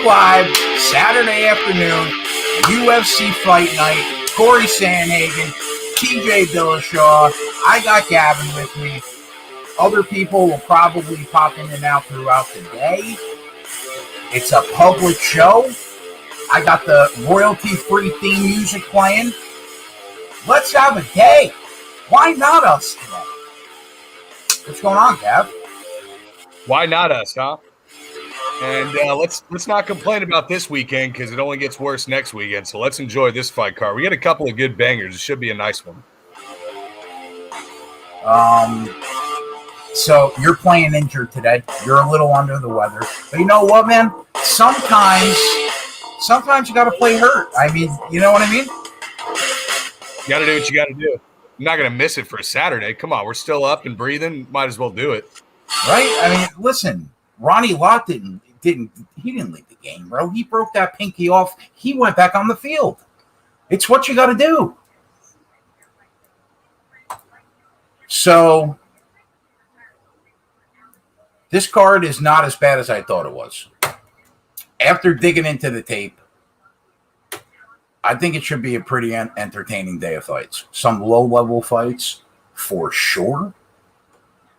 live Saturday afternoon, UFC fight night. Corey Sandhagen, TJ Dillishaw. I got Gavin with me. Other people will probably pop in and out throughout the day. It's a public show. I got the royalty-free theme music playing. Let's have a day. Why not us today? What's going on, Gav? Why not us, huh? And let's not complain about this weekend because it only gets worse next weekend. So let's enjoy this fight card. We got a couple of good bangers. It should be a nice one. So you're playing injured today. You're a little under the weather. But you know what, man? Sometimes you got to play hurt. I mean, you know what I mean? You got to do what you got to do. I'm not going to miss it for a Saturday. Come on, we're still up and breathing. Might as well do it. Right? I mean, listen, Ronnie Lott didn't leave the game, bro. He broke that pinky off. He went back on the field. It's what you got to do. So this card is not as bad as I thought it was. After digging into the tape, I think it should be a pretty entertaining day of fights. Some low-level fights, for sure.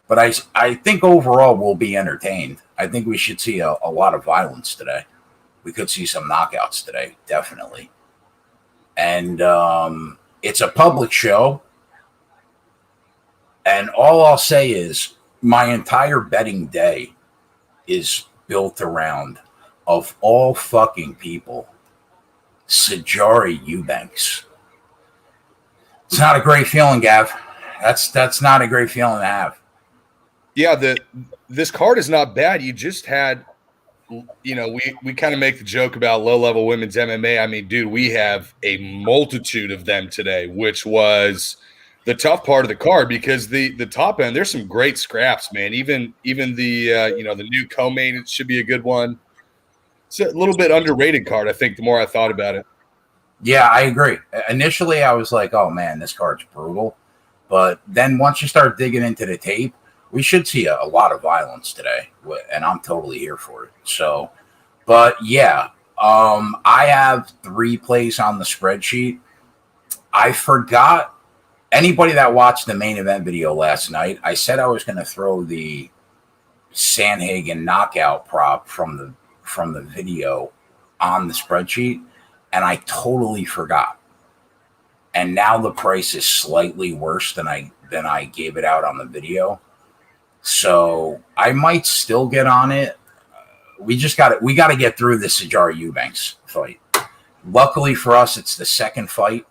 But I think overall we'll be entertained. I think we should see a lot of violence today. We could see some knockouts today, definitely. And it's a public show. And all I'll say is my entire betting day is built around, of all fucking people, Sijara Eubanks. It's not a great feeling, Gav. That's not a great feeling to have. Yeah, this card is not bad. You just had, we kind of make the joke about low-level women's MMA. I mean, dude, we have a multitude of them today, which was the tough part of the card because the top end, there's some great scraps, man. Even the new co-main, it should be a good one. It's a little bit underrated card, I think, the more I thought about it. Yeah, I agree. Initially, I was like, oh, man, this card's brutal. But then once you start digging into the tape, we should see a lot of violence today, and I'm totally here for it. So, but yeah, I have 3 plays on the spreadsheet. I forgot. Anybody that watched the main event video last night, I said I was going to throw the Sandhagen knockout prop from the video on the spreadsheet, and I totally forgot. And now the price is slightly worse than I gave it out on the video. So I might still get on it. We got to get through this Sijara Eubanks fight. Luckily for us, it's the second fight.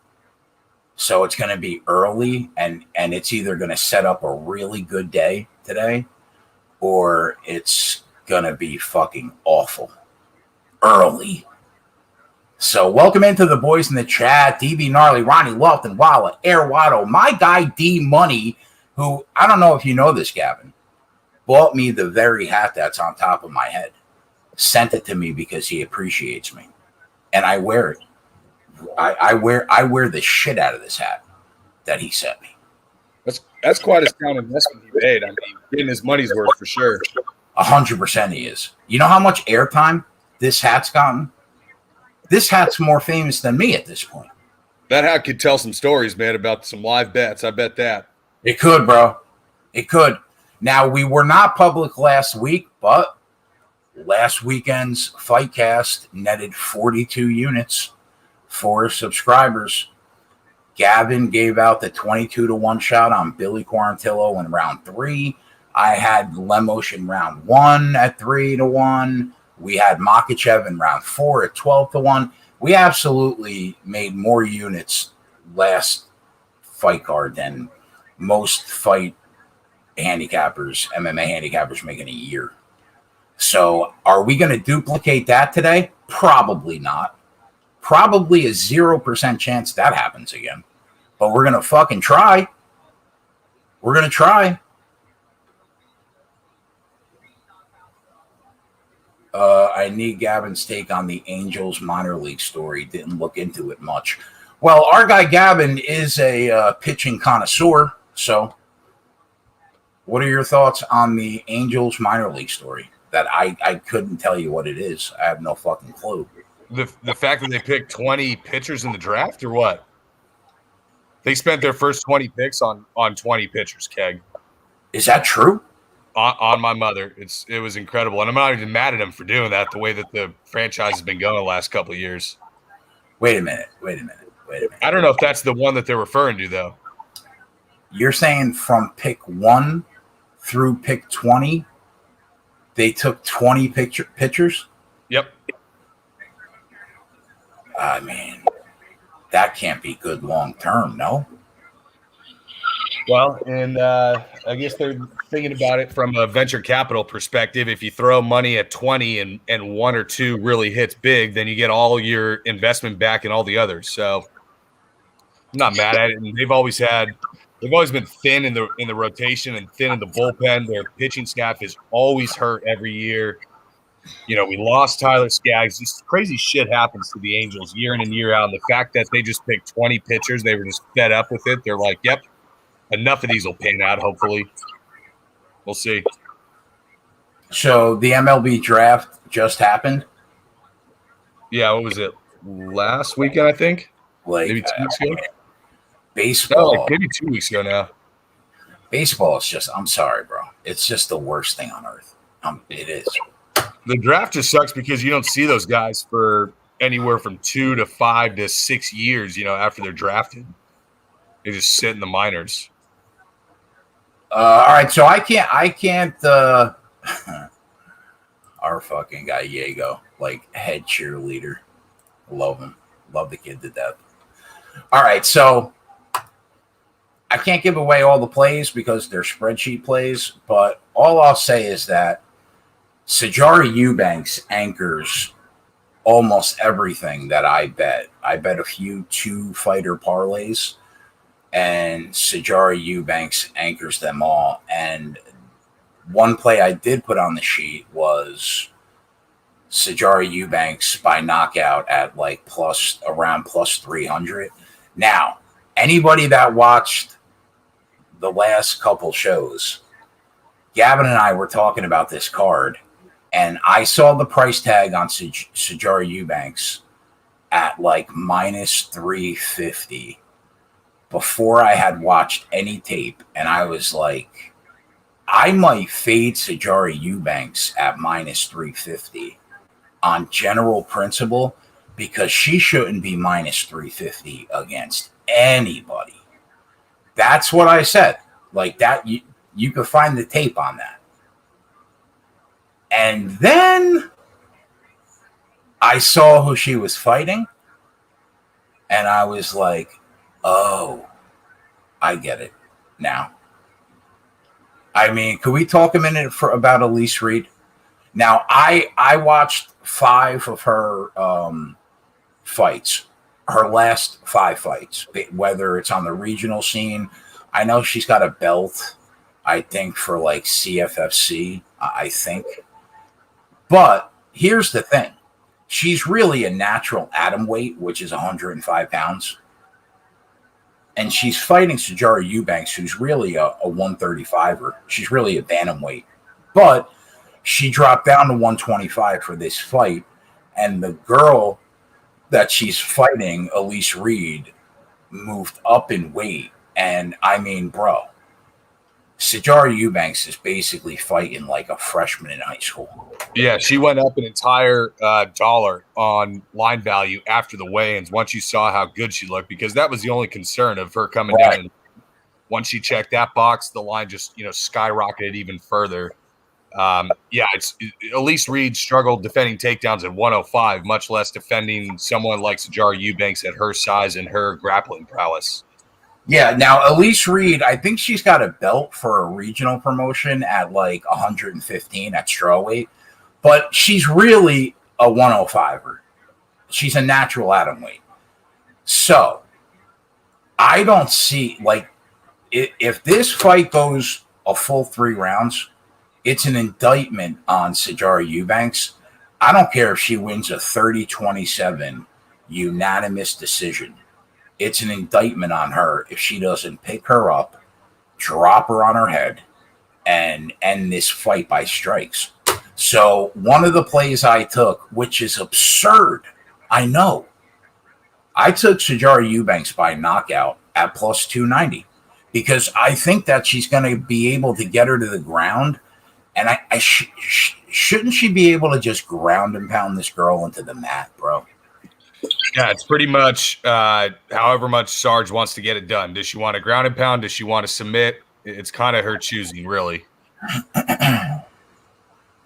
So it's going to be early, and it's either going to set up a really good day today, or it's going to be fucking awful early. So welcome into the boys in the chat. DB Gnarly, Ronnie Lofton, Walla, Air Watto, my guy D Money, who, I don't know if you know this, Gavin, bought me the very hat that's on top of my head. Sent it to me because he appreciates me. And I wear it. I wear the shit out of this hat that he sent me. That's quite a sound investment he made. I mean, getting his money's worth for sure. 100% he is. You know how much airtime this hat's gotten? This hat's more famous than me at this point. That hat could tell some stories, man, about some live bets. I bet that. It could, bro. It could. Now, we were not public last week, but last weekend's Fightcast netted 42 units for subscribers. Gavin gave out the 22-1 shot on Billy Quarantillo in round 3. I had Lemos in round 1 at 3-1. We had Makhachev in round 4 at 12-1. We absolutely made more units last fight card than most fight handicappers, MMA handicappers, make in a year. So are we going to duplicate that today? Probably not. Probably a 0% chance that happens again. But we're going to fucking try. We're going to try. I need Gavin's take on the Angels minor league story. Didn't look into it much. Well, our guy Gavin is a pitching connoisseur. So what are your thoughts on the Angels minor league story? that I couldn't tell you what it is. I have no fucking clue. The fact that they picked 20 pitchers in the draft, or what? They spent their first 20 picks on 20 pitchers, Keg. Is that true? On my mother. It was incredible. And I'm not even mad at him for doing that, the way that the franchise has been going the last couple of years. Wait a minute. I don't know if that's the one that they're referring to, though. You're saying from pick 1 through pick 20, they took 20 pitchers? Yep. I mean, that can't be good long term, no? Well, and I guess they're thinking about it from a venture capital perspective. If you throw money at 20 and one or two really hits big, then you get all your investment back and all the others. So I'm not mad at it. And they've always been thin in the rotation and thin in the bullpen. Their pitching staff is always hurt every year. You know, we lost Tyler Skaggs. Just crazy shit happens to the Angels year in and year out. And the fact that they just picked 20 pitchers, they were just fed up with it. They're like, yep, enough of these will pan out, hopefully. We'll see. So the MLB draft just happened? Yeah, what was it? Last weekend, I think? Like, maybe 2 weeks ago? Baseball. No, like maybe 2 weeks ago now. Baseball is just, I'm sorry, bro. It's just the worst thing on earth. It is. The draft just sucks because you don't see those guys for anywhere from 2 to 5 to 6 years, you know, after they're drafted. They just sit in the minors. All right, so I can't our fucking guy Diego, like head cheerleader. Love him. Love the kid to death. All right, so I can't give away all the plays because they're spreadsheet plays, but all I'll say is that Sajari Eubanks anchors almost everything that I bet. I bet a few 2-fighter parlays, and Sajari Eubanks anchors them all. And one play I did put on the sheet was Sajari Eubanks by knockout at like around plus 300. Now, anybody that watched the last couple shows, Gavin and I were talking about this card, and I saw the price tag on Sajari Eubanks at like minus 350 before I had watched any tape, and I was like, I might fade Sajari Eubanks at minus 350 on general principle because she shouldn't be minus 350 against anybody. That's what I said. Like that, you could find the tape on that. And then I saw who she was fighting, and I was like, oh, I get it now. I mean, could we talk a minute about Elise Reed? Now, I watched 5 of her fights, her last 5 fights, whether it's on the regional scene. I know she's got a belt, I think, for like CFFC, I think. But here's the thing. She's really a natural atom weight, which is 105 pounds. And she's fighting Sajari Eubanks, who's really a 135er. She's really a bantamweight. But she dropped down to 125 for this fight. And the girl that she's fighting, Elise Reed, moved up in weight. And I mean, bro, Sajari Eubanks is basically fighting like a freshman in high school. Yeah, she went up an entire dollar on line value after the weigh-ins once you saw how good she looked, because that was the only concern of her coming down. And once she checked that box, the line just, skyrocketed even further. Elise Reed struggled defending takedowns at 105, much less defending someone like Sajari Eubanks at her size and her grappling prowess. Yeah, now Elise Reed, I think she's got a belt for a regional promotion at like 115 at strawweight, but she's really a 105er. She's a natural atom weight. So I don't see, like, if this fight goes a full 3 rounds, it's an indictment on Sajari Eubanks. I don't care if she wins a 30-27 unanimous decision. It's an indictment on her if she doesn't pick her up, drop her on her head, and end this fight by strikes. So one of the plays I took, which is absurd, I know, I took Sajara Eubanks by knockout at plus 290 because I think that she's going to be able to get her to the ground. And shouldn't she be able to just ground and pound this girl into the mat, bro? Yeah, it's pretty much however much Sarge wants to get it done. Does she want to ground and pound? Does she want to submit? It's kind of her choosing, really.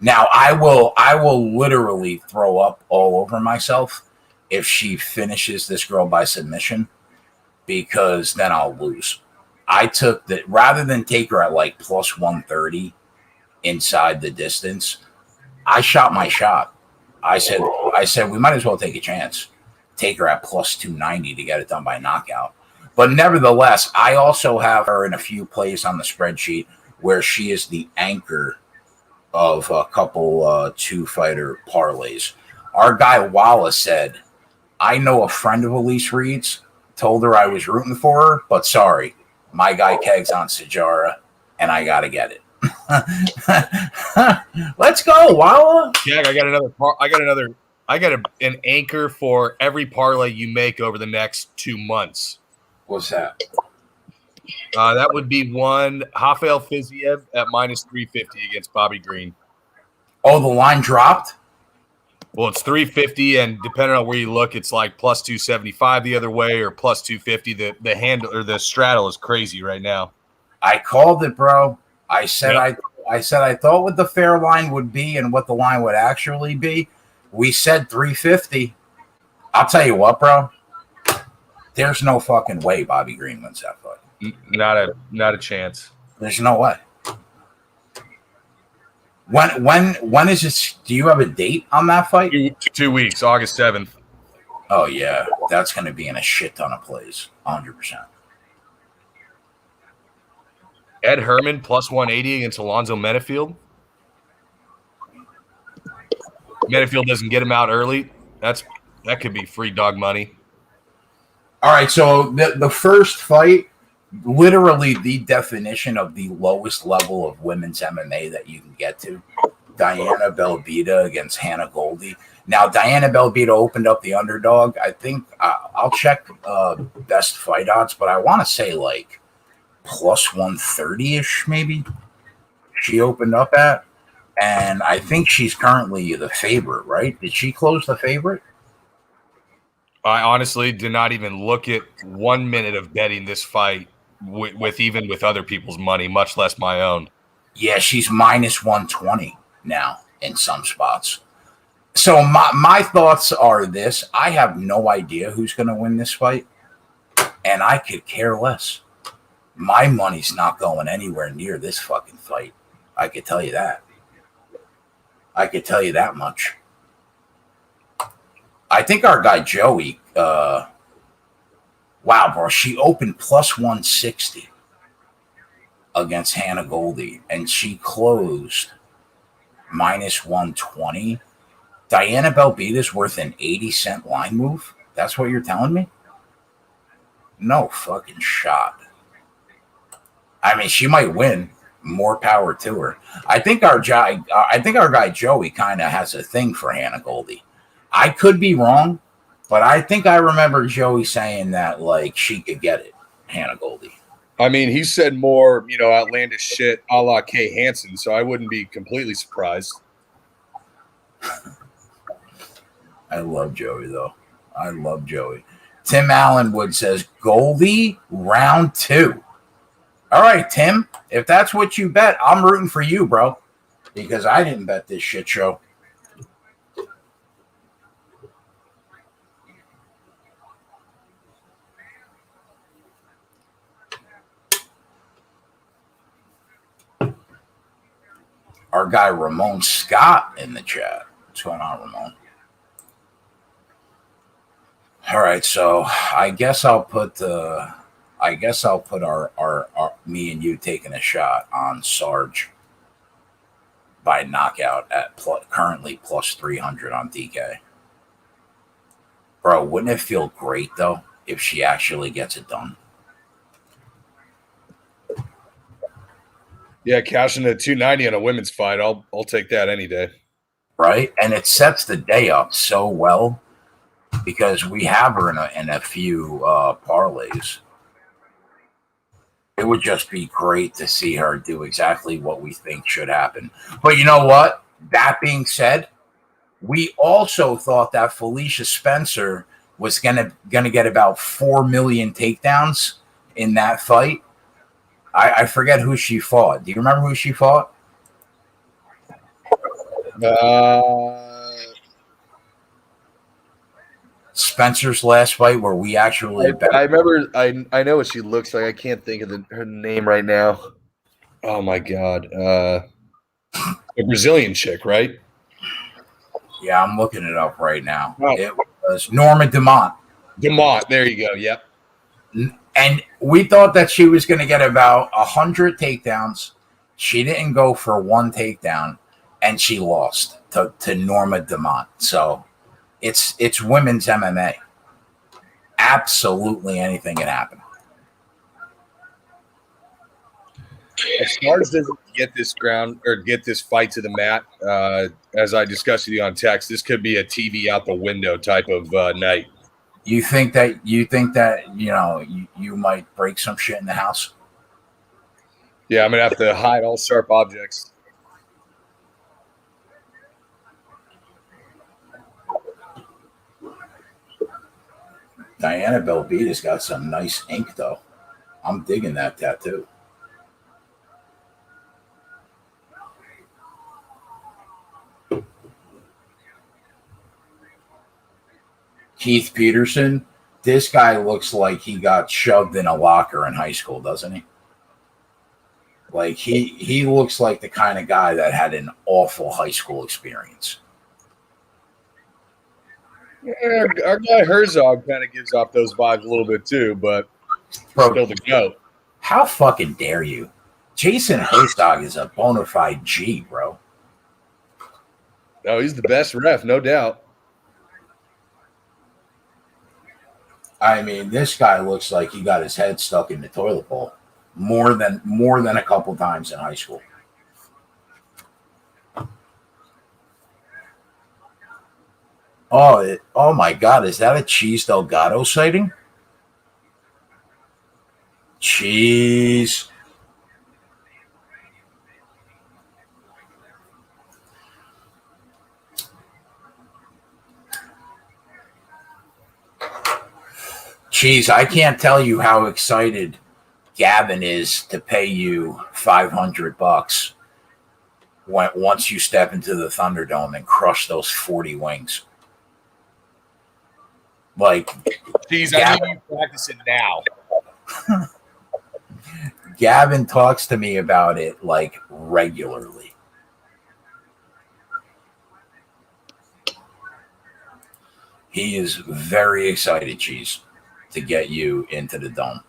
Now, I will literally throw up all over myself if she finishes this girl by submission, because then I'll lose. I took that rather than take her at like plus 130 inside the distance. I shot my shot. I said we might as well take a chance. Take her at plus 290 to get it done by knockout. But nevertheless, I also have her in a few plays on the spreadsheet where she is the anchor of a couple two-fighter parlays. Our guy Wallace said, I know a friend of Elise Reed's, told her I was rooting for her, but sorry, my guy Keg's on Sajara, and I got to get it. Let's go, Walla. Yeah, I got an anchor for every parlay you make over the next 2 months. What's that? That would be one Rafael Fiziev at minus 350 against Bobby Green. Oh, the line dropped? Well, it's 350, and depending on where you look, it's like plus 275 the other way or plus 250. The handle or the straddle is crazy right now. I called it, bro. I said I thought what the fair line would be and what the line would actually be. We said 350. I'll tell you what, bro. There's no fucking way Bobby Green wins that fight. Not a chance. There's no way. When is this? Do you have a date on that fight? 2 weeks, August 7th. Oh yeah, that's going to be in a shit ton of plays, 100%. Ed Herman plus 180 against Alonzo Menifield. Menifield doesn't get him out early. That could be free dog money. All right, so the first fight, literally the definition of the lowest level of women's MMA that you can get to. Diana Belbita against Hannah Goldie. Now, Diana Belbita opened up the underdog. I think I'll check best fight odds, but I want to say like plus 130-ish maybe she opened up at. And I think she's currently the favorite, right? Did she close the favorite? I honestly did not even look at 1 minute of betting this fight with other people's money, much less my own. Yeah, she's minus 120 now in some spots. So my thoughts are this. I have no idea who's going to win this fight, and I could care less. My money's not going anywhere near this fucking fight. I could tell you that. I could tell you that much. I think our guy Joey, wow, bro, she opened plus 160 against Hannah Goldie, and she closed minus 120. Diana Belbita's worth an 80-cent line move? That's what you're telling me? No fucking shot. I mean, she might win. More power to her. I think our guy Joey kind of has a thing for Hannah Goldie. I could be wrong, but I think I remember Joey saying that like she could get it, Hannah Goldie. I mean, he said more, outlandish shit a la Kay Hansen, so I wouldn't be completely surprised. I love Joey, though. I love Joey. Tim Allenwood says, Goldie, round 2. All right, Tim, if that's what you bet, I'm rooting for you, bro, because I didn't bet this shit show. Our guy Ramon Scott in the chat. What's going on, Ramon? All right, so I guess I'll put our me and you taking a shot on Sarge by knockout at currently plus 300 on DK. Bro, wouldn't it feel great though if she actually gets it done? Yeah, cashing at 290 on a women's fight, I'll take that any day. right? And it sets the day up so well because we have her in a few parlays. It would just be great to see her do exactly what we think should happen. But you know what? That being said, we also thought that Felicia Spencer was gonna get about 4 million takedowns in that fight. I forget who she fought. Do you remember who she fought? Spencer's last fight, where we actually I remember. I know what she looks like. I can't think of her name right now. Oh my god, a Brazilian chick, right? Yeah, I'm looking it up right now. Oh. It was Norma Dumont. Dumont, there you go. Yep. And we thought that she was going to get about 100 takedowns. She didn't go for one takedown, and she lost to Norma Dumont. So it's women's MMA. Absolutely anything can happen. If Stars doesn't get this fight to the mat, as I discussed with you on text, this could be a TV out the window type of night. You think that you might break some shit in the house? Yeah, I'm gonna have to hide all sharp objects. Diana Belbita's got some nice ink, though. I'm digging that tattoo. Keith Peterson, this guy looks like he got shoved in a locker in high school, doesn't he? Like he looks like the kind of guy that had an awful high school experience. Yeah, our guy Herzog kind of gives off those vibes a little bit too, but still the GOAT. How fucking dare you? Jason Herzog is a bona fide G, bro. No, he's the best ref, no doubt. I mean, this guy looks like he got his head stuck in the toilet bowl more than a couple times in high school. Oh my God! Is that a Cheese Delgado sighting? Cheese. Cheese, I can't tell you how excited Gavin is to pay you $500 once you step into the Thunderdome and crush those 40 wings. Like, Cheese, I need you practice it now. Gavin talks to me about it like regularly. He is very excited, Cheese, to get you into the dome.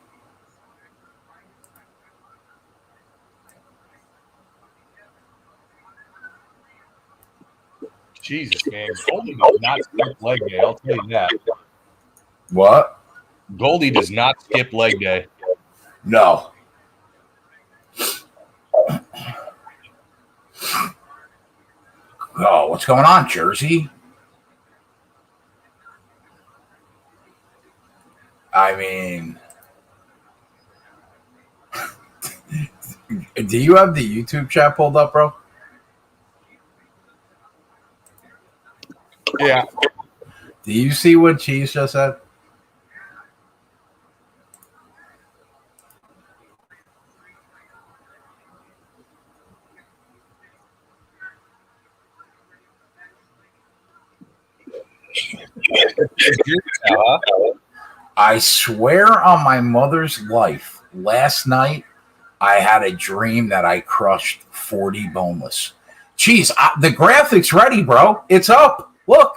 Jesus, man. Goldie does not skip leg day. I'll tell you that. What? Goldie does not skip leg day. No. Oh, what's going on, Jersey? I mean, do you have the YouTube chat pulled up, bro? Yeah. Do you see what Cheese just said? I swear on my mother's life, last night I had a dream that I crushed 40 boneless. Jeez, the graphics ready, bro. It's up. Look.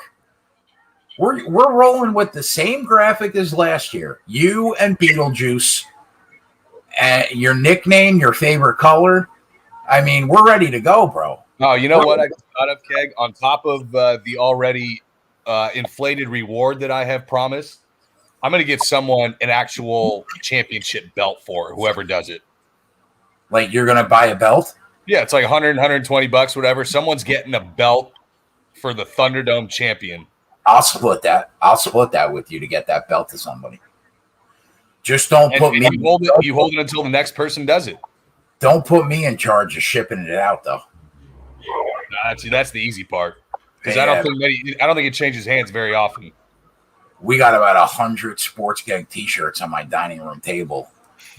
We're rolling with the same graphic as last year. You and Beetlejuice. Your nickname, your favorite color. I mean, we're ready to go, bro. Oh, you know what I just thought of, Keg? On top of the already inflated reward that I have promised, I'm going to get someone an actual championship belt for whoever does it. Like you're going to buy a belt? Yeah, it's like 100, 120 bucks, whatever. Someone's getting a belt for the Thunderdome champion. I'll split that. I'll split that with you to get that belt to somebody. Just don't put me. You hold it until the next person does it. Don't put me in charge of shipping it out, though. That's the easy part, because I don't think it changes hands very often. We got about 100 Sports Keg T-shirts on my dining room table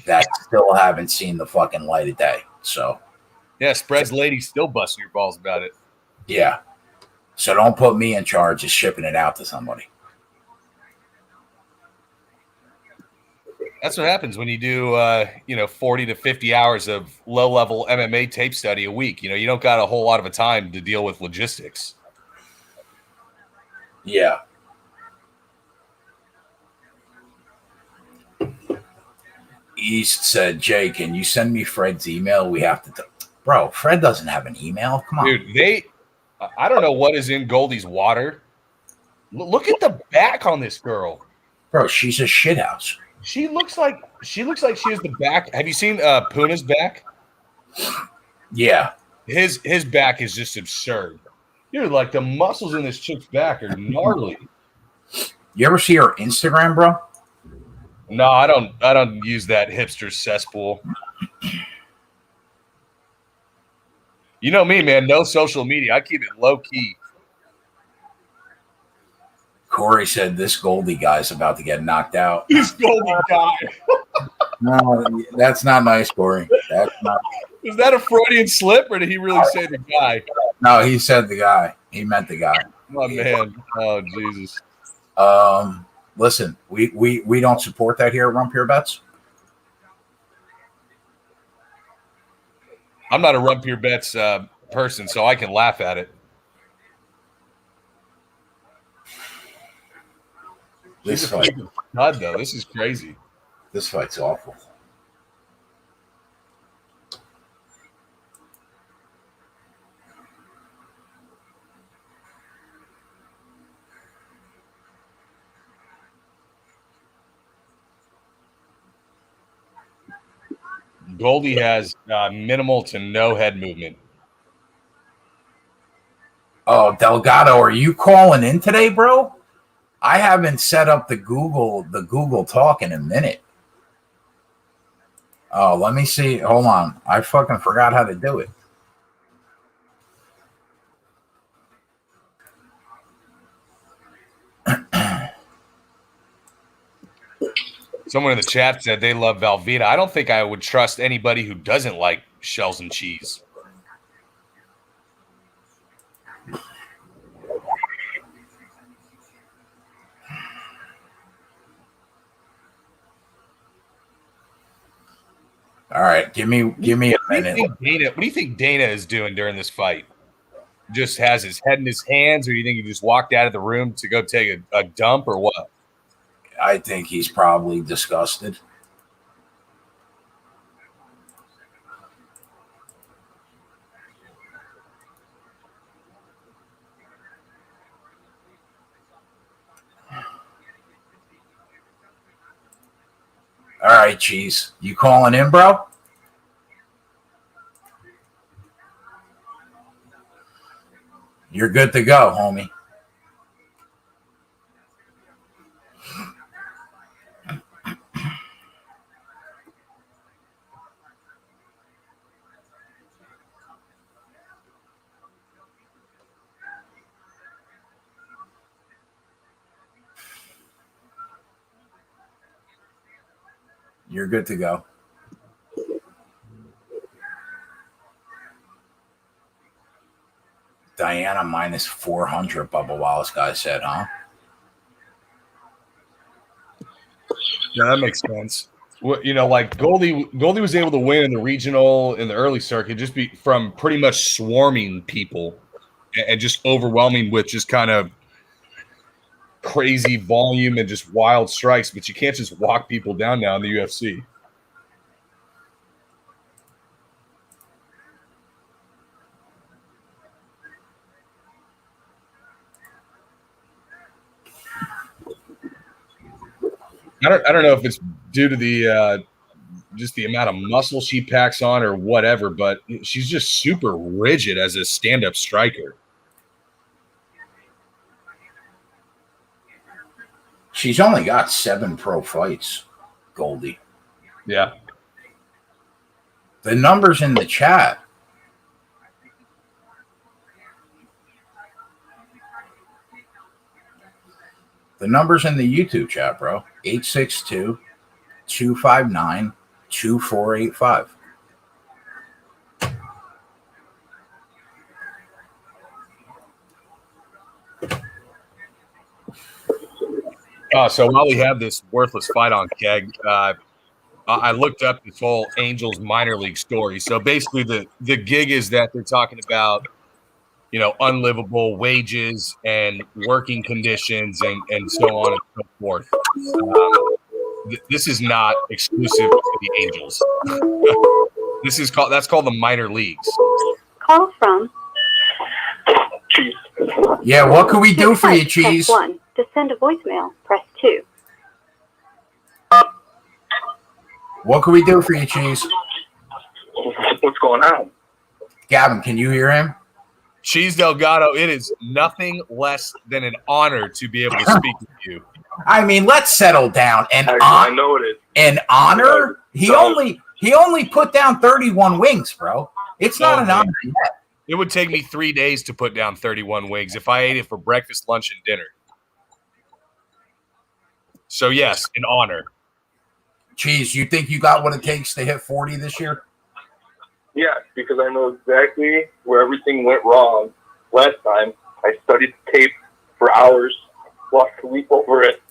that still haven't seen the fucking light of day. So, yeah, Spreads lady still busting your balls about it. Yeah, so don't put me in charge of shipping it out to somebody. That's what happens when you do, 40 to 50 hours of low-level MMA tape study a week. You don't got a whole lot of a time to deal with logistics. Yeah. East said, Jay, can you send me Fred's email? We have to bro, Fred doesn't have an email. Come on. Dude, I don't know what is in Goldie's water. Look at the back on this girl. Bro, she's a shithouse. She looks like she has the back. Have you seen Puna's back? Yeah. His back is just absurd. Dude, like the muscles in this chick's back are gnarly. You ever see her Instagram, bro? No, I don't use that hipster cesspool. You know me, man. No social media. I keep it low key. Corey said this Goldie guy's about to get knocked out. This Goldie guy. No, that's not nice, Corey. That's not. Was that a Freudian slip, or did he really say the guy? No, he said the guy. He meant the guy. Oh man. Oh Jesus. Listen, we don't support that here at Rump Your Bets. I'm not a Rump Your Bets person, so I can laugh at it. This fight, God, though, this is crazy. This fight's awful. Goldie has minimal to no head movement. Oh, Delgado, are you calling in today, bro? I haven't set up the Google Talk in a minute. Oh, let me see. Hold on. I fucking forgot how to do it. Someone in the chat said they love Velveeta. I don't think I would trust anybody who doesn't like shells and cheese. All right, give me a minute. What do you think Dana is doing during this fight? Just has his head in his hands, or do you think he just walked out of the room to go take a dump, or what? I think he's probably disgusted. All right, Cheese. You calling in, bro? You're good to go, homie. You're good to go. Diana minus 400, Bubba Wallace guy said, huh? Yeah, that makes sense. Well, like Goldie was able to win in the regional in the early circuit just from pretty much swarming people and just overwhelming with just kind of crazy volume and just wild strikes. But you can't just walk people down now in the UFC. I don't know if it's due to the just the amount of muscle she packs on or whatever, but she's just super rigid as a stand-up striker. She's only got 7 pro fights, Goldie. Yeah. The numbers in the chat. The numbers in the YouTube chat, bro. 862-259-2485. So while we have this worthless fight on Keg, I looked up this whole Angels minor league story. So basically the gig is that they're talking about, unlivable wages and working conditions and so on and so forth. This is not exclusive to the Angels. That's called the minor leagues. Call from Cheese. Yeah, what can we do for you, Cheese? Press 1. To send a voicemail, press 2. What can we do for you, Cheese? What's going on? Gavin, can you hear him? Cheese Delgado, it is nothing less than an honor to be able to speak with you. I mean, let's settle down. And I know it is. An honor? He only put down 31 wings, bro. It's not an honor yet. It would take me 3 days to put down 31 wings if I ate it for breakfast, lunch, and dinner. So, yes, an honor. Cheese, you think you got what it takes to hit 40 this year? Yeah, because I know exactly where everything went wrong last time. I studied the tape for hours, lost sleep over it.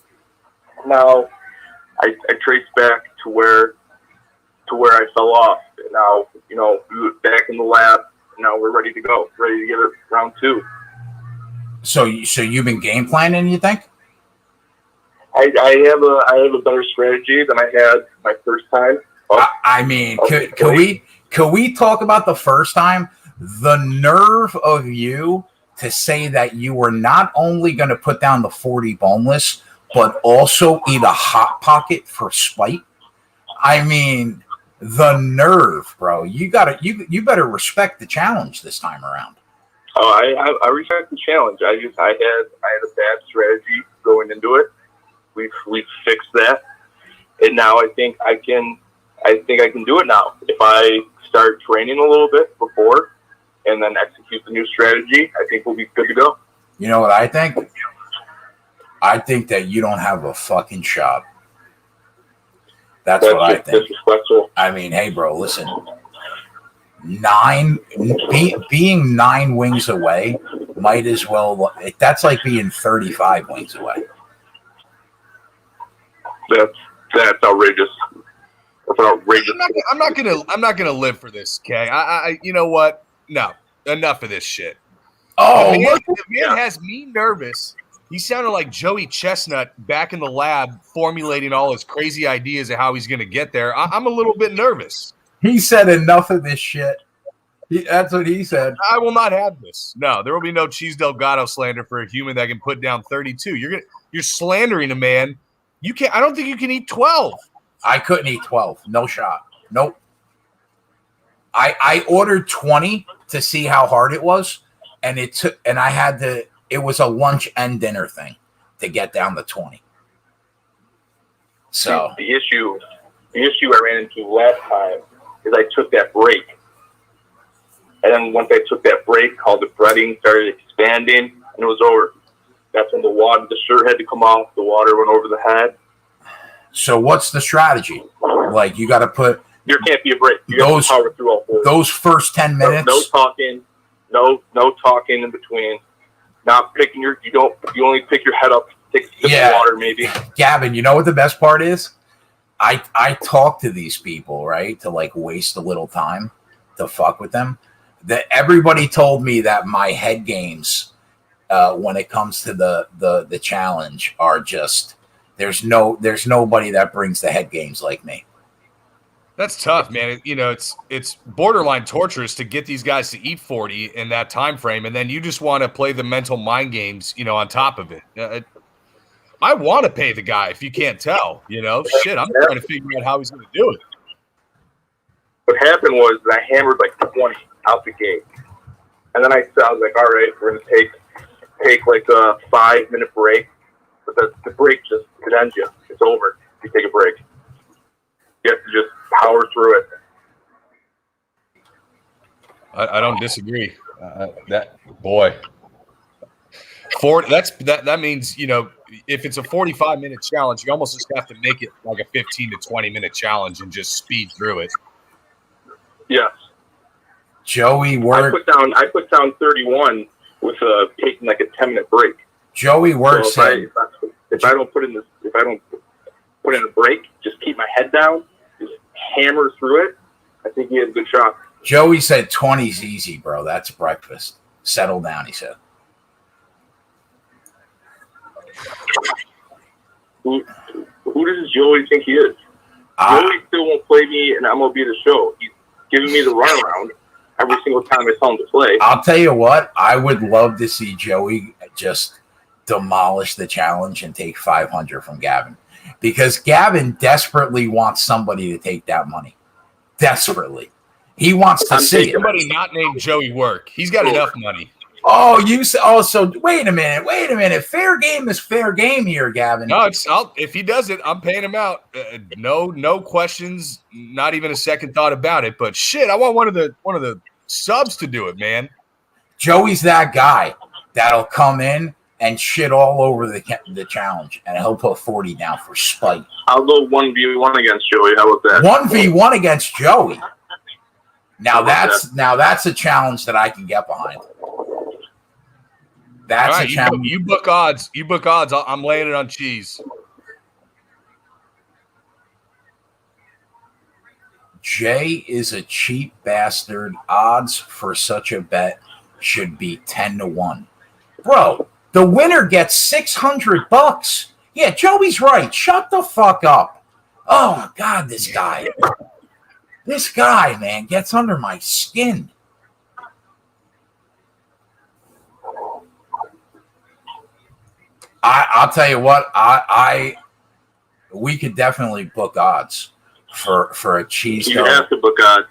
Now I trace back to where I fell off. And now, we were back in the lab. And now we're ready to go, ready to get it round 2. So you've been game planning, you think? I have a better strategy than I had my first time. Can we talk about the first time? The nerve of you to say that you were not only going to put down the 40 boneless, but also eat a hot pocket for spite. I mean, the nerve, bro. You better respect the challenge this time around. Oh, I respect the challenge. I had a bad strategy going into it. We've fixed that, and now I think I can do it now. If I start training a little bit before and then execute the new strategy, I think we'll be good to go. You know what I think? I think that you don't have a fucking shot. That's what I think. Disrespectful. I mean, hey, bro, listen. Being 9 wings away might as well. That's like being 35 wings away. That's outrageous. That's outrageous. I'm not gonna live for this, Keg. I you know what? No, enough of this shit. Oh, the man has me nervous. He sounded like Joey Chestnut back in the lab, formulating all his crazy ideas of how he's gonna get there. I'm a little bit nervous. He said enough of this shit. That's what he said. I will not have this. No, there will be no Cheese Delgado slander for a human that can put down 32. You're slandering a man. You can't. I don't think you can eat 12. I couldn't eat 12. No shot. Nope. I ordered 20 to see how hard it was, and I had to. It was a lunch and dinner thing to get down to 20. So the issue I ran into last time is I took that break, and then once I took that break, all the breading started expanding, and it was over. That's when the shirt had to come off. The water went over the head. So what's the strategy? Like, you got to put. There can't be a break. You got to power through all 4. Those first 10 minutes. No talking. No talking in between. Not picking you only pick your head up, take a sip of water maybe. Gavin, you know what the best part is? I talk to these people, right, to like waste a little time to fuck with them. That everybody told me that my head games when it comes to the challenge are just there's nobody that brings the head games like me. That's tough, man. It's borderline torturous to get these guys to eat 40 in that time frame, and then you just want to play the mental mind games, on top of it. I want to pay the guy if you can't tell, Shit, I'm trying to figure out how he's going to do it. What happened was that I hammered like 20 out the gate, and then I was like, all right, we're going to take like a 5-minute break but the break just could end you. It's over. You take a break. You have to just power through it. I don't disagree. That means, if it's a 45-minute challenge, you almost just have to make it like a 15 to 20-minute challenge and just speed through it. Yes. Joey worked. I put down 31 with taking like a 10-minute break. Joey works. So if I don't put in a break, just keep my head down, just hammer through it. I think he has a good shot. Joey said 20's easy, bro. That's breakfast. Settle down, he said. Who does Joey think he is? Joey still won't play me in MLB The Show. He's giving me the runaround every single time I tell him to play. I'll tell you what, I would love to see Joey just demolish the challenge and take 500 from Gavin, because Gavin desperately wants somebody to take that money. Desperately. He wants to see it. Somebody not named Joey Work. He's got enough money. So wait a minute. Fair game is fair game here, Gavin. No, if he does it, I'm paying him out. No questions, not even a second thought about it. But shit, I want one of the subs to do it, man. Joey's that guy that'll come in and shit all over the challenge, and he'll put 40 down for spite. I'll go 1v1 against Joey. How about that? 1v1 against Joey. Now that's a challenge that I can get behind. That's all right, a challenge. You book odds. I'm laying it on cheese. Jay is a cheap bastard. Odds for such a bet should be 10 to 1. Bro, the winner gets $600. Yeah, Joey's right. Shut the fuck up. Oh my God, this guy. This guy, man, gets under my skin. I'll tell you what, we could definitely book odds for a cheese. You have to book odds.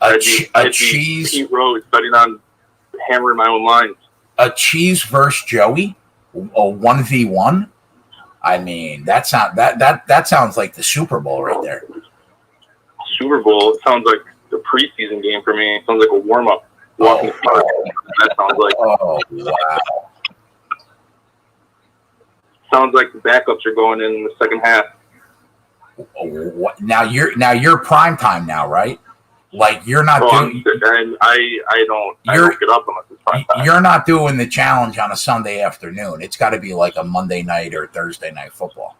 A cheese. Pete Rose betting on hammering my own lines. A cheese versus Joey, a 1v1. I mean, that sounds like the Super Bowl right there. Super Bowl. It sounds like the preseason game for me. It sounds like a warm up. Walking that sounds like. Oh wow. Sounds like the backups are going in the second half. What? Now you're prime time now, right? Like you're not doing. And I don't get up unless it's prime time. You're not doing the challenge on a Sunday afternoon. It's got to be like a Monday night or Thursday night football.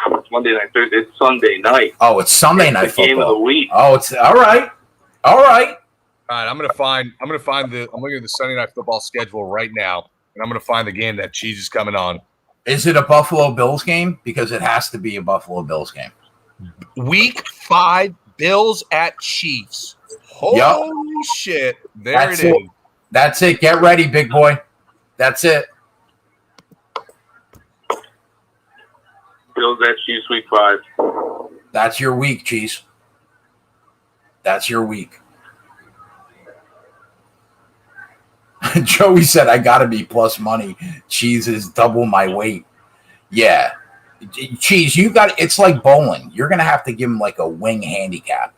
It's Monday night. It's Sunday night. Oh, it's Sunday night football. Game of the week. Oh, it's all right. All right. All right. I'm looking at the Sunday night football schedule right now, and I'm gonna find the game that Cheese is coming on. Is it a Buffalo Bills game? Because it has to be a Buffalo Bills game. Week 5, Bills at Chiefs. Holy shit. That's it is. That's it. Get ready, big boy. That's it. Bills at Chiefs week 5. That's your week, Cheese. That's your week. Joey said, I got to be plus money. Cheese is double my weight. Yeah. Cheese, it's like bowling. You're going to have to give him like a wing handicap.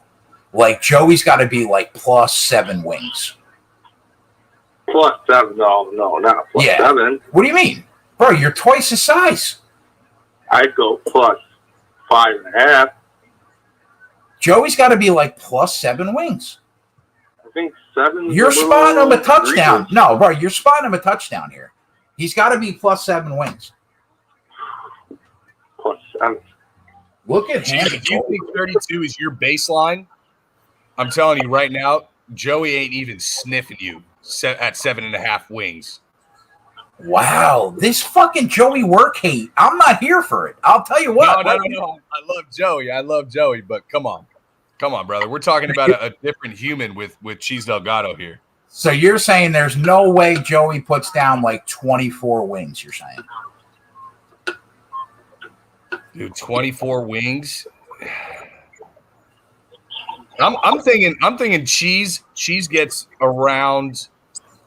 Like Joey's got to be like plus 7 wings. Plus 7? No, not plus 7. What do you mean? Bro, you're twice the size. I'd go plus 5.5. Joey's got to be like plus 7 wings. I think 7. You're spotting him a touchdown. No, bro, you're spotting him a touchdown here. He's got to be plus 7 wings. Plus 7. Look at him. If you think 32 is your baseline, I'm telling you right now, Joey ain't even sniffing you at 7.5 wings. Wow, this fucking Joey work hate. I'm not here for it. I'll tell you what. No. I love Joey, but come on, brother. We're talking about a different human with Cheese Delgado here. So you're saying there's no way Joey puts down like 24 wings? You're saying, dude, 24 wings. I'm thinking Cheese gets around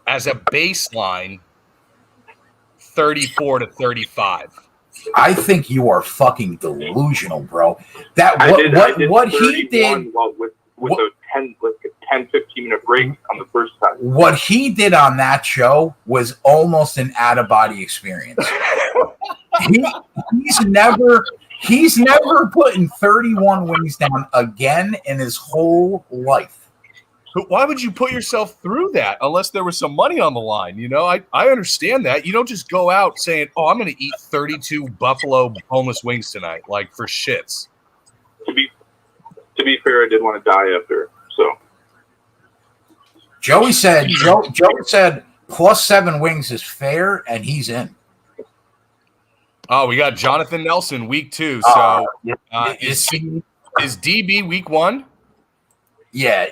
as a baseline 34 to 35. I think you are fucking delusional, bro. What he did with a 10-15 minute break on the first time. What he did on that show was almost an out-of-body experience. He's never putting 31 wings down again in his whole life. But why would you put yourself through that unless there was some money on the line? I understand that. You don't just go out saying, "Oh, I'm going to eat 32 Buffalo boneless wings tonight," like for shits. To be fair, I did want to die after. So Joey said plus 7 wings is fair, and he's in. Oh, we got Jonathan Nelson week 2. So is DB week 1? Yeah.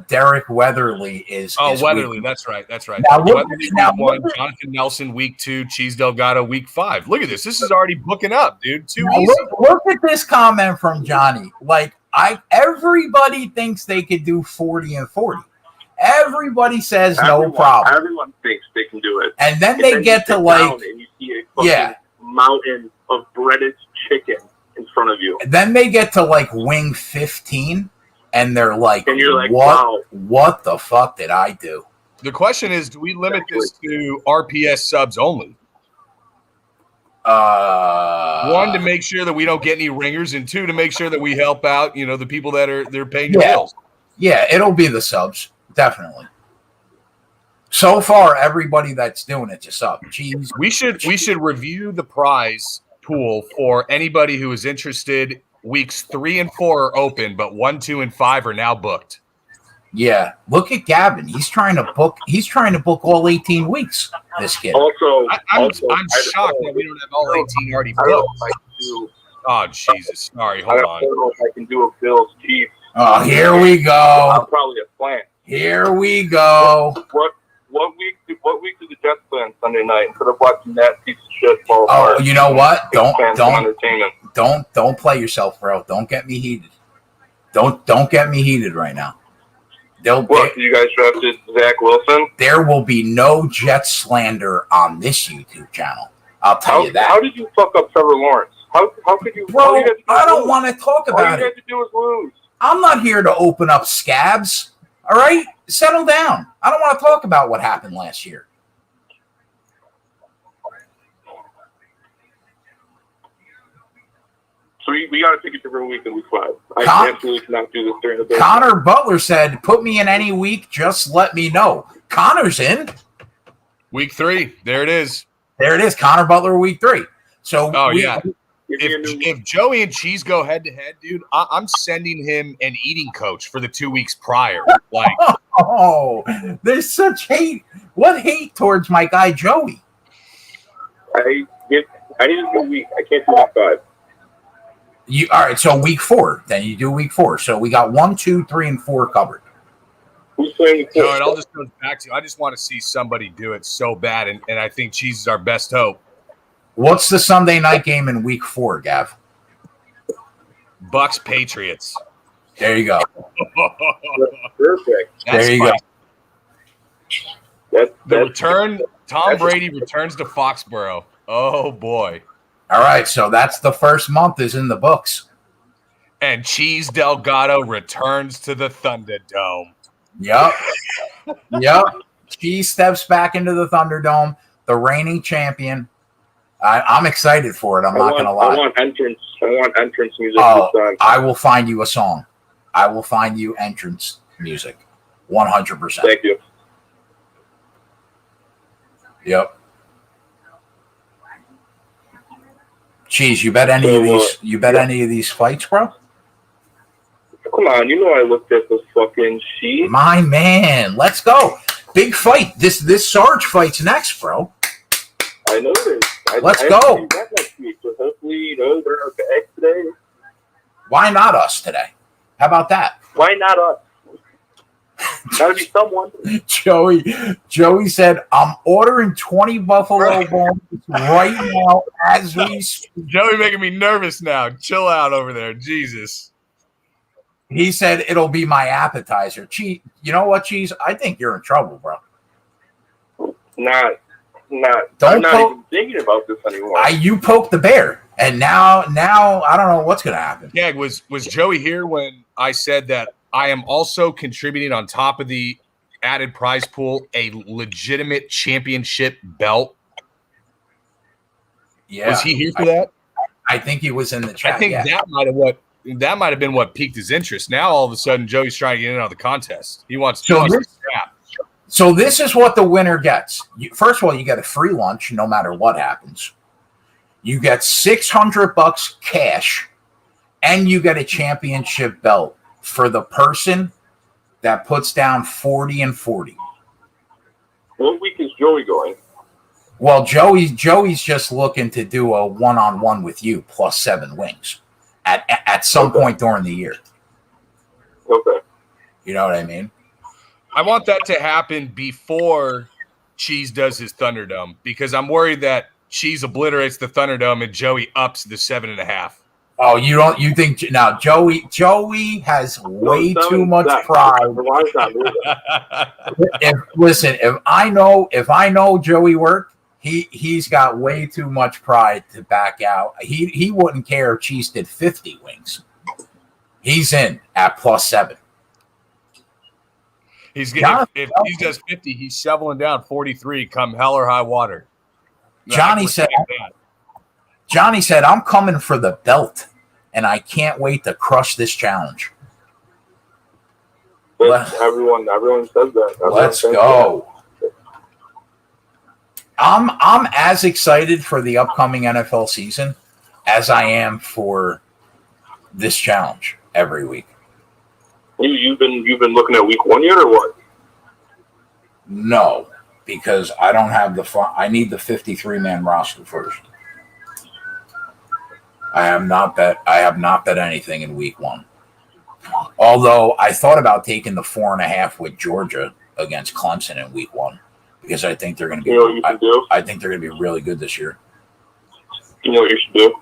Derek Weatherly is. Oh, is Weatherly. week. That's right. Weatherly week 1, Jonathan Nelson week 2, Cheese Delgado week 5. Look at this. This is already booking up, dude. Too easy. Look at this comment from Johnny. Everybody thinks they could do 40 and 40. Everybody says no problem. Everyone thinks they can do it. And then they get to and you see a fucking mountain of breaded chicken in front of you. And then they get to wing 15, and they're like, and you're like, wow, what the fuck did I do? The question is, do we limit this to RPS subs only? 1, to make sure that we don't get any ringers, and 2, to make sure that we help out, the people they're paying the bills. Yeah, it'll be the subs, definitely. So far, everybody that's doing it's a sub. Jeez. We should review the prize pool for anybody who is interested. Weeks 3 and 4 are open, but 1, 2, and 5 are now booked. Yeah, look at Gavin. He's trying to book all 18 weeks. This kid. I'm shocked that we don't have all 18 already booked. Oh Jesus! Sorry, hold on. I don't know if I can do a Bills Chiefs. Oh, here we go. I'm probably a plant. Here we go. What week do the Jets play on Sunday night instead of watching that piece of shit fall apart? Oh, you know what? Don't play yourself, bro. Don't get me heated. Don't get me heated right now. You guys drafted Zach Wilson? There will be no Jet slander on this YouTube channel. I'll tell you that. How did you fuck up Trevor Lawrence? How could you? Bro, I don't want to talk about it. All you had to do was lose. I'm not here to open up scabs. All right? Settle down. I don't want to talk about what happened last year. So we got to take it to every week in week 5. I absolutely cannot do this during the day. Connor Butler said, put me in any week, just let me know. Connor's in. Week 3. There it is. Connor Butler, week 3. So if Joey and Cheese go head-to-head, dude, I'm sending him an eating coach for the 2 weeks prior. There's such hate. What hate towards my guy Joey? I need a good week. I can't do week 5. All right, so week 4. Then you do week 4. So we got 1, 2, 3, and 4 covered. Who's playing? No, it all just goes back to I just want to see somebody do it so bad, and I think Cheese is our best hope. What's the Sunday night game in week 4, Gav? Bucks Patriots. There you go. Perfect. There you go. The return. Tom Brady returns to Foxborough. Oh boy. All right, so that's the first month is in the books. And Cheese Delgado returns to the Thunderdome. Yep. Cheese steps back into the Thunderdome, the reigning champion. I'm excited for it. I'm not going to lie. I want entrance music. I will find you a song. I will find you entrance music. 100%. Thank you. Yep. Cheese, you bet any of these? You bet any of these fights, bro? Come on, you know I looked at the fucking sheet. My man, let's go. Big fight. This Sarge fight's next, bro. I know this. Let's go. Next week, so hopefully, we're our bag today. Why not us today? How about that? Why not us? Gotta be someone. Joey said, I'm ordering 20 Buffalo bones right now as we speak. Joey making me nervous now. Chill out over there. Jesus. He said it'll be my appetizer. Cheese, you know what, Cheese? I think you're in trouble, bro. Not. I'm not even thinking about this anymore. You poked the bear, and now I don't know what's going to happen. Yeah, was Joey here when I said that I am also contributing on top of the added prize pool a legitimate championship belt? Yeah, was he here for that? I think he was in the chat. I think that might have been what piqued his interest. Now all of a sudden Joey's trying to get in on the contest. He wants to scrap. So this is what the winner gets. First of all, you get a free lunch no matter what happens. You get $600 cash, and you get a championship belt for the person that puts down 40 and 40. What week is Joey going? Well, Joey's just looking to do a one-on-one with you plus 7 wings at some point during the year. Okay. You know what I mean? I want that to happen before Cheese does his Thunderdome, because I'm worried that Cheese obliterates the Thunderdome and Joey ups the 7.5. Oh, you think now Joey has way too much pride. If I know Joey work, he's got way too much pride to back out. He wouldn't care if Cheese did 50 wings. He's in at plus 7. He's getting, if he does 50, he's shoveling down 43 come hell or high water. Johnny said, I'm coming for the belt, and I can't wait to crush this challenge. Everyone says that. Let's go. I'm as excited for the upcoming NFL season as I am for this challenge every week. You've been looking at week 1 yet, or what? No, because I don't have the fun. I need the 53-man roster first. I have not bet anything in week 1. Although I thought about taking the 4.5 with Georgia against Clemson in week 1, because I think they're going to be. You know what you can do? I think they're going to be really good this year. You know what you should do?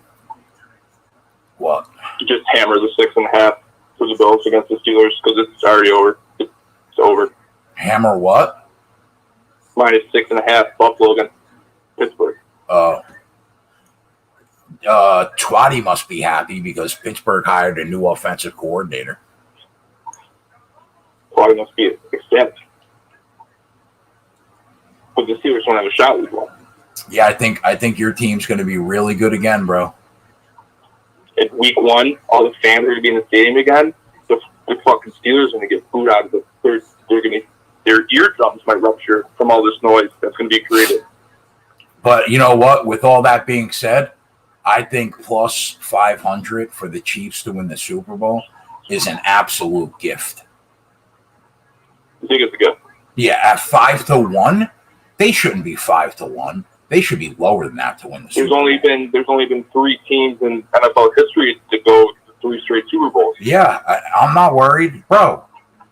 What? You just hammer the 6.5 for the Bills against the Steelers, because it's already over. It's over. Hammer what? Minus 6.5 Buffalo against Pittsburgh. Twatty must be happy because Pittsburgh hired a new offensive coordinator. Twatty must be ecstatic. But the Steelers don't have a shot with one. Yeah, I think your team's going to be really good again, bro. In week 1, all the fans are going to be in the stadium again. The fucking Steelers are going to get booed out of the third. Their eardrums might rupture from all this noise that's going to be created. But you know what? With all that being said, I think plus 500 for the Chiefs to win the Super Bowl is an absolute gift. You think it's a gift? Yeah, at 5-1, they shouldn't be 5-1. They should be lower than that to win the Super Bowl. There's only been 3 teams in NFL history to go to 3 straight Super Bowls. Yeah, I'm not worried, bro.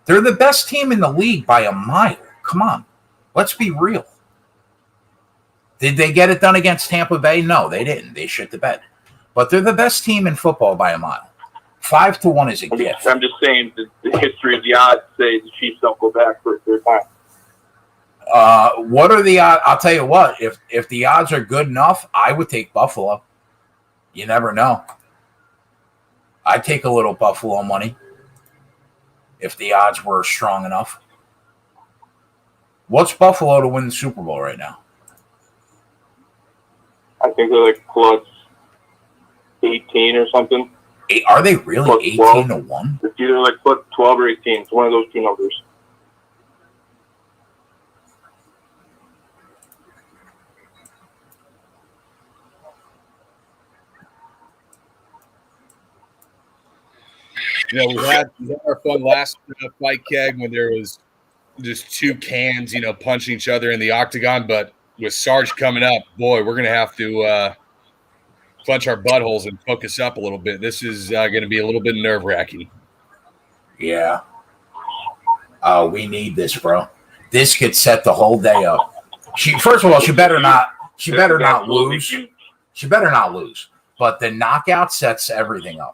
They're the best team in the league by a mile. Come on, let's be real. Did they get it done against Tampa Bay? No, they didn't. They shit the bed. But they're the best team in football by a mile. 5-1 is a gift. I'm just saying the history of the odds say the Chiefs don't go back for a third time. What are the odds? I'll tell you what. If the odds are good enough, I would take Buffalo. You never know. I'd take a little Buffalo money if the odds were strong enough. What's Buffalo to win the Super Bowl right now? I think they're like plus 18 or something. Are they really 18-1? It's either like plus 12 or 18. It's one of those 2 numbers. You know, we had our fun last fight, Keg, when there was just 2 cans, punching each other in the octagon. But with Sarge coming up, boy, we're going to have to clench our buttholes and focus up a little bit. This is going to be a little bit nerve-wracking. Yeah. We need this, bro. This could set the whole day up. First of all, she better not lose. She better not lose. But the knockout sets everything up.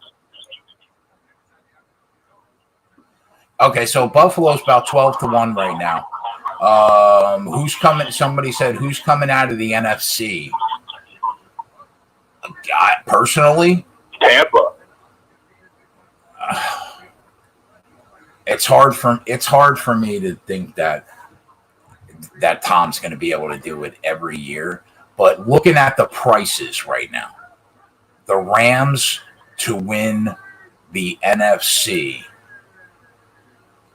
Okay, so Buffalo's about 12-1 right now. Who's coming? Somebody said, who's coming out of the NFC? Personally, Tampa. It's hard for me to think that Tom's going to be able to do it every year. But looking at the prices right now, the Rams to win the NFC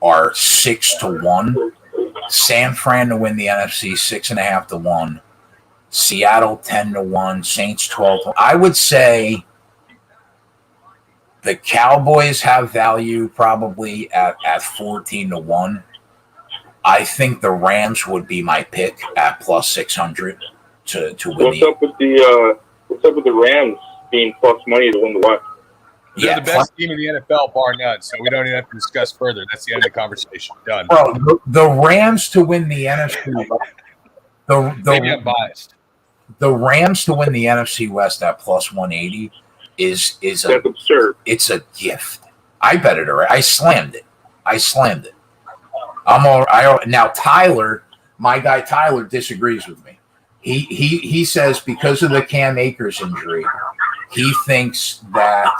are 6-1. San Fran to win the NFC 6.5 to 1. Seattle 10 to 1. Saints 12 to 1. I would say the Cowboys have value probably at 14 to 1. I think the Rams would be my pick at plus 600 to win. What's up with the Rams being plus money to win the West? They're the best team in the NFL, bar none. So we don't even have to discuss further. That's the end of the conversation. Done. Bro, the Rams to win the NFC. Maybe I'm biased. The Rams to win the NFC West at plus 180 is that's absurd. It's a gift. I bet it already. I slammed it. Now Tyler, my guy Tyler, disagrees with me. He says because of the Cam Akers injury, he thinks that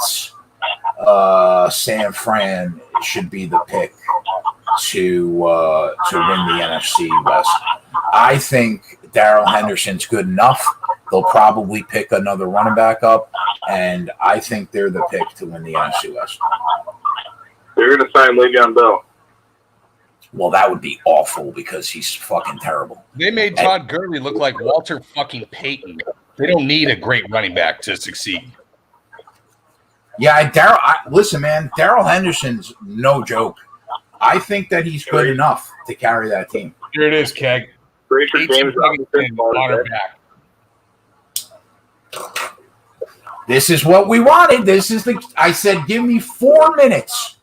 San Fran should be the pick to win the NFC West. I think Darrell Henderson's good enough. They'll probably pick another running back up, and I think they're the pick to win the NFC West. They're going to sign Le'Veon Bell. Well, that would be awful because he's fucking terrible. They made Todd Gurley look like Walter fucking Payton. They don't need a great running back to succeed. Yeah, listen, man, Darrell Henderson's no joke. I think that he's good enough to carry that team. Here it is, Keg. James Robinson on her back. This is what we wanted. I said, give me 4 minutes.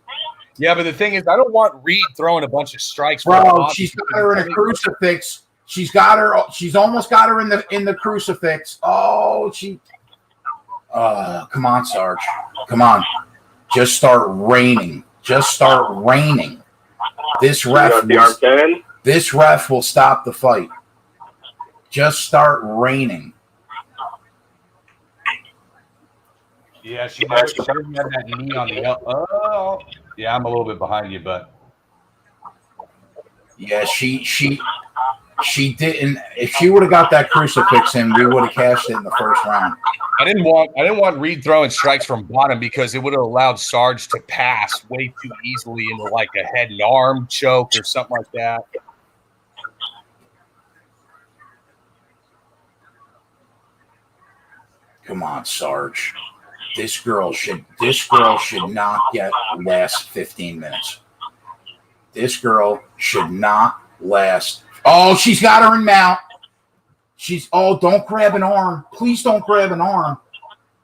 Yeah, but the thing is, I don't want Reed throwing a bunch of strikes. Bro, she's got her in a crucifix. She's almost got her in the crucifix. Oh, come on, Sarge. Come on. Just start raining. This ref will stop the fight. Just start raining. Yeah, she doesn't have that knee on the oh. Yeah, I'm a little bit behind you, but yeah, she didn't. If she would have got that crucifix in, we would have cashed it in the first round. I didn't want Reed throwing strikes from bottom because it would have allowed Sarge to pass way too easily into like a head and arm choke or something like that. Come on, Sarge. This girl should not get last 15 minutes. This girl should not last. Oh, she's got her in mount. Don't grab an arm. Please don't grab an arm.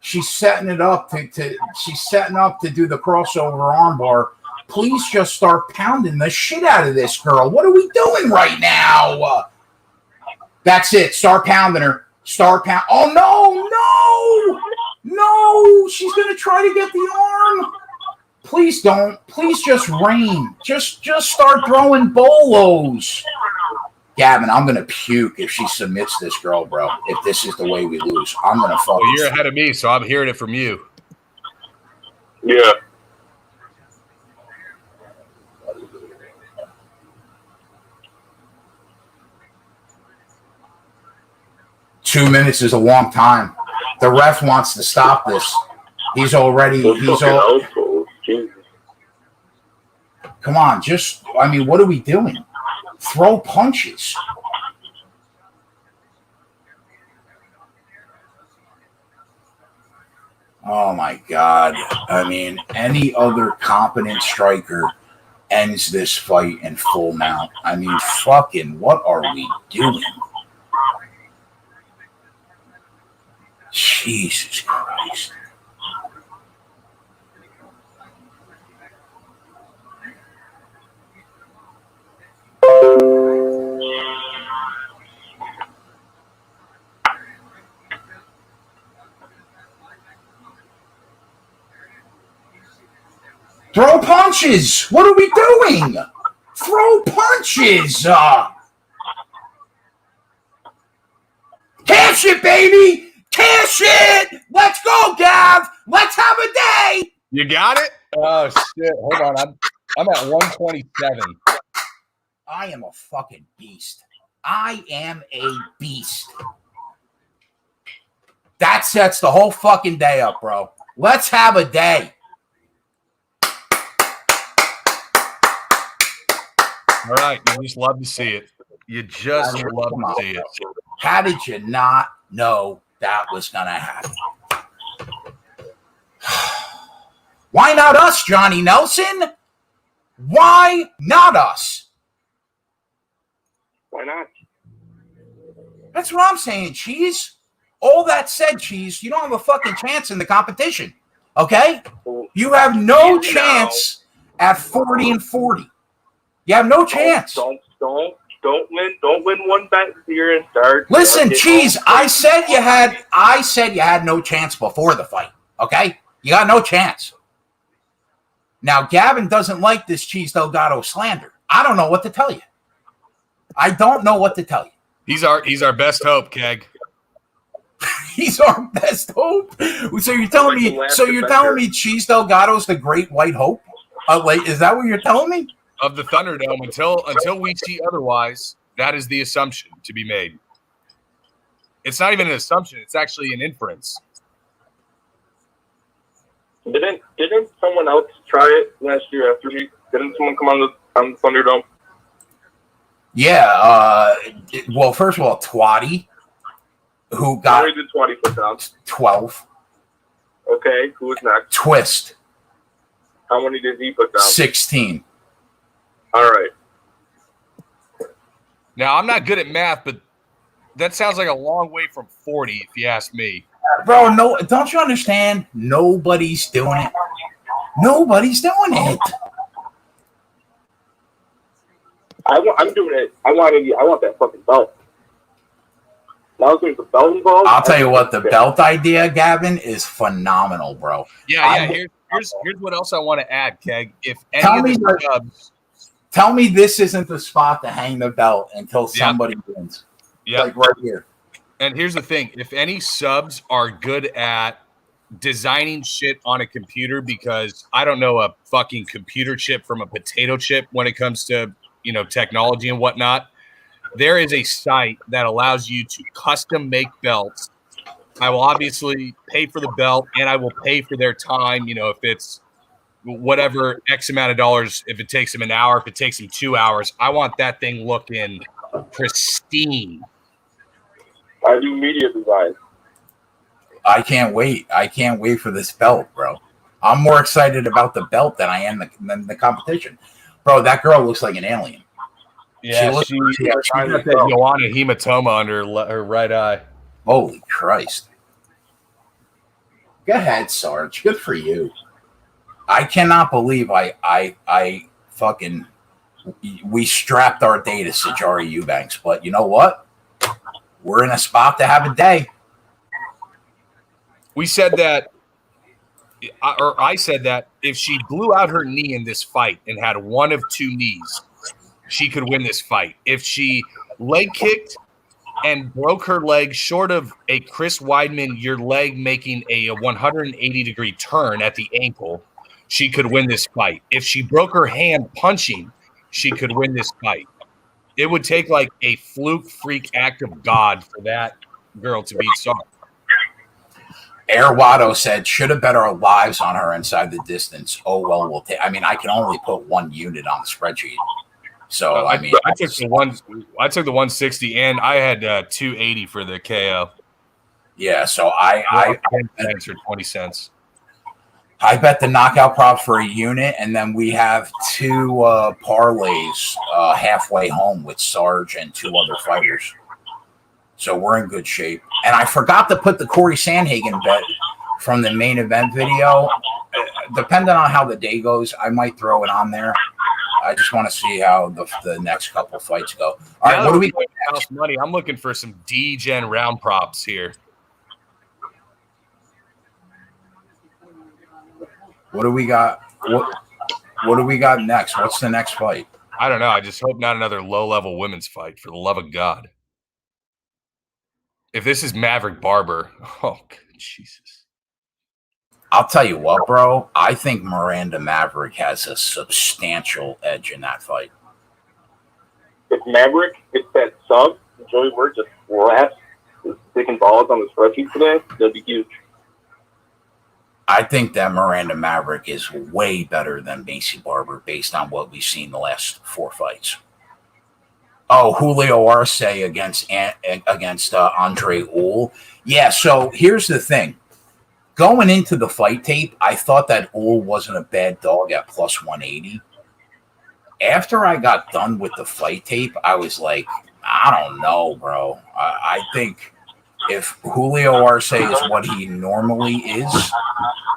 She's setting it up to do the crossover arm bar. Please just start pounding the shit out of this girl. What are we doing right now? That's it. Start pounding her. Oh, no, she's going to try to get the arm. Please don't. Please just rain. Just start throwing bolos. Gavin, I'm going to puke if she submits this girl, bro. If this is the way we lose, I'm going to fucking. Well, you're ahead of me, so I'm hearing it from you. Yeah. Two minutes is a long time. The ref wants to stop this. He's all. Come on, what are we doing? Throw punches. Oh my God. Any other competent striker ends this fight in full mount. Fucking what are we doing? Jesus Christ. Throw punches. What are we doing? Throw punches. Cash it, baby! Cash it! Let's go, Gav! Let's have a day! You got it? Oh shit! Hold on, I'm at 127. I am a fucking beast. I am a beast. That sets the whole fucking day up, bro. Let's have a day. All right, you just love to see it. You just love to see it. How did you not know that was going to happen? Why not us, Johnny Nelson? Why not us? Why not? That's what I'm saying, Cheese. All that said, Cheese, you don't have a fucking chance in the competition. Okay? You have no chance at 40-40. You have no chance. Don't win one bet here and start. Listen, Cheese, I said you had no chance before the fight. Okay? You got no chance. Now, Gavin doesn't like this Cheese Delgado slander. I don't know what to tell you. I don't know what to tell you. He's our best hope, Keg. He's our best hope. So you're telling me Cheese Delgado's the great white hope? Is that what you're telling me? Of the Thunderdome, until we see otherwise, that is the assumption to be made. It's not even an assumption; it's actually an inference. Didn't someone else try it last year after me? Didn't someone come on the Thunderdome? Yeah. Well, first of all, Twatty, who got How many did Twatty put down? 12. Okay, who was next? Twist, How many did he put down? 16. All right. Now, I'm not good at math, but that sounds like a long way from 40, if you ask me. Bro, no, don't you understand? Nobody's doing it. Nobody's doing it. I'm doing it. I want that fucking belt. Now there's the belt involved. I'll tell you what, the belt idea, Gavin, is phenomenal, bro. Yeah. Here's what else I want to add, Keg. If any of the subs, tell me this isn't the spot to hang the belt until somebody wins. Yeah, like right here. And here's the thing: if any subs are good at designing shit on a computer, because I don't know a fucking computer chip from a potato chip when it comes to technology and whatnot. There is a site that allows you to custom make belts. I will obviously pay for the belt and I will pay for their time. If it's whatever X amount of dollars, if it takes them an hour, if it takes them 2 hours, I want that thing looking pristine. I do media design. I can't wait. I can't wait for this belt, bro. I'm more excited about the belt than I am the competition. Bro, that girl looks like an alien. Yeah, she got that Joanna hematoma under her right eye. Holy Christ. Go ahead, Sarge. Good for you. I cannot believe we strapped our day to Sajari Eubanks, but you know what? We're in a spot to have a day. We said that, or I said that if she blew out her knee in this fight and had one of two knees, she could win this fight. If she leg kicked and broke her leg short of a Chris Weidman, your leg making a 180-degree turn at the ankle, she could win this fight. If she broke her hand punching, she could win this fight. It would take like a fluke freak act of God for that girl to beat Sarge. Air Watto said, should have bet our lives on her inside the distance. Oh, well, we'll take. I mean, I can only put one unit on the spreadsheet. So, I took the 160 and I had 280 for the KO. Yeah, so I answered 20 cents. I bet the knockout prop for a unit, and then we have two parlays halfway home with Sarge and two other fighters. So we're in good shape. And I forgot to put the Corey Sandhagen bet from the main event video. Depending on how the day goes, I might throw it on there. I just want to see how the next couple fights go. All right, what do we got next? Money. I'm looking for some D-Gen round props here. What do we got? What do we got next? What's the next fight? I don't know. I just hope not another low-level women's fight, for the love of God. if this is Maverick Barber, oh Jesus. I'll tell you what, bro. I think Miranda Maverick has a substantial edge in that fight. If Maverick gets that sub, Joey Ward just slaps his dick and balls on the spreadsheet today, that'd be huge. I think that Miranda Maverick is way better than Macy Barber based on what we've seen the last 4 fights. Oh, Julio Arce against Andre Uhl. Yeah, so here's the thing. Going into the fight tape, I thought that Uhl wasn't a bad dog at plus 180. After I got done with the fight tape, I was like, I don't know, bro. I think if Julio Arce is what he normally is,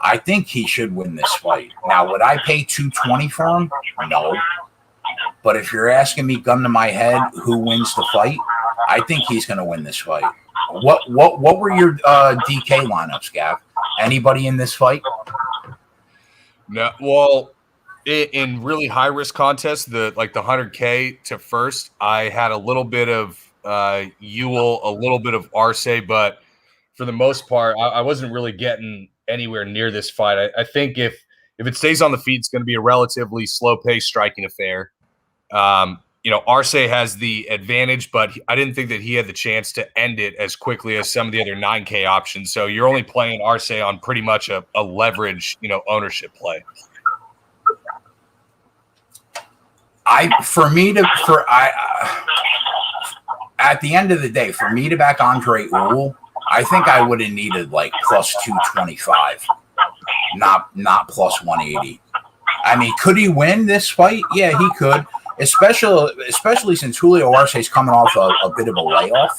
I think he should win this fight. Now, would I pay $220 for him? No. But if you're asking me, gun to my head, who wins the fight, I think he's going to win this fight. What were your DK lineups, Gav? Anybody in this fight? No. Well, in really high risk contests, the 100K to first, I had a little bit of Ewell, a little bit of Arce, but for the most part, I wasn't really getting anywhere near this fight. I think if it stays on the feet, it's going to be a relatively slow pace striking affair. Arce has the advantage, but I didn't think that he had the chance to end it as quickly as some of the other 9K options. So you're only playing Arce on pretty much a leverage, ownership play. At the end of the day, for me to back Andre Uhl, I think I would have needed like plus 225, not plus 180. I mean, could he win this fight? Yeah, he could. Especially since Julio Arce is coming off a bit of a layoff.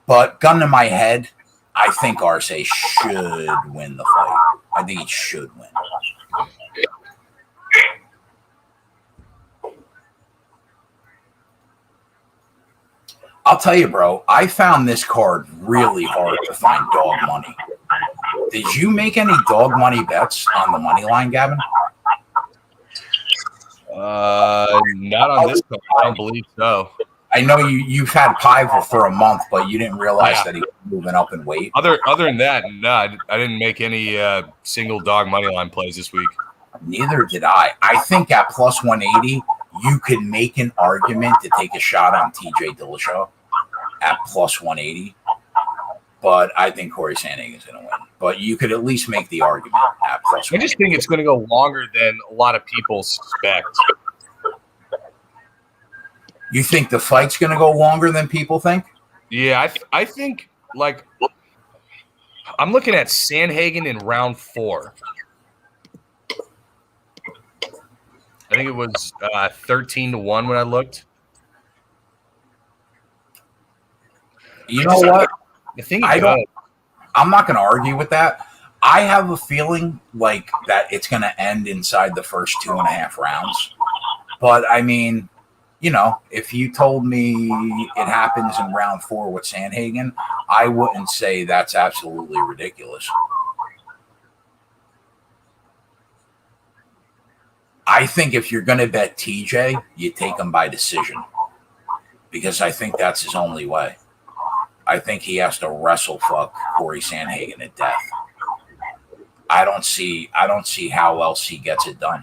But gun to my head, I think Arce should win the fight. I think he should win. I'll tell you, bro, I found this card really hard to find dog money. Did you make any dog money bets on the money line, Gavin? Not on this card. I don't believe so. I know you've had Pive for a month, but you didn't realize that he was moving up in weight. Other than that, no, I didn't make any single dog money line plays this week. Neither did I. I think at plus 180, you could make an argument to take a shot on TJ Dillishaw at plus 180. But I think Corey Sandhagen is going to win. But you could at least make the argument at plus 180. I just think it's going to go longer than a lot of people suspect. You think the fight's going to go longer than people think? Yeah, I think, I'm looking at Sandhagen in round 4. I think it was 13-1 when I looked. You know what? I think I'm not going to argue with that. I have a feeling like that it's going to end inside the first 2.5 rounds. But I mean, if you told me it happens in round 4 with Sandhagen, I wouldn't say that's absolutely ridiculous. I think if you're going to bet TJ, you take him by decision because I think that's his only way. I think he has to wrestle fuck Corey Sandhagen to death. I don't see how else he gets it done.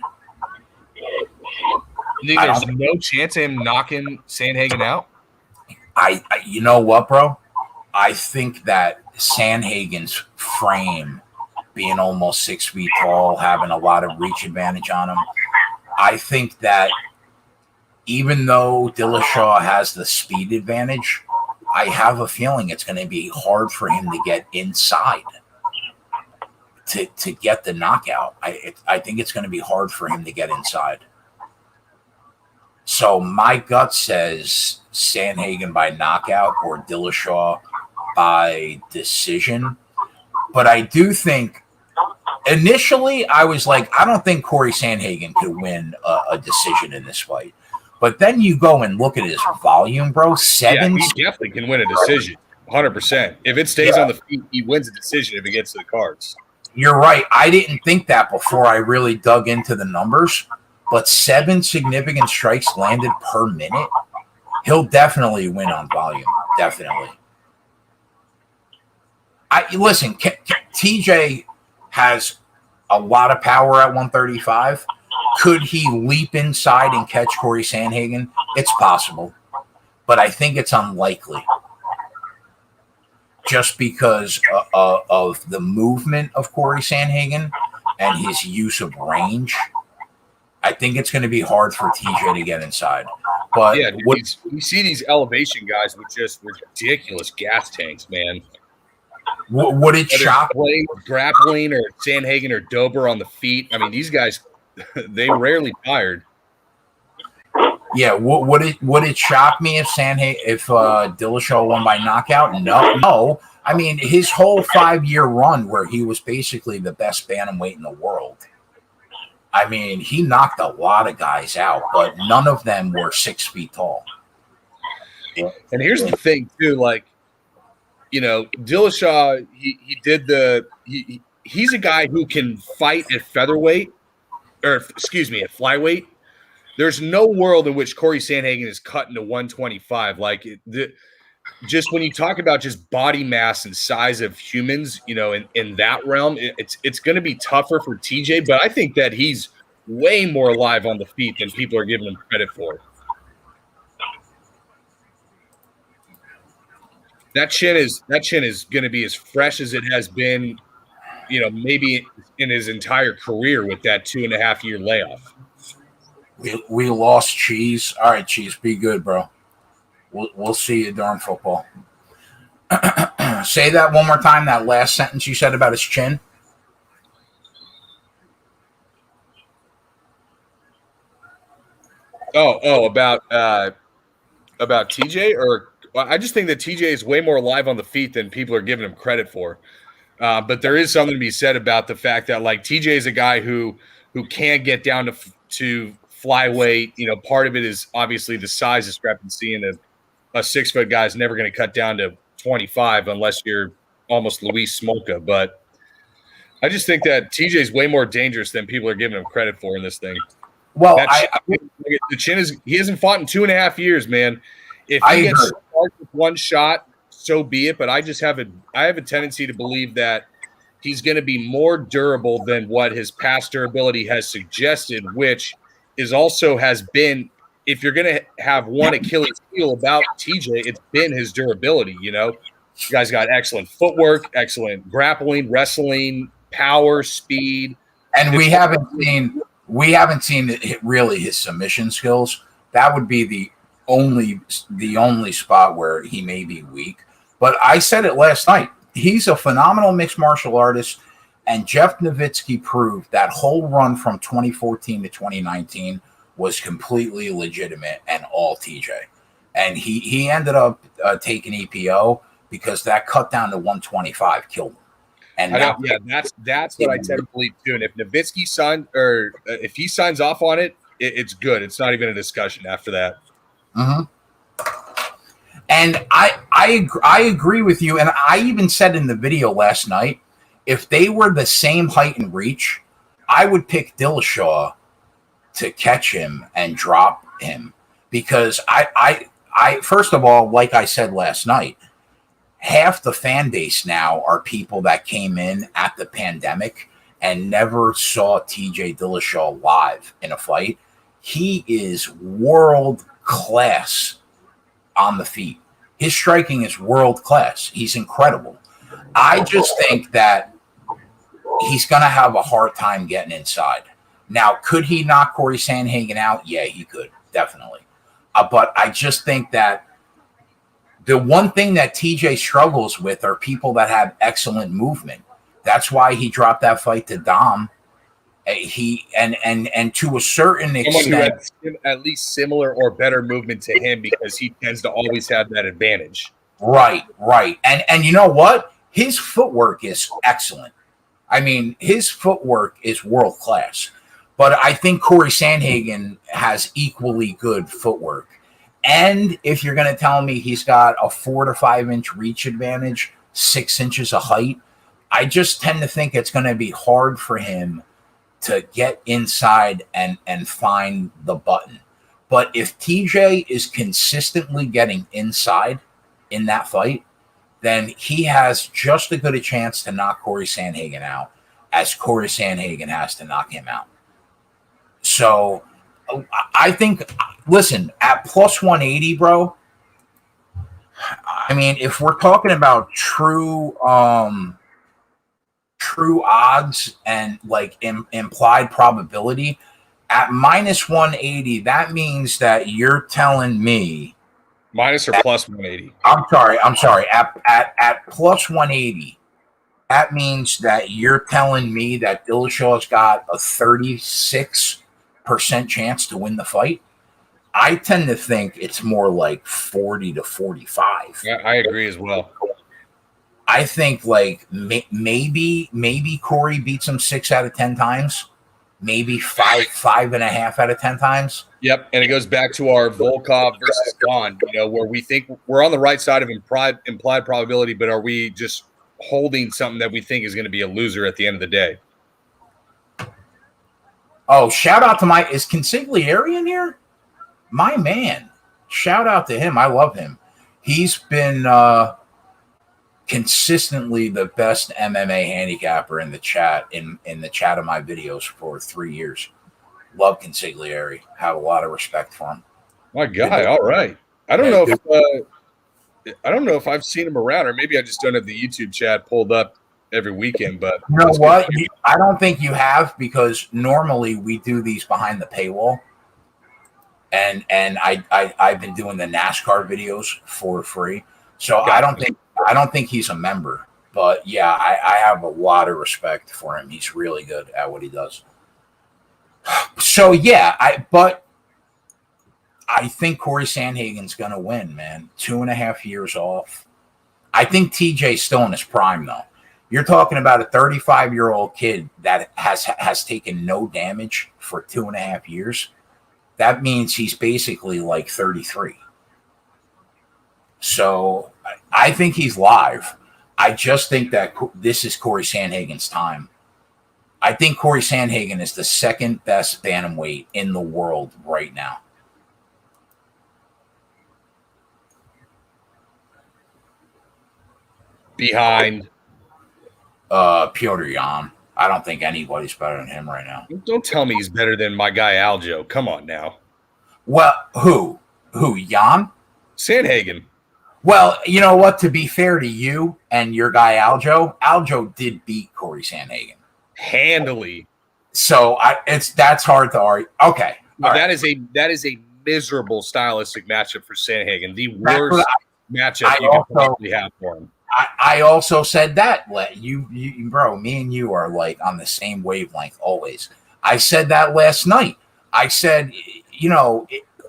You think there's no chance of him knocking Sandhagen out? I you know what, bro? I think that Sandhagen's frame, being almost 6 feet tall, having a lot of reach advantage on him, I think that even though Dillishaw has the speed advantage, I have a feeling it's going to be hard for him to get inside to get the knockout. I think it's going to be hard for him to get inside. So my gut says Sandhagen by knockout or Dillishaw by decision. But I do think initially I was like, I don't think Corey Sandhagen could win a decision in this fight. But then you go and look at his volume, bro. He definitely can win a decision, 100%. If it stays on the feet, he wins a decision if it gets to the cards. You're right. I didn't think that before I really dug into the numbers. But 7 significant strikes landed per minute. He'll definitely win on volume. Definitely. Listen, TJ has a lot of power at 135. Could he leap inside and catch Corey Sandhagen? It's possible, but I think it's unlikely. Just because of the movement of Corey Sandhagen and his use of range, I think it's going to be hard for TJ to get inside. But yeah, you see these elevation guys with just ridiculous gas tanks, man. Would it shock grappling or Sandhagen or Dober on the feet? I mean, these guys, they rarely tired. Yeah, would it shock me if Dillishaw won by knockout? No. I mean, his whole 5-year run where he was basically the best bantamweight in the world. I mean, he knocked a lot of guys out, but none of them were 6 feet tall. And here's the thing, too, like, you know, Dillishaw, he's a guy who can fight at featherweight, or excuse me, at flyweight. There's no world in which Corey Sandhagen is cut into 125. Like, just when you talk about just body mass and size of humans, you know, in that realm, it's going to be tougher for TJ. But I think that he's way more alive on the feet than people are giving him credit for. That chin is going to be as fresh as it has been, you know, maybe in his entire career with that 2.5-year layoff. We lost Cheese. All right, Cheese, be good, bro. We'll see you during football. Say that one more time, that last sentence you said about his chin. About TJ? Or I just think that TJ is way more alive on the feet than people are giving him credit for. But there is something to be said about the fact that, like, TJ is a guy who can get down to flyweight. You know, part of it is obviously the size discrepancy, and a 6-foot guy is never going to cut down to 25 unless you're almost Luis Smolka. But I just think that TJ is way more dangerous than people are giving him credit for in this thing. Well, the chin is – he hasn't fought in 2.5 years, man. If he gets started with one shot, so be it. But I have a tendency to believe that he's going to be more durable than what his past durability has suggested, which is also has been – if you're going to have one Achilles heel about TJ, it's been his durability. You know, you guys got excellent footwork, excellent grappling, wrestling, power, speed, and we haven't seen really his submission skills. That would be the only spot where he may be weak. But I said it last night. He's a phenomenal mixed martial artist, and Jeff Nowitzki proved that whole run from 2014 to 2019 was completely legitimate and all TJ. And he ended up taking EPO because that cut down to 125 killed him. And that's what I tend to believe too. And if Nowitzki if he signs off on it, it's good. It's not even a discussion after that. Mm-hmm. And I agree with you. And I even said in the video last night, if they were the same height and reach, I would pick Dillishaw to catch him and drop him, because I first of all, like I said last night, half the fan base now are people that came in at the pandemic and never saw TJ Dillashaw live in a fight. He is world class on the feet. His striking is world class. He's incredible. I just think that he's going to have a hard time getting inside. Now, could he knock Corey Sandhagen out? Yeah, he could, definitely. But I just think that the one thing that TJ struggles with are people that have excellent movement. That's why he dropped that fight to Dom. And to a certain extent, at least similar or better movement to him, because he tends to always have that advantage. Right. And you know what? His footwork is excellent. I mean, his footwork is world class. But I think Corey Sandhagen has equally good footwork. And if you're going to tell me he's got a 4 to 5 inch reach advantage, 6 inches of height, I just tend to think it's going to be hard for him to get inside and find the button. But if TJ is consistently getting inside in that fight, then he has just as good a chance to knock Corey Sandhagen out as Corey Sandhagen has to knock him out. So I think, listen, at plus 180, bro, I mean, if we're talking about true odds and like implied probability, at minus 180, that means that you're telling me minus or plus 180. I'm sorry. At plus 180, that means that you're telling me that Dillashaw's got a 36% chance to win the fight. I tend to think it's more like 40 to 45. Yeah, I agree as well. I think like maybe Corey beats him 6 out of 10 times, maybe 5.5 out of 10 times. Yep, and it goes back to our Volkov versus Gane, where we think we're on the right side of implied probability, but are we just holding something that we think is going to be a loser at the end of the day? Oh, shout out to is Consigliere in here? My man. Shout out to him. I love him. He's been consistently the best MMA handicapper in the chat in the chat of my videos for 3 years. Love Consigliere. Have a lot of respect for him. My guy, all right. I don't know if I've seen him around, or maybe I just don't have the YouTube chat pulled up every weekend. But you know what? I don't think you have, because normally we do these behind the paywall, and I've been doing the NASCAR videos for free. So I don't think he's a member. But yeah, I have a lot of respect for him. He's really good at what he does. So yeah, but I think Corey Sandhagen's going to win, man. 2.5 years off. I think TJ's still in his prime, though. You're talking about a 35-year-old kid that has taken no damage for 2.5 years. That means he's basically like 33. So I think he's live. I just think that this is Corey Sandhagen's time. I think Corey Sandhagen is the second best bantamweight in the world right now. Behind Piotr Jan. I don't think anybody's better than him right now. Don't tell me he's better than my guy Aljo. Come on now. Well, who? Jan? Sandhagen. Well, you know what? To be fair to you and your guy Aljo did beat Corey Sandhagen handily. So that's hard to argue. Okay, that is a miserable stylistic matchup for Sandhagen. The worst matchup you could possibly have for him. I also said that. You, bro, me and you are like on the same wavelength always. I said that last night. I said,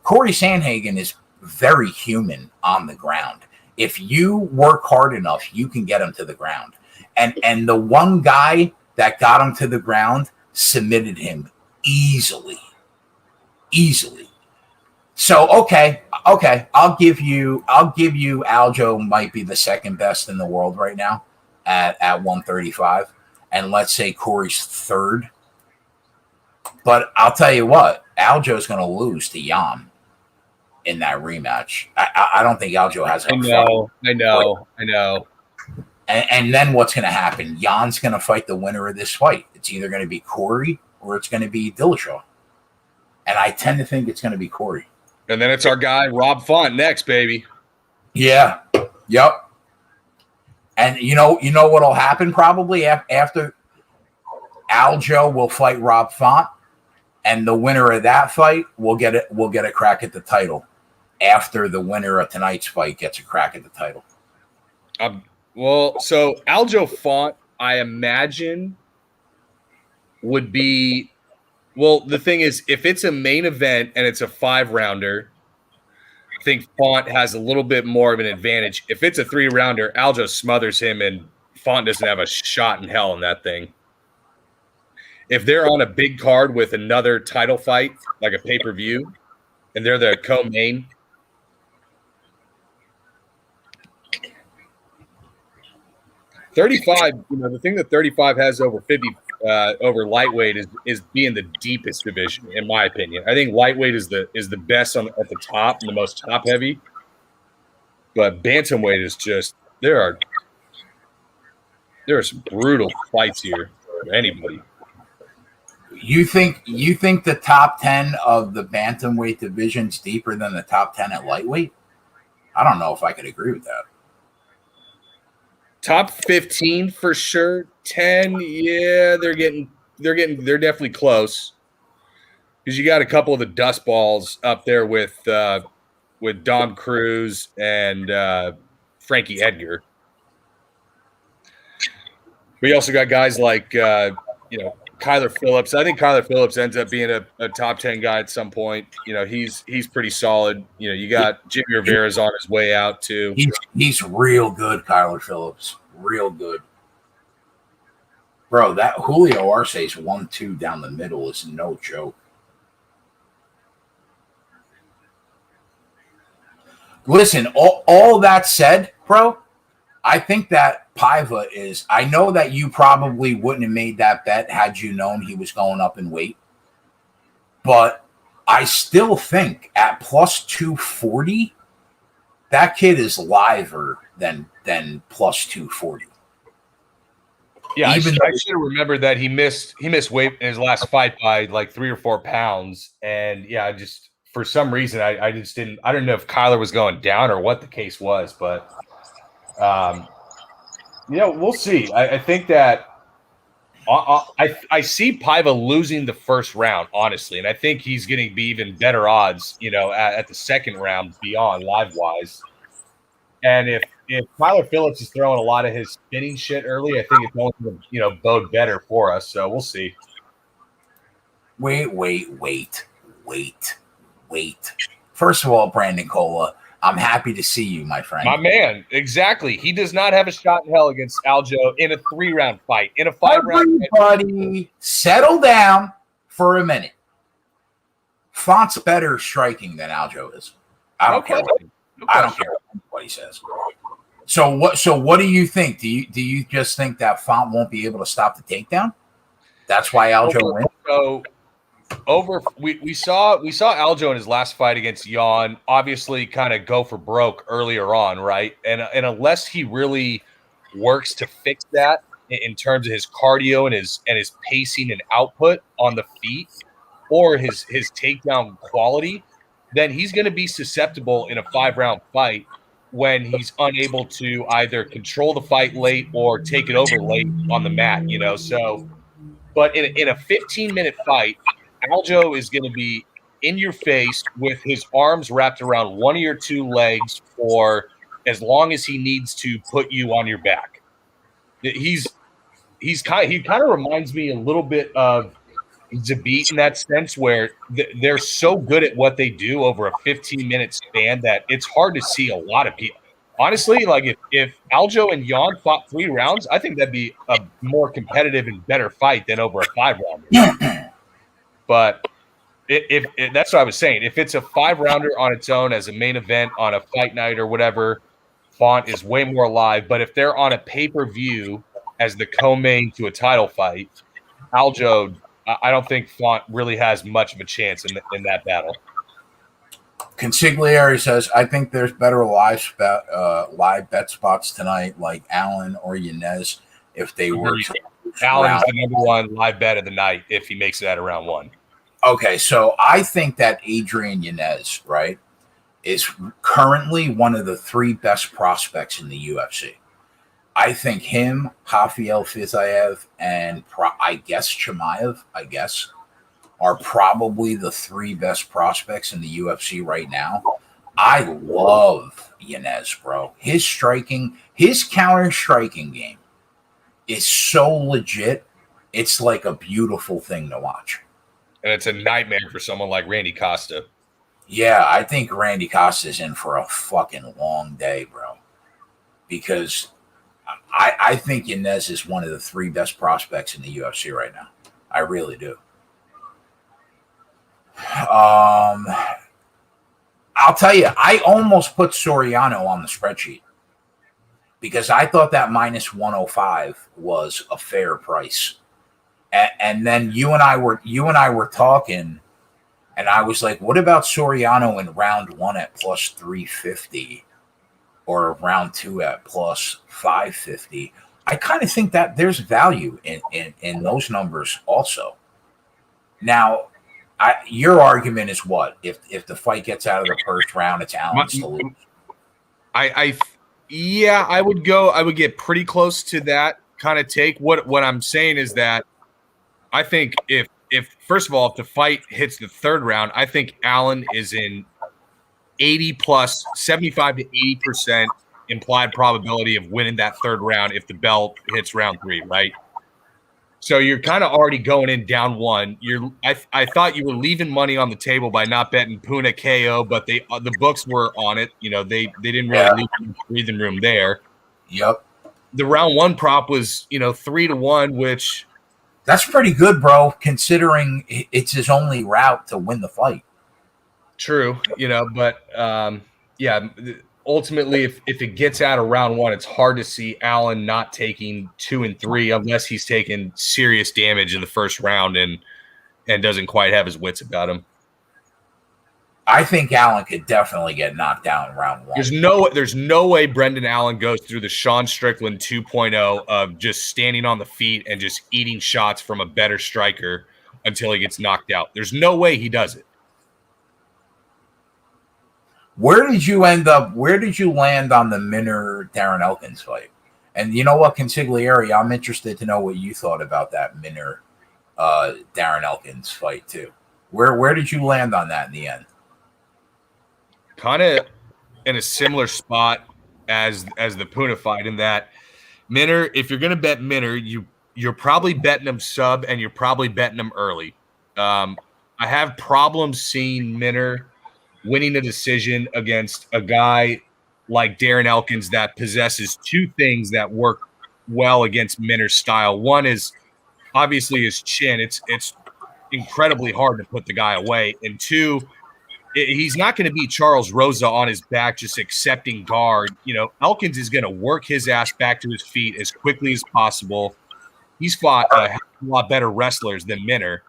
Corey Sandhagen is very human on the ground. If you work hard enough, you can get him to the ground. And the one guy that got him to the ground submitted him easily. So okay. I'll give you Aljo might be the second best in the world right now at 135, and let's say Corey's third. But I'll tell you what, Aljo's going to lose to Jan in that rematch. I don't think Aljo has. I know. And then what's going to happen? Jan's going to fight the winner of this fight. It's either going to be Corey or it's going to be Dillishaw. And I tend to think it's going to be Corey. And then it's our guy, Rob Font, next, baby. Yeah. Yep. And you know what'll happen probably after Aljo will fight Rob Font, and the winner of that fight will get a crack at the title after the winner of tonight's fight gets a crack at the title. Well, so Aljo Font, I imagine, would be. Well, the thing is, if it's a main event and it's a 5-rounder, I think Font has a little bit more of an advantage. If it's a 3-rounder, Aljo smothers him, and Font doesn't have a shot in hell in that thing. If they're on a big card with another title fight, like a pay-per-view, and they're the co-main, $35. The thing that 35 has over 50. Over lightweight is being the deepest division, in my opinion. I think lightweight is the best at the top and the most top heavy. But bantamweight is just there are some brutal fights here for anybody. You think the top 10 of the bantamweight division's deeper than the top 10 at lightweight? I don't know if I could agree with that. Top 15 for sure. 10, yeah, they're definitely close. Because you got a couple of the dust balls up there with Dom Cruz and Frankie Edgar. But you also got guys like Kyler Phillips. I think Kyler Phillips ends up being a top 10 guy at some point. He's pretty solid. You got Jimmy Rivera's on his way out too. He's real good, Kyler Phillips. Real good. Bro, that Julio Arce's 1-2 down the middle is no joke. Listen, all that said, bro, I think that Paiva is – I know that you probably wouldn't have made that bet had you known he was going up in weight. But I still think at plus 240, that kid is liver than plus 240. Yeah, I should have remembered that he missed weight in his last fight by like 3 or 4 pounds. And, yeah, just for some reason, I just didn't – I don't know if Kyler was going down or what the case was, but – we'll see. I think that I see Paiva losing the first round, honestly, and I think he's going to be even better odds, at the second round beyond live-wise. And if Kyler Phillips is throwing a lot of his spinning shit early, I think it's going to bode better for us. So we'll see. Wait. First of all, Brandon Cola, I'm happy to see you, my friend. My man, exactly. He does not have a shot in hell against Aljo in a 3-round fight. In a 5-round fight. Everybody, settle down for a minute. Font's better striking than Aljo is. I don't care what he says. So what do you think? Do you just think that Font won't be able to stop the takedown? That's why Aljo wins. So we saw Aljo in his last fight against Jan obviously kind of go for broke earlier on, right? And unless he really works to fix that in terms of his cardio and his pacing and output on the feet or his takedown quality, then he's going to be susceptible in a 5-round fight when he's unable to either control the fight late or take it over late on the mat, So, but in a 15-minute fight, Aljo is going to be in your face with his arms wrapped around one of your 2 legs for as long as he needs to put you on your back. He kind of reminds me a little bit of Zabit in that sense, where they're so good at what they do over a 15-minute span that it's hard to see a lot of people. Honestly, like if Aljo and Jan fought 3 rounds, I think that'd be a more competitive and better fight than over a 5-rounder. But if that's what I was saying. If it's a 5-rounder on its own as a main event on a fight night or whatever, Font is way more alive. But if they're on a pay-per-view as the co-main to a title fight, Aljo, I don't think Font really has much of a chance in that battle. Consigliere says, I think there's better live bet spots tonight, like Allen or Yanez, if they were to Allen's the number 1 live bet of the night if he makes it at round 1. Okay, so I think that Adrian Yanez, right, is currently one of the 3 best prospects in the UFC. I think him, Rafael Fiziev, and I guess Chimaev, are probably the 3 best prospects in the UFC right now. I love Yanez, bro. His counter striking game is so legit. It's like a beautiful thing to watch. And it's a nightmare for someone like Randy Costa. Yeah, I think Randy Costa is in for a fucking long day, bro. Because I think Yanez is one of the 3 best prospects in the UFC right now. I really do. I'll tell you, I almost put Soriano on the spreadsheet because I thought that minus 105 was a fair price. And then you and I were talking, and I was like, what about Soriano in round 1 at plus 350? or round 2 at plus 550. I kind of think that there's value in those numbers also. Now, your argument is what? If the fight gets out of the first round, it's Allen's to lose. I would get pretty close to that kind of take. What I'm saying is that I think if first of all, if the fight hits the third round, I think Allen is in 75 to 80% implied probability of winning that third round if the bell hits round 3, right? So you're kind of already going in down 1. I thought you were leaving money on the table by not betting Puna KO, but the books were on it. They didn't really leave any breathing room there. Yep. The round 1 prop was 3-1, which that's pretty good, bro, considering it's his only route to win the fight. True, but ultimately, if it gets out of round 1, it's hard to see Allen not taking 2 and 3 unless he's taken serious damage in the first round and doesn't quite have his wits about him. I think Allen could definitely get knocked down in round 1. There's no way Brendan Allen goes through the Sean Strickland 2.0 of just standing on the feet and just eating shots from a better striker until he gets knocked out. There's no way he does it. Where did you end up? Where did you land on the Minner Darren Elkins fight? And you know what, Consigliere, I'm interested to know what you thought about that Minner Darren Elkins fight too. Where did you land on that in the end? Kind of in a similar spot as the Puna fight, in that Minner, if you're going to bet Minner, you're probably betting him sub and you're probably betting him early. I have problems seeing Minner winning a decision against a guy like Darren Elkins that possesses 2 things that work well against Minner's style. One is obviously his chin. It's incredibly hard to put the guy away. And 2, he's not going to beat Charles Rosa on his back just accepting guard. Elkins is going to work his ass back to his feet as quickly as possible. He's fought a lot better wrestlers than Minner.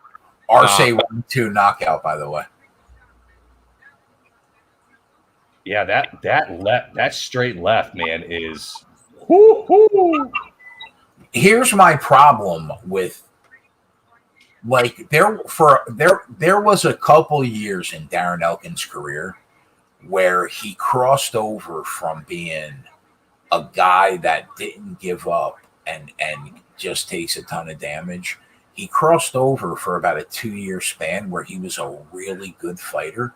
Arce 1-2 knockout, by the way. Yeah, that straight left, man, is. Woo-hoo. Here's my problem with, like, there was a couple years in Darren Elkins' career where he crossed over from being a guy that didn't give up and just takes a ton of damage. He crossed over for about a 2-year span where he was a really good fighter.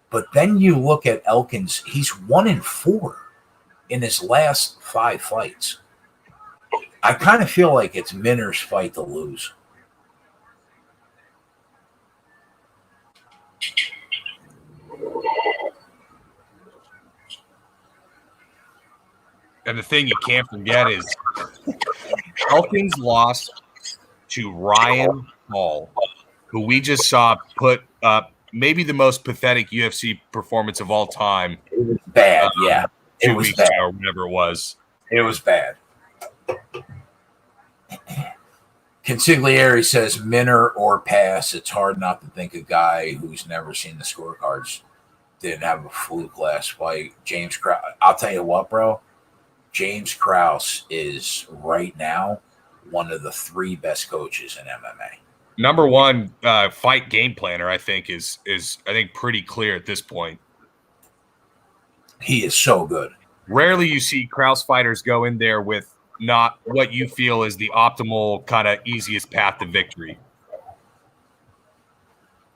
But then you look at Elkins, he's 1-4 in his last 5 fights. I kind of feel like it's Minner's fight to lose. And the thing you can't forget is Elkins lost to Ryan Hall, who we just saw put up maybe the most pathetic UFC performance of all time. It was bad, yeah. It 2 was weeks bad. ago, whatever it was. It was bad. Consigliere says Minner or pass. It's hard not to think a guy who's never seen the scorecards didn't have a fluke last fight. James Krause. I'll tell you what, bro. James Krause is right now one of the 3 best coaches in MMA. Number 1 fight game planner, I think, is I think pretty clear at this point. He is so good. Rarely you see Krause fighters go in there with not what you feel is the optimal kind of easiest path to victory.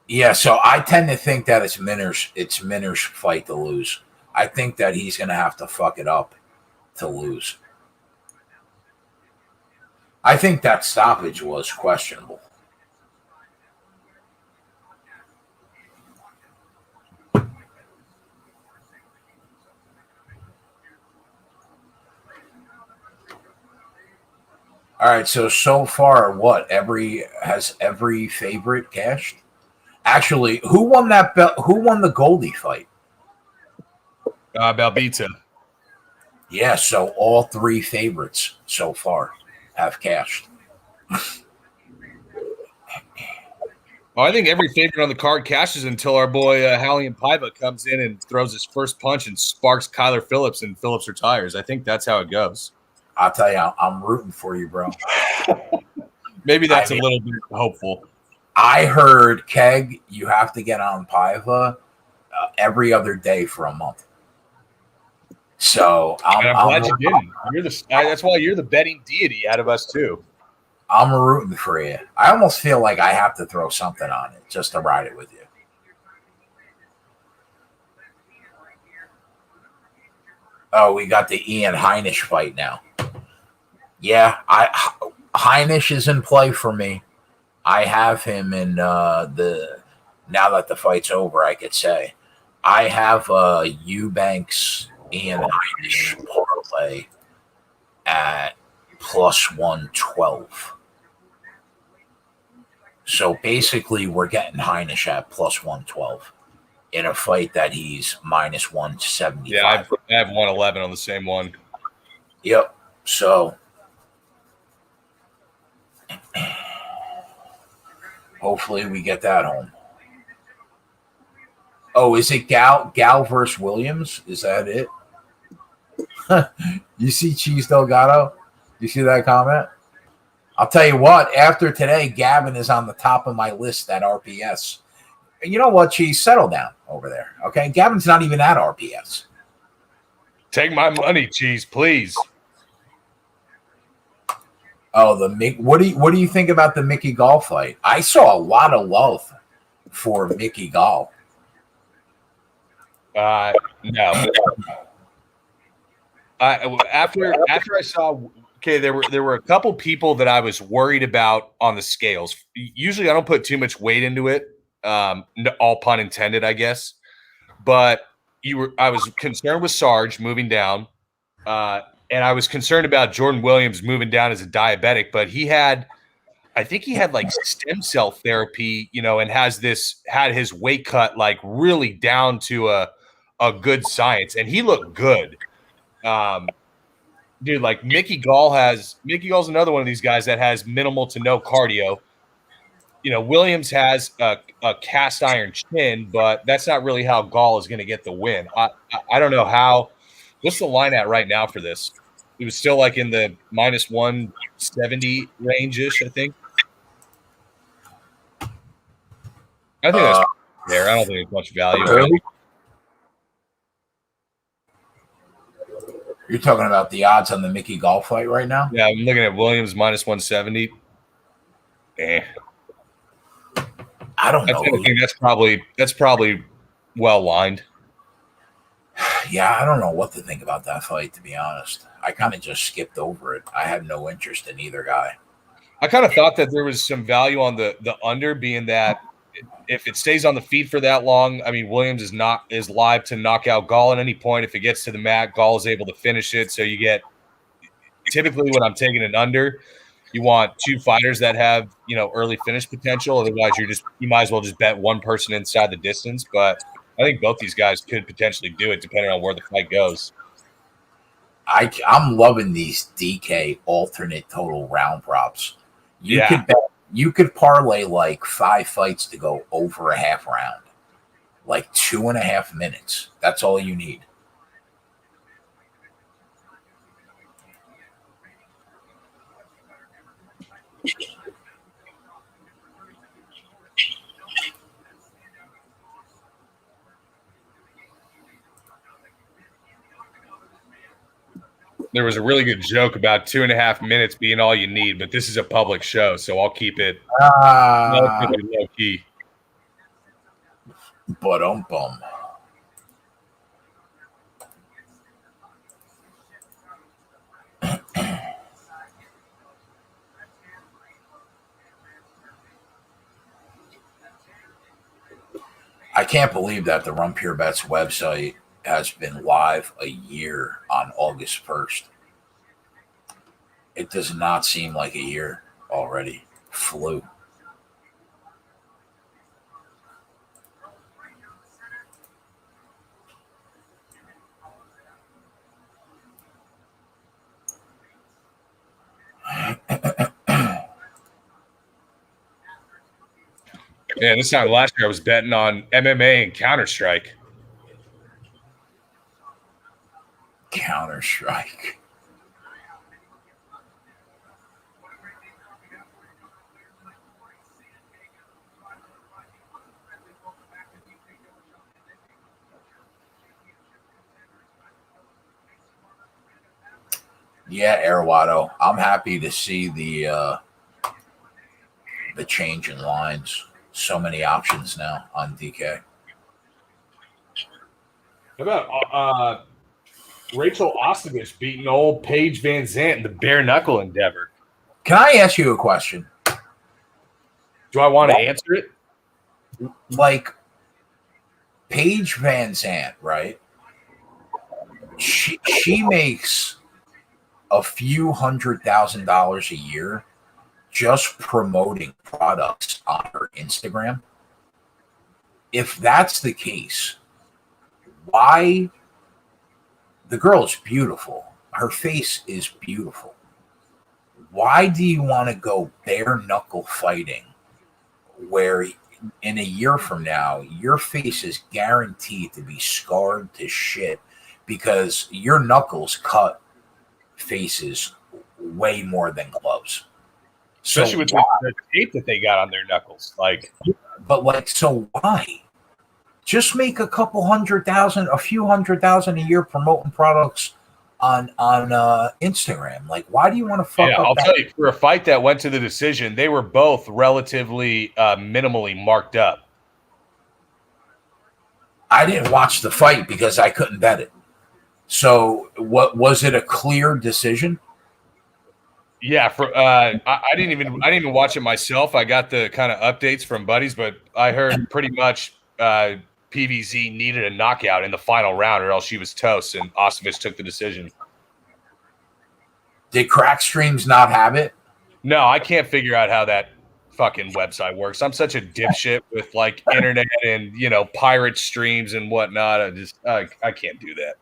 Yeah, so I tend to think that it's Minner's fight to lose. I think that he's going to have to fuck it up to lose. I think that stoppage was questionable. All right, so far, what? Has every favorite cashed? Actually, who won that belt? Who won the Goldie fight? Balbita. Yeah, so all 3 favorites so far have cashed. Oh, I think every favorite on the card cashes until our boy Hallian Paiva comes in and throws his first punch and sparks Kyler Phillips and Phillips retires. I think that's how it goes. I'll tell you, I'm rooting for you, bro. Maybe that's a little bit hopeful. I heard, Keg, you have to get on Paiva every other day for a month. So I'm glad you didn't. That's why you're the betting deity out of us too. I'm rooting for you. I almost feel like I have to throw something on it just to ride it with you. Oh, we got the Ian Heinisch fight now. Yeah, Heinisch is in play for me. I have him in now that the fight's over, I could say. I have Eubanks Ian Heinisch parlay at plus 112. So basically, we're getting Heinisch at plus 112 in a fight that he's minus 175. Yeah, I have 111 on the same one. Yep. So hopefully we get that home. Oh, is it Gal versus Williams? Is that it? You see Cheese Delgado? You see that comment? I'll tell you what, after today, Gavin is on the top of my list at RPS. And you know what, Cheese? Settle down over there, okay? Gavin's not even at RPS. Take my money, Cheese, please. Oh, what do you think about the Mickey Gall fight? I saw a lot of love for Mickey Gall. No. After I saw, okay, there were a couple people that I was worried about on the scales. Usually, I don't put too much weight into it. All pun intended, I guess. But I was concerned with Sarge moving down, and I was concerned about Jordan Williams moving down as a diabetic. But I think he had like stem cell therapy, and had his weight cut like really down to a good science, and he looked good. Dude, like Mickey Gall's another one of these guys that has minimal to no cardio. Williams has a cast iron chin, but that's not really how Gall is going to get the win. I don't know how. What's the line at right now for this? It was still like in the minus 170 range-ish, I think. I think that's there. I don't think there's much value. Really? You're talking about the odds on the Mickey Gall fight right now? Yeah, I'm looking at Williams minus 170. I don't know. I think that's probably well lined. Yeah, I don't know what to think about that fight, to be honest. I kind of just skipped over it. I had no interest in either guy. I kind of thought that there was some value on the under, being that if it stays on the feet for that long, I mean, Williams is live to knock out Gall at any point. If it gets to the mat, Gall is able to finish it. So you get typically when I'm taking an under, you want two fighters that have early finish potential. Otherwise, you might as well just bet one person inside the distance. But I think both these guys could potentially do it depending on where the fight goes. I'm loving these DK alternate total round props. You could parlay like 5 fights to go over a half round, like 2.5 minutes. That's all you need. There was a really good joke about 2.5 minutes being all you need, but this is a public show, so I'll keep it relatively low key. Bum. I can't believe that the Run Pure Bets website has been live a year on August 1st. It does not seem like a year already. Flew. Yeah, this time last year I was betting on MMA and Counter-Strike. Counter-Strike. Yeah, Airwado. I'm happy to see the change in lines. So many options now on DK. How about Rachel Ostovich beating old Paige Van Zant in the bare knuckle endeavor? Can I ask you a question? Do I want to answer it? Like Paige Van Zant, right? She makes a few $100,000 a year just promoting products on her Instagram. If that's the case, why? The girl is beautiful. Her face is beautiful. Why do you want to go bare knuckle fighting where in a year from now, your face is guaranteed to be scarred to shit because your knuckles cut faces way more than gloves. Especially with the tape that they got on their knuckles. So why? Just make a couple $100,000, a few $100,000 a year promoting products on Instagram. Like, why do you want to fuck up? I'll tell you, for a fight that went to the decision, they were both relatively minimally marked up. I didn't watch the fight because I couldn't bet it. So, what was it? A clear decision? Yeah, I didn't even watch it myself. I got the kind of updates from buddies, but I heard pretty much PVZ needed a knockout in the final round, or else she was toast, and Ostovich took the decision. Did Crack Streams not have it? No, I can't figure out how that fucking website works. I'm such a dipshit with like internet and pirate streams and whatnot. I can't do that.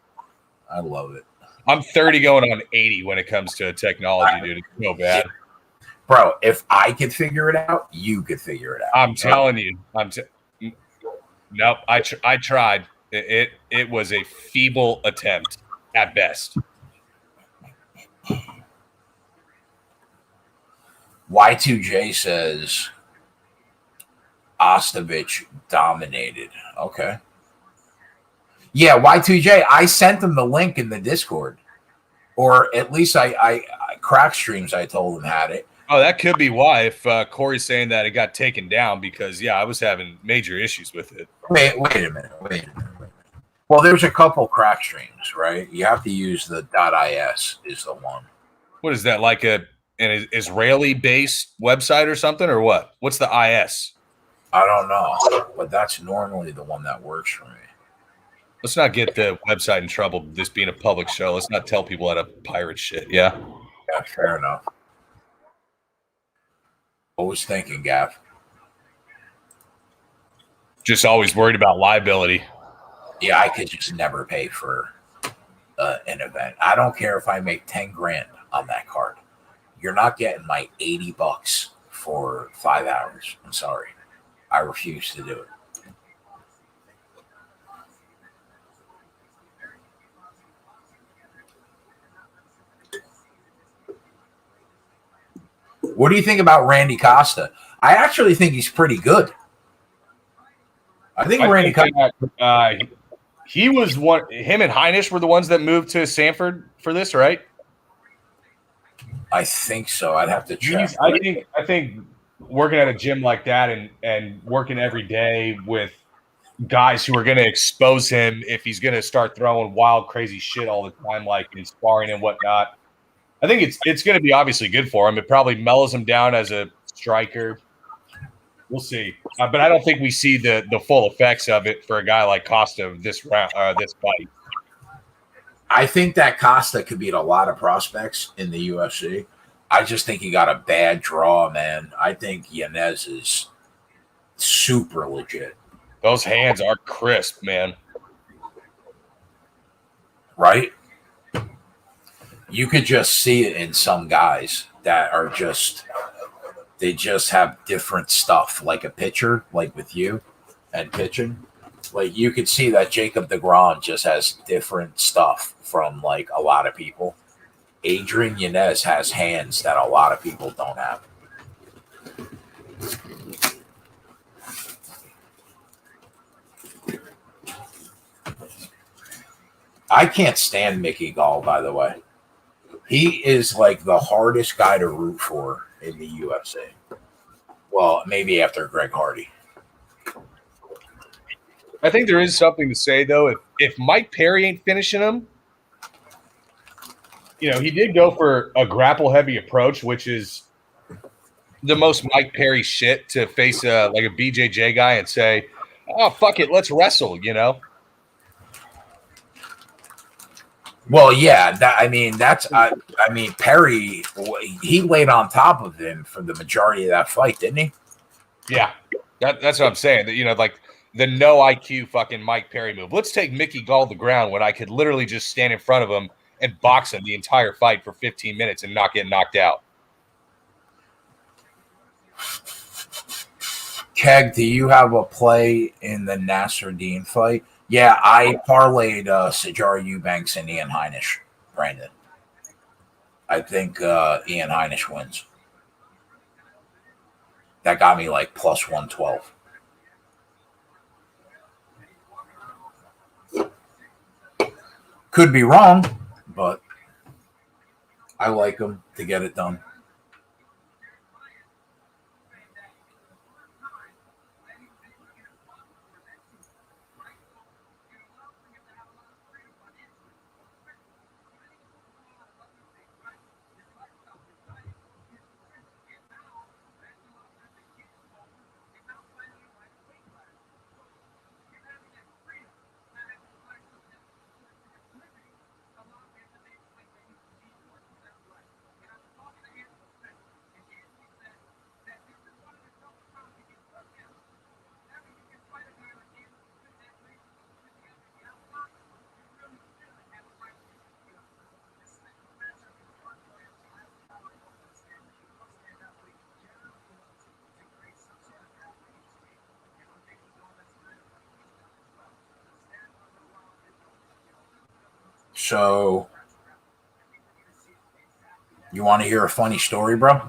I love it. I'm 30 going on 80 when it comes to technology, dude. It's so bad. Bro, if I could figure it out, you could figure it out. I'm telling you. Nope, I tried. It was a feeble attempt at best. Y2J says Ostovich dominated. Okay. Yeah, Y2J, I sent him the link in the Discord. Or at least I Crack Streams, I told him had it. Oh, that could be why. If Corey's saying that it got taken down, because I was having major issues with it. Wait a minute. Well, there's a couple Crack Streams, right? You have to use the .is is the one. What is that, like an Israeli-based website or something, or what? What's the IS? I don't know, but that's normally the one that works for me. Let's not get the website in trouble, this being a public show. Let's not tell people how to pirate shit, yeah? Yeah, fair enough. Always thinking, Gav. Just always worried about liability. Yeah, I could just never pay for an event. I don't care if I make 10 grand on that card. You're not getting my $80 for 5 hours. I'm sorry. I refuse to do it. What do you think about Randy Costa? I actually think he's pretty good. I think Randy Costa. He was one. Him and Heinisch were the ones that moved to Sanford for this, right? I think so. I'd have to check. I think working at a gym like that and working every day with guys who are going to expose him if he's going to start throwing wild, crazy shit all the time, like in sparring and whatnot. I think it's going to be obviously good for him. It probably mellows him down as a striker. We'll see, but I don't think we see the full effects of it for a guy like Costa this round, this fight. I think that Costa could beat a lot of prospects in the UFC. I just think he got a bad draw, man. I think Yanez is super legit. Those hands are crisp, man. Right? You could just see it in some guys that are just They just have different stuff, like a pitcher, like with you and pitching. Like you could see that Jacob DeGrom just has different stuff from like a lot of people. Adrian Yanez has hands that a lot of people don't have. I can't stand Mickey Gall, by the way. He is like the hardest guy to root for in the UFC. Well, maybe after Greg Hardy. I think there is something to say, though. If Mike Perry ain't finishing him, you know, he did go for a grapple-heavy approach, which is the most Mike Perry shit to face like a BJJ guy and say, oh, fuck it, let's wrestle, you know? Well, yeah, Perry, he laid on top of him for the majority of that fight, didn't he? Yeah, that's what I'm saying. That, you know, like the no IQ fucking Mike Perry move. Let's take Mickey Gall to the ground when I could literally just stand in front of him and box him the entire fight for 15 minutes and not get knocked out. Keg, do you have a play in the Nasruddin fight? Yeah, I parlayed Sijara Eubanks and Ian Heinisch, Brandon. I think Ian Heinisch wins. That got me like plus 112. Could be wrong, but I like him to get it done. So, you want to hear a funny story, bro?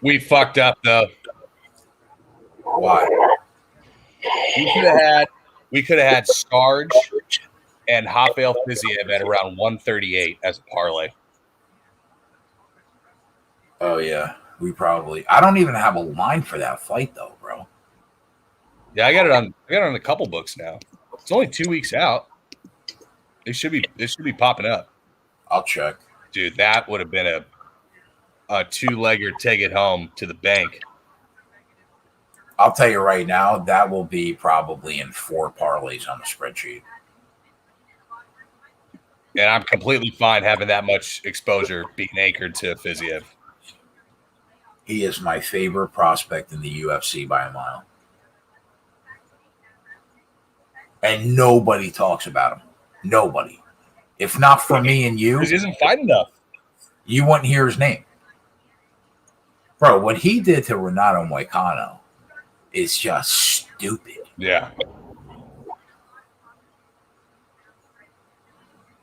We fucked up, though. Why? We could have had Scarge and Rafael Fiziev at around 138 as a parlay. Oh, yeah. I don't even have a line for that fight, though, bro. Yeah, I got it on a couple books now. It's only 2 weeks out. It should be popping up. I'll check. Dude, that would have been a two-legger take it home to the bank. I'll tell you right now, that will be probably in 4 parlays on the spreadsheet. And I'm completely fine having that much exposure being anchored to Fiziev. He is my favorite prospect in the UFC by a mile. And nobody talks about him. Nobody. If not for me and you. Because he isn't fighting enough. You wouldn't hear his name. Bro, what he did to Renato Moicano is just stupid. Yeah.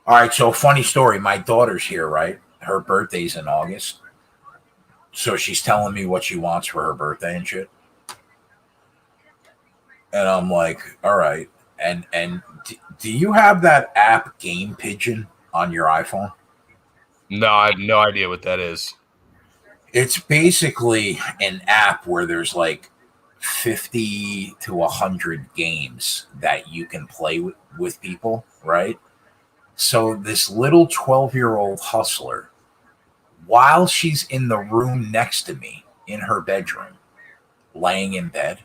All right, so funny story. My daughter's here, right? Her birthday's in August. So she's telling me what she wants for her birthday and shit. And I'm like, all right. And do you have that app Game Pigeon on your iPhone? No, I have no idea what that is. It's basically an app where there's like 50 to 100 games that you can play with people, right? So this little 12-year-old hustler, while she's in the room next to me in her bedroom, laying in bed,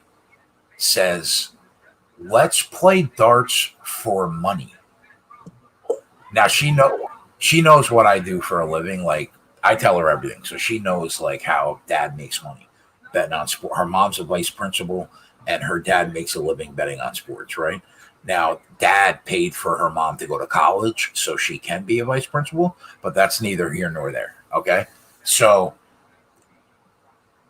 says, let's play darts for money. Now she knows what I do for a living. Like I tell her everything. So she knows like how dad makes money betting on sport. Her mom's a vice principal and her dad makes a living betting on sports, right? Now, dad paid for her mom to go to college so she can be a vice principal, but that's neither here nor there. Okay. So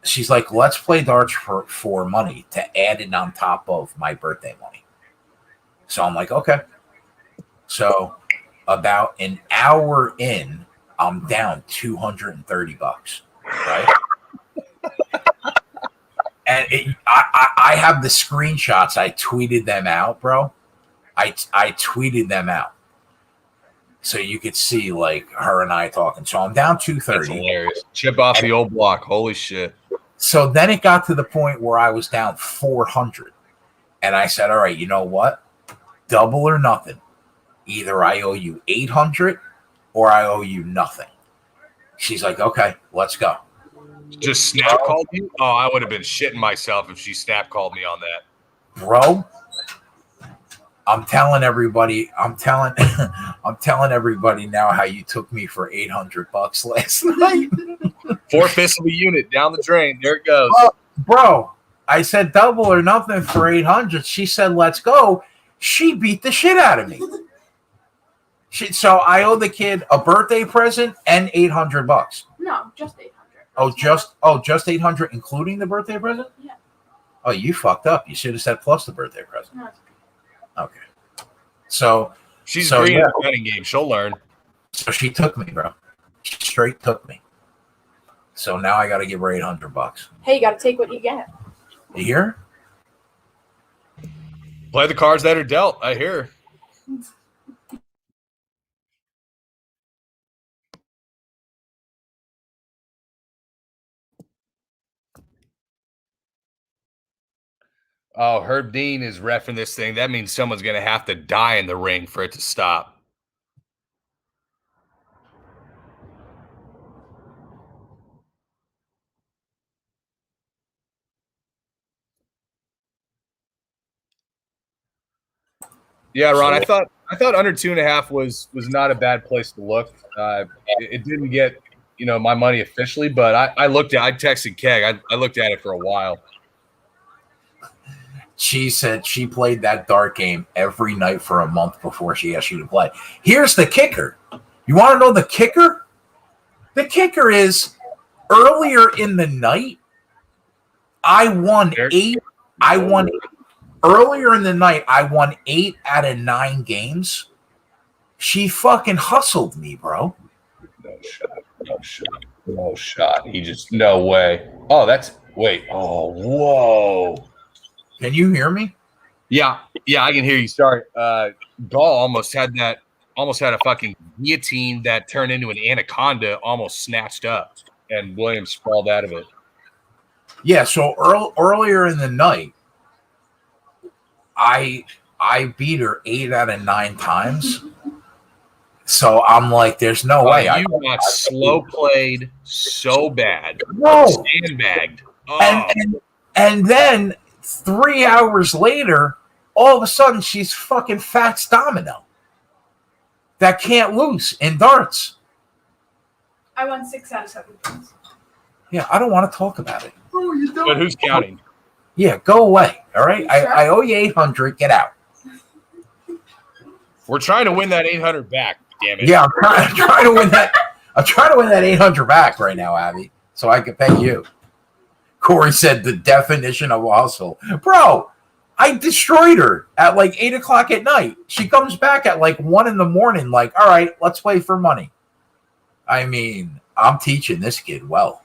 she's like, let's play darts for money to add it on top of my birthday money. So I'm like, okay. So about an hour in, I'm down $230, right? And I have the screenshots. I tweeted them out, bro. I tweeted them out. So you could see like her and I talking. So I'm down 230. That's hilarious. Chip off the old block. Holy shit. So then it got to the point where I was down 400. And I said, all right, you know what? Double or nothing. Either I owe you 800 or I owe you nothing. She's like, okay, let's go. Just snap called you? Oh, I would have been shitting myself if she snap called me on that. Bro, I'm telling everybody everybody now how you took me for $800 last night. 4/5 of a unit down the drain. There it goes. Bro, I said double or nothing for 800. She said, let's go. She beat the shit out of me. So I owe the kid a birthday present and $800. No, just 800. Just 800, including the birthday present? Yeah. Oh, you fucked up. You should have said plus the birthday present. No, okay. So she's green in the betting game. She'll learn. So she took me, bro. She straight took me. So now I got to give her $800. Hey, you got to take what you get. You hear? Play the cards that are dealt. I hear. Oh, Herb Dean is reffing this thing. That means someone's going to have to die in the ring for it to stop. Yeah, Ron, I thought under 2.5 was not a bad place to look. It didn't get, my money officially, but I texted Keg. I looked at it for a while. She said she played that dart game every night for a month before she asked you to play. Here's the kicker. You want to know the kicker? The kicker is earlier in the night, earlier in the night, I won 8 out of 9 games. She fucking hustled me, bro. No shot. He just, no way. Oh, wait. Oh, whoa. Can you hear me? Yeah, I can hear you. Sorry. Gall almost had a fucking guillotine that turned into an anaconda almost snatched up, and Williams sprawled out of it. Yeah, so earlier in the night, I beat her 8 out of 9 times. So I'm like, there's no way. You got slow played so bad. No. Sandbagged. Oh. And then 3 hours later, all of a sudden she's fucking Fats Domino that can't lose in darts. I won 6 out of 7 games. Yeah, I don't want to talk about it. Oh, you don't. But who's counting? Yeah, go away. All right, Sure? I owe you 800. Get out. We're trying to win that 800 back. Damn it. Yeah, I'm trying to win that. I'm trying to win that 800 back right now, Abby, so I can pay you. Corey said the definition of a hustle. Bro, I destroyed her at like 8 o'clock at night. She comes back at like 1 in the morning, like, all right, let's play for money. I mean, I'm teaching this kid well.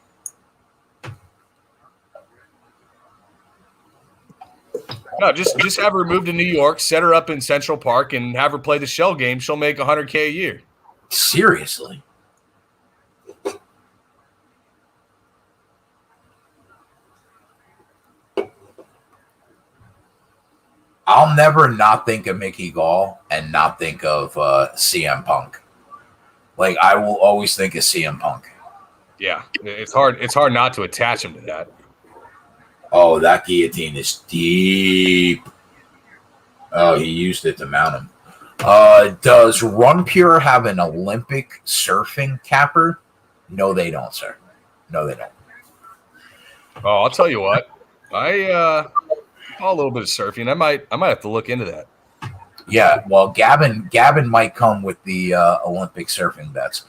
No, just have her move to New York, set her up in Central Park, and have her play the shell game. She'll make $100K a year. Seriously. I'll never not think of Mickey Gall and not think of CM Punk. Like, I will always think of CM Punk. Yeah, it's hard. It's hard not to attach him to that. Oh, that guillotine is deep. Oh, he used it to mount him. Does Run Pure have an Olympic surfing capper? No, they don't, sir. No, they don't. Oh, I'll tell you what. A little bit of surfing. I might have to look into that. Yeah, well, Gavin might come with the Olympic surfing bets.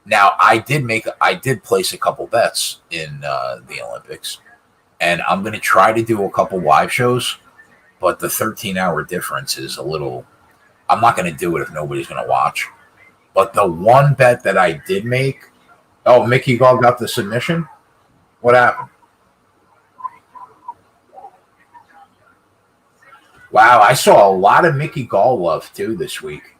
Now, I did place a couple bets in the Olympics, and I'm going to try to do a couple live shows, but the 13-hour difference is a little. I'm not going to do it if nobody's going to watch. But the one bet that I did make, oh, Mickey Gall got the submission. What happened? Wow, I saw a lot of Mickey Gall love too this week.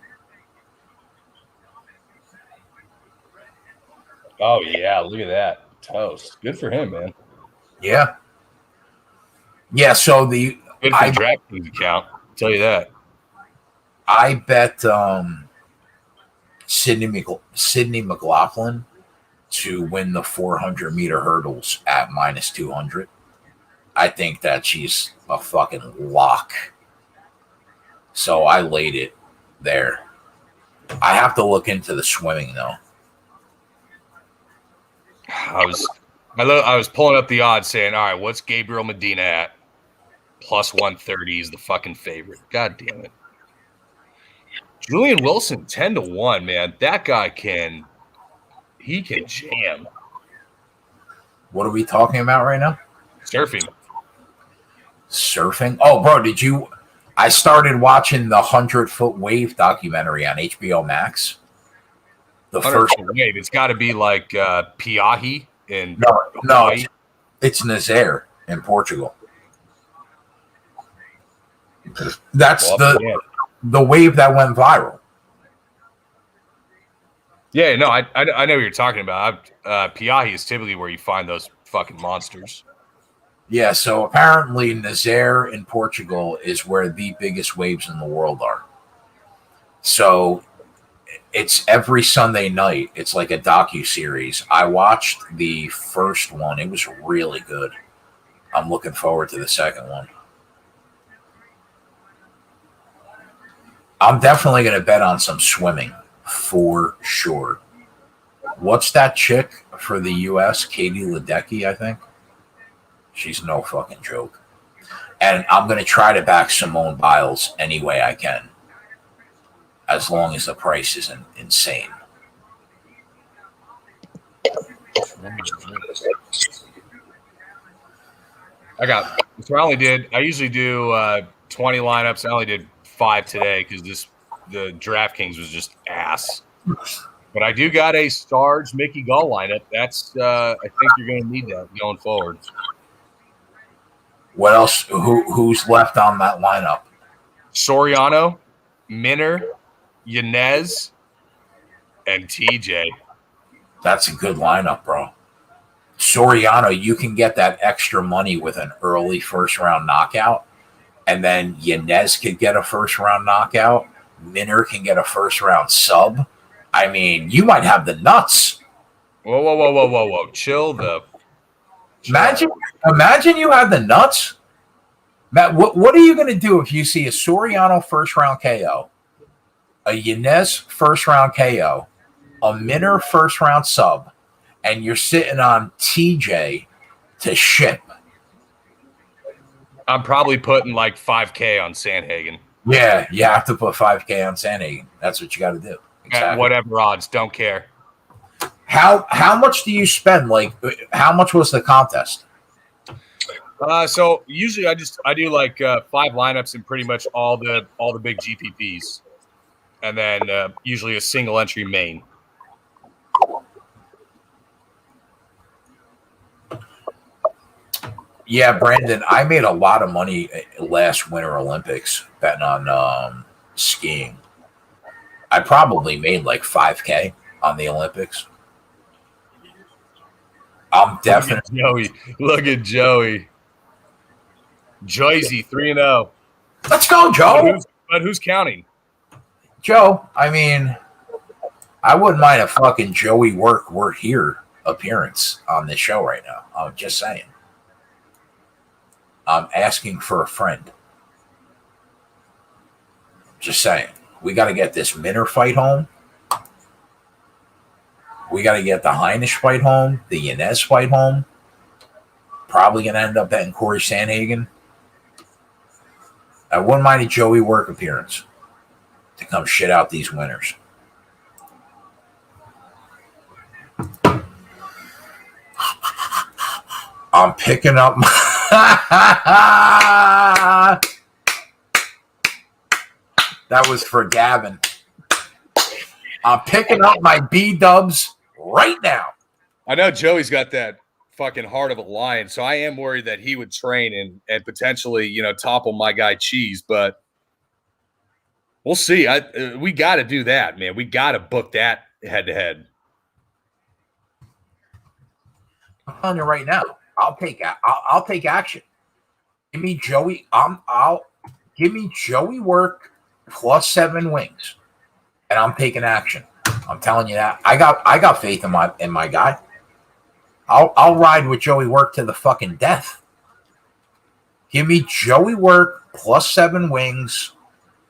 Oh yeah, look at that toast. Good for him, man. Yeah. Yeah, so Good for DraftKings account. I'll tell you that. I bet Sydney McLaughlin to win the 400-meter hurdles at minus 200. I think that she's a fucking lock. So I laid it there. I have to look into the swimming though. I was pulling up the odds saying, all right, what's Gabriel Medina at? Plus 130 is the fucking favorite. God damn it. Julian Wilson, 10-1, man. That guy can jam. What are we talking about right now? Surfing. Oh, bro, I started watching the 100-foot wave documentary on HBO Max. The first wave. It's got to be like Piahi in no, it's Nazaire in Portugal. That's the wave that went viral. Yeah, no, I know what you're talking about. Piahi is typically where you find those fucking monsters. Yeah, so apparently Nazaire in Portugal is where the biggest waves in the world are. So it's every Sunday night. It's like a docu-series. I watched the first one. It was really good. I'm looking forward to the second one. I'm definitely going to bet on some swimming for sure. What's that chick for the U.S.? Katie Ledecky, I think. She's no fucking joke. And I'm going to try to back Simone Biles any way I can, as long as the price isn't insane. I usually do 20 lineups. I only did 5 today because the DraftKings was just ass. But I do got a Stars Mickey Gall lineup. That's I think you're going to need that going forward. What else? Who's left on that lineup? Soriano, Minner, Yanez, and TJ. That's a good lineup, bro. Soriano, you can get that extra money with an early first-round knockout. And then Yanez could get a first-round knockout. Minner can get a first-round sub. I mean, you might have the nuts. Whoa. Chill. Imagine you have the nuts. Matt, what are you going to do if you see a Soriano first-round KO, a Yanez first-round KO, a Minner first-round sub, and you're sitting on TJ to ship? I'm probably putting like 5K on Sandhagen. Yeah, you have to put 5K on Sandhagen. That's what you got to do. Exactly. At whatever odds, don't care. How much do you spend? Like, how much was the contest? So usually I do like 5 lineups and pretty much all the big GPPs, and then usually a single entry main. Yeah, Brandon, I made a lot of money last Winter Olympics betting on skiing. I probably made like 5K on the Olympics. I'm definitely. Look at Joey. Joyzy 3-0. Let's go, Joe. But who's counting? Joe, I mean, I wouldn't mind a fucking Joey we're here appearance on this show right now. I'm just saying. I'm asking for a friend. Just saying. We got to get this Minner fight home. We got to get the Heinisch fight home, the Yanez fight home. Probably going to end up betting Corey Sandhagen. I wouldn't mind a Joey work appearance to come shit out these winners. I'm picking up my that was for Gavin. I'm picking up my B-dubs right now. I know Joey's got that fucking heart of a lion, so I am worried that he would train and potentially, you know, topple my guy Cheese, but we'll see. We got to do that, man. We got to book that head-to-head. I'm telling you right now, I'll take action. Give me Joey. Give me Joey work plus 7 wings, and I'm taking action. I'm telling you that. I got faith in my guy. I'll ride with Joey work to the fucking death. Give me Joey work plus 7 wings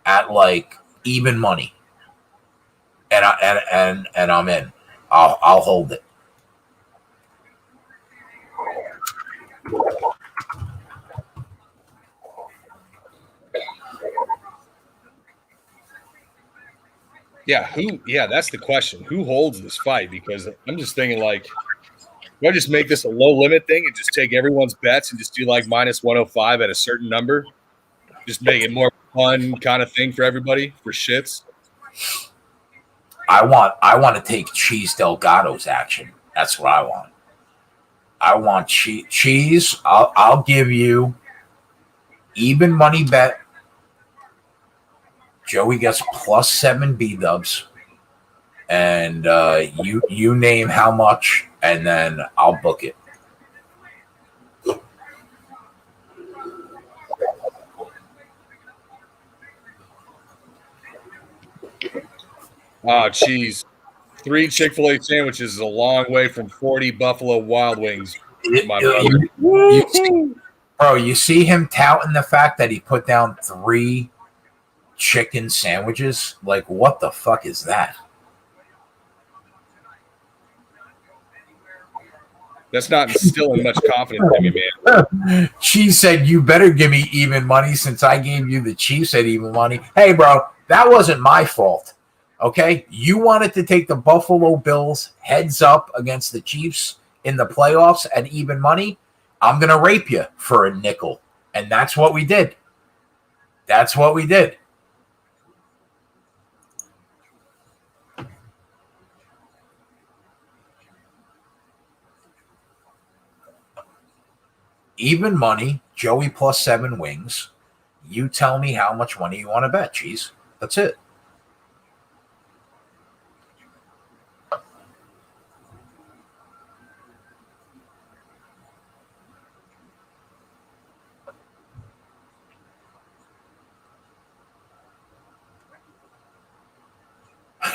at like even money, and I'm in. I'll hold it. Yeah, that's the question. Who holds this fight? Because I'm just thinking, like, do I just make this a low limit thing and just take everyone's bets and just do like minus 105 at a certain number? Just make it more fun kind of thing for everybody, for shits. I want to take Cheese Delgado's action. That's what I want. I want Cheese. I'll give you even money bet. Joey gets plus 7 B-dubs, and you name how much, and then I'll book it. Oh, Cheese. 3 Chick-fil-A sandwiches is a long way from 40 Buffalo Wild Wings. You see him touting the fact that he put down 3 chicken sandwiches? Like, what the fuck is that? That's not instilling much confidence in me, man. She said, you better give me even money since I gave you the Chiefs at even money. Hey, bro, that wasn't my fault. Okay? You wanted to take the Buffalo Bills heads up against the Chiefs in the playoffs at even money. I'm going to rape you for a nickel. And that's what we did. That's what we did. Even money, Joey plus 7 wings. You tell me how much money you want to bet, Cheese. That's it.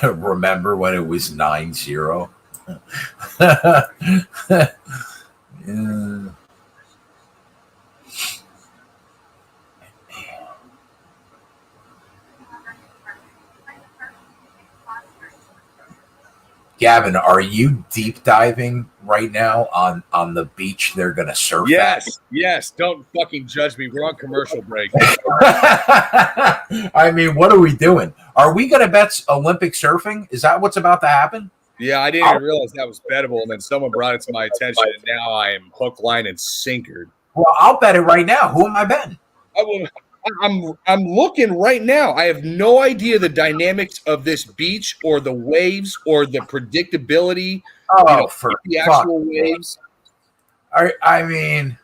Remember when it was 9-0? Yeah. Gavin, are you deep diving right now on the beach they're going to surf at? Yes. Don't fucking judge me. We're on commercial break. I mean, what are we doing? Are we going to bet Olympic surfing? Is that what's about to happen? Yeah, I didn't even realize that was bettable, and then someone brought it to my attention, and now I am hook, line, and sinkered. Well, I'll bet it right now. Who am I betting? I'm looking right now. I have no idea the dynamics of this beach or the waves or the predictability. Oh, for the actual waves. I mean,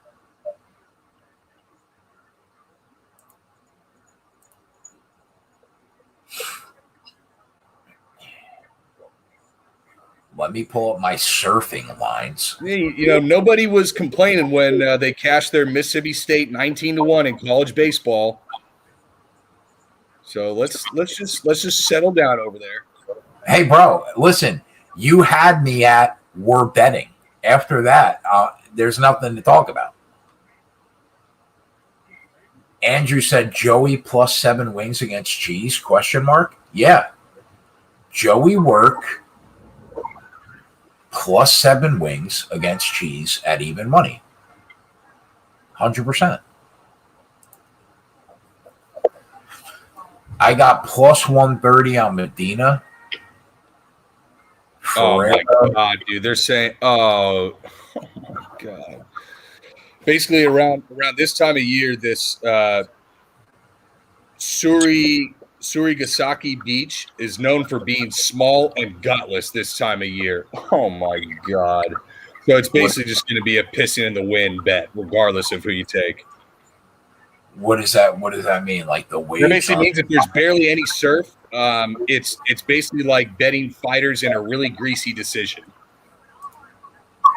let me pull up my surfing lines. You know, nobody was complaining when they cashed their Mississippi State 19-1 in college baseball. So let's just settle down over there. Hey, bro, listen. You had me at we're betting. After that, there's nothing to talk about. Andrew said Joey plus 7 wings against Cheese? Question mark. Yeah, Joey work plus 7 wings against Cheese at even money. 100%. I got plus 130 on Medina. Oh my God, dude. They're saying, oh my God. basically around this time of year, this Surigasaki Beach is known for being small and gutless this time of year. Oh my god! So it's basically just going to be a pissing in the wind bet, regardless of who you take. What does that mean? Like the waves? That basically means if there's barely any surf, it's basically like betting fighters in a really greasy decision.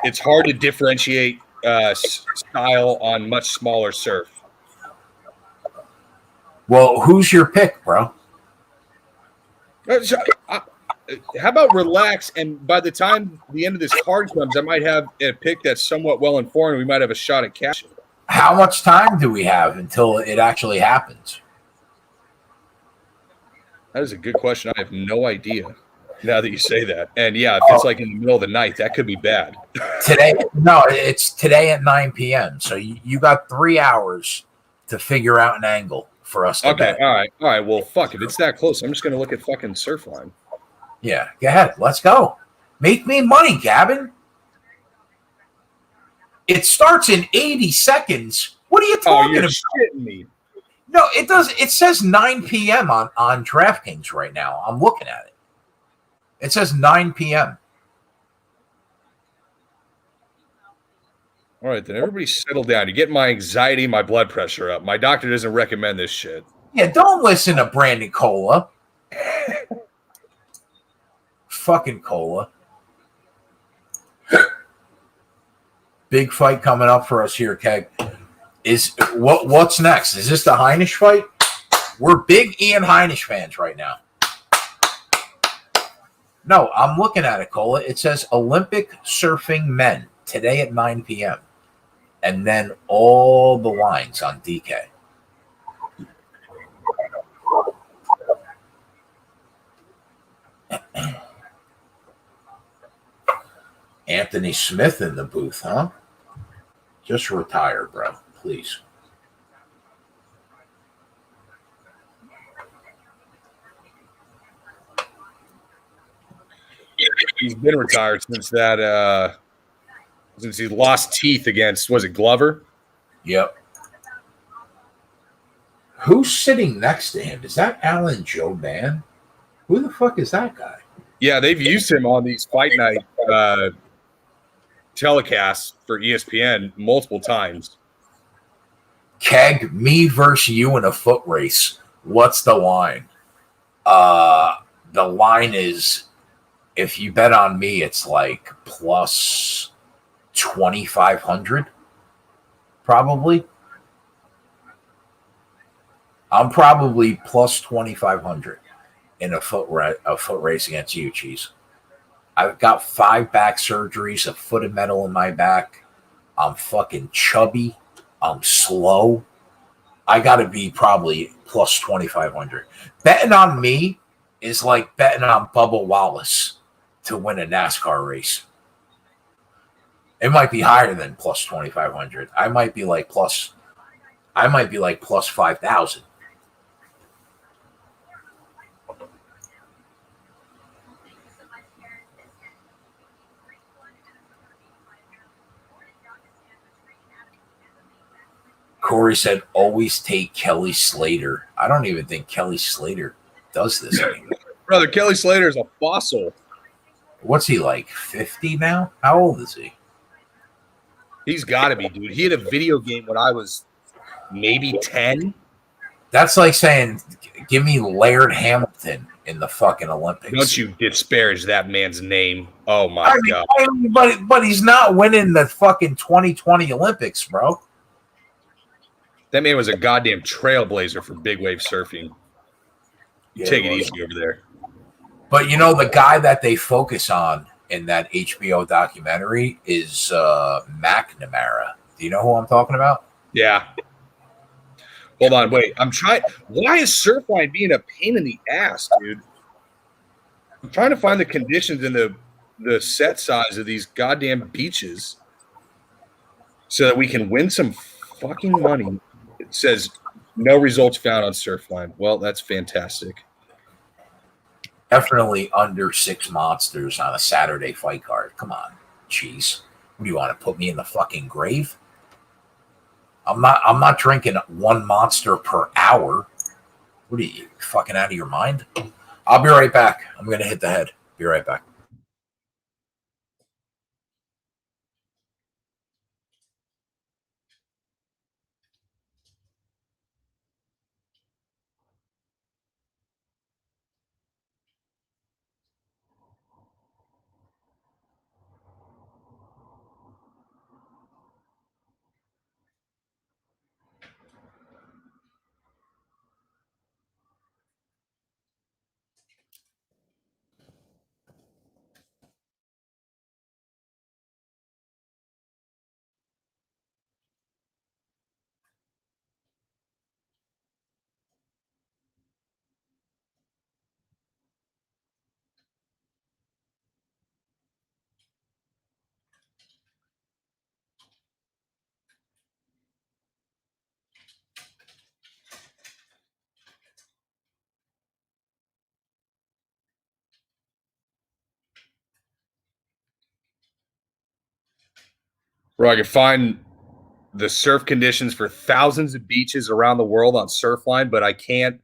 It's hard to differentiate style on much smaller surf. Well, who's your pick, bro? How about relax? And by the time the end of this card comes, I might have a pick that's somewhat well informed. We might have a shot at cashing. How much time do we have until it actually happens? That is a good question. I have no idea now that you say that. And yeah, if it's like in the middle of the night, that could be bad. Today? No, it's today at 9 p.m. So you got 3 hours to figure out an angle for us to bet. All right. Well, fuck, if it's that close, I'm just going to look at fucking Surfline. Yeah, go ahead. Let's go. Make me money, Gavin. It starts in 80 seconds. What are you talking about? Shitting me. No, it does. It says 9 p.m. on DraftKings right now. I'm looking at it. It says 9 p.m. All right, then everybody settle down. You get my anxiety, my blood pressure up. My doctor doesn't recommend this shit. Yeah, don't listen to Brandon Cola. Fucking Cola. Big fight coming up for us here, Keg. What's next? Is this the Heinisch fight? We're big Ian Heinisch fans right now. No, I'm looking at it, Cola. It says Olympic surfing men today at 9 p.m. And then all the lines on DK. Anthony Smith in the booth, huh? Just retire, bro, please. He's been retired since that since he lost teeth against, was it Glover? Yep. Who's sitting next to him? Is that Alan Joban? Who the fuck is that guy? Yeah, they've used him on these fight night telecasts for ESPN multiple times. Keg, me versus you in a foot race. What's the line? The line is, if you bet on me, it's like plus 2,500, probably. I'm probably plus 2,500 in a foot race against you, Cheese. I've got 5 back surgeries, a foot of metal in my back. I'm fucking chubby. I'm slow. I got to be probably plus 2,500. Betting on me is like betting on Bubba Wallace to win a NASCAR race. It might be higher than plus 2,500. I might be like plus 5,000. Corey said, always take Kelly Slater. I don't even think Kelly Slater does this anymore. Brother, Kelly Slater is a fossil. What's he like, 50 now? How old is he? He's got to be, dude. He had a video game when I was maybe 10. That's like saying, give me Laird Hamilton in the fucking Olympics. Don't you disparage that man's name. Oh, my God. But he's not winning the fucking 2020 Olympics, bro. That man was a goddamn trailblazer for big wave surfing. Yeah, take it easy over there. But you know, the guy that they focus on in that HBO documentary is McNamara. Do you know who I'm talking about? Yeah. Hold on, wait. I'm trying. Why is Surfline being a pain in the ass, dude? I'm trying to find the conditions and the set size of these goddamn beaches so that we can win some fucking money. It says no results found on Surfline. Well, that's fantastic. Definitely under 6 monsters on a Saturday fight card. Come on, jeez. What do you want to put me in the fucking grave? I'm not drinking one monster per hour. What are you fucking out of your mind? I'll be right back. I'm gonna hit the head. Be right back. Where I could find the surf conditions for thousands of beaches around the world on Surfline, but I can't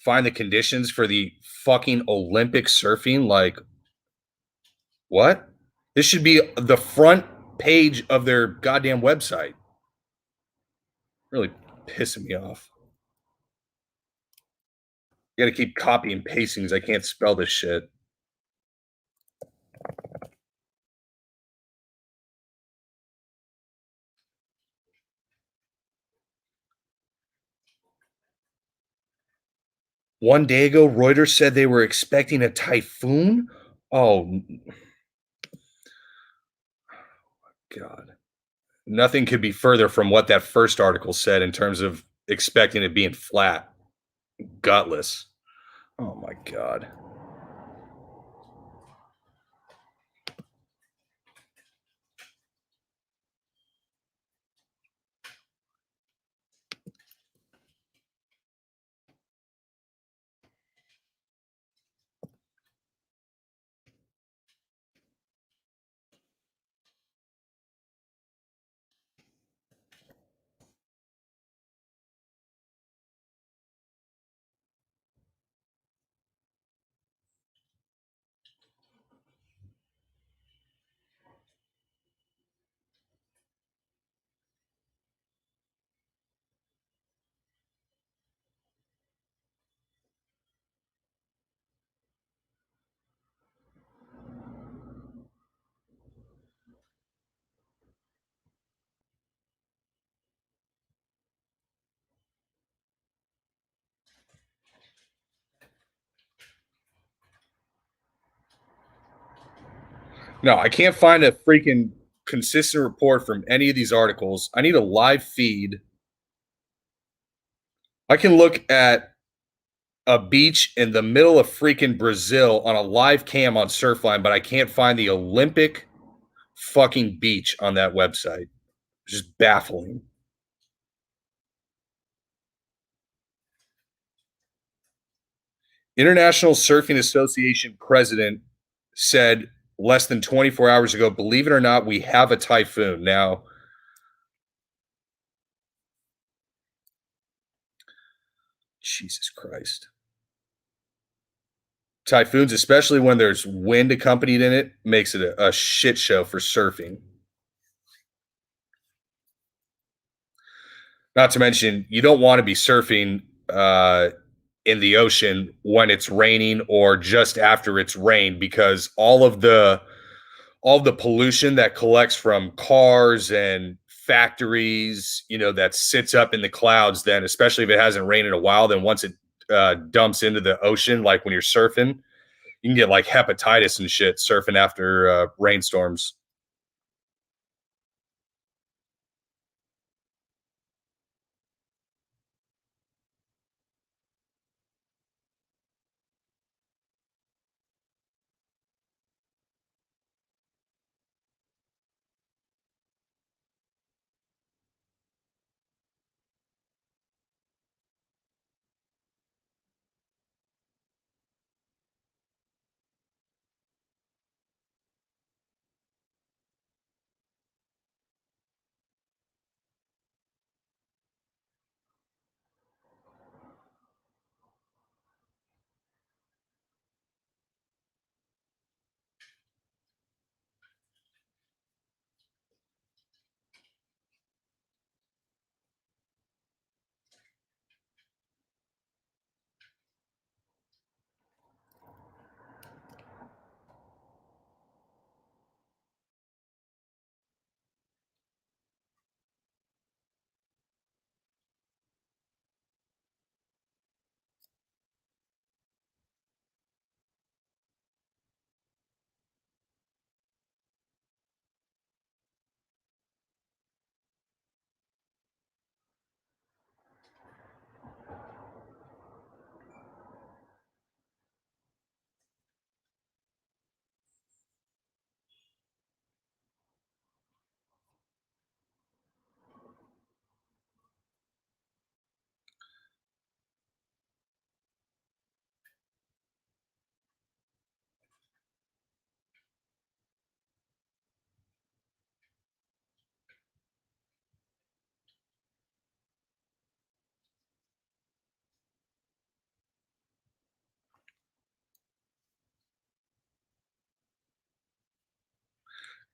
find the conditions for the fucking Olympic surfing. Like, what? This should be the front page of their goddamn website. Really pissing me off. You gotta keep copy and pasting because I can't spell this shit. One day ago, Reuters said they were expecting a typhoon. Oh, God. Nothing could be further from what that first article said in terms of expecting it being flat, gutless. Oh, my God. No, I can't find a freaking consistent report from any of these articles. I need a live feed. I can look at a beach in the middle of freaking Brazil on a live cam on Surfline, but I can't find the Olympic fucking beach on that website. It's just baffling. International Surfing Association president said less than 24 hours ago, believe it or not, we have a typhoon. Now, Jesus Christ. Typhoons, especially when there's wind accompanied in it, makes it a shit show for surfing. Not to mention, you don't want to be surfing in the ocean when it's raining or just after it's rained, because all of the pollution that collects from cars and factories, that sits up in the clouds, then especially if it hasn't rained in a while, then once it dumps into the ocean, like when you're surfing, you can get like hepatitis and shit surfing after rainstorms.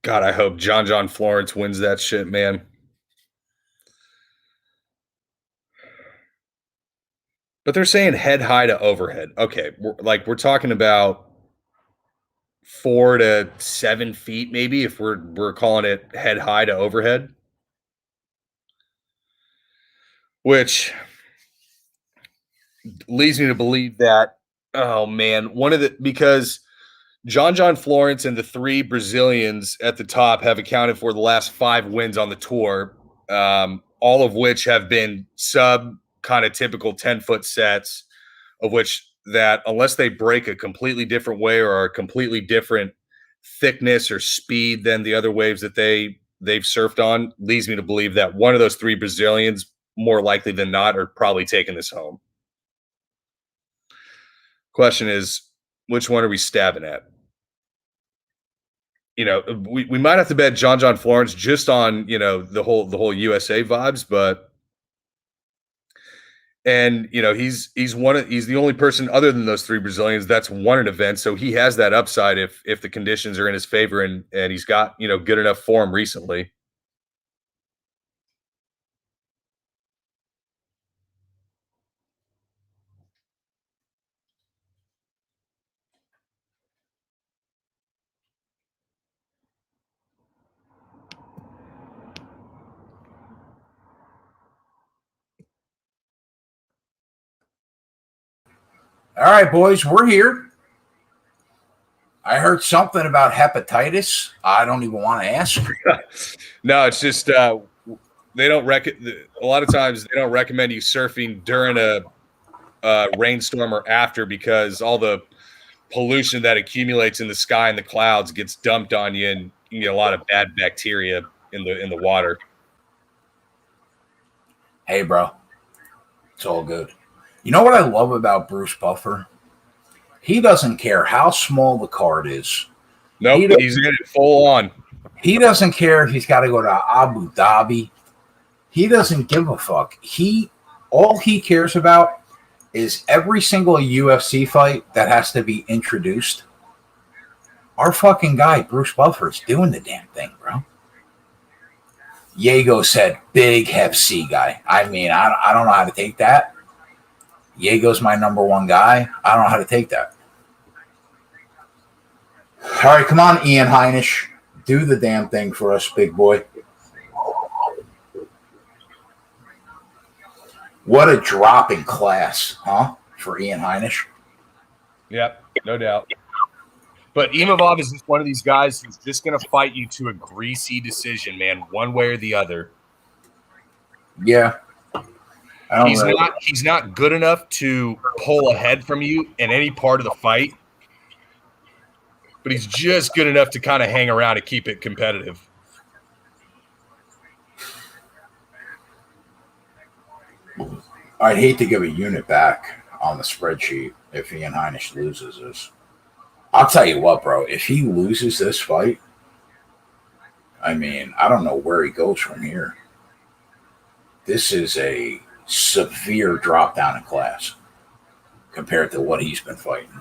God, I hope John Florence wins that shit, man. But they're saying head high to overhead. Okay, we're talking about 4 to 7 feet, maybe, if we're calling it head high to overhead. Which leads me to believe that, oh man, because John Florence and the 3 Brazilians at the top have accounted for the last 5 wins on the tour, all of which have been sub kind of typical 10-foot sets, of which that unless they break a completely different way or are a completely different thickness or speed than the other waves that they've surfed on, leads me to believe that one of those 3 Brazilians, more likely than not, are probably taking this home. Question is, which one are we stabbing at? You know, we might have to bet John Florence just on, you know, the whole USA vibes, but and you know, he's the only person other than those 3 Brazilians that's won an event, so he has that upside if the conditions are in his favor and he's got, you know, good enough form recently. All right, boys, we're here. I heard something about hepatitis. I don't even want to ask. No, it's just they don't a lot of times they don't recommend you surfing during a rainstorm or after, because all the pollution that accumulates in the sky and the clouds gets dumped on you, and you get a lot of bad bacteria in the water. Hey, bro, it's all good. You know what I love about Bruce Buffer? He doesn't care how small the card is. Nope, he's in it full on. He doesn't care if he's got to go to Abu Dhabi. He doesn't give a fuck. All he cares about is every single UFC fight that has to be introduced. Our fucking guy, Bruce Buffer's doing the damn thing, bro. Diego said, big Hep C guy. I mean, I don't know how to take that. Diego's my number 1 guy. I don't know how to take that. All right, come on, Ian Heinisch. Do the damn thing for us, big boy. What a drop in class, huh, for Ian Heinisch? Yep, no doubt. But Imavov is just one of these guys who's just going to fight you to a greasy decision, man, one way or the other. Yeah. He's not good enough to pull ahead from you in any part of the fight, but he's just good enough to kind of hang around and keep it competitive. I'd hate to give a unit back on the spreadsheet if Ian Heinisch loses this. I'll tell you what, bro. If he loses this fight, I mean, I don't know where he goes from here. This is a severe drop down in class compared to what he's been fighting.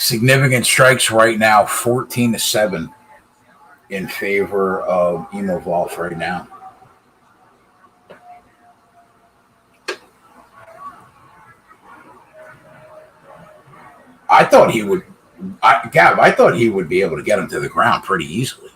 Significant strikes right now, 14-7 in favor of Evolve right now. I thought he would, Gav. I thought he would be able to get him to the ground pretty easily.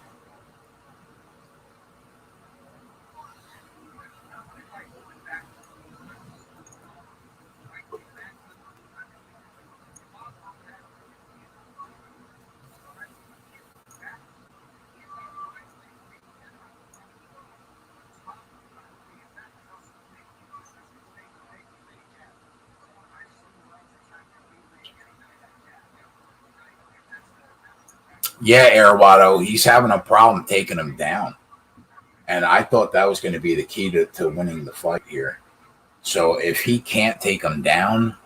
Yeah, Airwado, he's having a problem taking him down. And I thought that was going to be the key to winning the fight here. So if he can't take him down,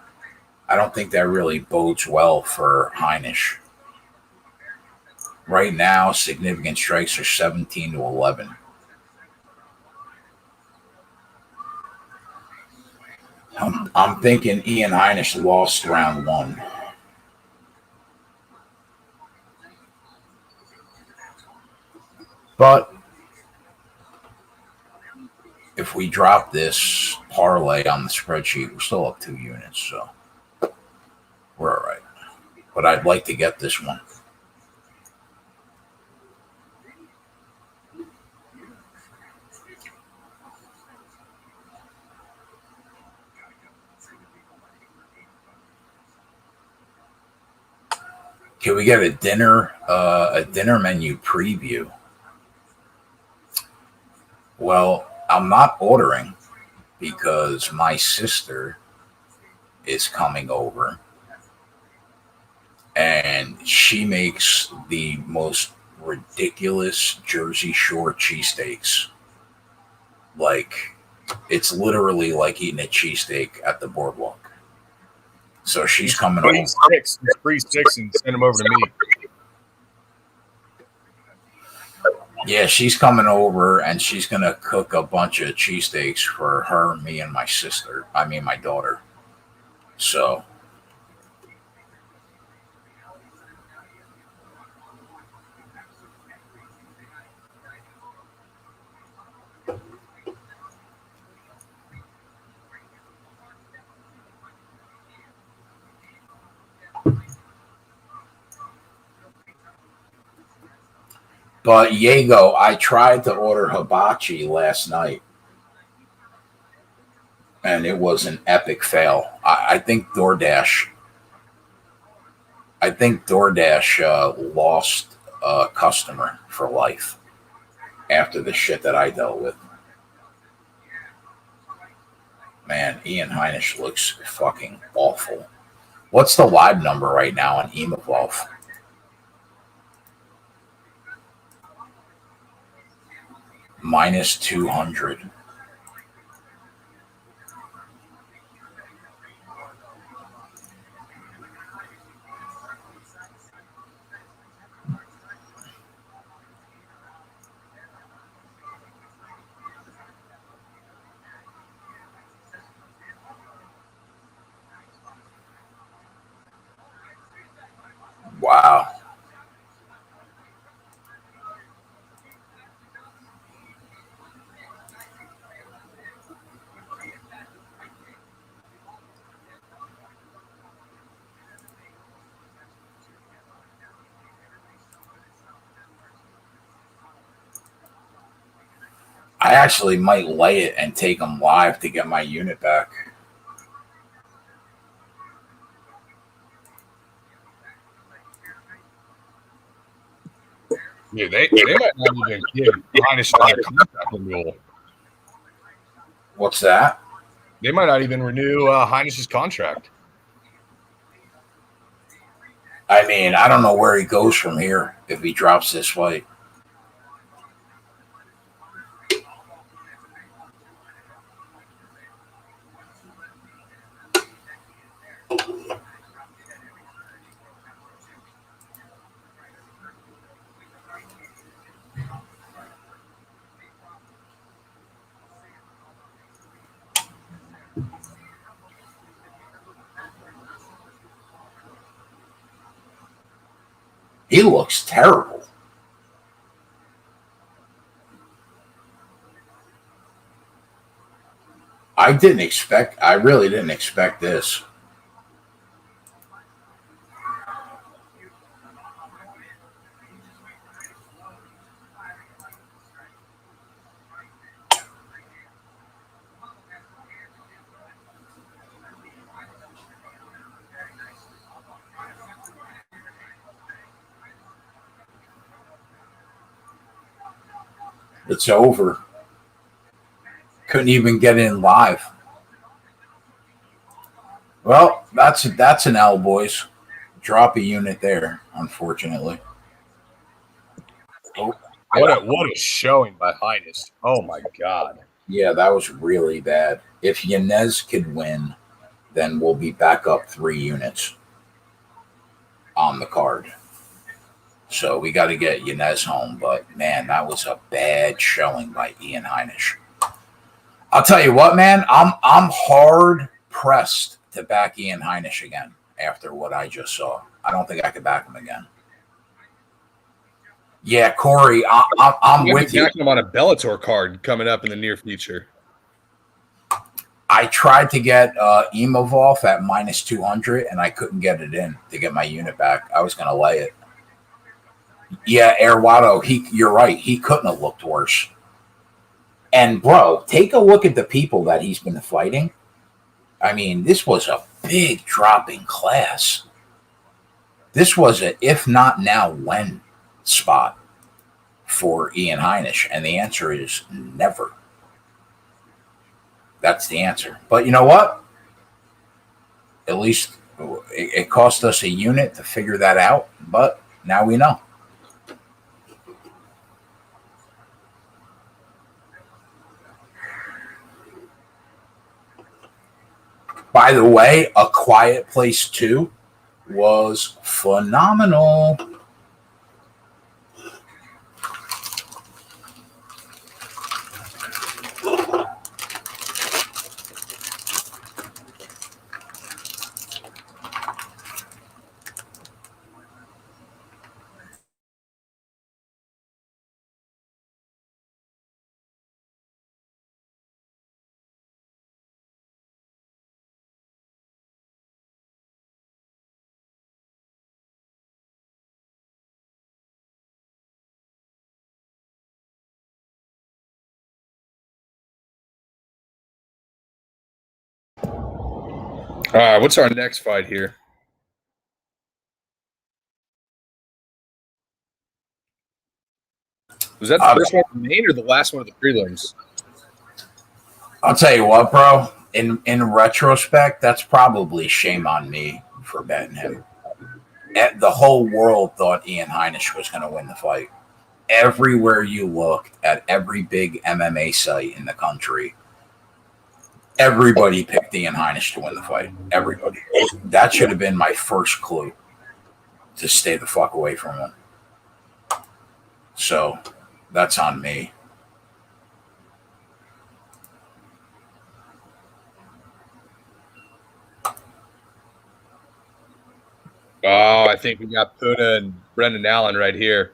I don't think that really bodes well for Heinisch. Right now, significant strikes are 17-11. I'm thinking Ian Heinisch lost round 1. But if we drop this parlay on the spreadsheet, we're still up 2 units, so we're all right. But I'd like to get this one. Can we get a dinner menu preview? Well, I'm not ordering because my sister is coming over and she makes the most ridiculous Jersey Shore cheesesteaks. Like, it's literally like eating a cheesesteak at the boardwalk. So she's coming over. Free sticks and send them over to me. Yeah, she's coming over and she's going to cook a bunch of cheesesteaks for her, me, and my sister. I mean, my daughter. So. But Diego, I tried to order hibachi last night, and it was an epic fail. I think DoorDash lost a customer for life after the shit that I dealt with. Man, Ian Heinisch looks fucking awful. What's the live number right now on Evolve? Minus 200. Wow. I actually might lay it and take them live to get my unit back. Yeah, they might not even give Heinisch another contract renewal. What's that? They might not even renew Heinisch's contract. I mean, I don't know where he goes from here if he drops this fight. He looks terrible. I really didn't expect this. It's over. Couldn't even get in live. Well, that's an L, boys. Drop a unit there, unfortunately. Oh, what a showing by Highness. Oh my God. Yeah, that was really bad. If Yanez could win, then we'll be back up 3 units on the card. So we got to get Yanez home. But man, that was a bad showing by Ian Heinisch. I'll tell you what, man, I'm hard pressed to back Ian Heinisch again after what I just saw. I don't think I could back him again. Yeah, Corey, I'm with you. Backing him on a Bellator card coming up in the near future. I tried to get Imavov at minus 200, and I couldn't get it in to get my unit back. I was going to lay it. Yeah, Erwato, you're right. He couldn't have looked worse. And, bro, take a look at the people that he's been fighting. I mean, this was a big drop in class. This was a if not now, when spot for Ian Heinisch. And the answer is never. That's the answer. But you know what? At least it cost us a unit to figure that out. But now we know. By the way, A Quiet Place 2 was phenomenal. All right, what's our next fight here? Was that the first one of the main or the last one of the prelims? I'll tell you what, bro. In retrospect, that's probably shame on me for betting him. The whole world thought Ian Heinisch was going to win the fight. Everywhere you looked at every big MMA site in the country, everybody picked Ian Heinisch to win the fight. Everybody. That should have been my first clue to stay the fuck away from him. So that's on me. Oh, I think we got Puna and Brendan Allen right here.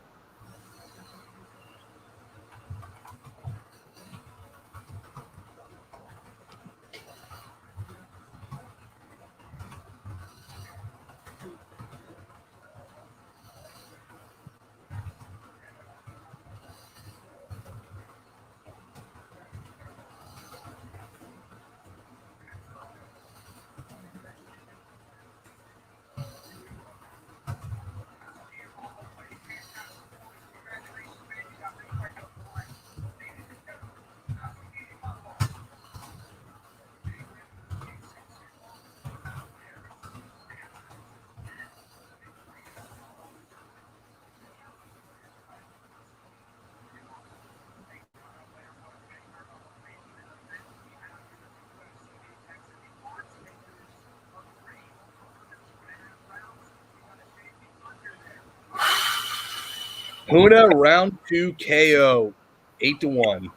Puna round 2 KO, 8-1.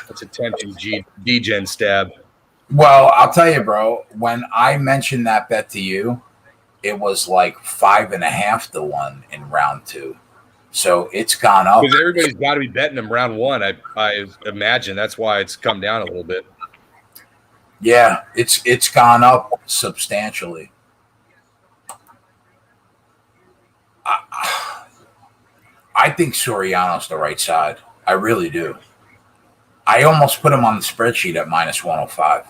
That's a tempting D-Gen stab. Well, I'll tell you, bro, when I mentioned that bet to you, it was like 5.5 to 1 in round 2. So it's gone up. Because everybody's got to be betting him round 1. I imagine that's why it's come down a little bit. Yeah, it's gone up substantially. I think Soriano's the right side. I really do. I almost put him on the spreadsheet at minus 105.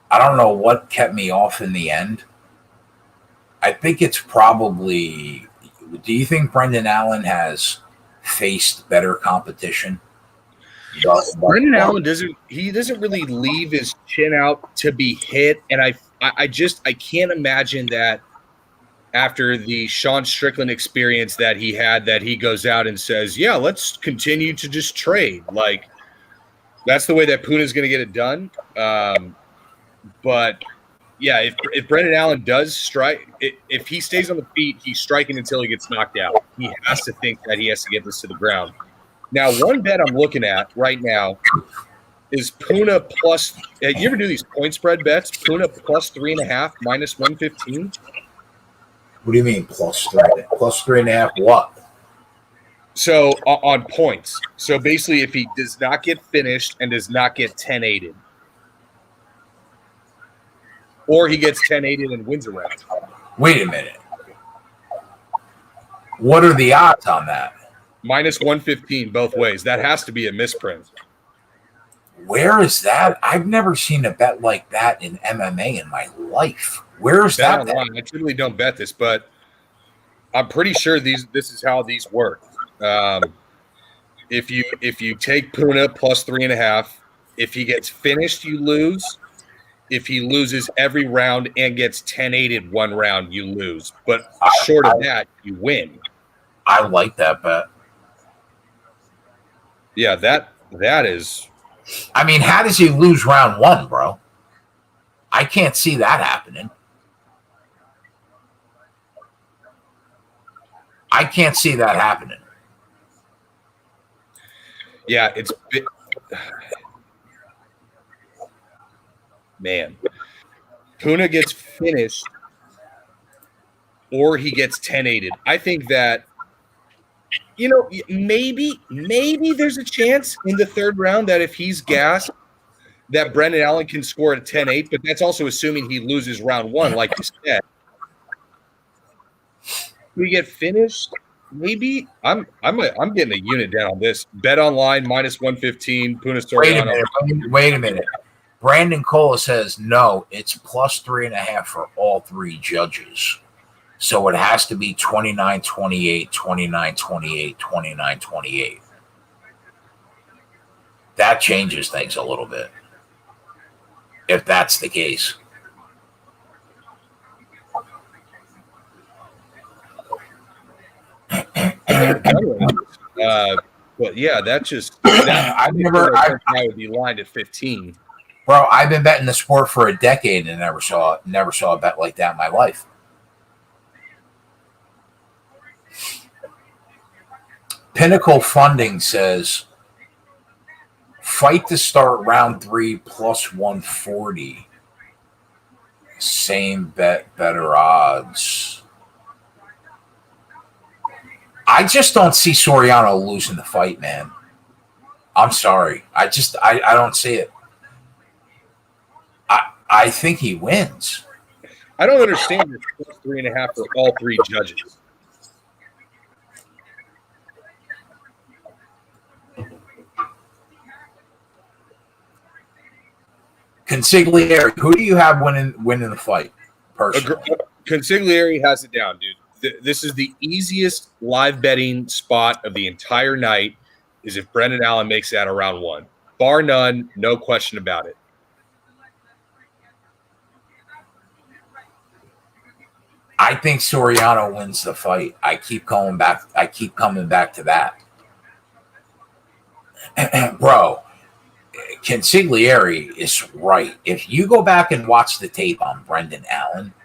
I don't know what kept me off in the end. I think it's probably. Do you think Brendan Allen has faced better competition? Brendan Allen doesn't really leave his chin out to be hit, and I can't imagine that after the Sean Strickland experience that he had, that he goes out and says, yeah, let's continue to just trade. Like, that's the way that Puna's going to get it done. But yeah, if Brendan Allen does strike, if he stays on the feet, he's striking until he gets knocked out. He has to think that he has to get this to the ground. Now, one bet I'm looking at right now is Puna plus. You ever do these point spread bets? Puna plus 3.5, minus 115. What do you mean plus 3? Plus 3.5 what? So on points. So basically, if he does not get finished and does not get 10-8'd, or he gets 10-8'd and wins a round. Wait a minute. What are the odds on that? Minus 115 both ways. That has to be a misprint. Where is that? I've never seen a bet like that in MMA in my life. Where is that? Online. I typically don't bet this, but I'm pretty sure this is how these work. If you take Puna plus 3.5, if he gets finished, you lose. If he loses every round and gets 10-8'd one round, you lose. But short of that, you win. I like that bet. Yeah, that is. I mean, how does he lose round 1, bro? I can't see that happening. I can't see that happening. Yeah, it's man. Puna gets finished or he gets 10-8'd. I think that, maybe there's a chance in the third round that if he's gassed, that Brendan Allen can score at 10-8, but that's also assuming he loses round 1, like you said. We get finished, maybe I'm getting a unit down on this. Bet online minus 115. Puna Soriano. Wait a minute. Brandon Cola says no. It's plus 3.5 for all 3 judges. So it has to be 29-28, 29-28, 29-28. That changes things a little bit, if that's the case. But yeah, that would be lined at 15. Bro, I've been betting the sport for a decade and never saw a bet like that in my life. Pinnacle Funding says fight to start round 3 plus 140. Same bet, better odds. I just don't see Soriano losing the fight, man. I'm sorry. I don't see it. I think he wins. I don't understand this plus 3.5 for all 3 judges. Consigliere, who do you have winning the fight? Personally, Consigliere has it down, dude. This is the easiest live betting spot of the entire night. Is if Brendan Allen makes that a round 1, bar none, no question about it. I think Soriano wins the fight. I keep coming back to that. Bro, Consigliere is right. If you go back and watch the tape on Brendan Allen,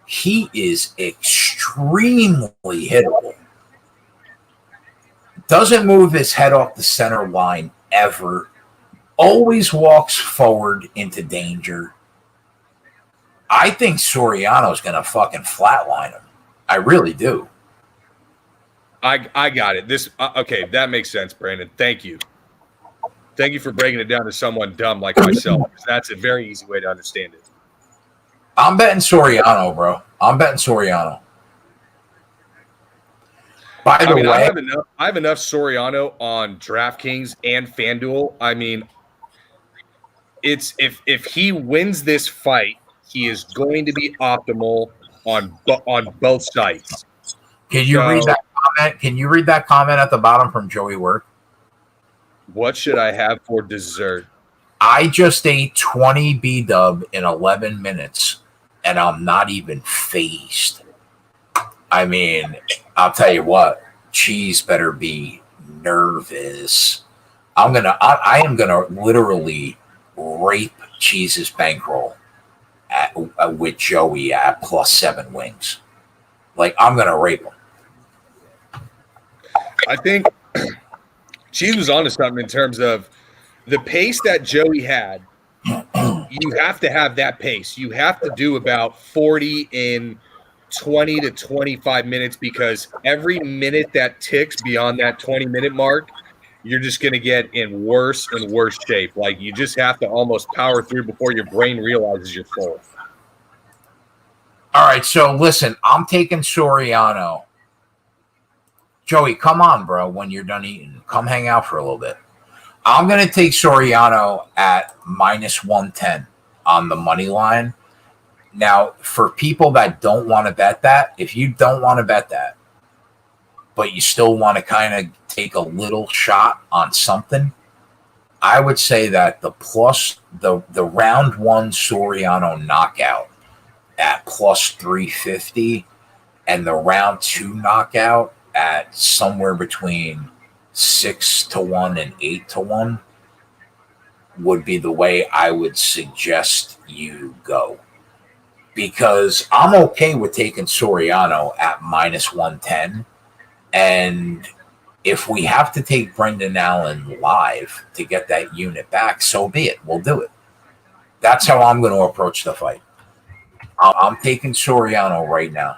he is extremely hittable. Doesn't move his head off the center line ever. Always walks forward into danger. I think Soriano's going to fucking flatline him. I really do. I got it. Okay, that makes sense, Brandon. Thank you. Thank you for breaking it down to someone dumb like myself. That's a very easy way to understand it. I'm betting Soriano, bro. I'm betting Soriano. By the way, I have enough Soriano on DraftKings and FanDuel. I mean, it's if he wins this fight, he is going to be optimal on both sides. Can you read that comment? Can you read that comment at the bottom from Joey Work? What should I have for dessert? I just ate 20 B-dub in 11 minutes, and I'm not even phased. I mean, I'll tell you what, Cheese better be nervous. I am gonna literally rape Cheese's bankroll with Joey at +7 wings. Like, I'm gonna rape him. I think Cheese was onto something in terms of the pace that Joey had. You have to have that pace. You have to do about 40 in 20 to 25 minutes, because every minute that ticks beyond that 20-minute mark, you're just going to get in worse and worse shape. Like, you just have to almost power through before your brain realizes you're full. All right, so listen, I'm taking Soriano. Joey, come on, bro. When you're done eating, come hang out for a little bit. I'm going to take Soriano at -110 on the money line. Now, for people that don't want to bet that, if you don't want to bet that, but you still want to kind of take a little shot on something, I would say that the round one Soriano knockout at +350 and the round two knockout at somewhere between 6-1 and 8-1 would be the way I would suggest you go. Because I'm okay with taking Soriano at -110. And if we have to take Brendan Allen live to get that unit back, so be it. We'll do it. That's how I'm going to approach the fight. I'm taking Soriano right now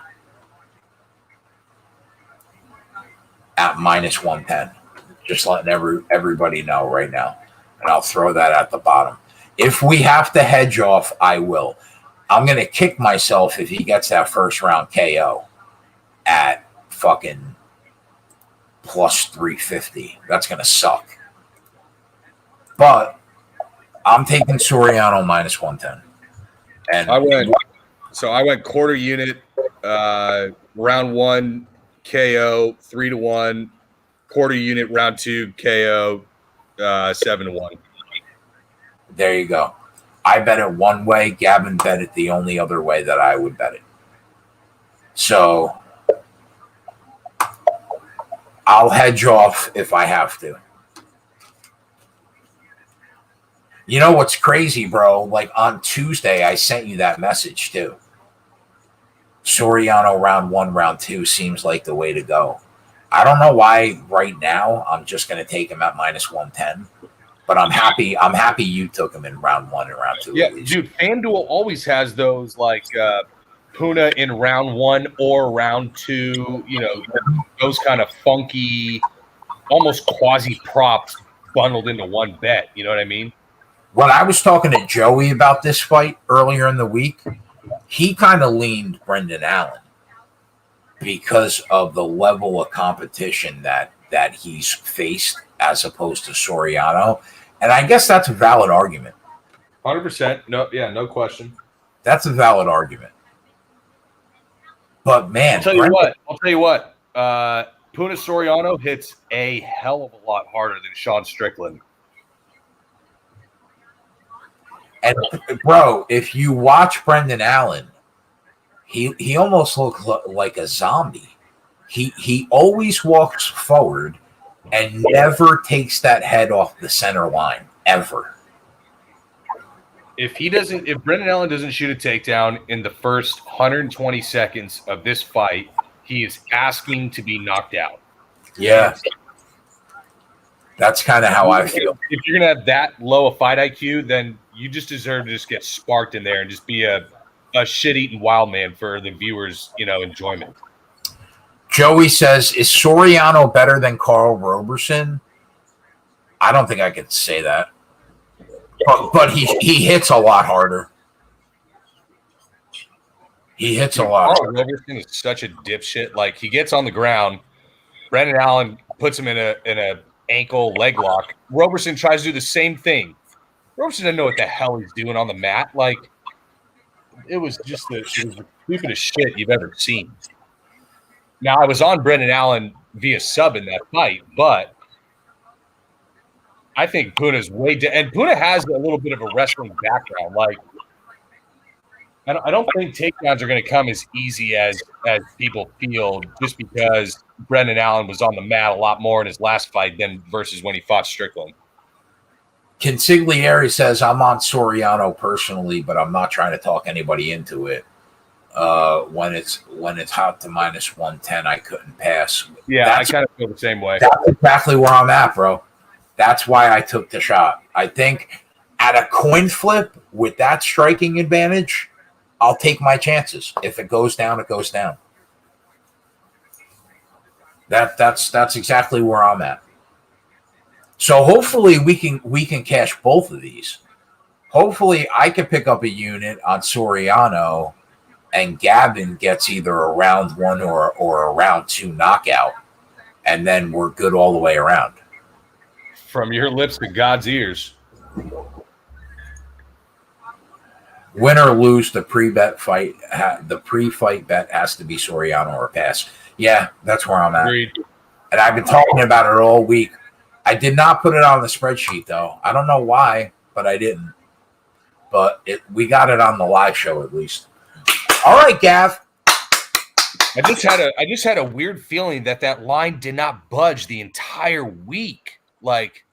at -110. Just letting everybody know right now. And I'll throw that at the bottom. If we have to hedge off, I will. I'm going to kick myself if he gets that first round KO at fucking +350. That's going to suck. But I'm taking Soriano -110. And I went quarter unit, round one KO 3-1, quarter unit round two KO 7-1. There you go. I bet it one way. Gavin bet it the only other way that I would bet it. So I'll hedge off if I have to. You know what's crazy, bro? Like on Tuesday, I sent you that message too. Soriano round one, round two seems like the way to go. I don't know why right now I'm just going to take him at -110. But I'm happy you took him in round one and round two. Yeah, dude, FanDuel always has those like Puna in round one or round two, you know, those kind of funky, almost quasi props bundled into one bet. You know what I mean? When I was talking to Joey about this fight earlier in the week, he kind of leaned Brendan Allen because of the level of competition that he's faced as opposed to Soriano. And I guess that's a valid argument. 100%. No question. That's a valid argument. But man, I'll tell you what. Puna Soriano hits a hell of a lot harder than Sean Strickland. And bro, if you watch Brendan Allen, he almost looks like a zombie. He always walks forward and never takes that head off the center line, ever. If Brendan Allen doesn't shoot a takedown in the first 120 seconds of this fight, he is asking to be knocked out. Yeah. That's kind of how I feel. If you're going to have that low a fight IQ, then you just deserve to just get sparked in there and just be a a shit-eating wild man for the viewers, enjoyment. Joey says, is Soriano better than Carl Roberson? I don't think I could say that. But he hits a lot harder. He hits a lot. Carl Roberson is such a dipshit. Like, he gets on the ground. Brendan Allen puts him in a ankle leg lock. Roberson tries to do the same thing. Roberson doesn't know what the hell he's doing on the mat. Like, it was just the stupidest shit you've ever seen. Now, I was on Brendan Allen via sub in that fight, but I think Puna's and Puna has a little bit of a wrestling background. Like, I don't think takedowns are going to come as easy as people feel, just because Brendan Allen was on the mat a lot more in his last fight than versus when he fought Strickland. Consigliere says, I'm on Soriano personally, but I'm not trying to talk anybody into it. When it's hot to minus 110, I couldn't pass. Yeah, I kind of feel the same way. That's exactly where I'm at, bro. That's why I took the shot. I think at a coin flip with that striking advantage, I'll take my chances. If it goes down, it goes down. That's exactly where I'm at. So hopefully we can cash both of these. Hopefully I can pick up a unit on Soriano and Gavin gets either a round 1 or a round 2 knockout, and then we're good all the way around. From your lips to God's ears. Win or lose, the pre-fight bet has to be Soriano or pass. Yeah, that's where I'm at. Agreed. And I've been talking about it all week. I did not put it on the spreadsheet, though. I don't know why, but I didn't. But we got it on the live show, at least. All right, Gav. I just had a weird feeling that line did not budge the entire week. Like,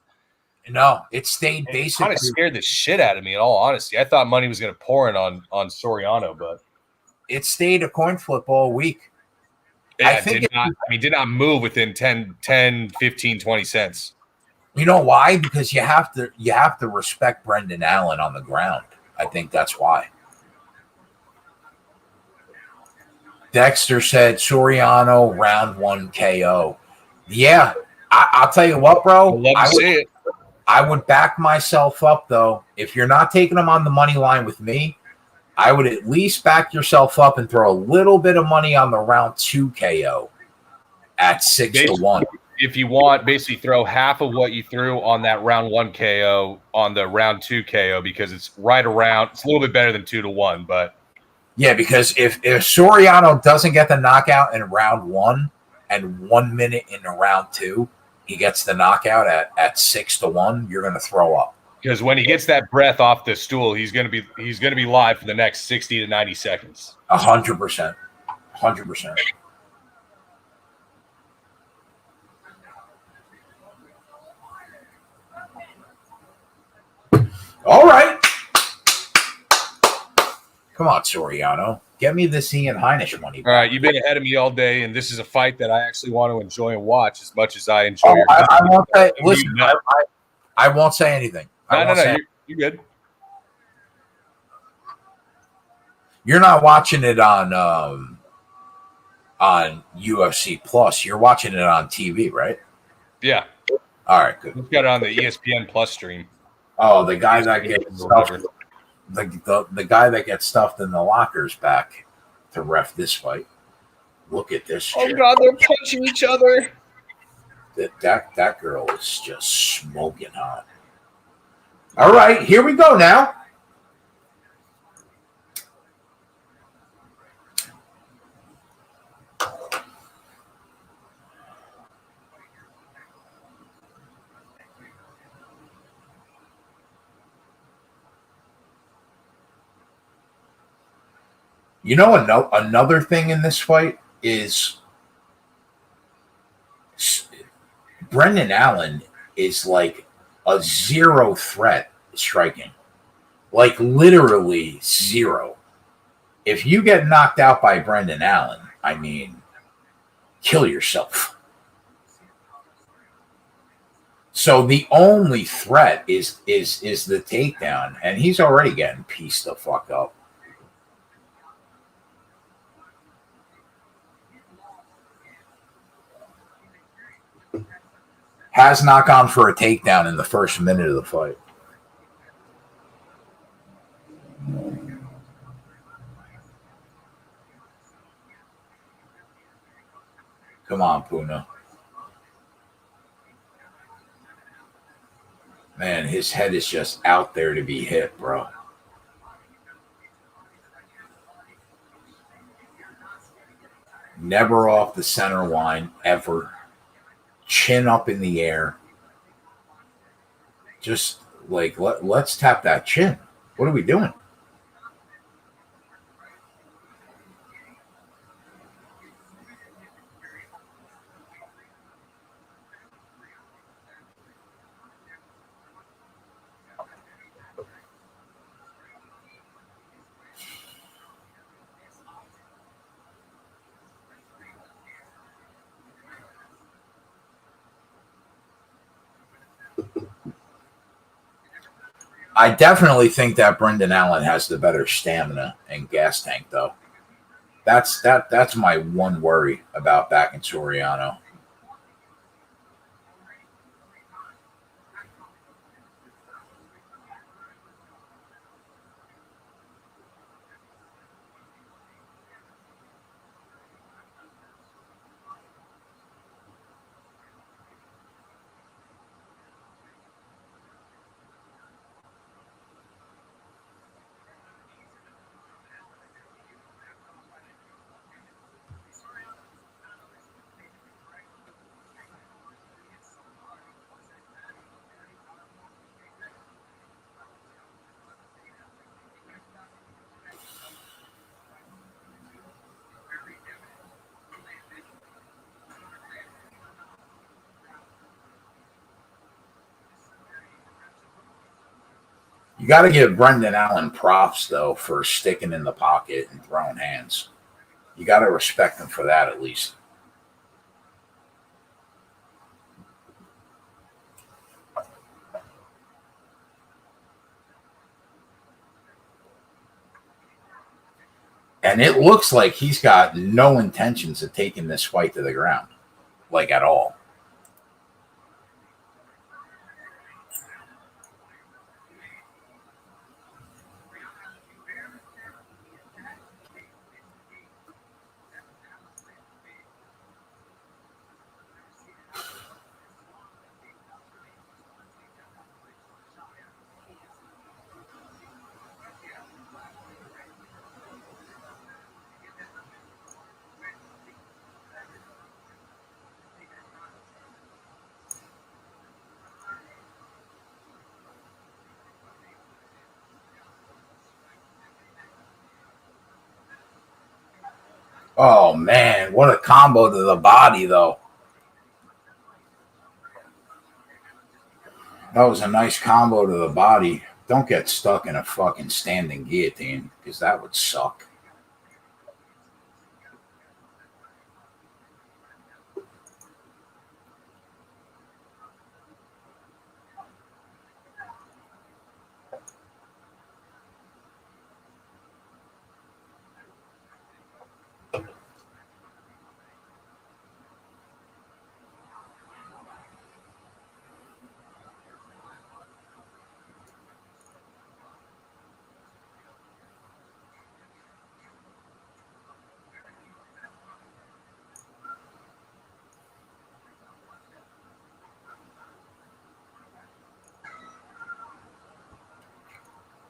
no, it stayed basically. Kind of scared the shit out of me, in all honesty. I thought money was going to pour in on Soriano, but it stayed a coin flip all week. Yeah, I think did not move within 10, 15, 20 cents. You know why? Because you have to respect Brendan Allen on the ground. I think that's why. Dexter said Soriano round 1 KO. Yeah, I'll tell you what, bro. I'd love to see it. I would back myself up, though. If you're not taking them on the money line with me, I would at least back yourself up and throw a little bit of money on the round 2 KO at 6-1. If you want, basically throw half of what you threw on that round 1 KO on the round 2 KO, because it's right around. It's a little bit better than 2-1, but yeah, because if Soriano doesn't get the knockout in round 1 and 1 minute in round 2, he gets the knockout at 6-1, you're going to throw up. Because when he gets that breath off the stool, he's going to be live for the next 60 to 90 seconds. 100%. 100%. All right. Come on, Soriano. Get me this Ian Heinisch money back. All right, you've been ahead of me all day, and this is a fight that I actually want to enjoy and watch as much as I enjoy your I won't say, listen, I won't say anything. No, you're good. You're not watching it on UFC Plus. You're watching it on TV, right? Yeah. All right, good. We've got it on the ESPN Plus stream. Oh, the guy that gets stuffed, the guy that gets stuffed in the lockers back to ref this fight. Look at this. Oh chick. God, they're punching each other. That girl is just smoking hot. All right, here we go now. You know, another thing in this fight is Brendan Allen is like a zero threat striking. Like literally zero. If you get knocked out by Brendan Allen, I mean, kill yourself. So the only threat is the takedown, and he's already getting pieced the fuck up. Has not gone for a takedown in the first minute of the fight. Come on, Puna. Man, his head is just out there to be hit, bro. Never off the center line, ever. Chin up in the air. Just like, let's tap that chin. What are we doing? I definitely think that Brendan Allen has the better stamina and gas tank, though. That's my one worry about back in Soriano. You got to give Brendan Allen props, though, for sticking in the pocket and throwing hands. You got to respect him for that, at least. And it looks like he's got no intentions of taking this fight to the ground, like at all. Oh, man, what a combo to the body, though. That was a nice combo to the body. Don't get stuck in a fucking standing guillotine, because that would suck.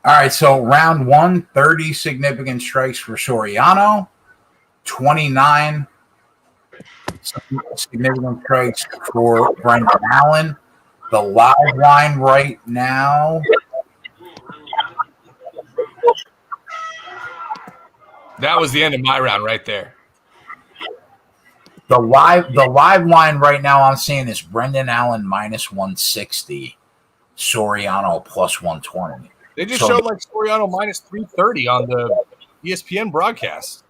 All right, so round one, 30 significant strikes for Soriano, 29 significant strikes for Brendan Allen. The live line right now. That was the end of my round right there. The live line right now I'm seeing is Brendan Allen minus 160, Soriano plus 120. They just showed like Soriano minus 330 on the ESPN broadcast.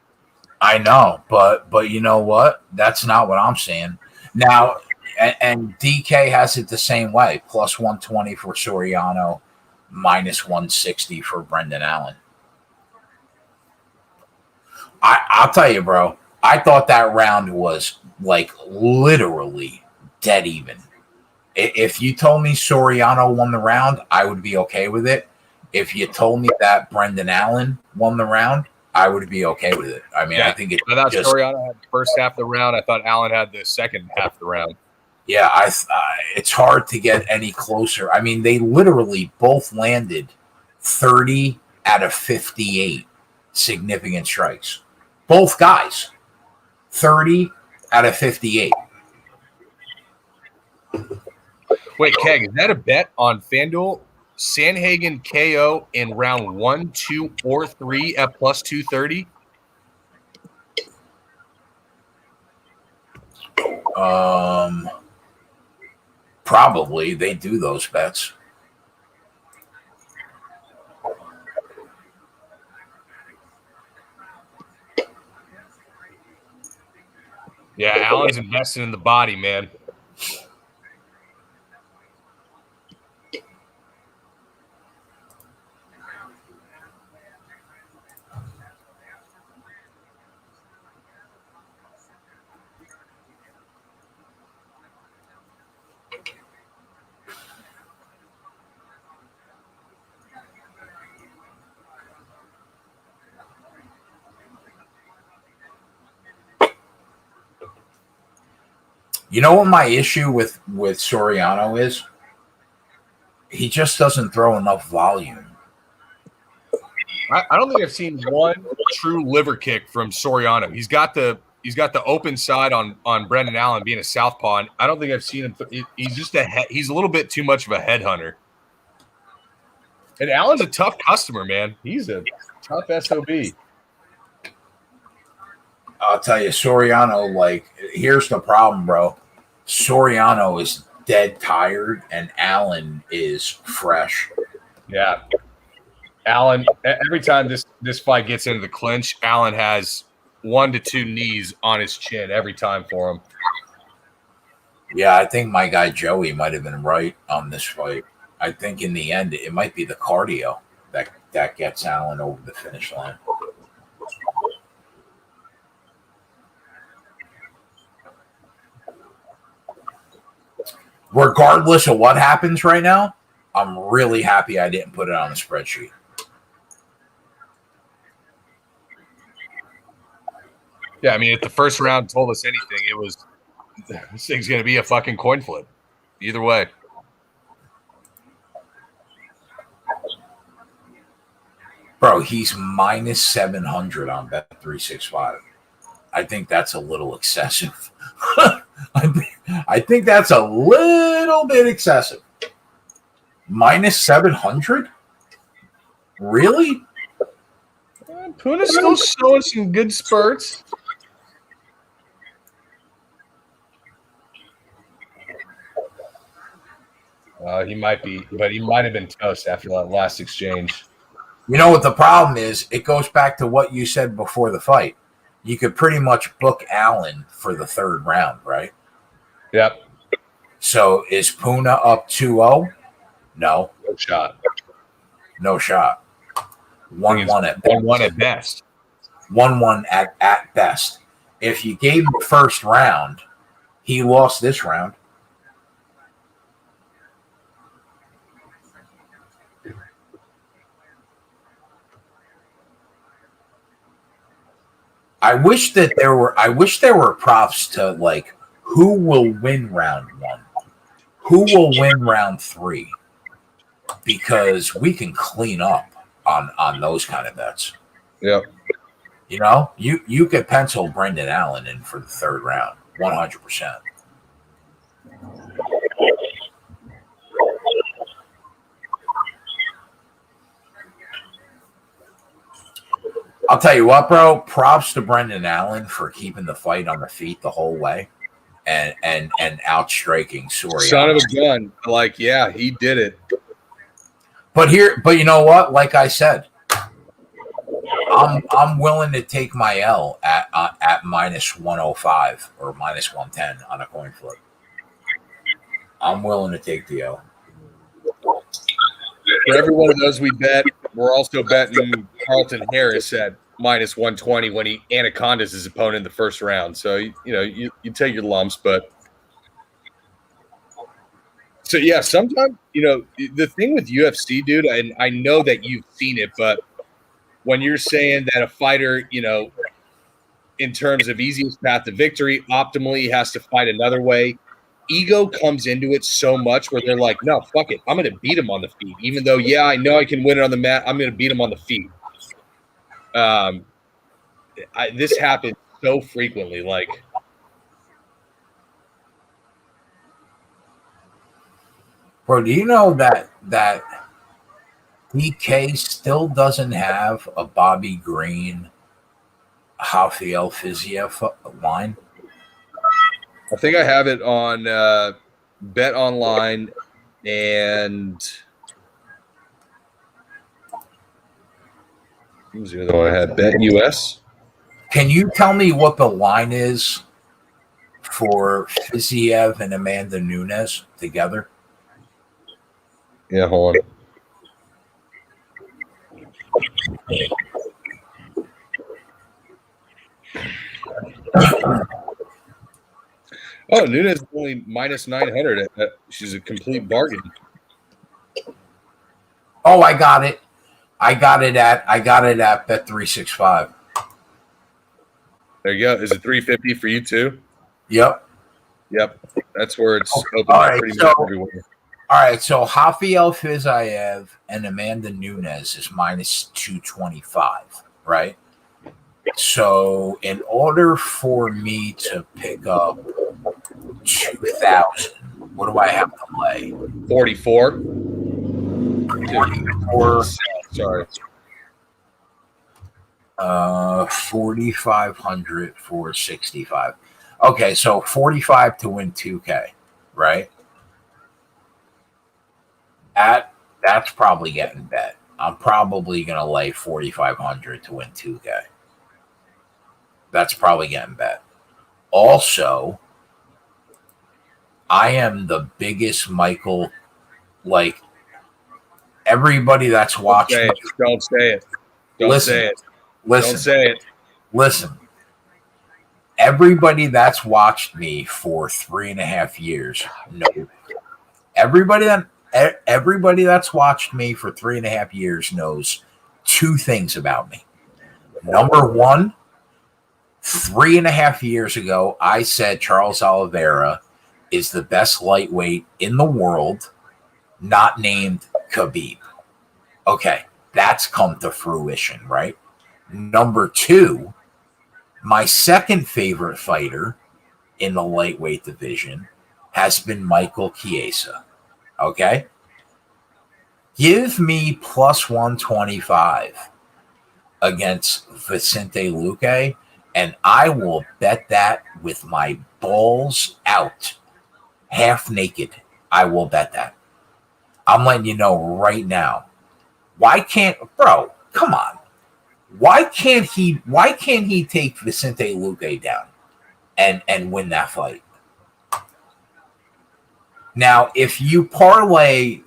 I know, but you know what? That's not what I'm seeing. Now, and DK has it the same way, plus 120 for Soriano, minus 160 for Brendan Allen. I'll tell you, bro, I thought that round was like literally dead even. If you told me Soriano won the round, I would be okay with it. If you told me that Brendan Allen won the round, I would be okay with it. I mean, Yeah, I think I thought Soriano had the first half of the round. I thought Allen had the second half of the round. Yeah, it's hard to get any closer. I mean, they literally both landed 30 out of 58 significant strikes. Both guys, 30 out of 58. Wait, Keg, is that a bet on FanDuel? Sandhagen KO in round 1, 2, or 3 at plus 230? Probably they do those bets. Yeah, Allen's invested in the body, man. You know what my issue with Soriano is? He just doesn't throw enough volume. I don't think I've seen one true liver kick from Soriano. He's got the open side on Brendan Allen being a southpaw. And I don't think I've seen him. He's just he's a little bit too much of a headhunter. And Allen's a tough customer, man. He's a tough SOB. I'll tell you, Soriano, like, here's the problem, bro. Soriano is dead tired and Allen is fresh. Yeah. Allen, every time this fight gets into the clinch, Allen has 1 to 2 knees on his chin every time for him. Yeah, I think my guy Joey might have been right on this fight. I think in the end, it might be the cardio that gets Allen over the finish line. Regardless of what happens right now, I'm really happy I didn't put it on the spreadsheet. Yeah, I mean, if the first round told us anything, it was this thing's going to be a fucking coin flip. Either way. Bro, he's minus 700 on Bet365. I think that's a little excessive. I think that's a little bit excessive. Minus 700? Really? Puna's still showing some good spurts. He might be, but he might have been toast after that last exchange. You know what the problem is? It goes back to what you said before the fight. You could pretty much book Allen for the third round, right? Yep. So is Puna up 2-0? No. No shot. No shot. 1-1 at best. 1-1 at best. 1-1 at best. If you gave him the first round, he lost this round. I wish there were props to, like, who will win round 1? Who will win round 3? Because we can clean up on those kind of bets. Yep. You know, you could pencil Brendan Allen in for the third round, 100%. I'll tell you what, bro. Props to Brendan Allen for keeping the fight on the feet the whole way, and outstriking Soriano. Son of a gun. Like, yeah, he did it. But you know what? Like I said, I'm willing to take my L at minus 105 or minus 110 on a coin flip. I'm willing to take the L. For every one of those we bet, we're also betting Carlton Harris at minus 120 when he anacondas his opponent in the first round. So, you take your lumps, but So yeah, sometimes the thing with UFC, dude, and I know that you've seen it, but when you're saying that a fighter, in terms of easiest path to victory, optimally has to fight another way, ego comes into it so much where they're like, no, fuck it, I'm going to beat him on the feet, even though I know I can win it on the mat. I'm going to beat him on the feet. This happens so frequently, like. Bro, do you know that DK still doesn't have a Bobby Green, Rafael Fiziev line? I think I have it on Bet Online and what was the other one I had? Bet US. Can you tell me what the line is for Fiziev and Amanda Nunes together? Yeah, hold on. Oh, Nunes is only minus 900. She's a complete bargain. Oh, I got it. I got it at Bet365. There you go. Is it 350 for you too? Yep. That's where it's open pretty much everywhere. All right, so Rafael Fiziev and Amanda Nunes is minus 225, right? So in order for me to pick up 2,000, what do I have to lay? 44. 44. Sorry. 4,500 for 65. Okay, so 45 to win 2K, right? That's probably getting bet. I'm probably gonna lay 4,500 to win 2K. That's probably getting bet. Also, I am the biggest Michael. Like everybody that's watching. Don't say it. Don't say it. Listen. Everybody that's watched me for 3.5 years knows. Everybody that's watched me for 3.5 years knows two things about me. Number one, 3.5 years ago, I said Charles Oliveira is the best lightweight in the world, not named Khabib. Okay, that's come to fruition, right? Number two, my second favorite fighter in the lightweight division has been Michael Chiesa. Okay? Give me plus 125 against Vicente Luque, and I will bet that with my balls out, half naked. I will bet that. I'm letting you know right now. Why can't, bro, come on. Why can't he take Vicente Luque down and win that fight? Now, if you parlay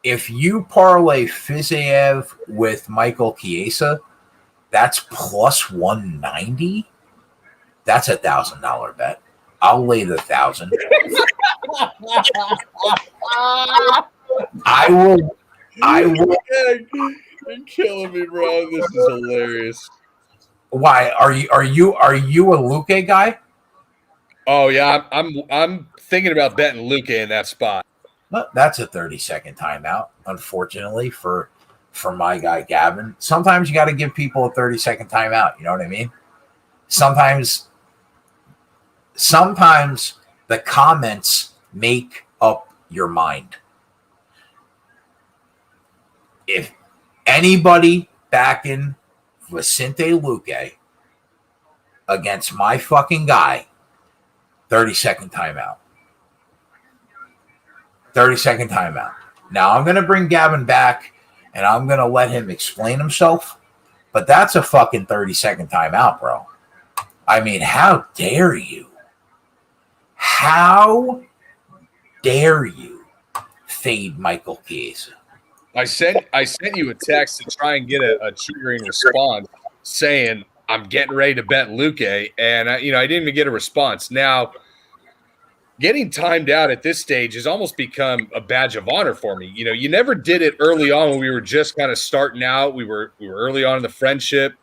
Fiziev with Michael Chiesa, that's plus 190. That's $1,000 bet. I'll lay the 1,000. I will. You're killing me, bro. This is hilarious. Why are you a Luque guy? Oh yeah, I'm thinking about betting Luque in that spot. Well, that's a 30-second timeout, unfortunately, for my guy Gavin. Sometimes you got to give people a 30-second timeout. You know what I mean? Sometimes the comments make up your mind. If anybody backing Vicente Luque against my fucking guy, 30-second timeout. 30-second timeout. Now I'm going to bring Gavin back and I'm going to let him explain himself, but that's a fucking 30-second timeout, bro. I mean, how dare you? How dare you fade Michael Chiesa? I sent you a text to try and get a triggering response saying I'm getting ready to bet Luque, and I didn't even get a response. Now, getting timed out at this stage has almost become a badge of honor for me. You know, you never did it early on when we were just kind of starting out. We were early on in the friendship.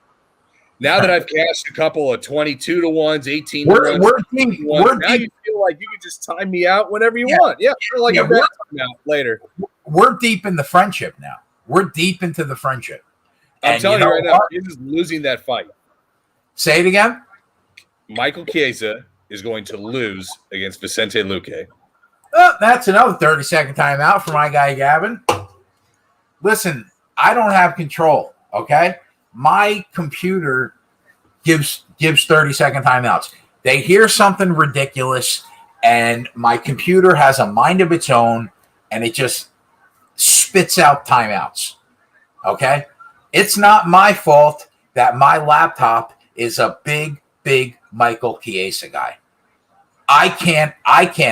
Now that I've cashed a couple of 22 to 1s, 18 to 1s, now you feel like you can just time me out whenever you want. Yeah, like a bet time out later. We're deep in the friendship now. We're deep into the friendship. I'm telling you right now, he's just losing that fight. Say it again. Michael Chiesa is going to lose against Vicente Luque. Oh, that's another 30-second timeout for my guy Gavin. Listen, I don't have control, okay? My computer gives 30-second timeouts. They hear something ridiculous, and my computer has a mind of its own, and it just spits out timeouts, okay? It's not my fault that my laptop is a big Michael Chiesa guy. I can't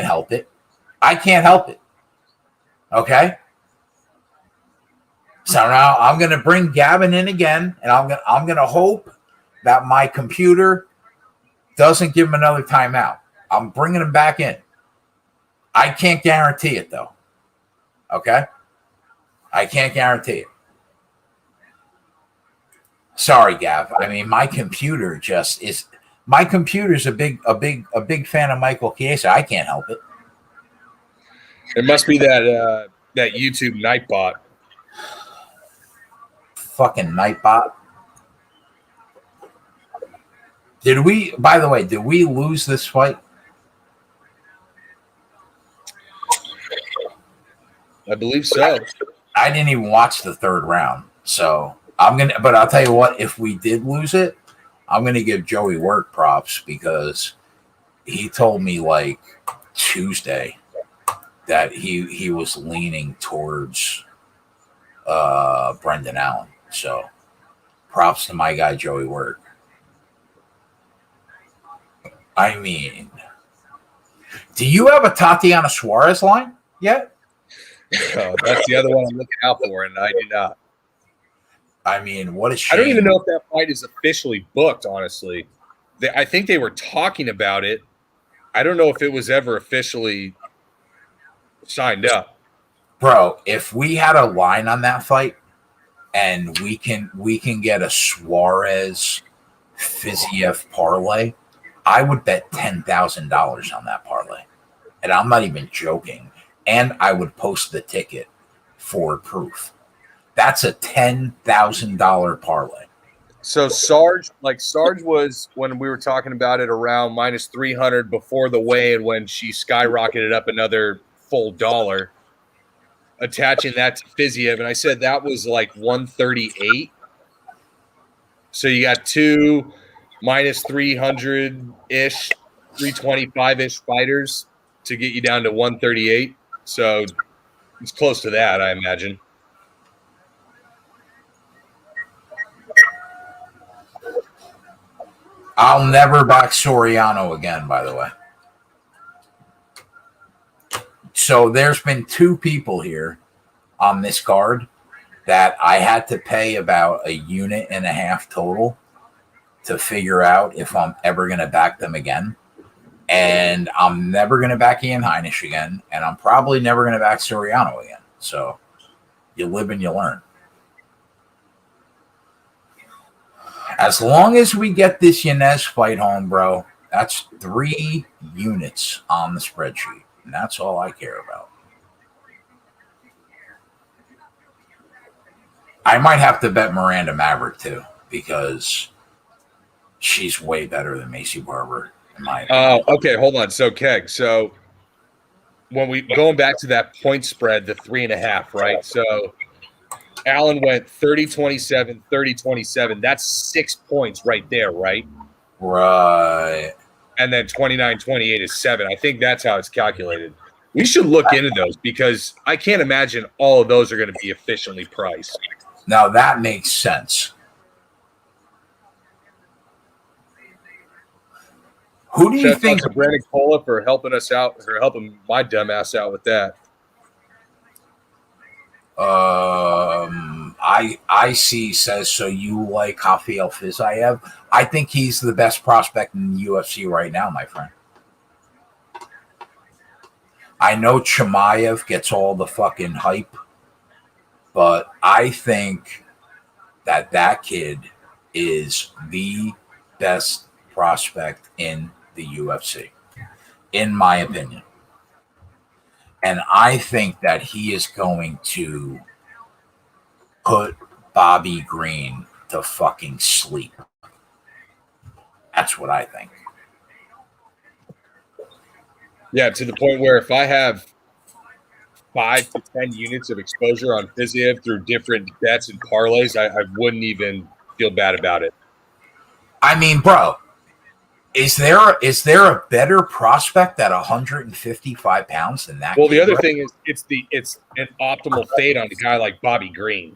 help it. I can't help it. Okay? So now I'm going to bring Gavin in again, and I'm going to hope that my computer doesn't give him another timeout. I'm bringing him back in. I can't guarantee it, though. Okay? I can't guarantee it. Sorry, Gav. I mean, my computer just is. My computer's a big fan of Michael Chiesa. I can't help it. It must be that YouTube Nightbot. Fucking Nightbot. By the way, did we lose this fight? I believe so. I didn't even watch the third round. So but I'll tell you what, if we did lose it, I'm gonna give Joey work props because he told me like Tuesday that he was leaning towards Brendan Allen. So props to my guy Joey Work. I mean, do you have a Tatiana Suarez line yet? Oh, that's the other one I'm looking out for, and I do not. I mean, what a shame. I don't even know if that fight is officially booked, honestly. I think they were talking about it. I don't know if it was ever officially signed up. Bro, if we had a line on that fight and we can get a Suarez Fiziev parlay, I would bet $10,000 on that parlay. And I'm not even joking. And I would post the ticket for proof. That's a $10,000 parlay. So Sarge was, when we were talking about it, around minus 300 before the weigh-in when she skyrocketed up another full $1, attaching that to Fiziev. And I said that was like 138. So you got two minus 300-ish, 325-ish fighters to get you down to 138. So it's close to that, I imagine. I'll never back Soriano again, by the way. So there's been two people here on this card that I had to pay about 1.5 units total to figure out if I'm ever going to back them again. And I'm never going to back Ian Heinisch again. And I'm probably never going to back Soriano again. So you live and you learn. As long as we get this Yanez fight home, bro, that's 3 units on the spreadsheet. And that's all I care about. I might have to bet Miranda Maverick, too, because she's way better than Macy Barber, in my opinion. Okay, hold on. So, Keg, so when we going back to that point spread, the 3.5, right? So Allen went 30-27, 30-27. That's 6 points right there, right? Right. And then 29-28 is 7. I think that's how it's calculated. We should look into those because I can't imagine all of those are going to be efficiently priced. Now, that makes sense. Who do you think? Brandon Cola for helping us out, for helping my dumb ass out with that. IC says, so you like Rafael Fiziev? I think he's the best prospect in the UFC right now, my friend. I know Chimaev gets all the fucking hype, but I think that kid is the best prospect in the UFC, in my opinion. And I think that he is going to put Bobby Green to fucking sleep. That's what I think. Yeah, to the point where if I have 5 to 10 units of exposure on Fiziev through different bets and parlays, I wouldn't even feel bad about it. I mean, bro, is there a better prospect at 155 pounds than that? Well, the other thing is it's an optimal fate on a guy like Bobby Green.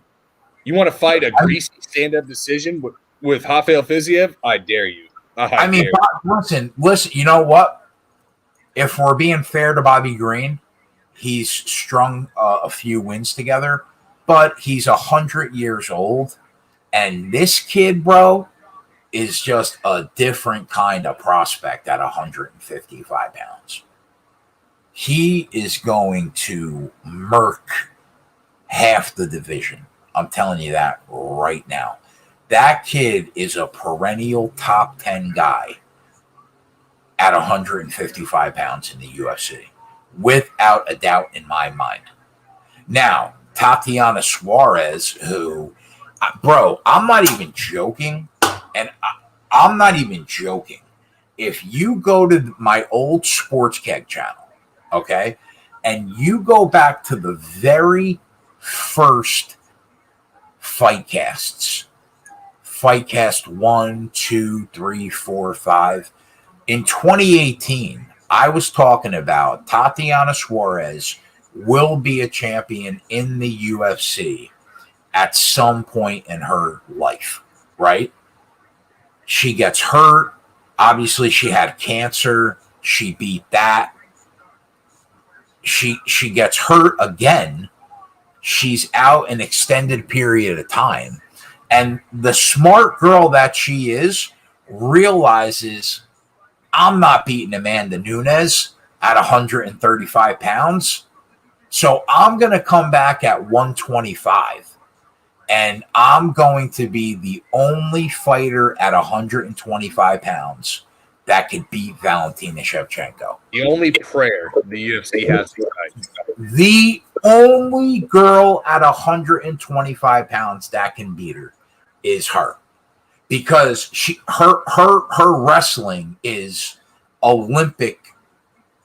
You want to fight a greasy stand-up decision with Rafael Fiziev? I dare you. I mean, listen. You know what? If we're being fair to Bobby Green, he's strung a few wins together, but he's 100 years old, and this kid, bro, is just a different kind of prospect at 155 pounds. He is going to murk half the division. I'm telling you that right now. That kid is a perennial top 10 guy at 155 pounds in the UFC, without a doubt in my mind. Now, Tatiana Suarez, who, bro, I'm not even joking, and I'm not even joking. If you go to my old Sports Keg channel, okay, and you go back to the very first Fightcast 1, 2, 3, 4, 5. In 2018, I was talking about Tatiana Suarez will be a champion in the UFC at some point in her life, right? She gets hurt. Obviously, she had cancer. She beat that. She gets hurt again. She's out an extended period of time. And the smart girl that she is realizes I'm not beating Amanda Nunes at 135 pounds. So I'm going to come back at 125. And I'm going to be the only fighter at 125 pounds that could beat Valentina Shevchenko. The only prayer the UFC has tonight. The only girl at 125 pounds that can beat her is her, because her wrestling is Olympic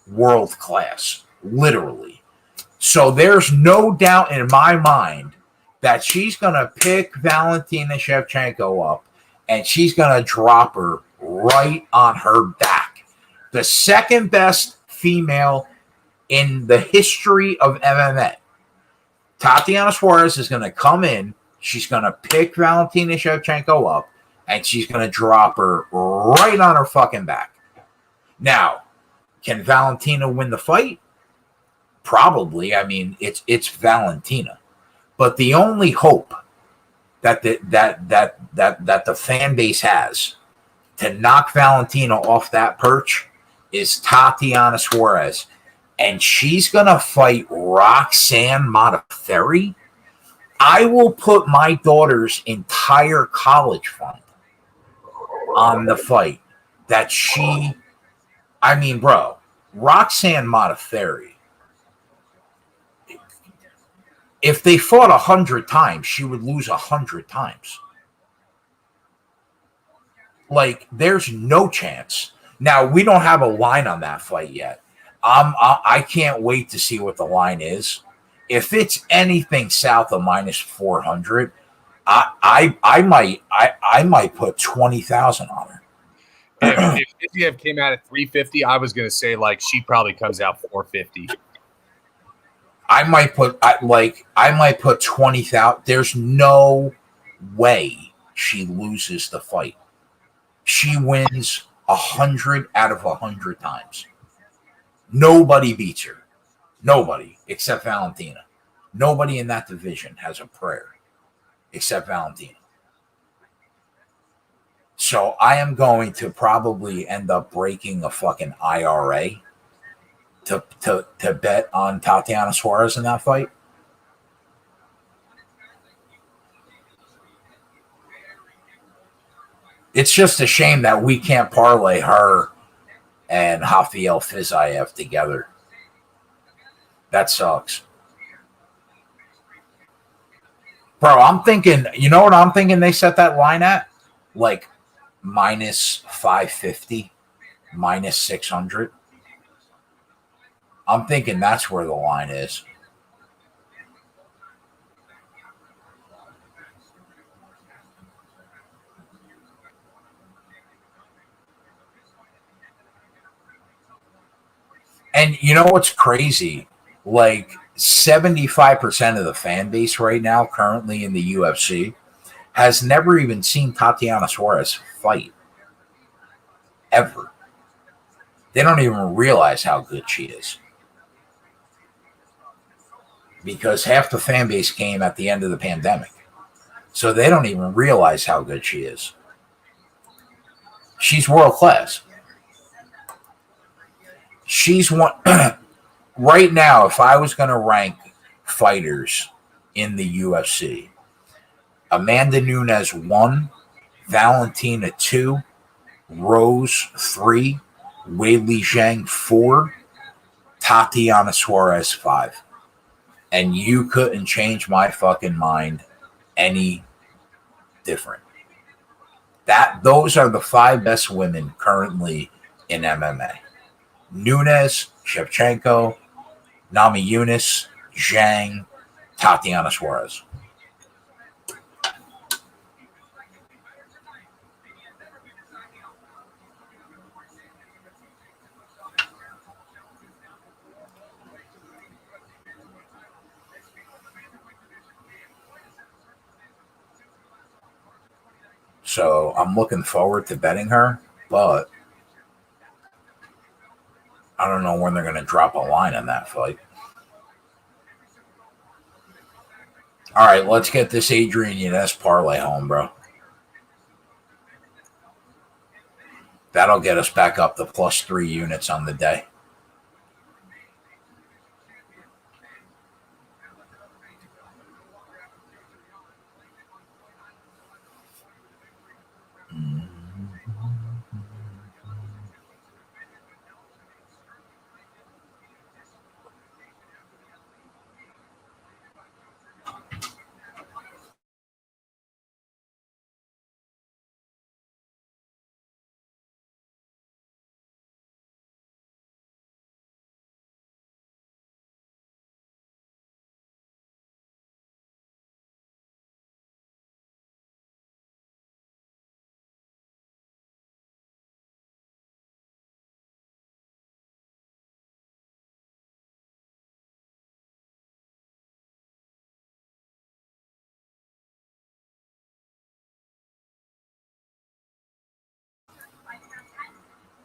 world class, literally. So there's no doubt in my mind that she's going to pick Valentina Shevchenko up and she's going to drop her right on her back. The second best female in the history of MMA. Tatiana Suarez is going to come in. She's going to pick Valentina Shevchenko up, and she's going to drop her right on her fucking back. Now, can Valentina win the fight? Probably. I mean, it's Valentina. But the only hope that the fan base has to knock Valentina off that perch is Tatiana Suarez. And she's going to fight Roxanne Modafferi. I will put my daughter's entire college fund on the fight that I mean, bro, Roxanne Modafferi, if they fought 100 times, she would lose 100 times. Like, there's no chance. Now, we don't have a line on that fight yet. I can't wait to see what the line is. If it's anything south of minus 400, I might put 20,000 on her. If Fiziev came out at 350, I was going to say like she probably comes out 450. I might put 20,000. There's no way she loses the fight. She wins 100 out of 100 times. Nobody beats her. Nobody except Valentina. Nobody in that division has a prayer except Valentina. So I am going to probably end up breaking a fucking IRA to bet on Tatiana Suarez in that fight? It's just a shame that we can't parlay her and Rafael Fiziev together. That sucks. Bro, I'm thinking, you know what I'm thinking they set that line at? Like minus 550, minus 600. I'm thinking that's where the line is. And you know what's crazy? Like 75% of the fan base right now, currently in the UFC, has never even seen Tatiana Suarez fight. Ever. They don't even realize how good she is. Because half the fan base came at the end of the pandemic. So they don't even realize how good she is. She's world class. She's one. Right now, if I was going to rank fighters in the UFC, Amanda Nunes 1, Valentina 2, Rose 3, Weili Zhang 4, Tatiana Suarez 5. And you couldn't change my fucking mind any different. Those are the 5 best women currently in MMA. Nunes, Shevchenko, Nami Yunus, Zhang, Tatiana Suarez. So I'm looking forward to betting her, but I don't know when they're going to drop a line on that fight. All right, let's get this Adrian Yanez parlay home, bro. That'll get us back up to plus 3 units on the day.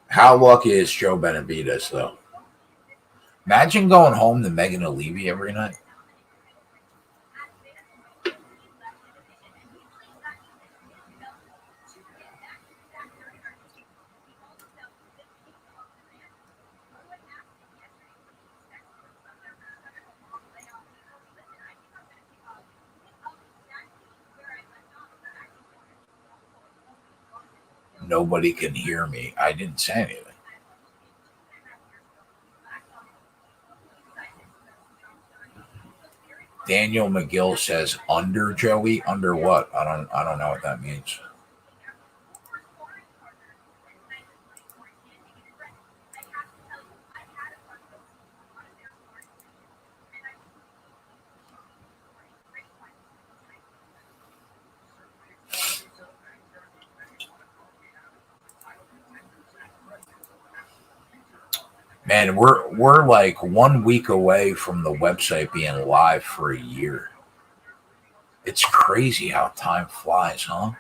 How lucky is Joe Benavidez, though? Imagine going home to Megan O'Leary every night. Nobody can hear me. I didn't say anything. Daniel McGill says under Joey. Under what? I don't know what that means. Man, we're like 1 week away from the website being live for a year. It's crazy how time flies, huh?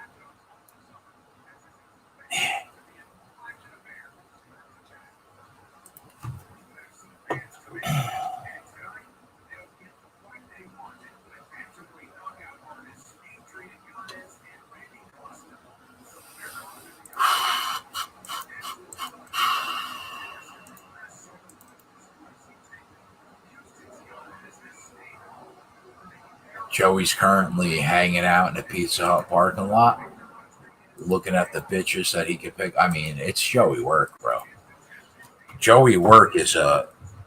Joey's currently hanging out in the Pizza Hut parking lot, looking at the bitches that he could pick. I mean, it's Joey Work, bro. Joey Work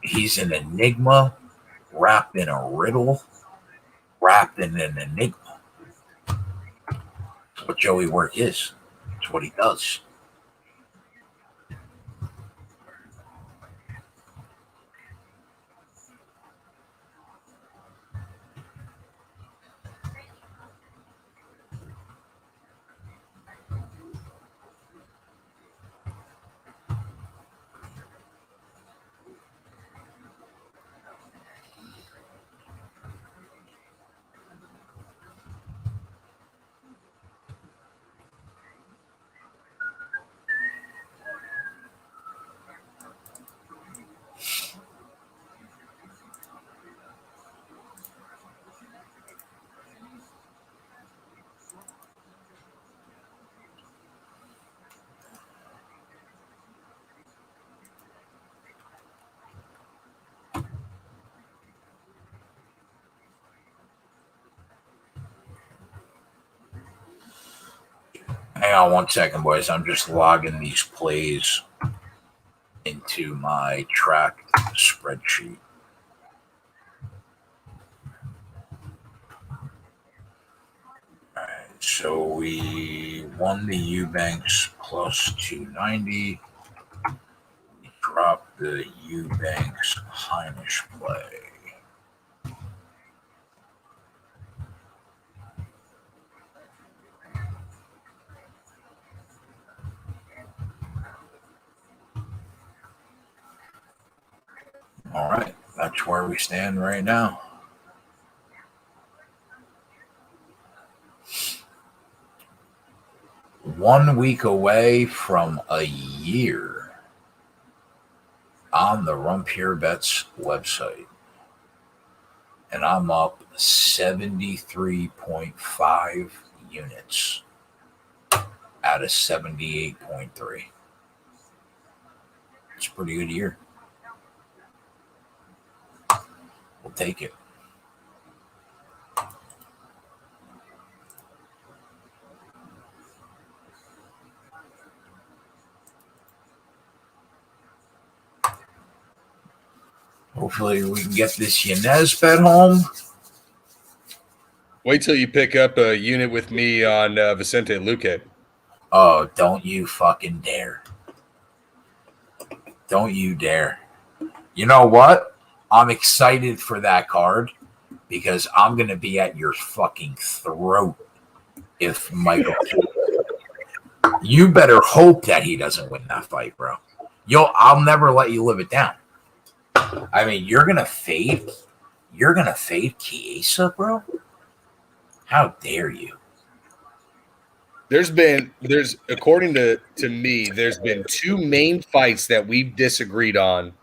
he's an enigma wrapped in a riddle, wrapped in an enigma. That's what Joey Work is. It's what he does. Hang on 1 second, boys. I'm just logging these plays into my track spreadsheet. All right, so we won the Eubanks plus 290. We dropped the Eubanks Heinisch play. All right, that's where we stand right now. One week away from a year on the Rump Here Bets website. And I'm up 73.5 units out of 78.3. It's a pretty good year. We'll take it. Hopefully we can get this Yanez bet home. Wait till you pick up a unit with me on Vicente Luque. Oh, don't you fucking dare. Don't you dare. You know what? I'm excited for that card because I'm going to be at your fucking throat if Michael. You better hope that he doesn't win that fight, bro. I'll never let you live it down. I mean, you're going to fade Chiesa, bro? How dare you? There's according to me, there's been two main fights that we've disagreed on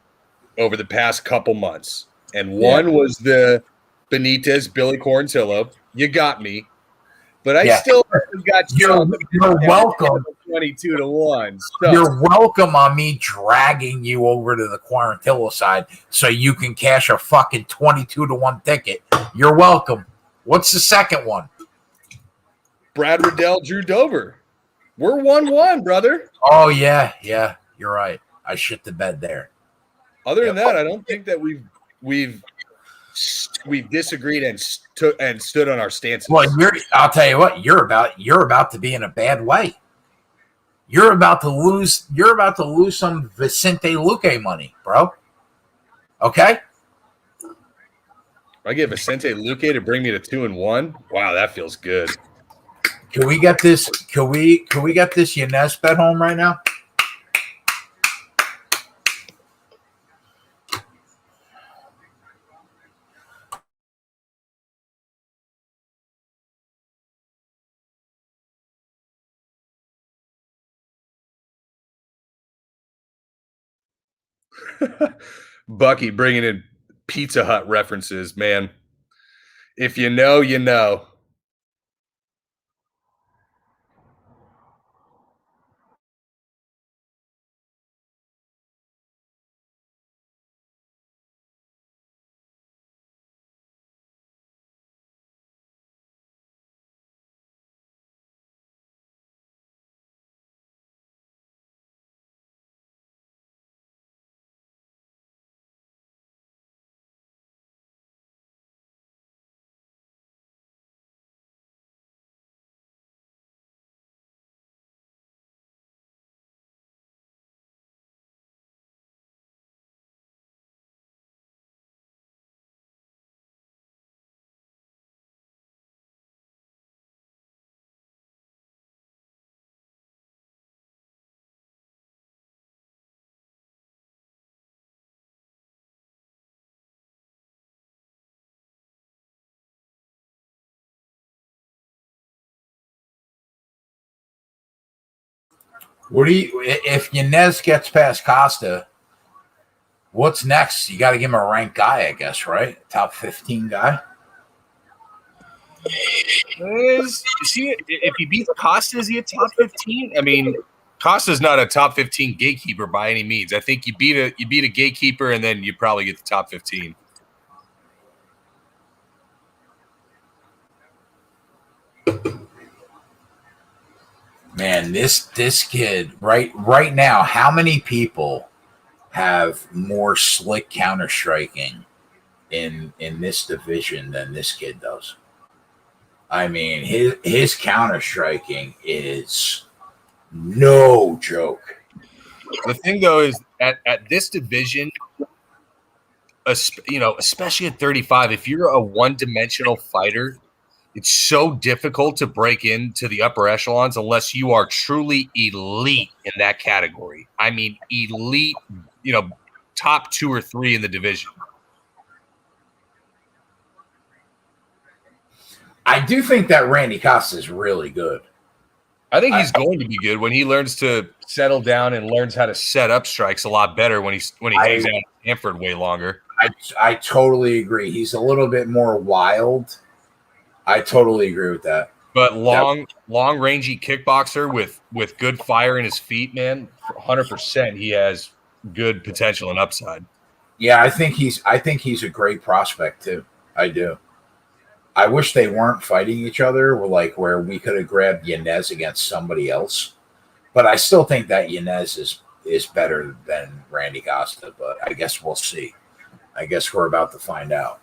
over the past couple months. And one was the Benitez Billy Quarantillo. You got me. But I still got you. You're welcome. 22-1. So. You're welcome on me dragging you over to the Quarantillo side so you can cash a fucking 22-1 ticket. You're welcome. What's the second one? Brad Riddell, Drew Dover. We're 1-1, brother. Oh, yeah. You're right. I shit the bed there. Other than that, I don't think that we've disagreed and stood on our stances. Well, I'll tell you what, you're about to be in a bad way. You're about to lose some Vicente Luque money, bro. Okay? I get Vicente Luque to bring me to 2-1. Wow, that feels good. Can we get this? Can we get this Yanez bet home right now? Bucky bringing in Pizza Hut references, man. If you know, you know. What do you if Yanez gets past Costa? What's next? You got to give him a ranked guy, I guess, right? Top 15 guy. Is he, if he beats Costa, is he a top 15? I mean, Costa's not a top 15 gatekeeper by any means. I think you beat a gatekeeper, and then you probably get the top 15. Man, this kid right now, how many people have more slick counter striking in this division than this kid does? I mean, his counter striking is no joke. The thing though is at this division, especially at 35, if you're a one-dimensional fighter, it's so difficult to break into the upper echelons unless you are truly elite in that category. I mean, elite, top 2 or 3 in the division. I do think that Randy Costa is really good. I think he's going to be good when he learns to settle down and learns how to set up strikes a lot better when he hangs out at Stanford way longer. I totally agree. He's a little bit more wild. I totally agree with that. But long rangy kickboxer with good fire in his feet, man, 100%. He has good potential and upside. Yeah, I think he's a great prospect too. I do. I wish they weren't fighting each other, where we could have grabbed Yanez against somebody else. But I still think that Yanez is better than Randy Costa. But I guess we'll see. I guess we're about to find out.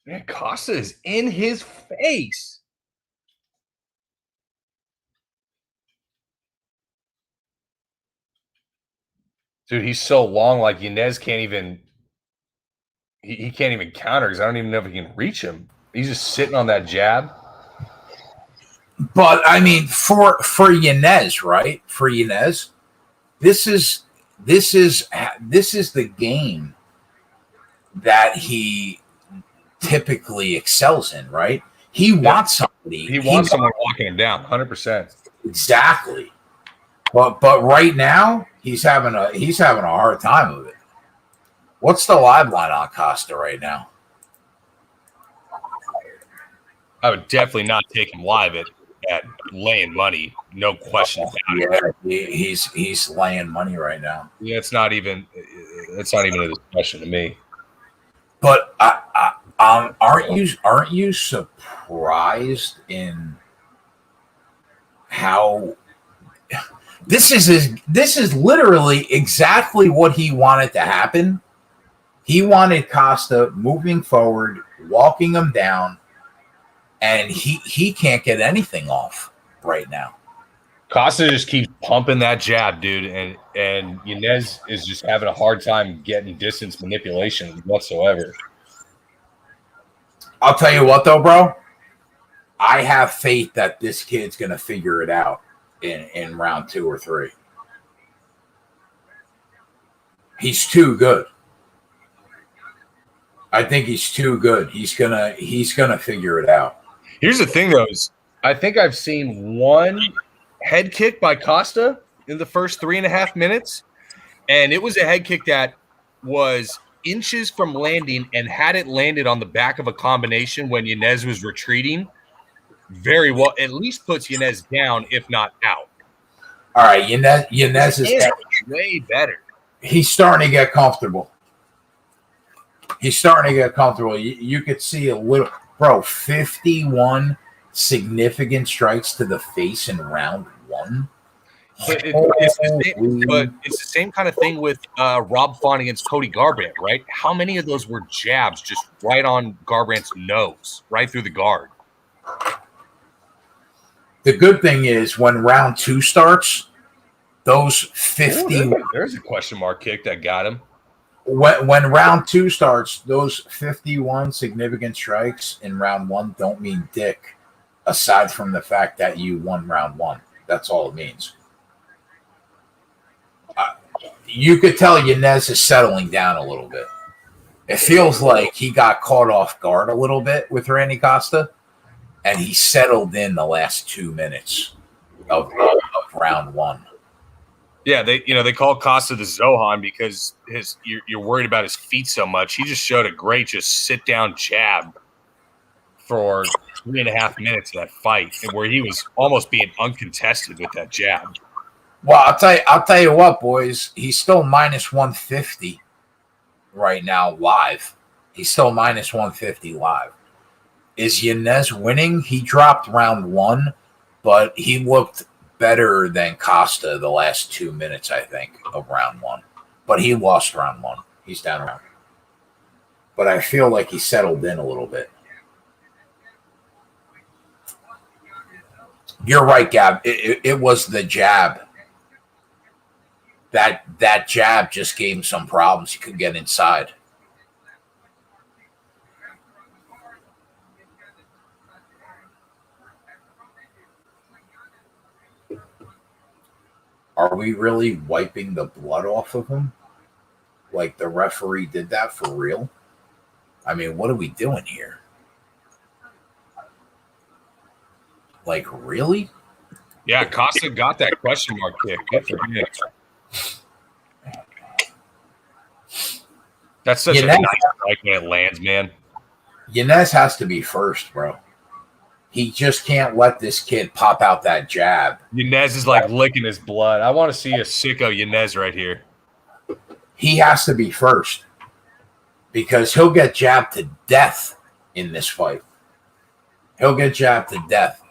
Man, Costa is in his face. Dude, he's so long, like Yanez can't even he can't even counter because I don't even know if he can reach him. He's just sitting on that jab. But I mean, for Yanez, right? For Yanez, this is the game that he typically excels in, right? He wants somebody. He wants someone walking him down, 100%. Exactly. But right now he's having a hard time with it. What's the live line on Costa right now? I would definitely not take him live at laying money, no question about it. He's laying money right now. Yeah, it's not even a discussion to me. But aren't you surprised in how this is literally exactly what he wanted to happen. He wanted Costa moving forward, walking him down, and he can't get anything off right now. Costa just keeps pumping that jab, dude, and Yanez is just having a hard time getting distance manipulation whatsoever. I'll tell you what, though, bro. I have faith that this kid's going to figure it out in round 2 or 3. He's too good. I think he's too good. He's gonna figure it out. Here's the thing, though, is I think I've seen one head kick by Costa in the first 3.5 minutes, and it was a head kick that was inches from landing, and had it landed on the back of a combination when Yanez was retreating, very well, at least puts Yanez down, if not out. All right, Yanez is way better. He's starting to get comfortable. You could see a little, bro, 51 significant strikes to the face in round one. But it's the same kind of thing with Rob Font against Cody Garbrandt, right? How many of those were jabs just right on Garbrandt's nose, right through the guard? The good thing is when round 2 starts, those 50. Ooh, there's a question mark kick that got him. When round 2 starts, those 51 significant strikes in round 1 don't mean dick, aside from the fact that you won round 1. That's all it means. You could tell Yanez is settling down a little bit. It feels like he got caught off guard a little bit with Randy Costa, and he settled in the last 2 minutes of round 1. Yeah, they call Costa the Zohan because you're worried about his feet so much. He just showed a great just sit down jab for 3.5 minutes of that fight, where he was almost being uncontested with that jab. Well, I'll tell you what, boys. He's still minus 150 right now live. He's still minus 150 live. Is Yanez winning? He dropped round 1, but he looked better than Costa the last 2 minutes, I think, of round 1. But he lost round 1. He's down around. But I feel like he settled in a little bit. You're right, Gab. It was the jab. That jab just gave him some problems. He couldn't get inside. Are we really wiping the blood off of him? Like the referee did that for real? I mean, what are we doing here? Like, really? Yeah, Costa got that question mark kick. Good for him. That's such a nice strike when it lands, man. Yanez has to be first, bro. He just can't let this kid pop out that jab. Yanez is like licking his blood. I want to see a sicko Yanez right here. He has to be first because he'll get jabbed to death in this fight. He'll get jabbed to death.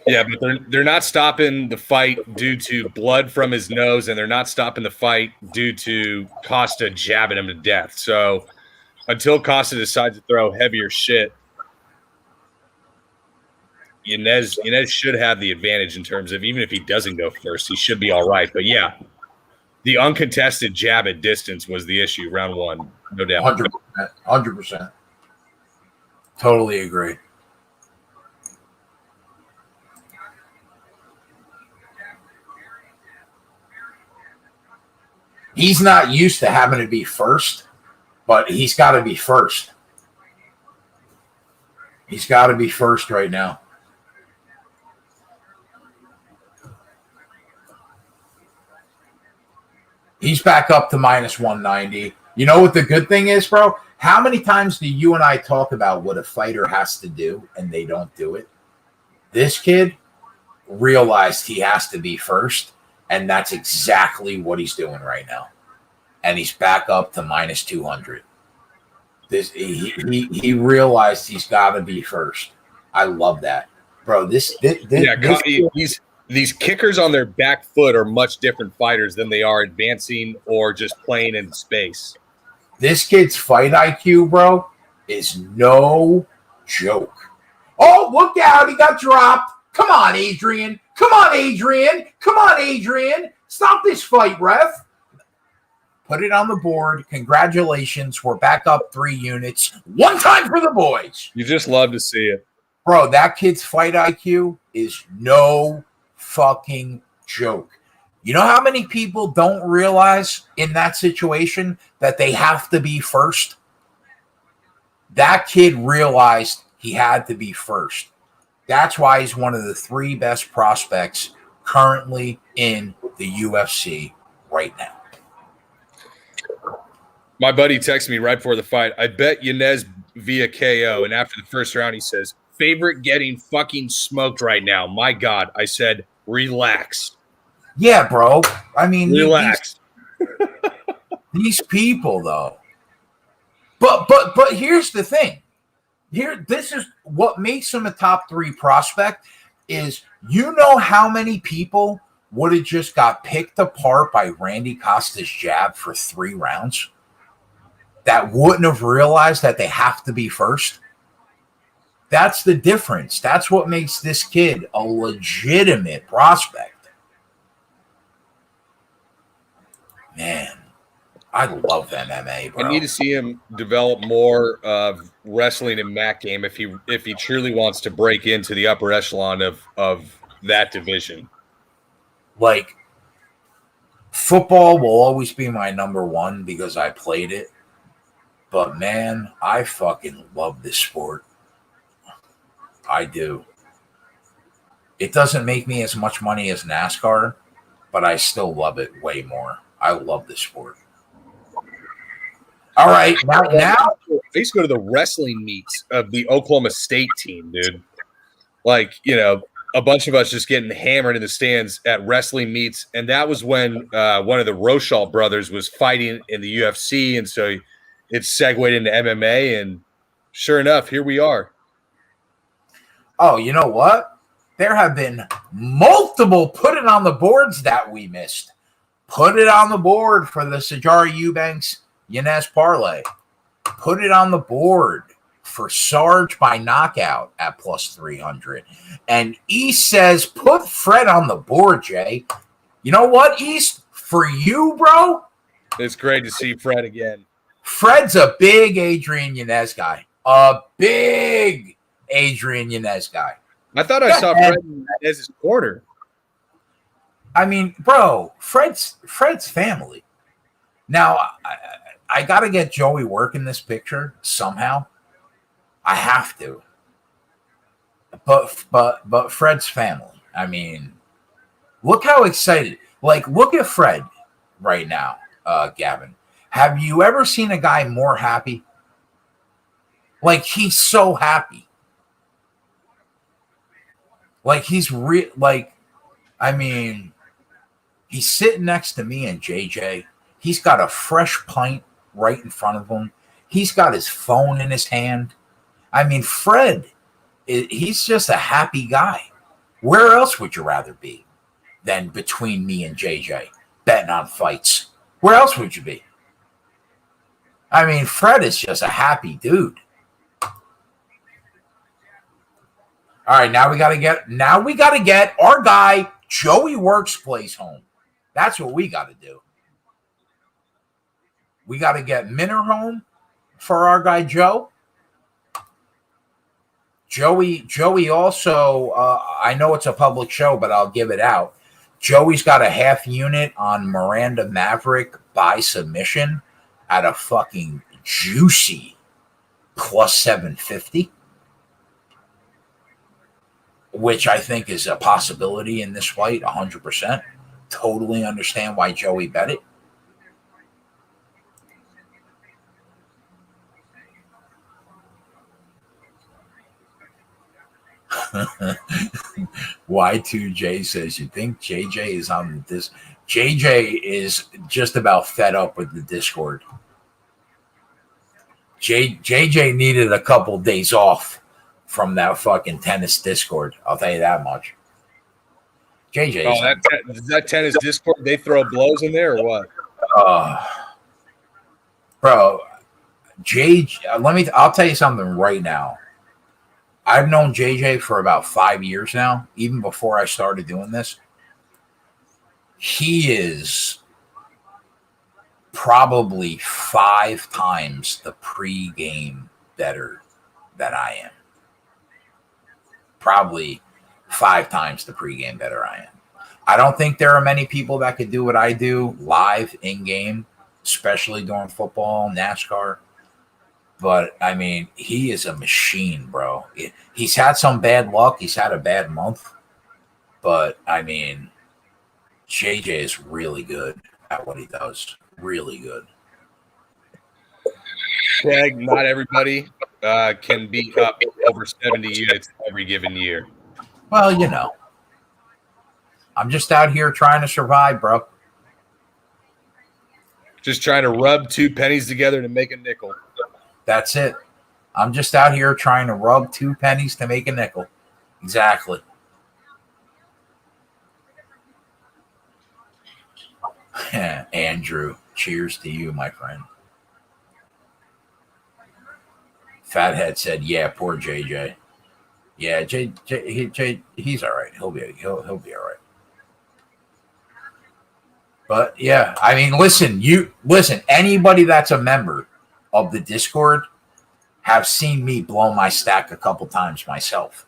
Yeah, but they're not stopping the fight due to blood from his nose, and they're not stopping the fight due to Costa jabbing him to death. So until Costa decides to throw heavier shit, Yanez should have the advantage in terms of even if he doesn't go first, he should be all right. But yeah, the uncontested jab at distance was the issue, round 1, no doubt. 100%. Totally agree. He's not used to having to be first, but he's got to be first. He's got to be first right now. He's back up to minus 190. You know what the good thing is, bro? How many times do you and I talk about what a fighter has to do and they don't do it? This kid realized he has to be first, and that's exactly what he's doing right now. And he's back up to minus 200. He realized he's got to be first. I love that, bro. These kickers on their back foot are much different fighters than they are advancing or just playing in space. This kid's fight IQ, bro, is no joke. Oh, look out. He got dropped. Come on, Adrian. Come on, Adrian. Come on, Adrian. Stop this fight, ref. Put it on the board. Congratulations. We're back up 3 units. One time for the boys. You just love to see it. Bro, that kid's fight IQ is no fucking joke. You know how many people don't realize in that situation that they have to be first? That kid realized he had to be first. That's why he's one of the 3 best prospects currently in the UFC right now. My buddy texted me right before the fight. I bet Yanez via KO. And after the first round, he says, favorite getting fucking smoked right now. My God. I said, relax. Yeah, bro. I mean, relax. These people, though. But here's the thing. This is what makes him a top 3 prospect is how many people would have just got picked apart by Randy Costa's jab for 3 rounds that wouldn't have realized that they have to be first. That's the difference. That's what makes this kid a legitimate prospect. Man, I love MMA, bro. I need to see him develop more of wrestling and mat game if he truly wants to break into the upper echelon of that division. Like, football will always be my number 1 because I played it. But man, I fucking love this sport. I do. It doesn't make me as much money as NASCAR, but I still love it way more. I love this sport. All right, now I used to go to the wrestling meets of the Oklahoma State team, dude. Like, a bunch of us just getting hammered in the stands at wrestling meets, and that was when one of the Rochal brothers was fighting in the UFC, and so it segued into MMA, and sure enough, here we are. Oh, you know what? There have been multiple put it on the boards that we missed. Put it on the board for the Sajari Eubanks Yanez parlay. Put it on the board for Sarge by knockout at plus 300. And East says, put Fred on the board, Jay. You know what, East? For you, bro? It's great to see Fred again. Fred's a big Adrian Yanez guy. A big Adrian Yanez guy. I thought I saw Fred in Yanez's corner. I mean, bro, Fred's family. Now, I got to get Joey Work in this picture somehow. I have to. But Fred's family. I mean, look how excited. Like, look at Fred right now, Gavin. Have you ever seen a guy more happy? Like, he's so happy. Like, he's I mean, he's sitting next to me and JJ. He's got a fresh pint right in front of him. He's got his phone in his hand. I mean, Fred, he's just a happy guy. Where else would you rather be than between me and JJ betting on fights? Where else would you be? I mean, Fred is just a happy dude. All right, now we gotta get our guy Joey Works plays home. That's what we gotta do. We gotta get Minner home for our guy Joe. Joey also, I know it's a public show, but I'll give it out. Joey's got a half unit on Miranda Maverick by submission at a fucking juicy plus 750. Which I think is a possibility in this fight, 100%. Totally understand why Joey bet it. Y2J says, you think JJ is on this? JJ is just about fed up with the Discord. JJ needed a couple days off from that fucking tennis Discord. I'll tell you that much. JJ. Oh, that tennis Discord, they throw blows in there or what? Bro, I'll tell you something right now. I've known JJ for about 5 years now, even before I started doing this. He is probably 5 times the pregame better than I am. Probably 5 times the pregame better I am. I don't think there are many people that could do what I do live in game, especially during football, NASCAR. But I mean, he is a machine, bro. He's had some bad luck. He's had a bad month. But I mean, JJ is really good at what he does. Really good. Craig, not everybody can beat up over 70 units every given year. Well, you know, I'm just out here trying to survive, bro. Just trying to rub 2 pennies together to make a nickel. That's it. I'm just out here trying to rub 2 pennies to make a nickel. Exactly. Andrew, cheers to you, my friend. Fathead said, "Yeah, poor JJ. Yeah, he's all right. He'll be all right." But yeah, I mean, listen. Anybody that's a member of the Discord have seen me blow my stack a couple times myself.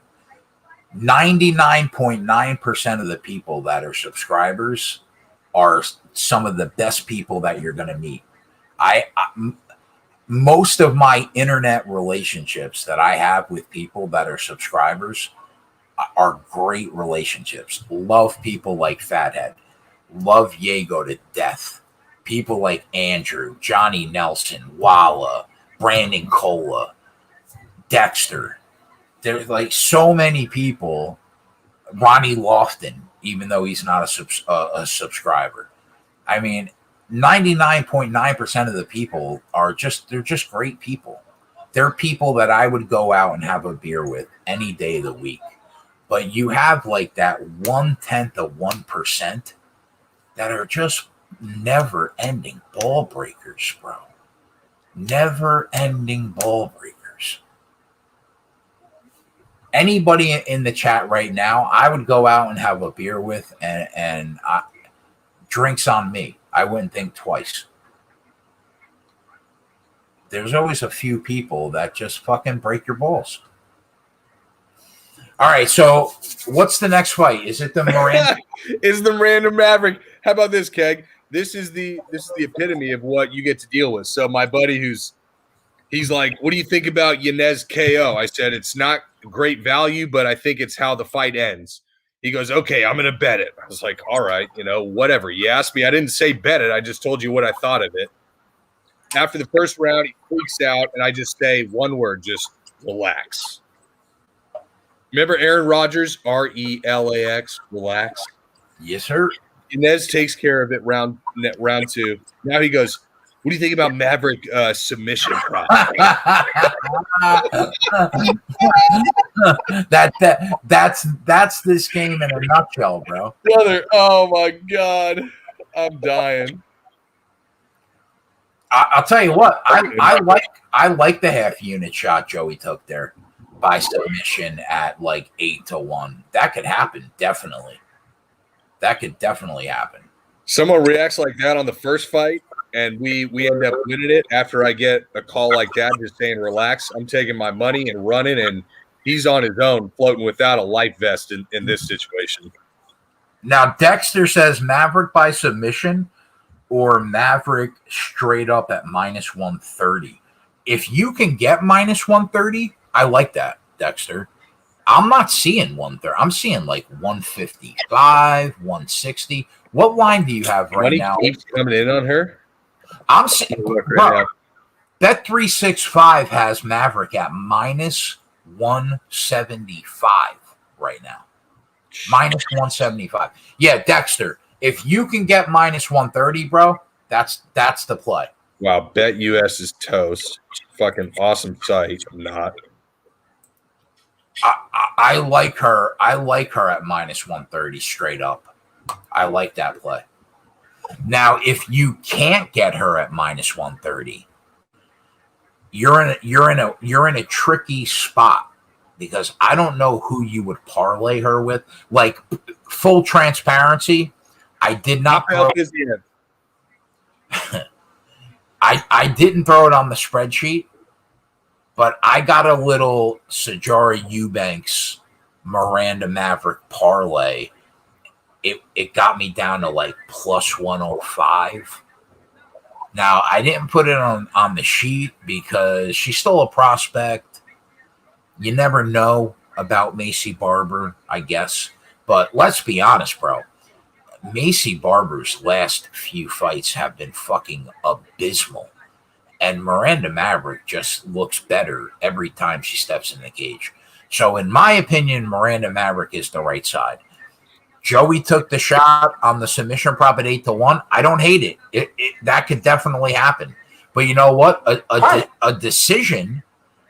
99.9% of the people that are subscribers are some of the best people that you're going to meet. Most of my internet relationships that I have with people that are subscribers are great relationships. Love people like Fathead. Love Yago to death. People like Andrew, Johnny Nelson, Walla, Brandon Cola, Dexter. There's like so many people. Ronnie Lofton, even though he's not a subscriber. I mean, 99.9% of the people they're just great people. They're people that I would go out and have a beer with any day of the week. But you have like that 1/10 of 1% that are just never ending ball breakers, bro. Never ending ball breakers. Anybody in the chat right now, I would go out and have a beer with, and drinks on me. I wouldn't think twice. There's always a few people that just fucking break your balls. All right, so what's the next fight? Is it the Miranda? Is the Miranda Maverick? How about this, Keg? This is the epitome of what you get to deal with. So my buddy he's like, "What do you think about Yanez KO?" I said, "It's not great value, but I think it's how the fight ends." He goes, "Okay, I'm going to bet it." I was like, "All right, whatever. You asked me. I didn't say bet it. I just told you what I thought of it." After the first round, he freaks out, and I just say one word, just relax. Remember Aaron Rodgers, RELAX, relax? Yes, sir. Inez takes care of it round 2. Now he goes, "What do you think about Maverick submission process?" That's this game in a nutshell, bro. Brother, oh my God, I'm dying. I'll tell you what, I like the half unit shot Joey took there by submission at like 8-1. That could happen, definitely. That could definitely happen. Someone reacts like that on the first fight, and we end up winning it after I get a call like that, just saying, "Relax, I'm taking my money and running," and he's on his own, floating without a life vest in this situation. Now, Dexter says Maverick by submission or Maverick straight up at -130. If you can get -130, I like that, Dexter. I'm not seeing 130. I'm seeing like 155, 160. What line do you have right Money now? keeps coming in on her. I'm seeing Bet365 has Maverick at -175 right now. -175. Yeah, Dexter. If you can get -130, bro, that's the play. Wow, Bet US is toast. Fucking awesome site. Not. I like her. I like her at -130 straight up. I like that play. Now, if you can't get her at -130, you're in a tricky spot because I don't know who you would parlay her with. Like, full transparency, I did not throw I didn't throw it on the spreadsheet, but I got a little Sajara Eubanks Miranda Maverick parlay. It got me down to like +105. Now, I didn't put it on the sheet because she's still a prospect. You never know about Macy Barber, I guess. But let's be honest, bro. Macy Barber's last few fights have been fucking abysmal. And Miranda Maverick just looks better every time she steps in the cage. So in my opinion, Miranda Maverick is the right side. Joey took the shot on the submission prop at 8-1. I don't hate it. That could definitely happen. But you know what? A decision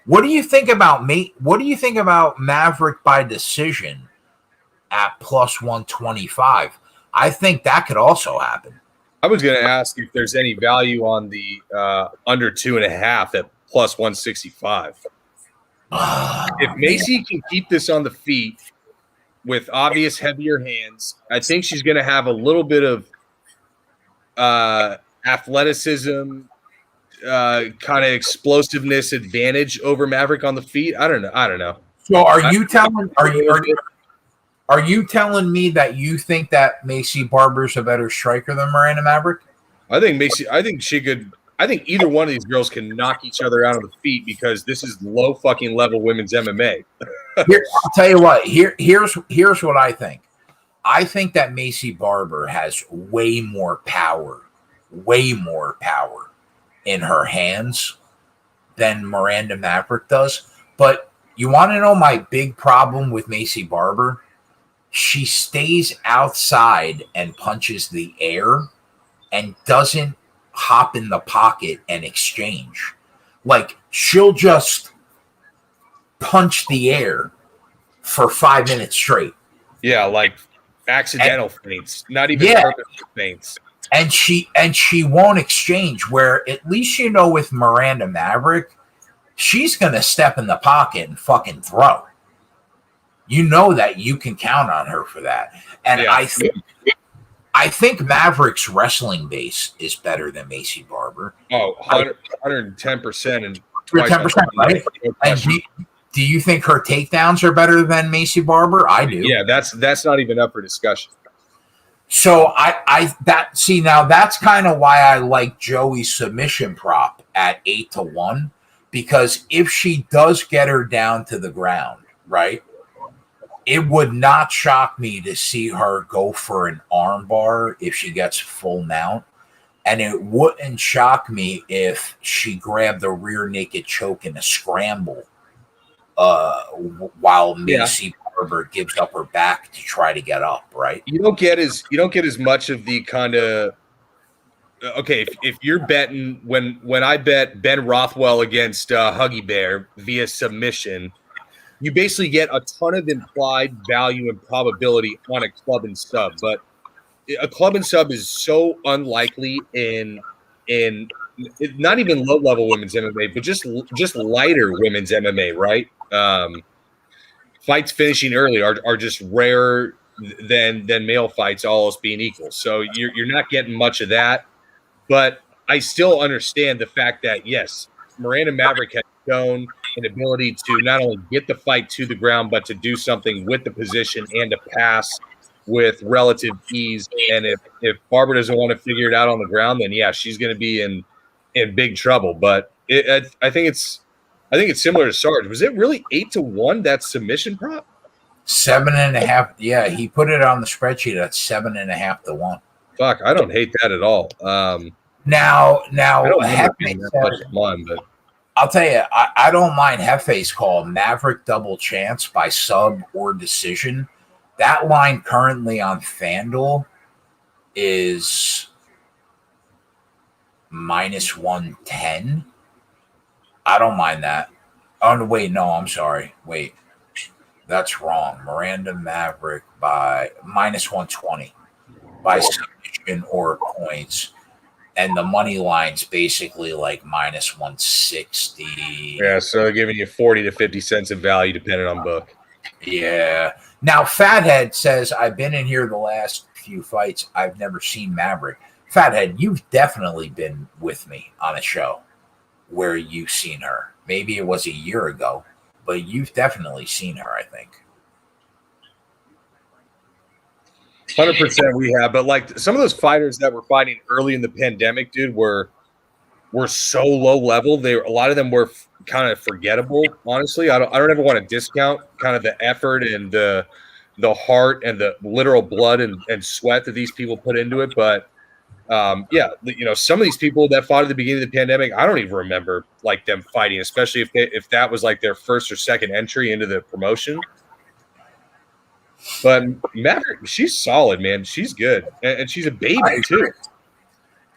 What do you think about me? What do you think about Maverick by decision at plus 125? I think that could also happen. I was going to ask if there's any value on the under 2.5 at plus 165. If Macy can keep this on the feet with obvious heavier hands, I think she's going to have a little bit of athleticism, kind of explosiveness advantage over Maverick on the feet. I don't know. So are you telling me that you think that Macy Barber's a better striker than Miranda Maverick? I think either one of these girls can knock each other out on the feet because this is low fucking level women's MMA. I'll tell you what. Here's what I think. I think that Macy Barber has way more power in her hands than Miranda Maverick does. But you want to know my big problem with Macy Barber? She stays outside and punches the air and doesn't hop in the pocket and exchange. Like, she'll just punch the air for 5 minutes straight. Yeah, like accidental feints, not even purposeful feints. And she won't exchange, where at least with Miranda Maverick, she's going to step in the pocket and fucking throw. You know that you can count on her for that. And yeah. I think Maverick's wrestling base is better than Macy Barber. Oh, 110% and 110%, right? And do you think her takedowns are better than Macy Barber? I do. Yeah, that's not even up for discussion. So now that's kind of why I like Joey's submission prop at 8-1, because if she does get her down to the ground, right, it would not shock me to see her go for an arm bar if she gets full mount, and it wouldn't shock me if she grabbed a rear naked choke in a scramble while Macy Barber gives up her back to try to get up, right? You don't get as much of the kind of if you're betting when I bet Ben Rothwell against Huggy Bear via submission, you basically get a ton of implied value and probability on a club and sub, but a club and sub is so unlikely in not even low level women's MMA, but just lighter women's MMA, right? Fights finishing early are just rarer than male fights, all else being equal. So you're not getting much of that. But I still understand the fact that, yes, Miranda Maverick has shown an ability to not only get the fight to the ground, but to do something with the position and to pass with relative ease. And if Barber doesn't want to figure it out on the ground, then yeah, she's going to be in big trouble. But I think it's similar to Sarge. Was it really 8-1 that submission prop? 7.5. Yeah, he put it on the spreadsheet at 7.5-1. Fuck, I don't hate that at all. Now, I don't Hefe that much of mine, but I'll tell you, I don't mind Hefe's call, Maverick double chance by sub or decision. That line currently on FanDuel is minus 110. I don't mind that. Oh, wait, no, I'm sorry. Wait, that's wrong. Miranda Maverick by minus 120 by submission or points. And the money line's basically like minus 160. Yeah, so giving you 40 to 50 cents of value depending on book. Yeah. Now, Fathead says, I've been in here the last few fights. I've never seen Maverick. Fathead, you've definitely been with me on a show where you've seen her. Maybe it was a year ago, but you've definitely seen her, I think. 100% we have, but like some of those fighters that were fighting early in the pandemic, dude, were so low level. A lot of them were kind of forgettable. Honestly, I don't ever want to discount kind of the effort and the heart and the literal blood and sweat that these people put into it. But yeah, some of these people that fought at the beginning of the pandemic, I don't even remember like them fighting, especially if that was like their first or second entry into the promotion. But Maverick, she's solid, man. She's good. And she's a baby, too.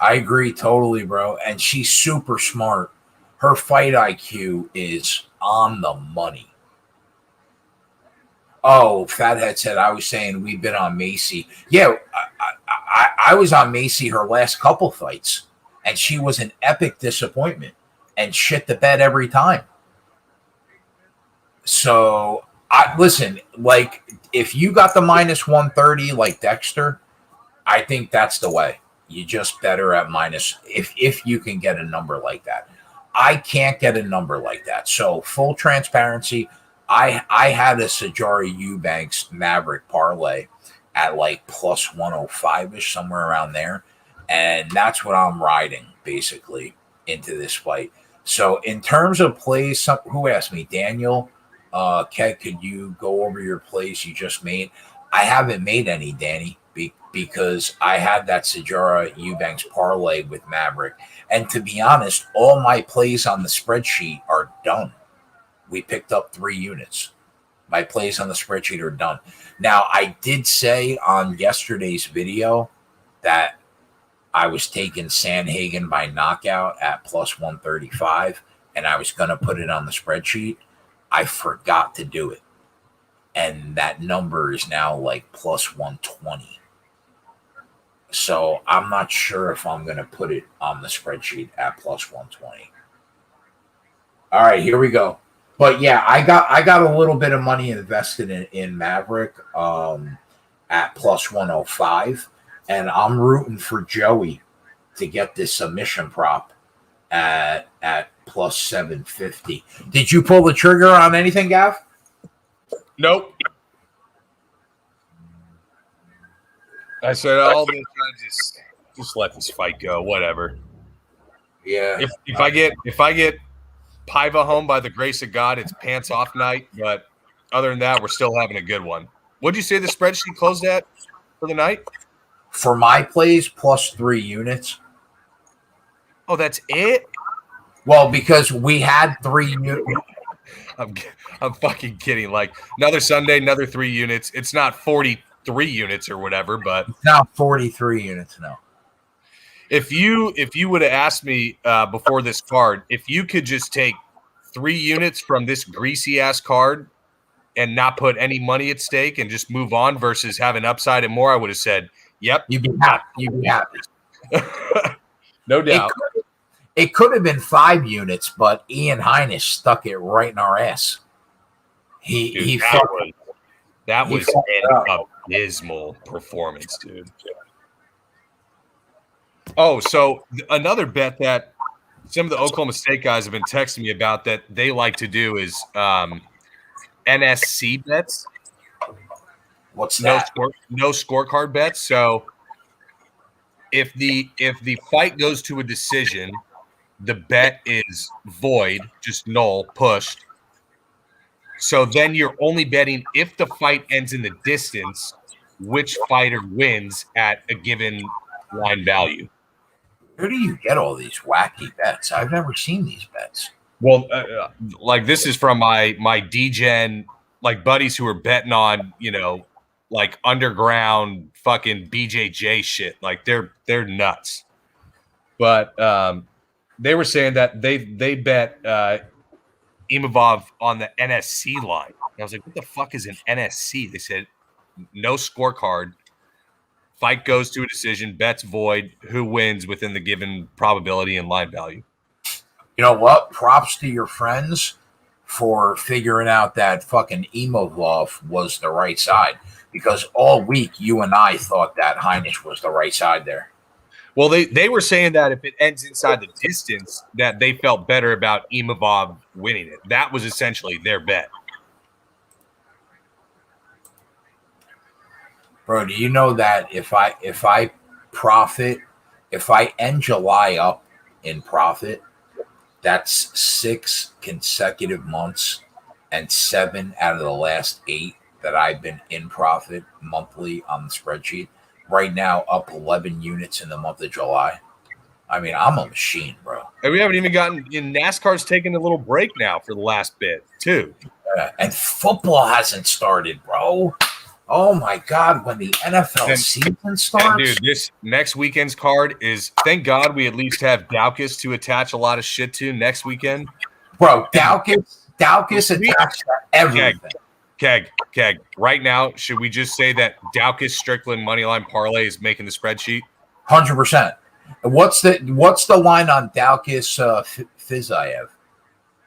I agree totally, bro. And she's super smart. Her fight IQ is on the money. Oh, Fathead said, I was saying we've been on Macy. Yeah, I was on Macy her last couple fights, and she was an epic disappointment and shit the bed every time. So, listen, like, if you got the minus 130 like Dexter, I think that's the way. You just better at minus, if you can get a number like that. I can't get a number like that. So, full transparency, I had a Sajari Eubanks Maverick parlay at like plus 105-ish, somewhere around there. And that's what I'm riding, basically, into this fight. So, in terms of plays, who asked me? Daniel, Keg, could you go over your plays you just made? I haven't made any, Danny, because I had that Sajara Eubanks parlay with Maverick. And to be honest, all my plays on the spreadsheet are done. We picked up 3 units. My plays on the spreadsheet are done. Now, I did say on yesterday's video that I was taking Sandhagen by knockout at plus 135, and I was going to put it on the spreadsheet. I forgot to do it. And that number is now like plus 120. So I'm not sure if I'm going to put it on the spreadsheet at plus 120. All right, here we go. But yeah, I got a little bit of money invested in Maverick at plus 105, and I'm rooting for Joey to get this submission prop at plus 750. Did you pull the trigger on anything, Gav? Nope. I said all this time, just let this fight go. Whatever. Yeah. If I get Paiva home by the grace of God, it's pants off night. But other than that, we're still having a good one. What'd you say the spreadsheet closed at for the night? For my plays, plus 3 units. Oh, that's it? Well, because we had 3 units. I'm fucking kidding. Like another Sunday, another 3 units. It's not 43 units or whatever, but It's not 43 units, no. If you would have asked me before this card, if you could just take 3 units from this greasy ass card and not put any money at stake and just move on versus having upside and more, I would have said, "Yep, You'd be happy. You'd be happy. No doubt." It could have been 5 units, but Ian Heinisch stuck it right in our ass. Dude, that was an abysmal performance, dude. Oh, so another bet that some of the Oklahoma State guys have been texting me about that they like to do is NSC bets. What's that? No scorecard bets. So if the fight goes to a decision, the bet is void, just null, pushed. So then you're only betting if the fight ends in the distance, which fighter wins at a given line value. Where do you get all these wacky bets? I've never seen these bets. Well, like this is from my DGen, like buddies who are betting on, like underground fucking BJJ shit. Like they're nuts. But they were saying that they bet Imavov on the NSC line. And I was like, what the fuck is an NSC? They said no scorecard. Fight goes to a decision, bets void, who wins within the given probability and line value. You know what? Props to your friends for figuring out that fucking Imavov was the right side. Because all week, you and I thought that Heinisch was the right side there. Well, they were saying that if it ends inside the distance, that they felt better about Imavov winning it. That was essentially their bet. Bro, do you know that if I end July up in profit, that's 6 consecutive months and 7 out of the last 8 that I've been in profit monthly on the spreadsheet. Right now, up 11 units in the month of July. I mean, I'm a machine, bro. And we haven't even gotten in NASCAR's taking a little break now for the last bit, too. And football hasn't started, bro. Oh my God, when the NFL season starts. Dude, this next weekend's card is, thank God we at least have Daukus to attach a lot of shit to next weekend. Bro, Daukus Daukus attached to everything. Keg. Right now, should we just say that Daukus Strickland moneyline parlay is making the spreadsheet? 100%. What's the line on Daukus Fiziev?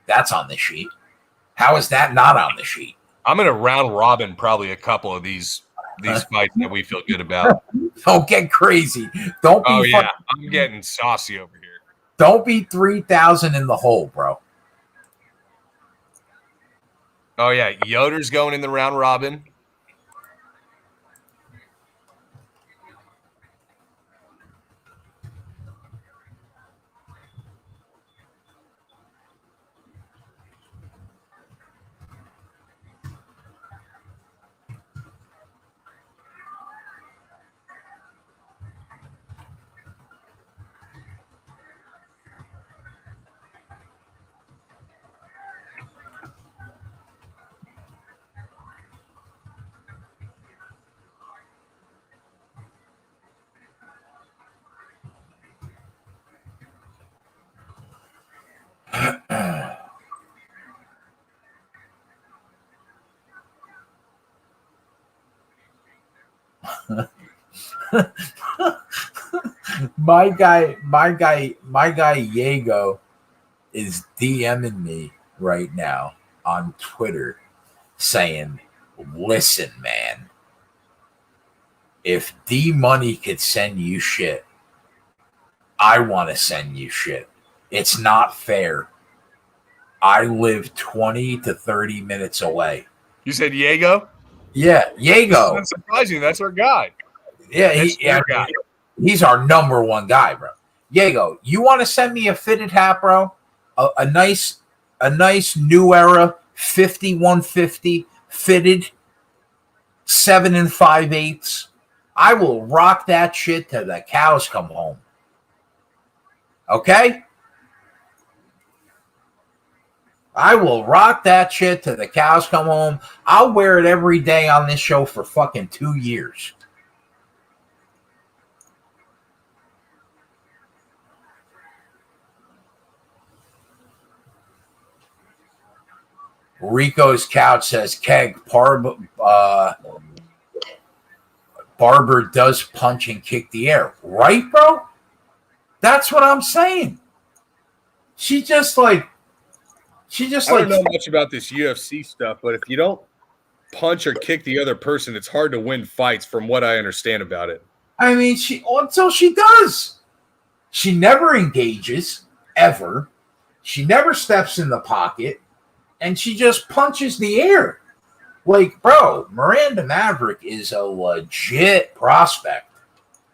That's on the sheet. How is that not on the sheet? I'm going to round robin probably a couple of these fights that we feel good about. Don't get crazy. Don't be. Oh yeah, I'm getting saucy over here. Don't be 3,000 in the hole, bro. Oh yeah, Yoder's going in the round robin. my guy Diego is DMing me right now on Twitter saying, listen, man, if D Money could send you shit, I want to send you shit. It's not fair. I live 20 to 30 minutes away. You said Diego? Yeah, Diego. That's surprising. That's our guy. Yeah, he's our number one guy, bro. Diego, you want to send me a fitted hat, bro? A nice new era 5150 fitted 7 5/8. I will rock that shit till the cows come home. Okay? I will rock that shit till the cows come home. I'll wear it every day on this show for fucking 2 years. Rico's couch says, Keg, Barber does punch and kick the air. Right, bro? That's what I'm saying. I don't know much about this UFC stuff, but if you don't punch or kick the other person, it's hard to win fights from what I understand about it. I mean, until she does. She never engages, ever. She never steps in the pocket, and she just punches the air. Like, bro, Miranda Maverick is a legit prospect.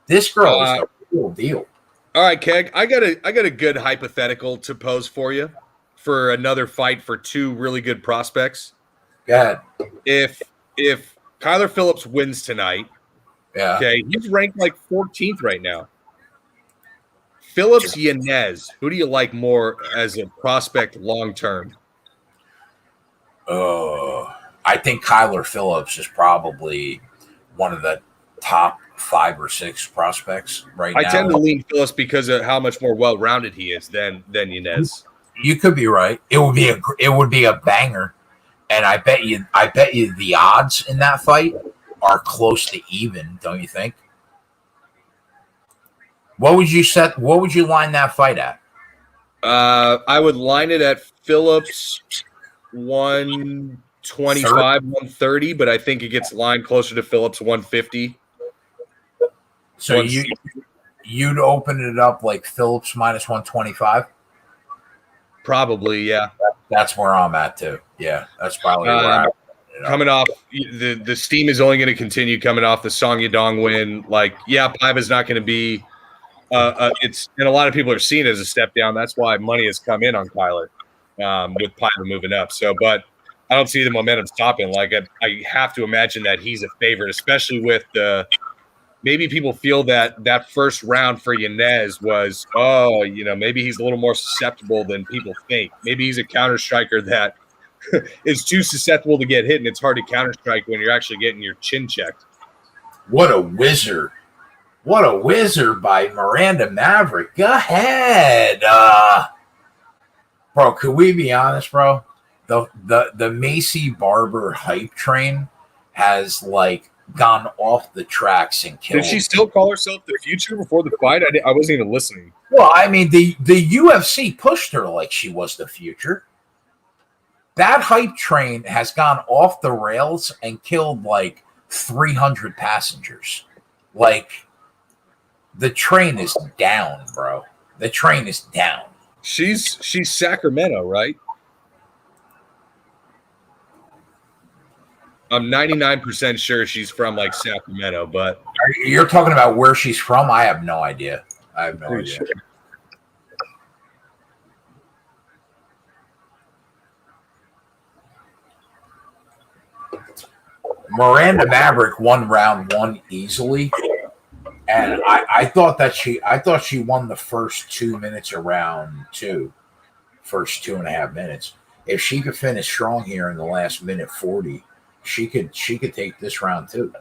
This girl is a real deal. All right, Keg, I got a good hypothetical to pose for you for another fight for two really good prospects. Go ahead. If Kyler Phillips wins tonight, okay, he's ranked like 14th right now. Phillips Yanez, who do you like more as a prospect long term? I think Kyler Phillips is probably one of the top 5 or 6 prospects right now. I tend to lean Phillips because of how much more well-rounded he is than Yanez. You could be right. It would be a banger, and I bet you the odds in that fight are close to even. Don't you think? What would you line that fight at? I would line it at Phillips 125, 130, but I think it gets lined closer to Phillips 150. So you'd open it up like Phillips minus 125? Probably, yeah. That's where I'm at too. Yeah, that's probably where I'm at. Coming off the steam is only going to continue coming off the Song Yadong win. Like, yeah, Paiva's not going to be. It's and a lot of people are seeing it as a step down. That's why money has come in on Kyler with Paiva moving up. So, but I don't see the momentum stopping. Like, I have to imagine that he's a favorite, especially with the. Maybe people feel that first round for Yanez was, maybe he's a little more susceptible than people think. Maybe he's a counter striker that is too susceptible to get hit, and it's hard to counter strike when you're actually getting your chin checked. What a wizard. What a wizard by Miranda Maverick. Go ahead. Bro, could we be honest, bro? the Macy Barber hype train has like gone off the tracks and killed. Did she still call herself the future before the fight? I wasn't even listening. Well, I mean, the UFC pushed her like she was the future. That hype train has gone off the rails and killed like 300 passengers. Like, the train is down, bro. The train is down. She's Sacramento, right? I'm 99% sure she's from like Sacramento, but You're talking about where she's from? I have no idea. I have no idea. Sure. Miranda Maverick won round 1 easily, and I thought she won the first 2 minutes of round 2, first 2.5 minutes. If she could finish strong here in the last minute 40, she could take this round too.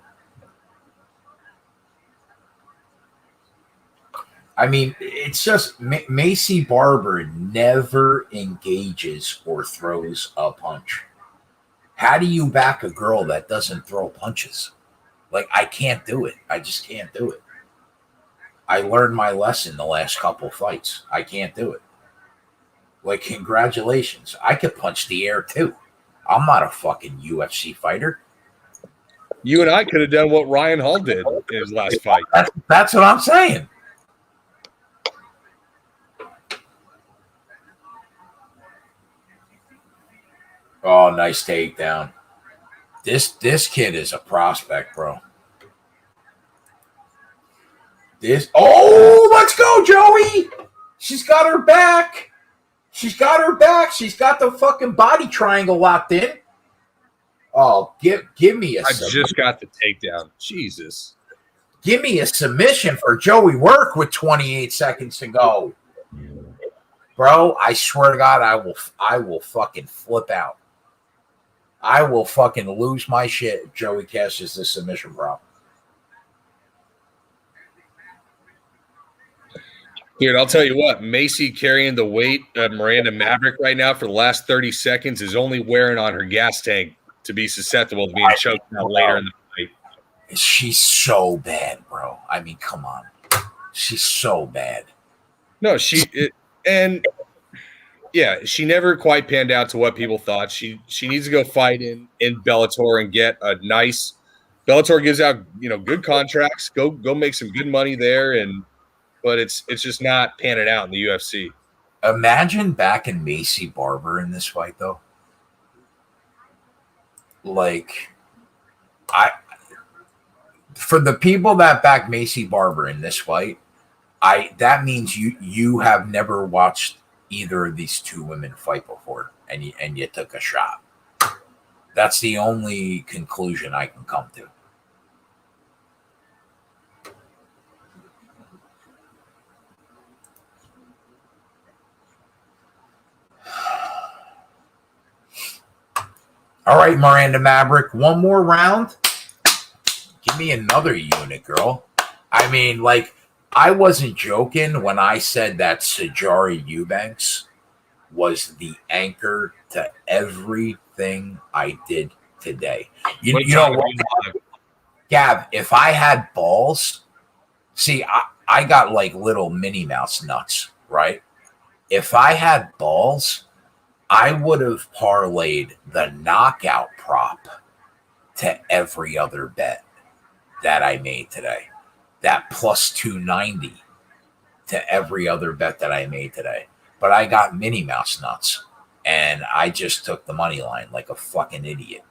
I mean, it's just Macy Barber never engages or throws a punch. How do you back a girl that doesn't throw punches? Like, I can't do it. I just can't do it. I learned my lesson the last couple fights. I can't do it. Like, congratulations. I could punch the air too. I'm not a fucking UFC fighter. You and I could have done what Ryan Hall did in his last fight. That's what I'm saying. Oh, nice takedown. This kid is a prospect, bro. Let's go, Joey. She's got her back. She's got her back. She's got the fucking body triangle locked in. Oh, give me a submission. Just got the takedown. Jesus. Give me a submission for Joey Work with 28 seconds to go. Bro, I swear to God, I will fucking flip out. I will fucking lose my shit if Joey catches the submission, bro. Dude, I'll tell you what, Macy carrying the weight of Miranda Maverick right now for the last 30 seconds is only wearing on her gas tank to be susceptible to being choked out later in the fight. She's so bad, bro. I mean, come on. She's so bad. No, she never quite panned out to what people thought. She needs to go fight in Bellator and get a nice – Bellator gives out, good contracts. Go make some good money there, but it's just not panning out in the UFC. Imagine backing Macy Barber in this fight, though. Like, for the people that back Macy Barber in this fight, that means you have never watched either of these two women fight before, and you took a shot. That's the only conclusion I can come to. All right, Miranda Maverick, one more round. Give me another unit, girl. I mean, like, I wasn't joking when I said that Sajari Eubanks was the anchor to everything I did today. You know what, Gab, if I had balls, see, I got like little Minnie Mouse nuts, right? If I had balls, I would have parlayed the knockout prop to every other bet that I made today. That plus 290 to every other bet that I made today. But I got Minnie Mouse nuts, and I just took the money line like a fucking idiot.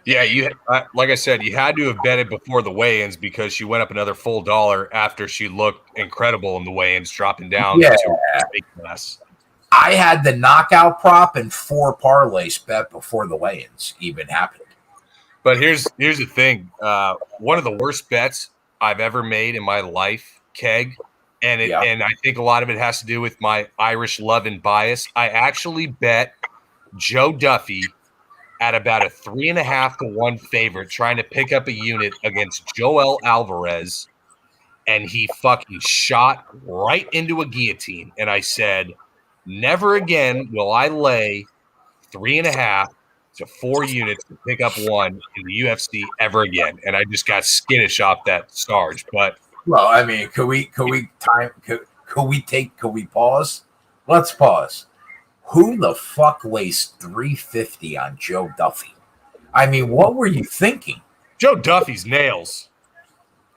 Yeah, like I said, you had to have bet it before the weigh-ins because she went up another full $1 after she looked incredible in the weigh-ins, dropping down to less. I had the knockout prop and 4 parlays bet before the weigh-ins even happened. But here's the thing. One of the worst bets I've ever made in my life, Keg, and I think a lot of it has to do with my Irish love and bias. I actually bet Joe Duffy at about a 3.5 to 1 favorite, trying to pick up a unit against Joel Alvarez, and he fucking shot right into a guillotine. And I said, never again will I lay 3.5 to 4 units to pick up one in the UFC ever again. And I just got skittish off that Sarge. But well, I mean, could we pause? Let's pause. Who the fuck lays 350 on Joe Duffy? I mean, what were you thinking? Joe Duffy's nails.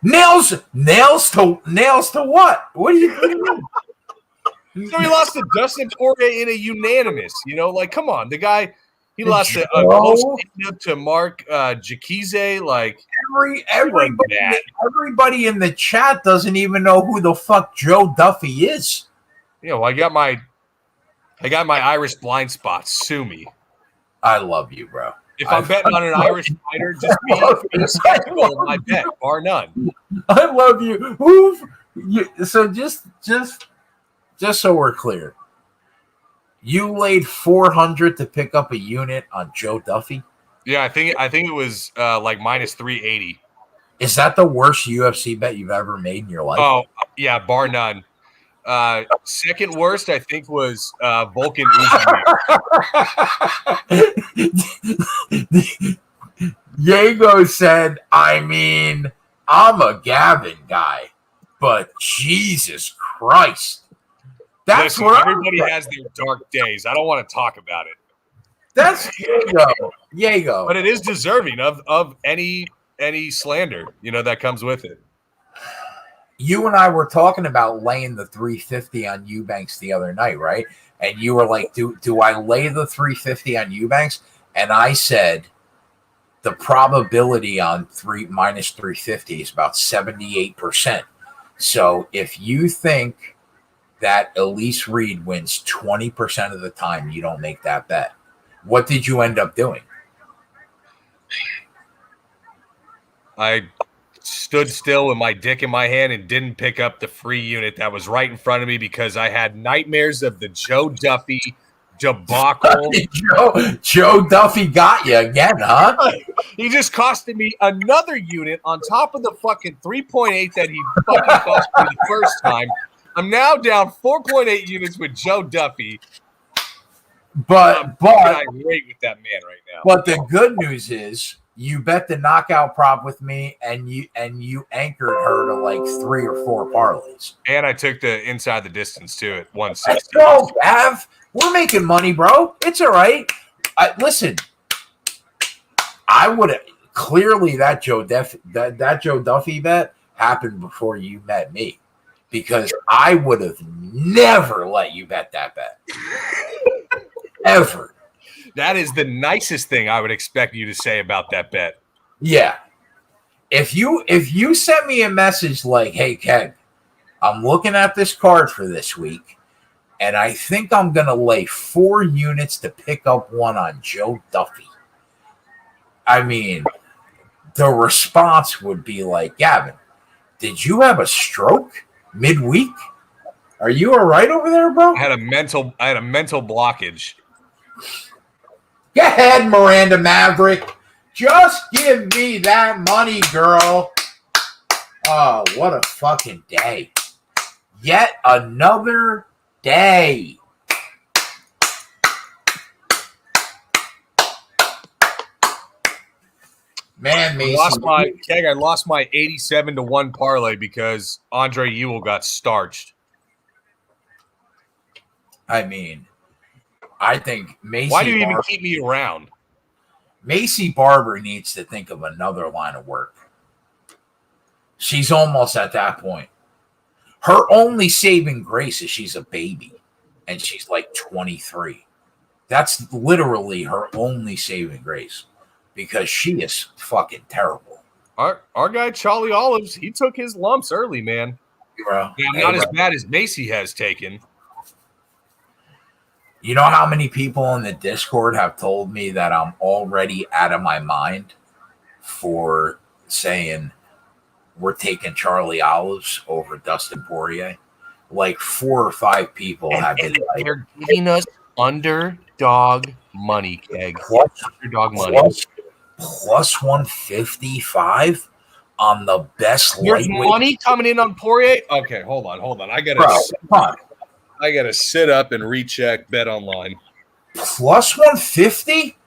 Nails to what? What are you thinking? So he lost to Dustin Poirier in a unanimous. Like, come on, the guy. He lost to Mark Jaquize. Like everybody in the chat doesn't even know who the fuck Joe Duffy is. I got my Irish blind spot. Sue me. I love you, bro. If I'm betting on an Irish fighter, just be skeptical of my bet, bar none. I love you. So just so we're clear, you laid 400 to pick up a unit on Joe Duffy. Yeah, I think it was like minus 380. Is that the worst UFC bet you've ever made in your life? Oh yeah, bar none. Second worst, I think, was Vulcan Diego said, I mean, I'm a Gavin guy, but Jesus Christ. That's Listen, everybody has their dark days. I don't want to talk about it. That's Diego. But it is deserving of any slander, that comes with it. You and I were talking about laying the 350 on Eubanks the other night, right? And you were like, do I lay the 350 on Eubanks? And I said the probability on minus 350 is about 78%. So if you think that Elise Reed wins 20% of the time, you don't make that bet. What did you end up doing? I stood still with my dick in my hand and didn't pick up the free unit that was right in front of me because I had nightmares of the Joe Duffy debacle. Joe Duffy got you again, huh? He just costed me another unit on top of the fucking 3.8 that he fucking cost me the first time. I'm now down 4.8 units with Joe Duffy. But I'm irate with that man right now. But the good news is you bet the knockout prop with me, and you anchored her to like 3 or 4 parlays. And I took the inside the distance too at 160. Let's go, Gav. We're making money, bro. It's all right. Listen, I would have clearly that Joe Duffy bet happened before you met me, because I would have never let you bet that bet ever. That is the nicest thing I would expect you to say about that bet. Yeah. If you sent me a message like, hey, Keg, I'm looking at this card for this week, and I think I'm going to lay 4 units to pick up one on Joe Duffy. I mean, the response would be like, Gavin, did you have a stroke midweek? Are you all right over there, bro? I had a mental blockage. Go ahead, Miranda Maverick. Just give me that money, girl. Oh, what a fucking day. Yet another day. Man, Mason. I lost my 87-1 parlay because Andre Ewell got starched. I mean, I think Macy. Why do you even keep me around? Macy Barber needs to think of another line of work. She's almost at that point. Her only saving grace is she's a baby, and she's like 23. That's literally her only saving grace, because she is fucking terrible. Our guy Charlie Olives, he took his lumps early, man. Bro, not as bad as Macy has taken. You know how many people in the Discord have told me that I'm already out of my mind for saying we're taking Charlie Olives over Dustin Poirier? Like 4 or 5 people have been like, they're giving us underdog money, Keg. Underdog money. Plus 155 on the best There's lightweight. money coming in on Poirier? Okay, hold on. I gotta sit up and recheck Bet Online. plus 150?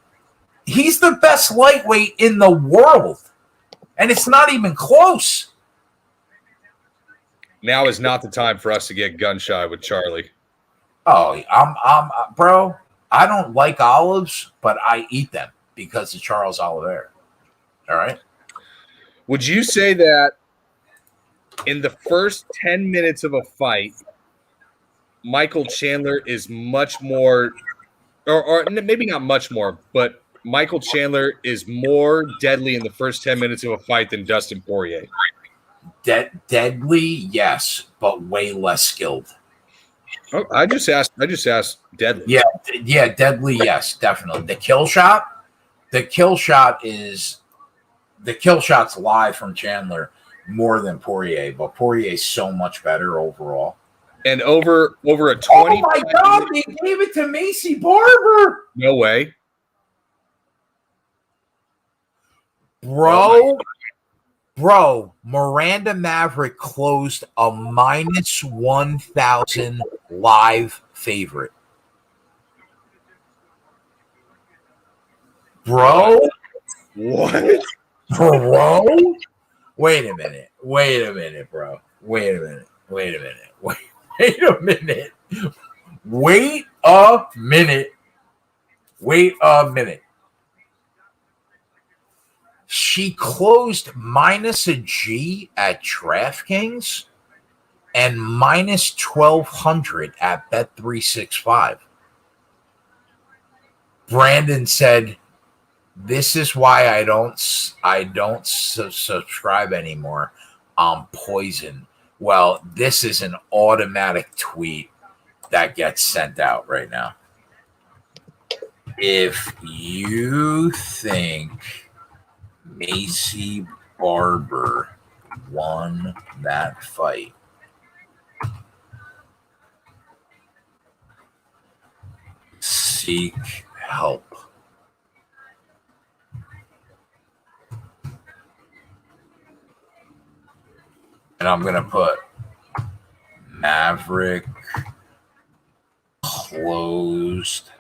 He's the best lightweight in the world. And it's not even close. Now is not the time for us to get gun shy with Charlie. Oh, bro, I don't like olives, but I eat them because of Charles Oliveira. All right. Would you say that in the first 10 minutes of a fight, Michael Chandler is much more, or maybe not much more, but Michael Chandler is more deadly in the first 10 minutes of a fight than Dustin Poirier? Deadly, yes, but way less skilled. Oh, I just asked deadly. Yeah, deadly, yes, definitely. The kill shot's live from Chandler more than Poirier, but Poirier's so much better overall. And over a 20. Oh my God, they gave it to Macy Barber. No way. Bro, Miranda Maverick closed a minus 1,000 live favorite. Bro? What? Bro? Wait a minute, bro. Wait a minute. She closed minus a G at DraftKings and minus 1,200 at Bet365. Brandon said, "This is why I don't subscribe anymore. I'm poisoned." Well, this is an automatic tweet that gets sent out right now. If you think Macy Barber won that fight, seek help. And I'm going to put Maverick closed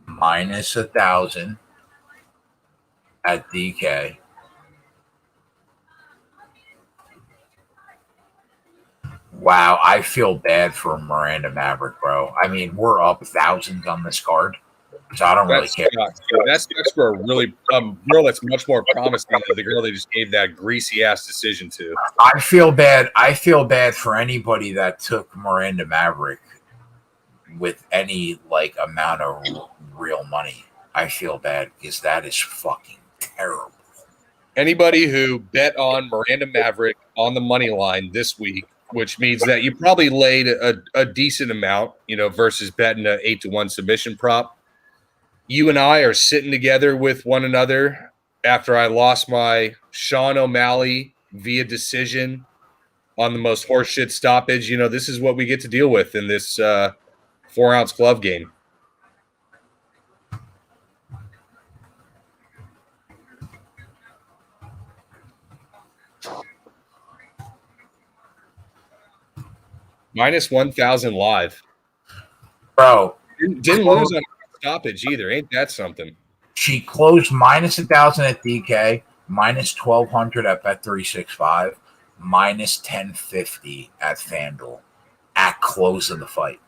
minus 1,000 at DK. Wow, I feel bad for Miranda Maverick, bro. I mean, we're up thousands on this card, so I don't really care. That's for a really girl that's much more promising than the girl they just gave that greasy ass decision to. I feel bad. I feel bad for anybody that took Miranda Maverick with any amount of real money. I feel bad because that is fucking terrible. Anybody who bet on Miranda Maverick on the money line this week, which means that you probably laid a decent amount, versus betting an 8-1 submission prop. You and I are sitting together with one another after I lost my Sean O'Malley via decision on the most horseshit stoppage. This is what we get to deal with in this 4-ounce glove game. Minus 1,000 live. Bro. Didn't lose on stoppage either. Ain't that something? She closed minus 1,000 at DK, minus 1,200 at Bet365, minus 1,050 at FanDuel at close of the fight.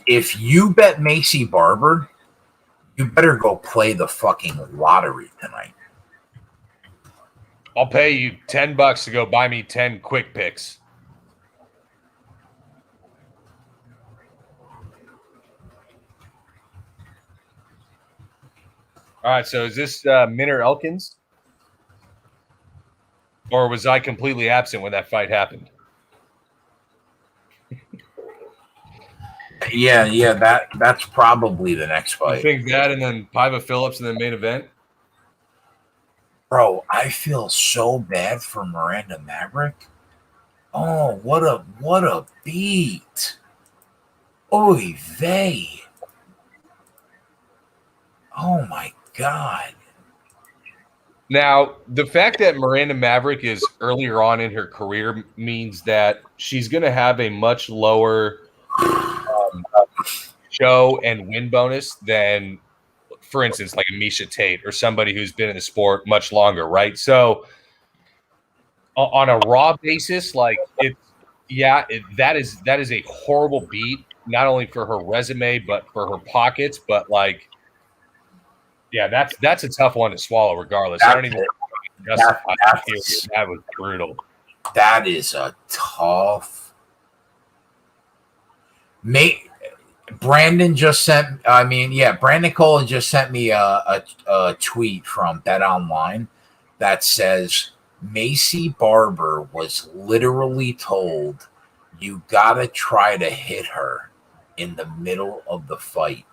If you bet Macy Barber, you better go play the fucking lottery tonight. I'll pay you $10 to go buy me 10 quick picks. All right, so is this Minner Elkins? Or was I completely absent when that fight happened? Yeah, that's probably the next fight. You think that and then Paiva Phillips in the main event? Bro, I feel so bad for Miranda Maverick. Oh, what a beat. Oy vey. Oh my God. Now, the fact that Miranda Maverick is earlier on in her career means that she's going to have a much lower show and win bonus than, for instance, like a Misha Tate or somebody who's been in the sport much longer, right? So, on a raw basis, like that is a horrible beat, not only for her resume but for her pockets. But like, yeah, that's a tough one to swallow. Regardless, I don't even justify that was brutal. That is a tough. Brandon just sent. Brandon Cole just sent me a tweet from Bet Online that says Macy Barber was literally told, "You gotta try to hit her in the middle of the fight,"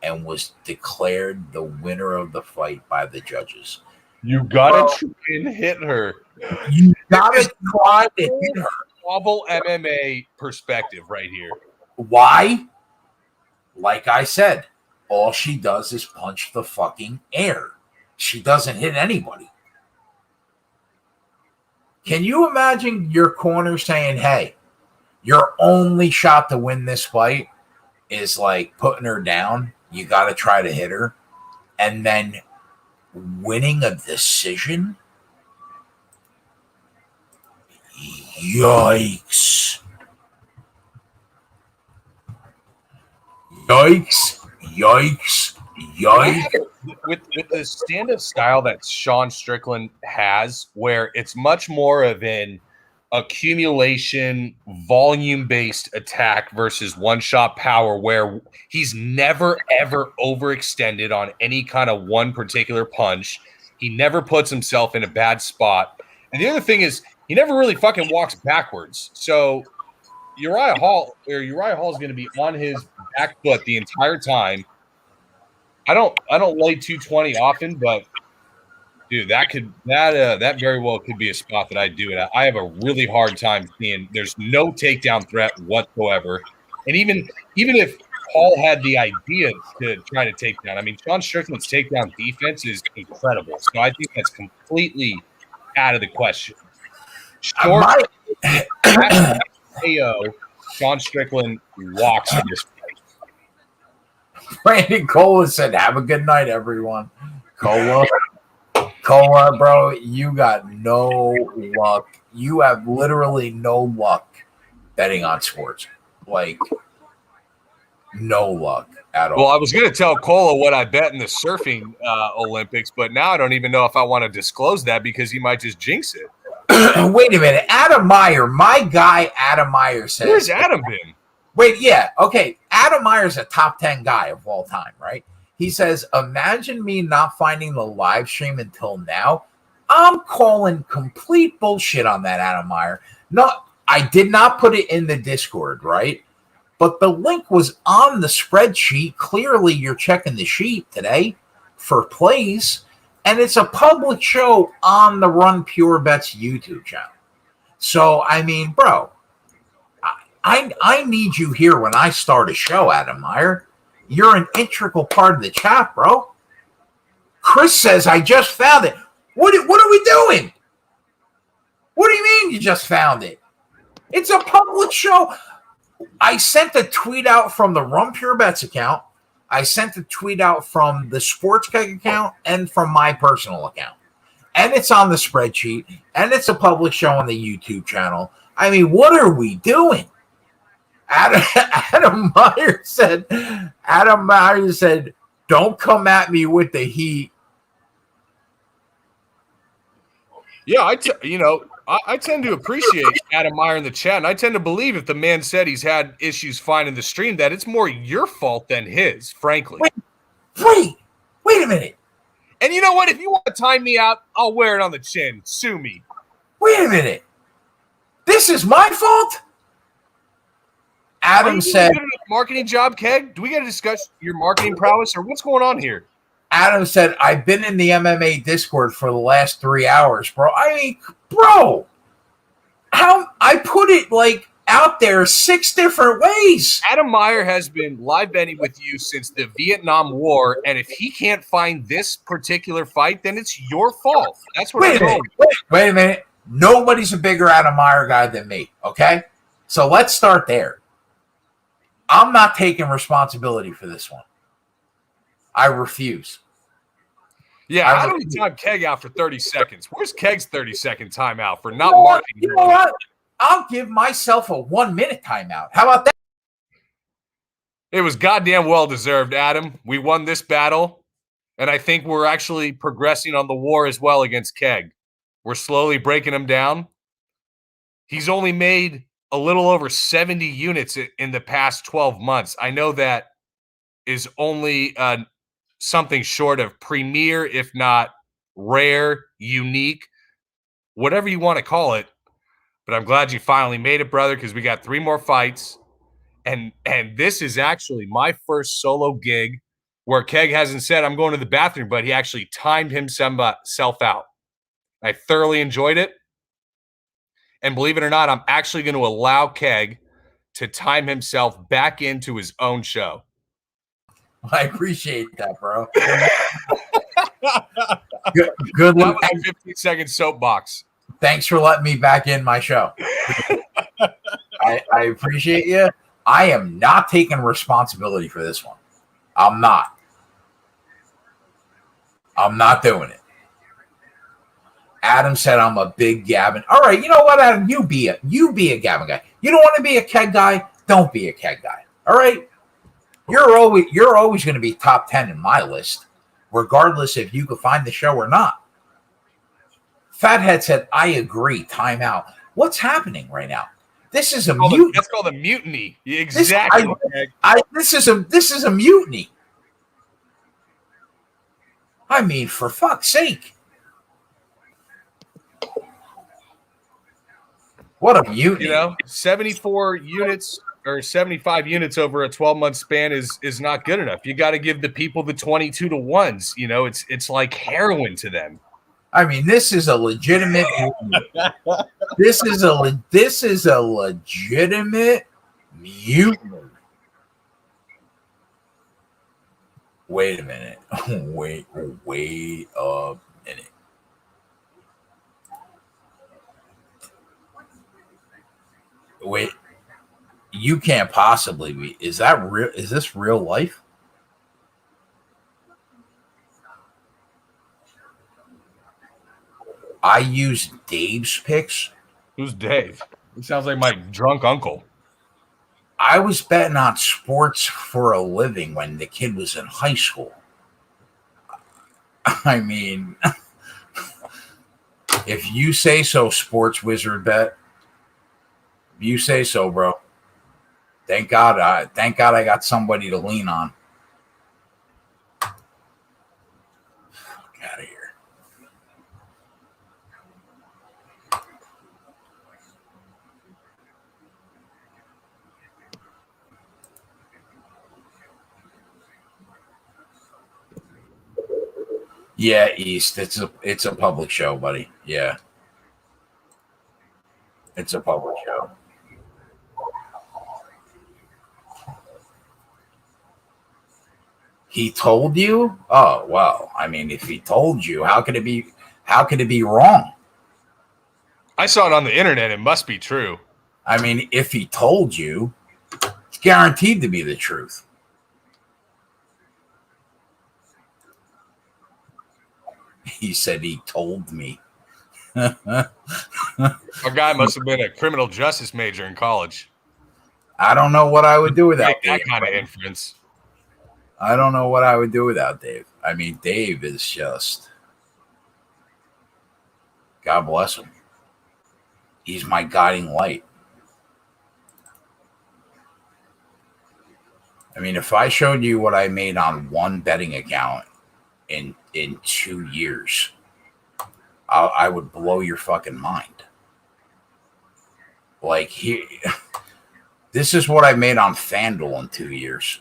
and was declared the winner of the fight by the judges. You gotta try and hit her. You gotta try to hit her. Novel MMA perspective right here. Why? Like I said, all she does is punch the fucking air. She doesn't hit anybody. Can you imagine your corner saying, "Hey, your only shot to win this fight is like putting her down. You got to try to hit her," and then winning a decision? Yikes. Yikes. Yikes. Yikes. With the stand-up style that Sean Strickland has, where it's much more of an accumulation, volume-based attack versus one-shot power, where he's never, ever overextended on any kind of one particular punch. He never puts himself in a bad spot. And the other thing is, he never really fucking walks backwards. So Uriah Hall is going to be on his back foot the entire time. I don't lay 220 often, but dude, that very well could be a spot that I do it. I have a really hard time seeing there's no takedown threat whatsoever. And even if Paul had the idea to try to take down, I mean, Sean Strickland's takedown defense is incredible. So I think that's completely out of the question. Short KO, Sean Strickland walks in this fight. Brandon Cola said, "Have a good night, everyone." Cola, bro, you got no luck. You have literally no luck betting on sports. Like, no luck at all. Well, I was going to tell Cola what I bet in the surfing Olympics, but now I don't even know if I want to disclose that because he might just jinx it. Wait a minute. Adam Meyer, my guy Adam Meyer says. Where's Adam been? Wait, yeah. Okay. Adam Meyer's a top 10 guy of all time, right? He says, "Imagine me not finding the live stream until now." I'm calling complete bullshit on that, Adam Meyer. No, I did not put it in the Discord, right? But the link was on the spreadsheet. Clearly, you're checking the sheet today for plays. And it's a public show on the Run Pure Bets YouTube channel. So, I mean, bro, I need you here when I start a show, Adam Meyer. You're an integral part of the chat, bro. Chris says, "I just found it." What are we doing? What do you mean you just found it? It's a public show. I sent a tweet out from the Run Pure Bets account. I sent a tweet out from the Sports Keg account and from my personal account. And it's on the spreadsheet. And it's a public show on the YouTube channel. I mean, what are we doing? Adam Meyer said, "Don't come at me with the heat." Yeah, I tend to appreciate Adam Meyer in the chat, and I tend to believe if the man said he's had issues finding the stream, that it's more your fault than his, frankly. Wait a minute. And you know what? If you want to time me out, I'll wear it on the chin. Sue me. Wait a minute. This is my fault? Adam said, "Marketing job, Keg? Do we got to discuss your marketing prowess, or what's going on here?" Adam said, "I've been in the MMA Discord for the last 3 hours, bro." I mean, bro, how I put it like out there 6 different ways. Adam Meyer has been live betting with you since the Vietnam War, and if he can't find this particular fight, then it's your fault. That's what I'm saying. Wait a minute. Nobody's a bigger Adam Meyer guy than me, okay? So let's start there. I'm not taking responsibility for this one. I refuse. Yeah, I don't time Keg out for 30 seconds. Where's Keg's 30-second timeout for not marking? You know what? I'll give myself a 1-minute timeout. How about that? It was goddamn well-deserved, Adam. We won this battle, and I think we're actually progressing on the war as well against Keg. We're slowly breaking him down. He's only made a little over 70 units in the past 12 months. I know that is only something short of premier, if not rare, unique, whatever you want to call it. But I'm glad you finally made it, brother, because we got 3 more fights. And this is actually my first solo gig where Keg hasn't said, I'm going to the bathroom, but he actually timed himself out. I thoroughly enjoyed it. And believe it or not, I'm actually going to allow Keg to time himself back into his own show. I appreciate that, bro. Good luck. 15-second soapbox. Thanks for letting me back in my show. I appreciate you. I am not taking responsibility for this one. I'm not doing it. Adam said I'm a big gabbing. All right, you know what, Adam? You be a gabbing guy. You don't want to be a keg guy? Don't be a keg guy. All right? You're always going to be top 10 in my list, regardless if you could find the show or not. Fathead said, I agree. Time out. What's happening right now? This is a mutiny. That's called a mutiny. Exactly. This is a mutiny. I mean, for fuck's sake. What a mutiny. 74 units or 75 units over a 12-month span is not good enough. You got to give the people the 22 to 1s. It's like heroin to them. I mean, this is a legitimate mutiny. This is a legitimate mutiny. Wait a minute. Wait a minute. Wait. You can't possibly be. Is that real? Is this real life? I use Dave's picks. Who's Dave? He sounds like my drunk uncle. I was betting on sports for a living when the kid was in high school. I mean, if you say so, Sports Wizard Bet. You say so, bro. Thank God I got somebody to lean on. Fuck out of here. Yeah, East. It's a public show, buddy. Yeah. It's a public show. He told you? Oh, well, I mean, if he told you, how could it be wrong? I saw it on the internet. It must be true. I mean, if he told you, it's guaranteed to be the truth. He said he told me. Our guy must have been a criminal justice major in college. I don't know what I would do without Dave. That kind of inference. I don't know what I would do without Dave. I mean, Dave is just, God bless him. He's my guiding light. I mean, if I showed you what I made on one betting account in 2 years, I would blow your fucking mind. Like, this is what I made on FanDuel in 2 years.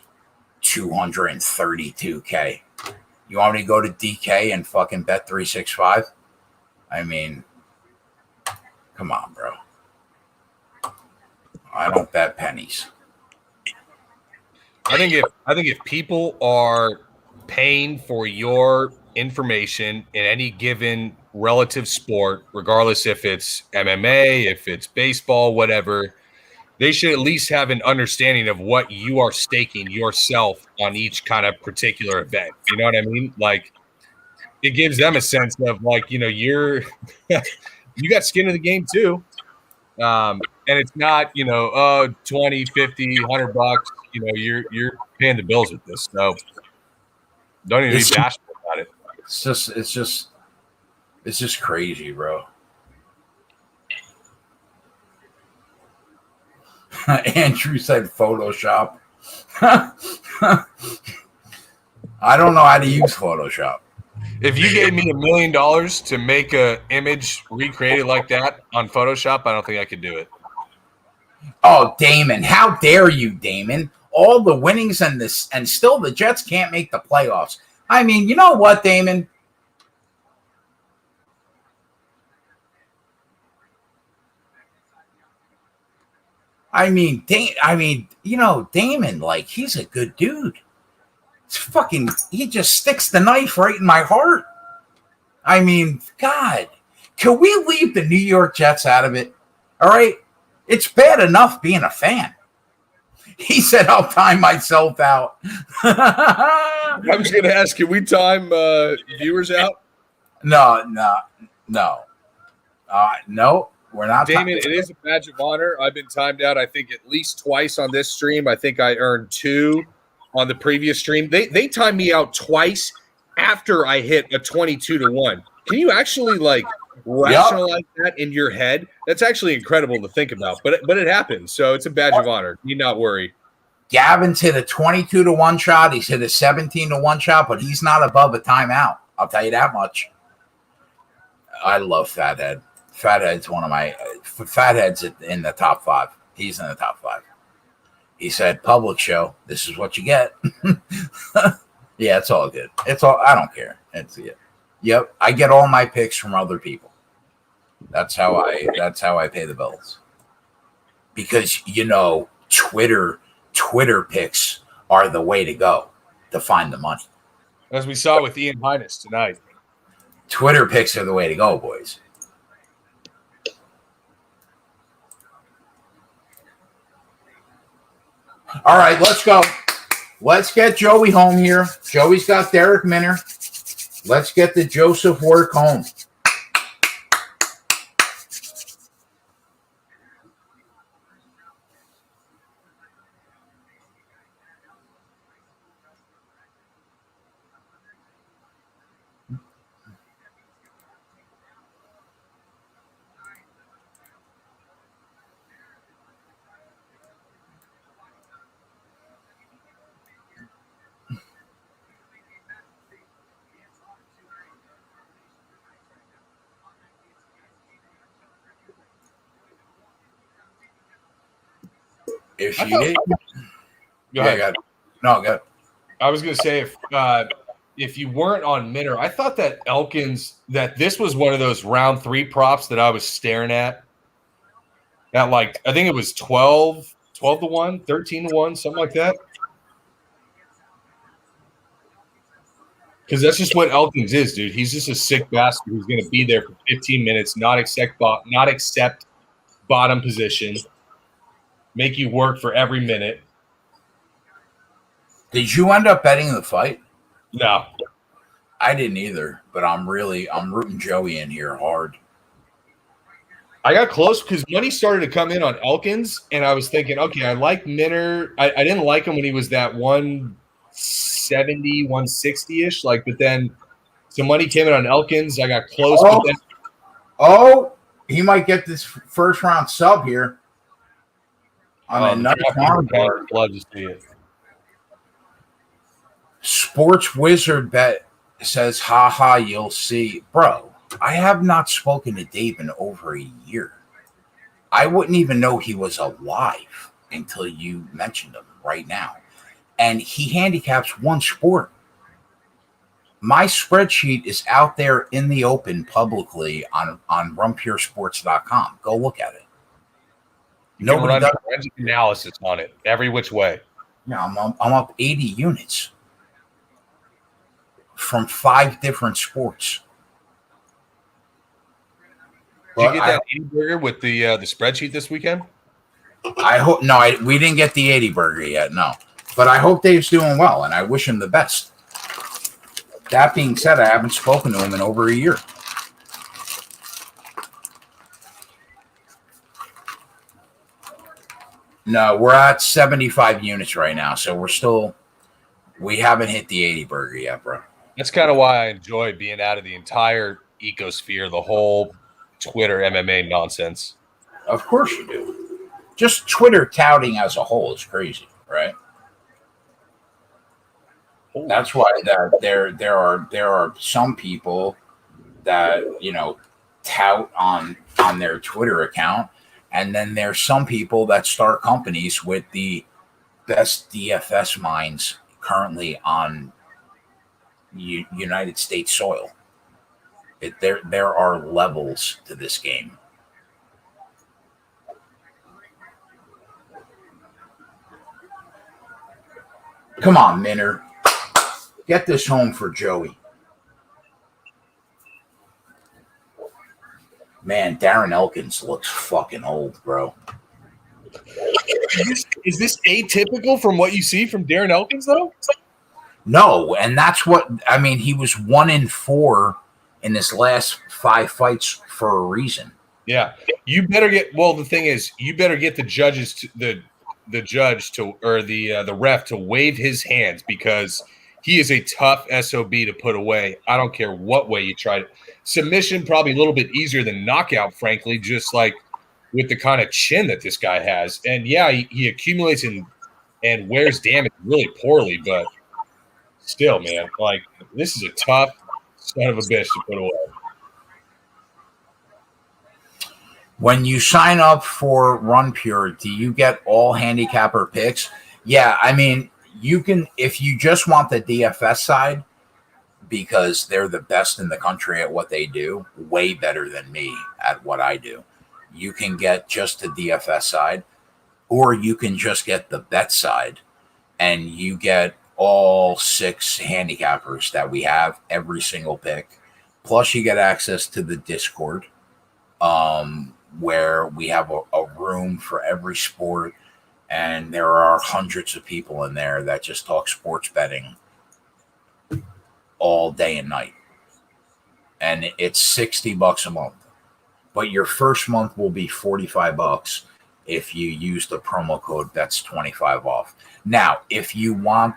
$232K. You want me to go to DK and fucking bet 365? I mean, come on, bro. I don't bet pennies. I think if people are paying for your information in any given relative sport, regardless if it's MMA, if it's baseball, whatever, they should at least have an understanding of what you are staking yourself on each kind of particular event. You know what I mean? Like, it gives them a sense of like, you're you got skin in the game too. And it's not, 20, 50, $100, you're paying the bills with this. So don't even be bashful about it. It's just crazy, bro. Andrew said Photoshop. I don't know how to use Photoshop. If you gave me $1 million to make an image recreated like that on Photoshop, I don't think I could do it. Oh, Damon, how dare you, Damon? All the winnings and still the Jets can't make the playoffs. I mean, you know what, Damon? Damon, like, he's a good dude. He just sticks the knife right in my heart. I mean, God, can we leave the New York Jets out of it? All right? It's bad enough being a fan. He said, I'll time myself out. I was going to ask, can we time viewers out? No. No, we're not. Damon, it is a badge of honor. I've been timed out, I think, at least twice on this stream. I think I earned 2 on the previous stream. They timed me out twice after I hit a 22-1. Can you actually rationalize that in your head? That's actually incredible to think about, but it happens. So it's a badge of honor. You not worry. Gavin's hit a 22-1 shot. He's hit a 17-1 shot, but he's not above a timeout. I'll tell you that much. I love Fathead. Fathead's one of my Fathead's in the top 5. He's in the top 5. He said, public show, this is what you get. Yeah, it's all good. I don't care. Yep. I get all my picks from other people. That's how I pay the bills. Because, Twitter picks are the way to go to find the money. As we saw with Ian Highness tonight. Twitter picks are the way to go, boys. All right, let's go. Let's get Joey home here. Joey's got Derek Minner. Let's get the Joseph work home. If she did, go ahead. Go. I was going to say if you weren't on Minner, I thought that that this was one of those round 3 props that I was staring at. I think it was 12-1, 13-1, something like that. Because that's just what Elkins is, dude. He's just a sick bastard who's going to be there for 15 minutes, not accept bottom position, make you work for every minute. Did you end up betting the fight? No. I didn't either, but I'm rooting Joey in here hard. I got close because money started to come in on Elkins, and I was thinking, okay, I like Minner. I didn't like him when he was that 170, 160-ish, but then some money came in on Elkins. I got close. He might get this first round sub here. On another farm card. Love to see it. Sports Wizard bet says, haha, you'll see. Bro, I have not spoken to Dave in over a year. I wouldn't even know he was alive until you mentioned him right now. And he handicaps one sport. My spreadsheet is out there in the open publicly on runpuresports.com. Go look at it. You can Nobody run does. forensic analysis on it every which way. Yeah, I'm up 80 units from 5 different sports. Did you But get that 80 burger with the spreadsheet this weekend? I hope we didn't get the 80 burger yet, no. But I hope Dave's doing well, and I wish him the best. That being said, I haven't spoken to him in over a year. No, we're at 75 units right now, so we haven't hit the 80 burger yet, bro. That's kind of why I enjoy being out of the entire ecosphere, the whole Twitter MMA nonsense. Of course you do. Just Twitter touting as a whole is crazy, right? That's why there are some people that tout on their Twitter account, and then there's some people that start companies with the best DFS minds currently on United States soil. There are levels to this game. Come on, Minner. Get this home for Joey. Man, Darren Elkins looks fucking old, bro. Is this atypical from what you see from Darren Elkins, though? No, and that's what I mean. He was 1-4 in his last 5 fights for a reason. Yeah, you better get. Well, the thing is, you better get the judges to the judge to or the ref to wave his hands, because he is a tough SOB to put away. I don't care what way you try it. Submission probably a little bit easier than knockout, frankly, just like with the kind of chin that this guy has. And yeah, he accumulates and wears damage really poorly, but still, man, like, this is a tough son of a bitch to put away. When you sign up for Run Pure, do you get all handicapper picks? Yeah, I mean, you can, if you just want the DFS side, because they're the best in the country at what they do, way better than me at what I do. You can get just the DFS side, or you can just get the bet side, and you get all 6 handicappers that we have, every single pick. Plus, you get access to the Discord, where we have a room for every sport, and there are hundreds of people in there that just talk sports betting all day and night. And it's $60 a month. But your first month will be $45 if you use the promo code that's 25 off. Now, if you want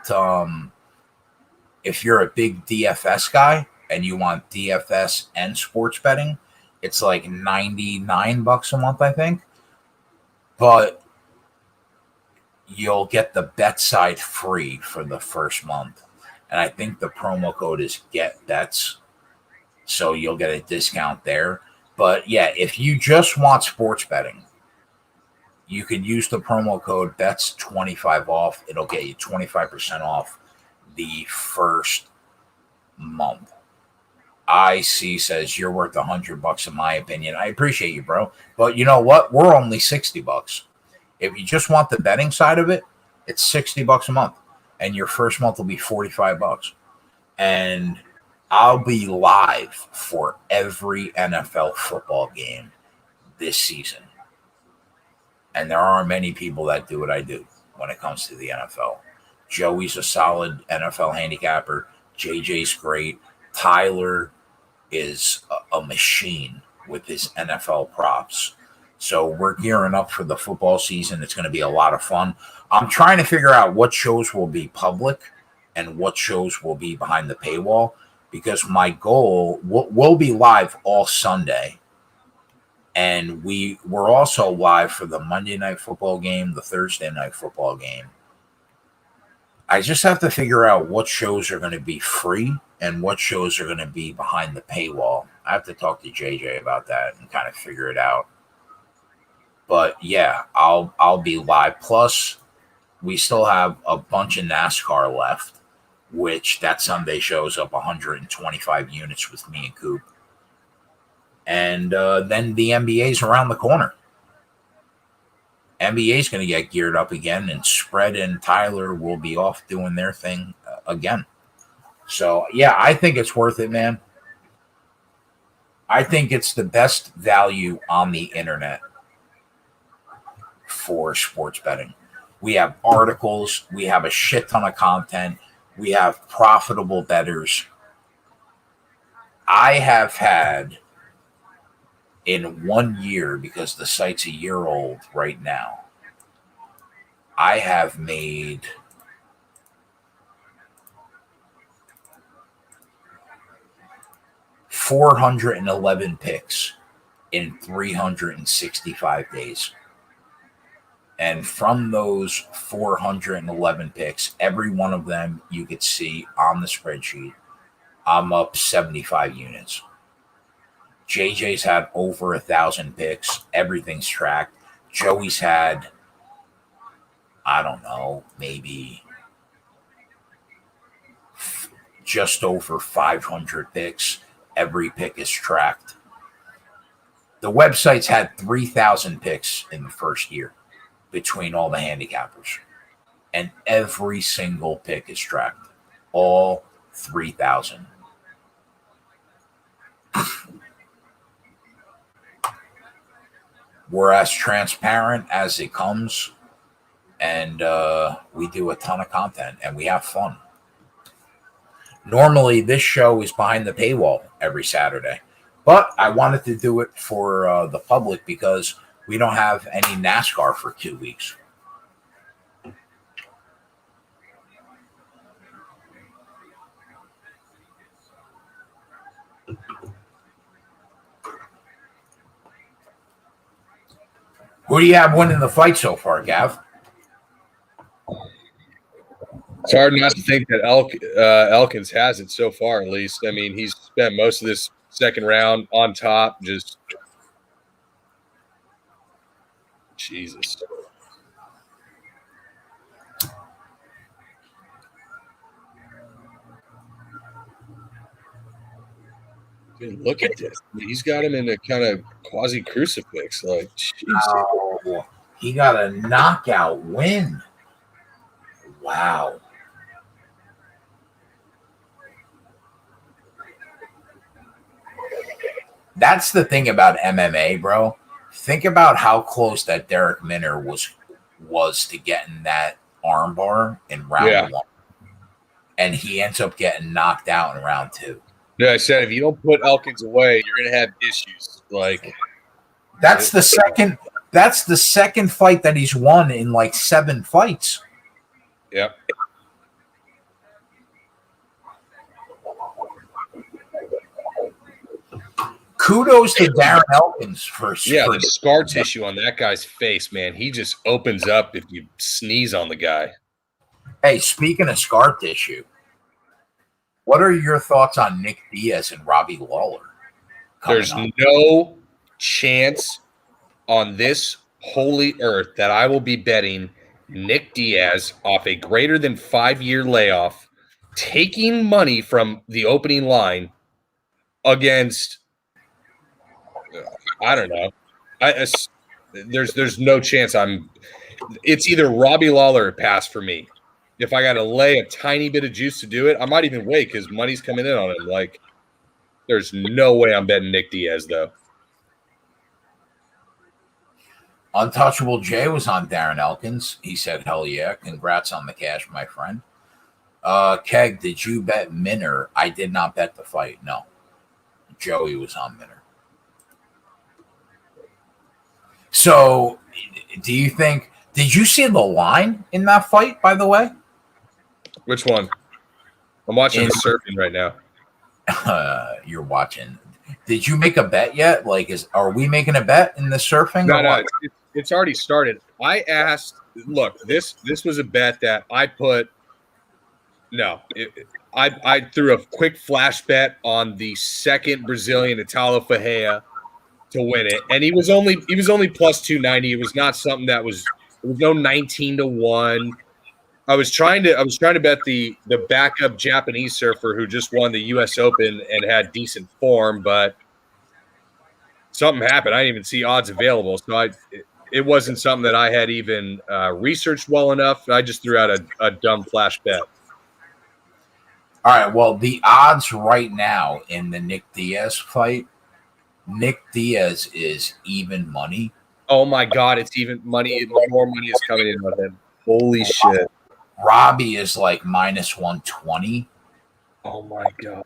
if you're a big DFS guy and you want DFS and sports betting, it's like $99 a month, I think. But you'll get the bet side free for the first month. And I think the promo code is Get Bets. So you'll get a discount there. But yeah, if you just want sports betting, you can use the promo code BETS25 off. It'll get you 25% off the first month. IC says you're worth $100 in my opinion. I appreciate you, bro. But you know what? We're only $60. If you just want the betting side of it, it's $60 a month. And your first month will be $45. And I'll be live for every NFL football game this season. And there aren't many people that do what I do when it comes to the NFL. Joey's a solid NFL handicapper. JJ's great. Tyler is a machine with his NFL props. So we're gearing up for the football season. It's going to be a lot of fun. I'm trying to figure out what shows will be public and what shows will be behind the paywall, because my goal, we'll be live all Sunday. And we're also live for the Monday night football game, the Thursday night football game. I just have to figure out what shows are going to be free and what shows are going to be behind the paywall. I have to talk to JJ about that and kind of figure it out. But yeah, I'll be live. Plus, we still have a bunch of NASCAR left, which that Sunday shows up 125 units with me and Coop. And then the NBA's around the corner. NBA is going to get geared up again, and Spread and Tyler will be off doing their thing again. So, yeah, I think it's worth it, man. I think it's the best value on the internet for sports betting. We have articles. We have a shit ton of content. We have profitable bettors. I have had in 1 year, because the site's a year old right now, I have made 411 picks in 365 days. And from those 411 picks, every one of them you could see on the spreadsheet, I'm up 75 units. JJ's had over 1,000 picks. Everything's tracked. Joey's had, I don't know, maybe just over 500 picks. Every pick is tracked. The website's had 3,000 picks in the first year between all the handicappers. And every single pick is tracked. All 3,000. We're as transparent as it comes, and we do a ton of content, and we have fun. Normally, this show is behind the paywall every Saturday, but I wanted to do it for the public because we don't have any NASCAR for 2 weeks. Who do you have winning the fight so far, Gav? It's hard not to think that Elkins has it so far, at least. I mean, he's spent most of this second round on top. Just Jesus. Dude, look at this. He's got him in a kind of quasi crucifix. Like, Jesus. Oh, he got a knockout win. Wow. That's the thing about MMA, bro. Think about how close that Derek Minner was to getting that armbar in round one. And he ends up getting knocked out in round two. Yeah, I said if you don't put Elkins away, you're gonna have issues. Like that's the second fight that he's won in like 7 fights. Yep. Kudos to Darren Elkins for the scar tissue on that guy's face, man. He just opens up if you sneeze on the guy. Hey, speaking of scar tissue, what are your thoughts on Nick Diaz and Robbie Lawler? There's no chance on this holy earth that I will be betting Nick Diaz off a greater than 5-year layoff, taking money from the opening line against, I don't know. There's no chance it's either Robbie Lawler or pass for me. If I got to lay a tiny bit of juice to do it, I might even wait because money's coming in on him. Like, there's no way I'm betting Nick Diaz, though. Untouchable Jay was on Darren Elkins. He said, hell yeah. Congrats on the cash, my friend. Keg, did you bet Minner? I did not bet the fight. No. Joey was on Minner. So, do you think – did you see the line in that fight, by the way? Which one? I'm watching the surfing right now. You're watching. Did you make a bet yet? Like, are we making a bet in the surfing? No, it's already started. I asked. Look, this was a bet that I put. No, I threw a quick flash bet on the second Brazilian Italo Ferreira to win it, and he was only plus 290. It was not something that was. There was no 19-1. I was trying to bet the backup Japanese surfer who just won the U.S. Open and had decent form, but something happened. I didn't even see odds available, so it wasn't something that I had even researched well enough. I just threw out a dumb flash bet. All right. Well, the odds right now in the Nick Diaz fight, Nick Diaz is even money. Oh my God, it's even money. More money is coming in on him. Holy shit. Robbie is like minus 120. Oh my God.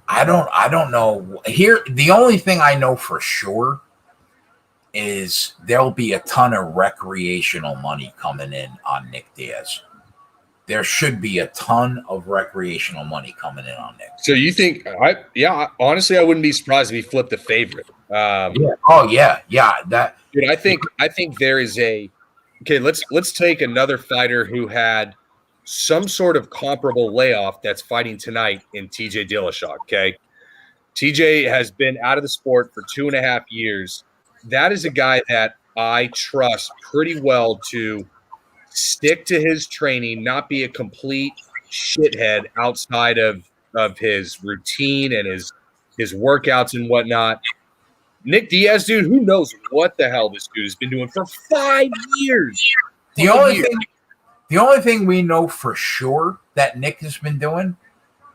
I don't know. Here, the only thing I know for sure is there'll be a ton of recreational money coming in on Nick Diaz. There should be a ton of recreational money coming in on Nick. So you think honestly, I wouldn't be surprised if he flipped the favorite. Yeah. Oh yeah. That dude, I think there is let's take another fighter who had some sort of comparable layoff that's fighting tonight in TJ Dillishaw. Okay. TJ has been out of the sport for 2.5 years. That is a guy that I trust pretty well to stick to his training, not be a complete shithead outside of his routine and his workouts and whatnot. Nick Diaz, dude, who knows what the hell this dude has been doing for 5 years. The only thing we know for sure that Nick has been doing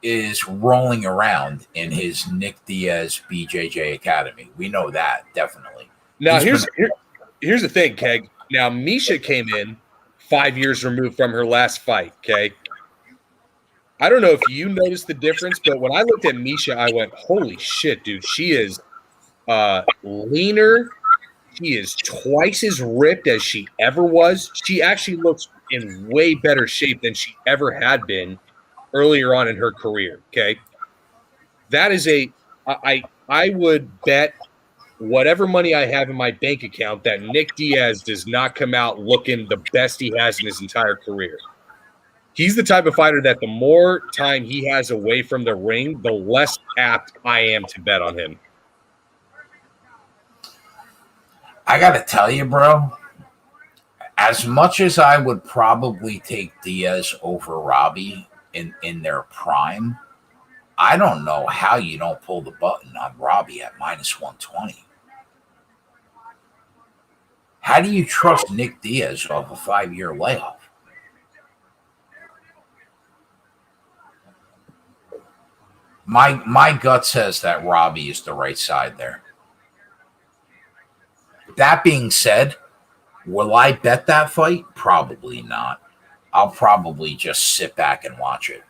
is rolling around in his Nick Diaz BJJ Academy. We know that definitely. Now here's the thing, Keg. Now Misha came in 5 years removed from her last fight. Okay, I don't know if you noticed the difference, but when I looked at Misha, I went, "Holy shit, dude! She is leaner. She is twice as ripped as she ever was. She actually looks in way better shape than she ever had been earlier on in her career." Okay, that is I would bet whatever money I have in my bank account that Nick Diaz does not come out looking the best he has in his entire career. He's the type of fighter that the more time he has away from the ring, the less apt I am to bet on him. I got to tell you, bro, as much as I would probably take Diaz over Robbie in their prime, I don't know how you don't pull the button on Robbie at minus 120. How do you trust Nick Diaz off a 5-year layoff? My gut says that Robbie is the right side there. That being said, will I bet that fight? Probably not. I'll probably just sit back and watch it.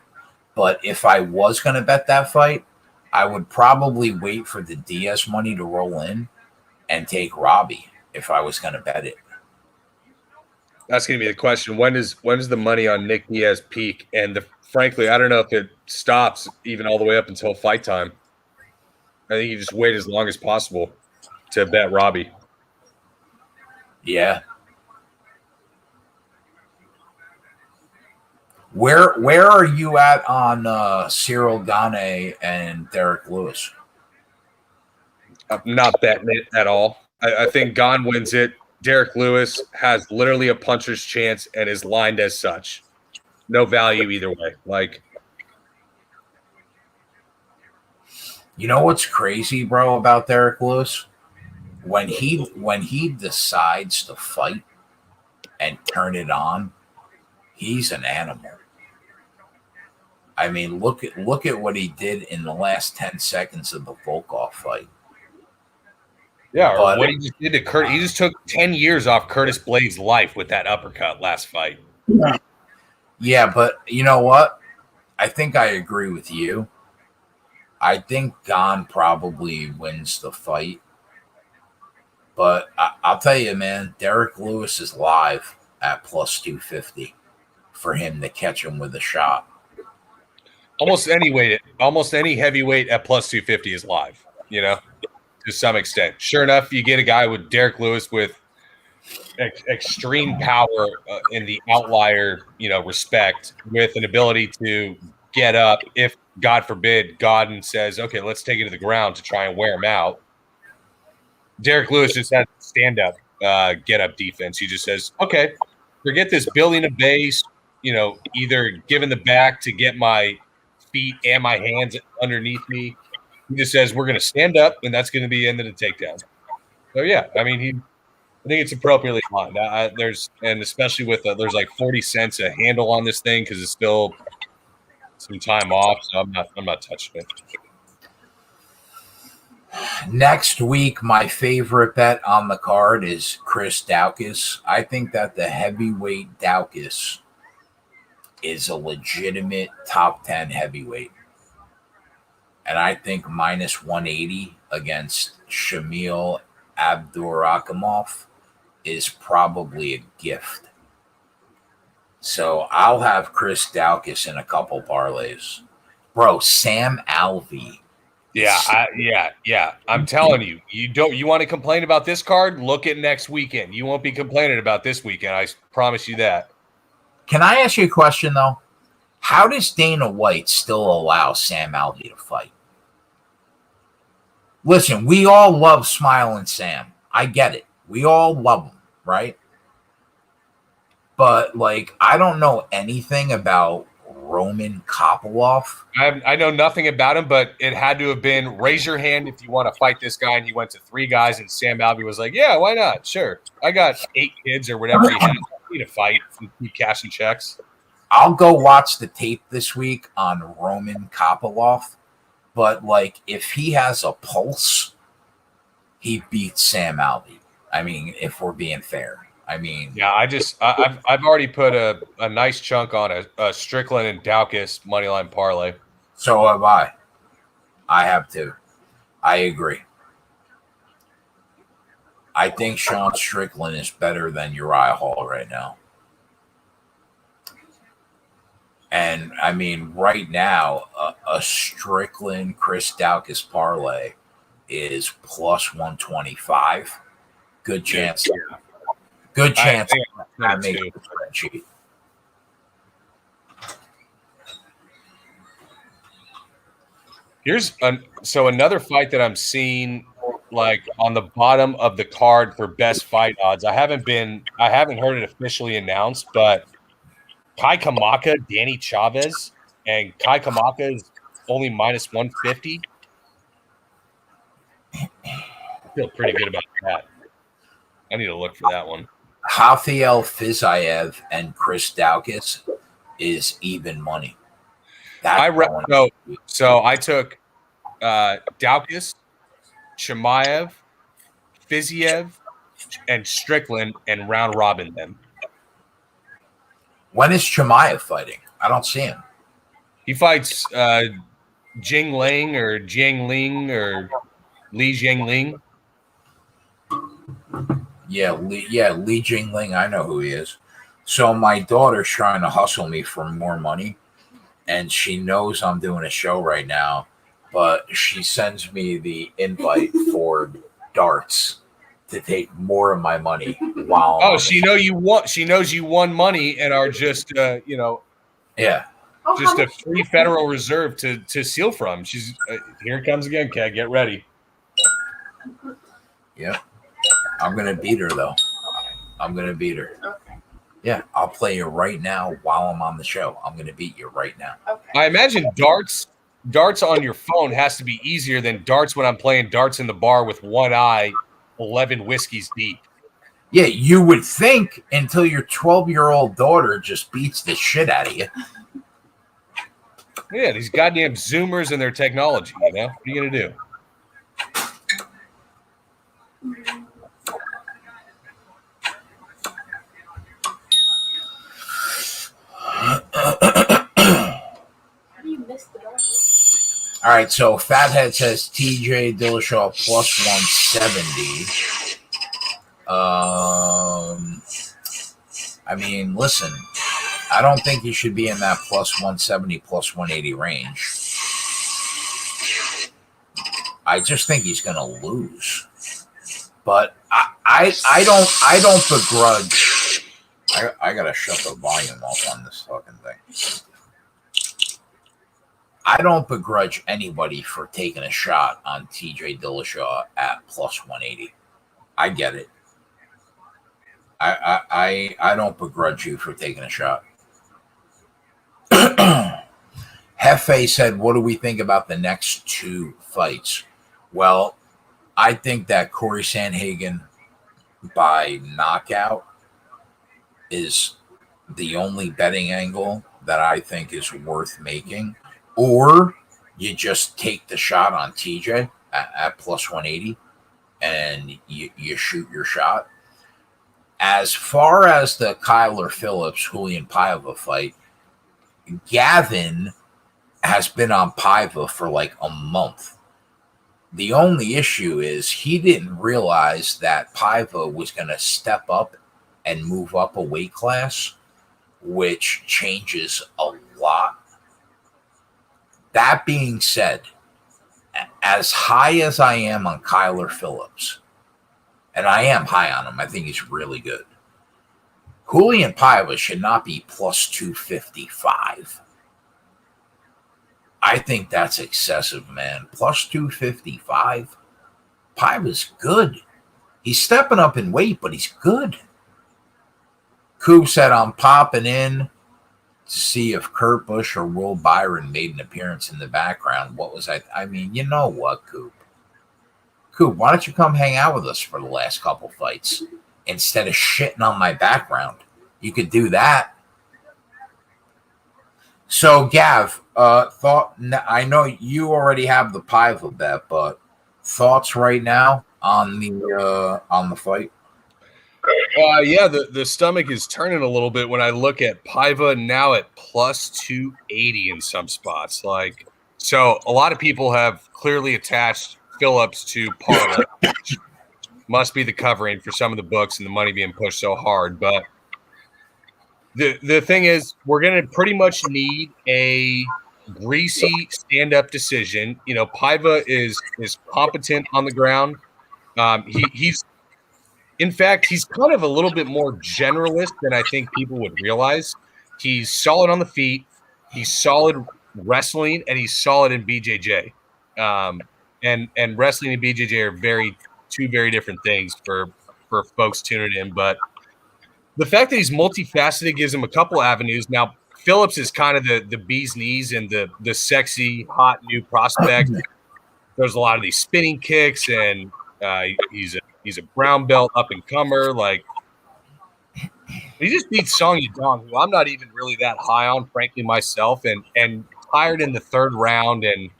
But if I was going to bet that fight, I would probably wait for the Diaz money to roll in and take Robbie if I was going to bet it. That's going to be the question. When does the money on Nick Diaz peak? And frankly, I don't know if it stops even all the way up until fight time. I think you just wait as long as possible to bet Robbie. Yeah. Where are you at on Cyril Gane and Derek Lewis? I'm not betting it at all. I think Gane wins it. Derek Lewis has literally a puncher's chance and is lined as such. No value either way. Like, you know what's crazy, bro, about Derek Lewis? When he decides to fight and turn it on, he's an animal. I mean, look at what he did in the last 10 seconds of the Volkov fight. Yeah, or what he just did to Curtis. He just took 10 years off Curtis Blade's life with that uppercut last fight. Yeah, but you know what? I think I agree with you. I think Gane probably wins the fight. But I'll tell you, man, Derek Lewis is live at plus 250 for him to catch him with a shot. Almost any heavyweight at plus 250 is live, to some extent. Sure enough, you get a guy with Derek Lewis with extreme power in the outlier, respect, with an ability to get up if, God forbid, Godden says, okay, let's take it to the ground to try and wear him out. Derek Lewis just has stand-up, get-up defense. He just says, okay, forget this building a base, either giving the back to get my feet and my hands underneath me. He just says, we're going to stand up, and that's going to be the end of the takedown. So, yeah, I mean, I think it's appropriately on. And especially with there's like 40 cents a handle on this thing because it's still some time off. So I'm not touching it. Next week, my favorite bet on the card is Chris Daukaus. I think that the heavyweight Daukaus is a legitimate top 10 heavyweight. And I think minus 180 against Shamil Abdurakhimov is probably a gift. So I'll have Chris Daukaus in a couple parlays. Bro, Sam Alvey. Yeah. I'm telling you, you want to complain about this card? Look at next weekend. You won't be complaining about this weekend. I promise you that. Can I ask you a question, though? How does Dana White still allow Sam Alvey to fight? Listen, we all love Smiling Sam. I get it. We all love him, right? But, like, I don't know anything about Roman Kopylov. I know nothing about him, but it had to have been raise your hand if you want to fight this guy. And he went to 3 guys, and Sam Alvey was like, yeah, why not? Sure. I got 8 kids or whatever he had. I need to fight and keep cashing checks. I'll go watch the tape this week on Roman Kopylov. But, like, if he has a pulse, he beats Sam Alvey. I mean, if we're being fair. I mean, yeah, I've already put a nice chunk on a Strickland and Daukaus moneyline parlay. So have I. I have too. I agree. I think Sean Strickland is better than Uriah Hall right now. And I mean, right now, a Strickland Chris Daukaus parlay is plus 125. Good chance. Yeah. Good chance I make the spreadsheet. Here's another fight that I'm seeing like on the bottom of the card for best fight odds. I haven't heard it officially announced, but Kai Kamaka, Danny Chavez, and Kai Kamaka is only minus 150. I feel pretty good about that. I need to look for that one. Rafael Fiziev and Chris Daukaus is even money. So I took Daukaus, Chimaev, Fiziev, and Strickland and round robin them. When is Chimaev fighting? I don't see him. He fights Jing Ling or Jiang Ling or Li Jiangling. Yeah, Li Jingling. I know who he is. So my daughter's trying to hustle me for more money, and she knows I'm doing a show right now, but she sends me the invite for darts to take more of my money while. She knows you won money and are just yeah. Just a free Federal Reserve to steal from. She's here it comes again, Kat. Get ready. Yeah. I'm going to beat her, though. I'm going to beat her. Okay. Yeah, I'll play you right now while I'm on the show. I'm going to beat you right now. Okay. I imagine darts on your phone has to be easier than darts when I'm playing darts in the bar with one eye, 11 whiskeys deep. Yeah, you would think until your 12-year-old daughter just beats the shit out of you. Yeah, these goddamn Zoomers and their technology, you know? What are you going to do? How do you miss the dark? All right, so Fathead says TJ Dillishaw plus 170. I mean, listen, I don't think he should be in that plus 170, plus 180 range. I just think he's going to lose. But I don't begrudge. I gotta shut the volume off on this fucking thing. I don't begrudge anybody for taking a shot on TJ Dillishaw at plus 180. I get it. I don't begrudge you for taking a shot. Hefe said, what do we think about the next 2 fights? Well, I think that Corey Sandhagen by knockout is the only betting angle that I think is worth making. Or you just take the shot on TJ at plus 180 and you shoot your shot. As far as the Kyler Phillips, Julian Paiva fight, Gavin has been on Paiva for like a month. The only issue is he didn't realize that Paiva was going to step up and move up a weight class, which changes a lot. That being said, as high as I am on Kyler Phillips, and I am high on him, I think he's really good. Julian Paiva should not be plus 255. I think that's excessive, man. Plus 255. Paiva's good. He's stepping up in weight, but he's good. Coop said, I'm popping in to see if Kurt Busch or Will Byron made an appearance in the background. What was I? I mean, you know what, Coop? Coop, why don't you come hang out with us for the last couple fights instead of shitting on my background? You could do that. So, Gav, I know you already have the Paiva bet, but thoughts right now on the fight? Yeah, the stomach is turning a little bit when I look at Paiva now at plus 280 in some spots. Like, so a lot of people have clearly attached Phillips to parlay, which must be the covering for some of the books and the money being pushed so hard. But the thing is, we're going to pretty much need a greasy stand-up decision. You know, Paiva is competent on the ground. He's in fact, he's kind of a little bit more generalist than I think people would realize. He's solid on the feet, he's solid wrestling, and he's solid in BJJ. And wrestling and BJJ are two very different things for folks tuning in. But the fact that he's multifaceted gives him a couple avenues. Now, Phillips is kind of the bee's knees and the sexy, hot new prospect. There's a lot of these spinning kicks, and he's a brown belt up and comer. Like, he just beat Song Yadong, who I'm not even really that high on, frankly, myself, and tired in the third round. And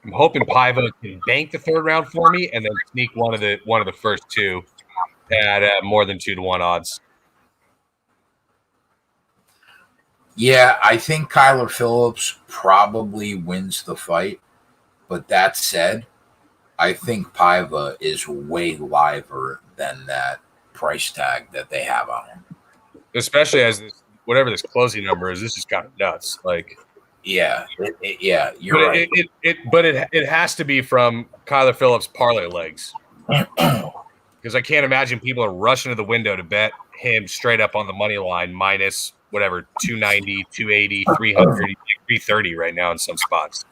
I'm hoping Paiva can bank the third round for me and then sneak one of the first two at more than 2-1 odds. Yeah, I think Kyler Phillips probably wins the fight. But that said, I think Paiva is way liver than that price tag that they have on him. Especially as whatever this closing number is, this is kind of nuts. Like, yeah, you're right. It has to be from Kyler Phillips' parlay legs, because I can't imagine people are rushing to the window to bet him straight up on the money line minus whatever 290, 280, 300, 330 right now in some spots.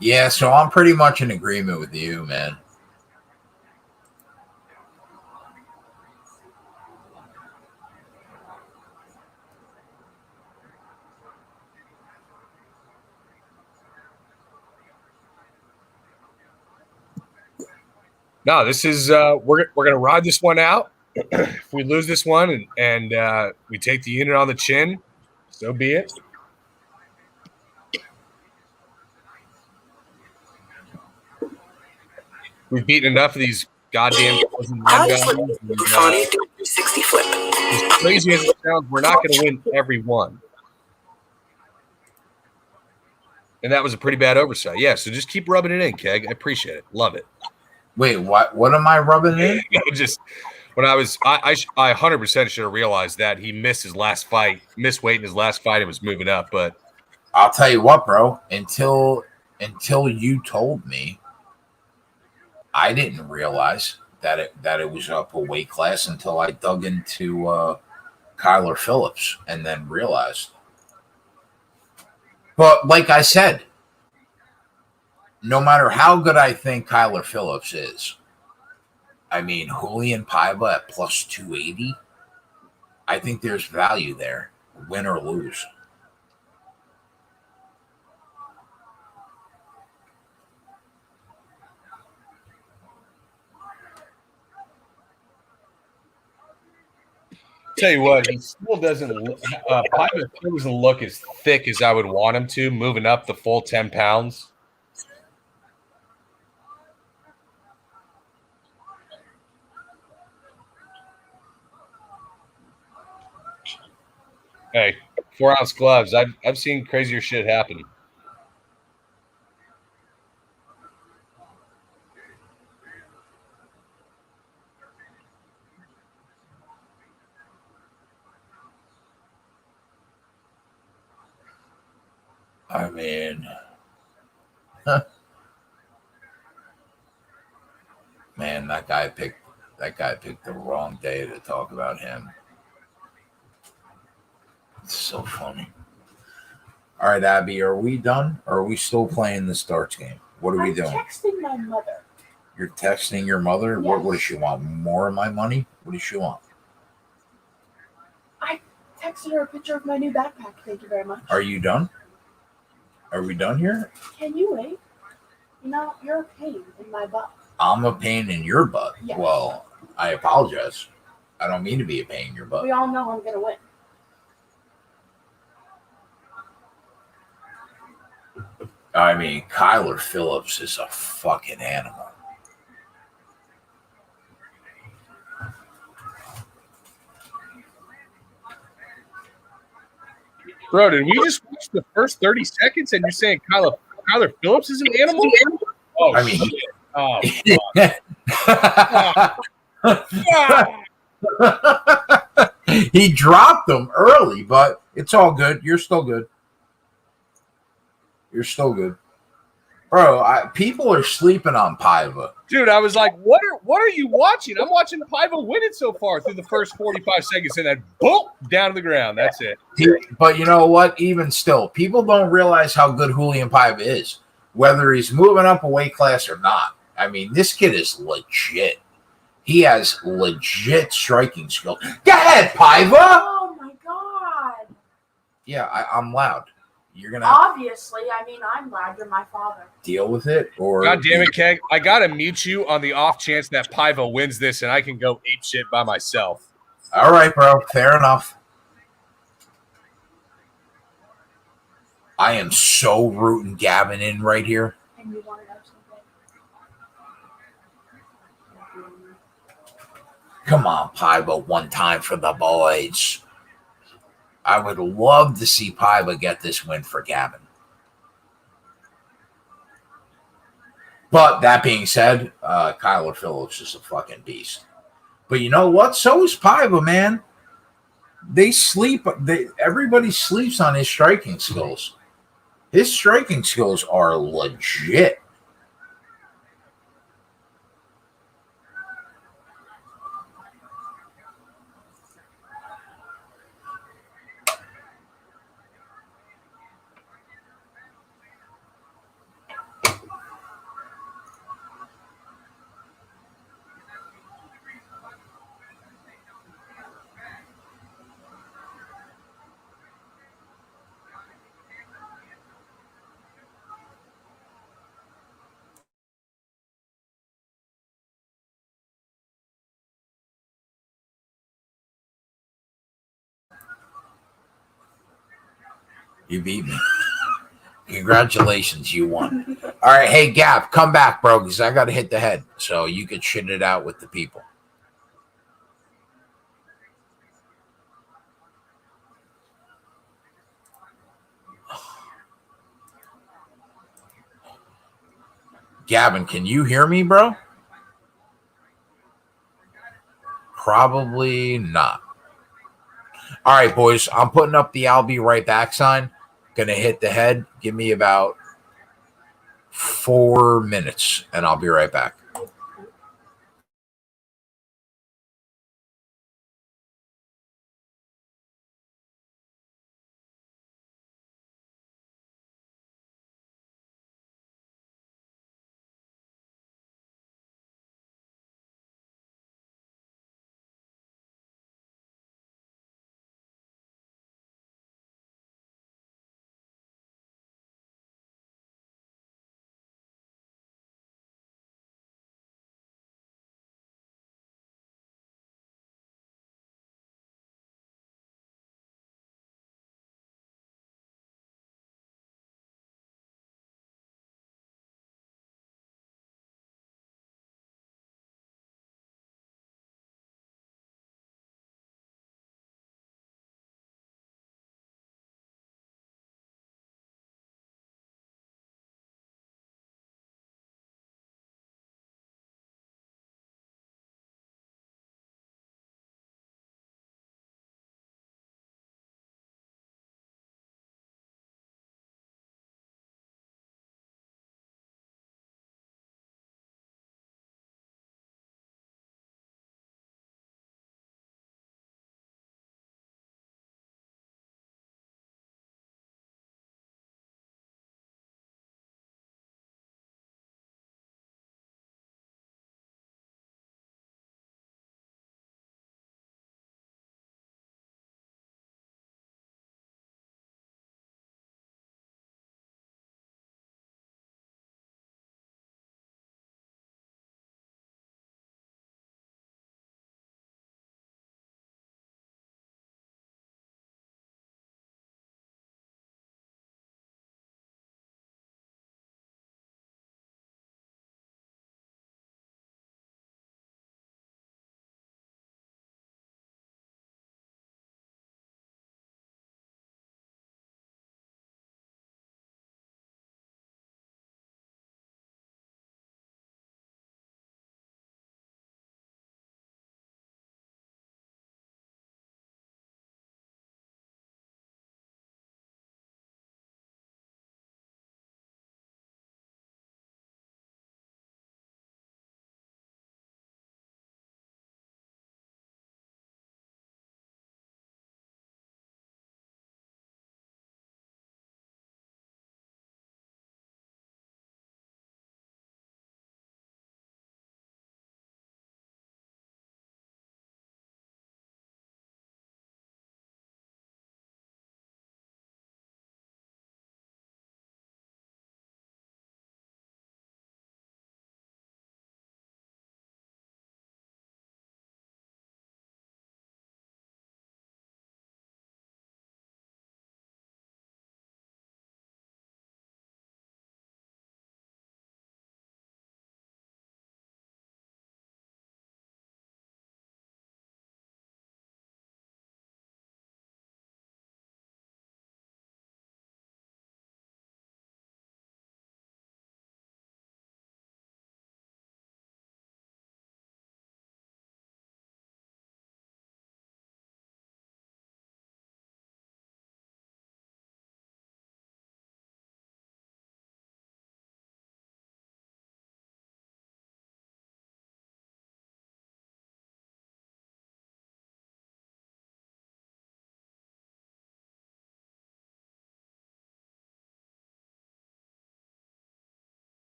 Yeah, so I'm pretty much in agreement with you, man. No, this is we're gonna ride this one out. If we lose this one and we take the unit on the chin, so be it. We've beaten enough of these goddamn Honestly, funny do 360 flip. As crazy as it sounds, we're not going to win every one. And that was a pretty bad oversight. Yeah, so just keep rubbing it in, Keg. I appreciate it. Love it. Wait, what am I rubbing in? Just when I 100% should have realized that he missed his last fight, missed weight in his last fight and was moving up. But I'll tell you what, bro, until you told me, I didn't realize that it was up a weight class until I dug into Kyler Phillips and then realized. But like I said, no matter how good I think Kyler Phillips is, I mean, Julian Paiva at plus 280, I think there's value there, win or lose. Tell you what, he still doesn't. Paiva still doesn't look as thick as I would want him to, moving up the full 10 pounds. Hey, 4-ounce gloves. I've seen crazier shit happen. I mean, man, that guy picked the wrong day to talk about him. It's so funny. All right, Abby, are we done? Or are we still playing this darts game? What are we doing? I'm texting my mother. You're texting your mother? Yes. What does she want? More of my money? What does she want? I texted her a picture of my new backpack. Thank you very much. Are you done? Are we done here? Can you wait? You know, you're a pain in my butt. I'm a pain in your butt. Yes. Well, I apologize. I don't mean to be a pain in your butt. We all know I'm going to win. I mean, Kyler Phillips is a fucking animal. Bro, did we just watch the first 30 seconds and you're saying Kyler Phillips is an animal? Oh, I mean, shit. Oh, he dropped them early, but it's all good. You're still good. You're still good. Bro, people are sleeping on Paiva. dude, I was like, what are you watching? I'm watching Paiva win it so far through the first 45 seconds and then boom, down to the ground. That's it. But you know what? Even still, people don't realize how good Julian Paiva is, whether he's moving up a weight class or not. I mean, this kid is legit. He has legit striking skill. Go ahead, Paiva. Oh, my God. Yeah, I'm loud. You're going to Obviously, I mean, I'm loud. You're my father. deal with it. Or God damn it, Keg. I got to mute you on the off chance that Paiva wins this and I can go ape shit by myself. All right, bro. Fair enough. I am so rooting Gavin in right here. And you want to know something? Come on, Paiva, one time for the boys. I would love to see Paiva get this win for Gavin. But that being said, Kyler Phillips is a fucking beast. But you know what? So is Paiva, man. Everybody sleeps on his striking skills. His striking skills are legit. You beat me. Congratulations, you won. All right, hey, Gap, come back, bro, because I got to hit the head so you could shit it out with the people. Gavin, can you hear me, bro? Probably not. All right, boys, I'm putting up the I'll be right back sign. Gonna hit the head. Give me about 4 minutes, and I'll be right back.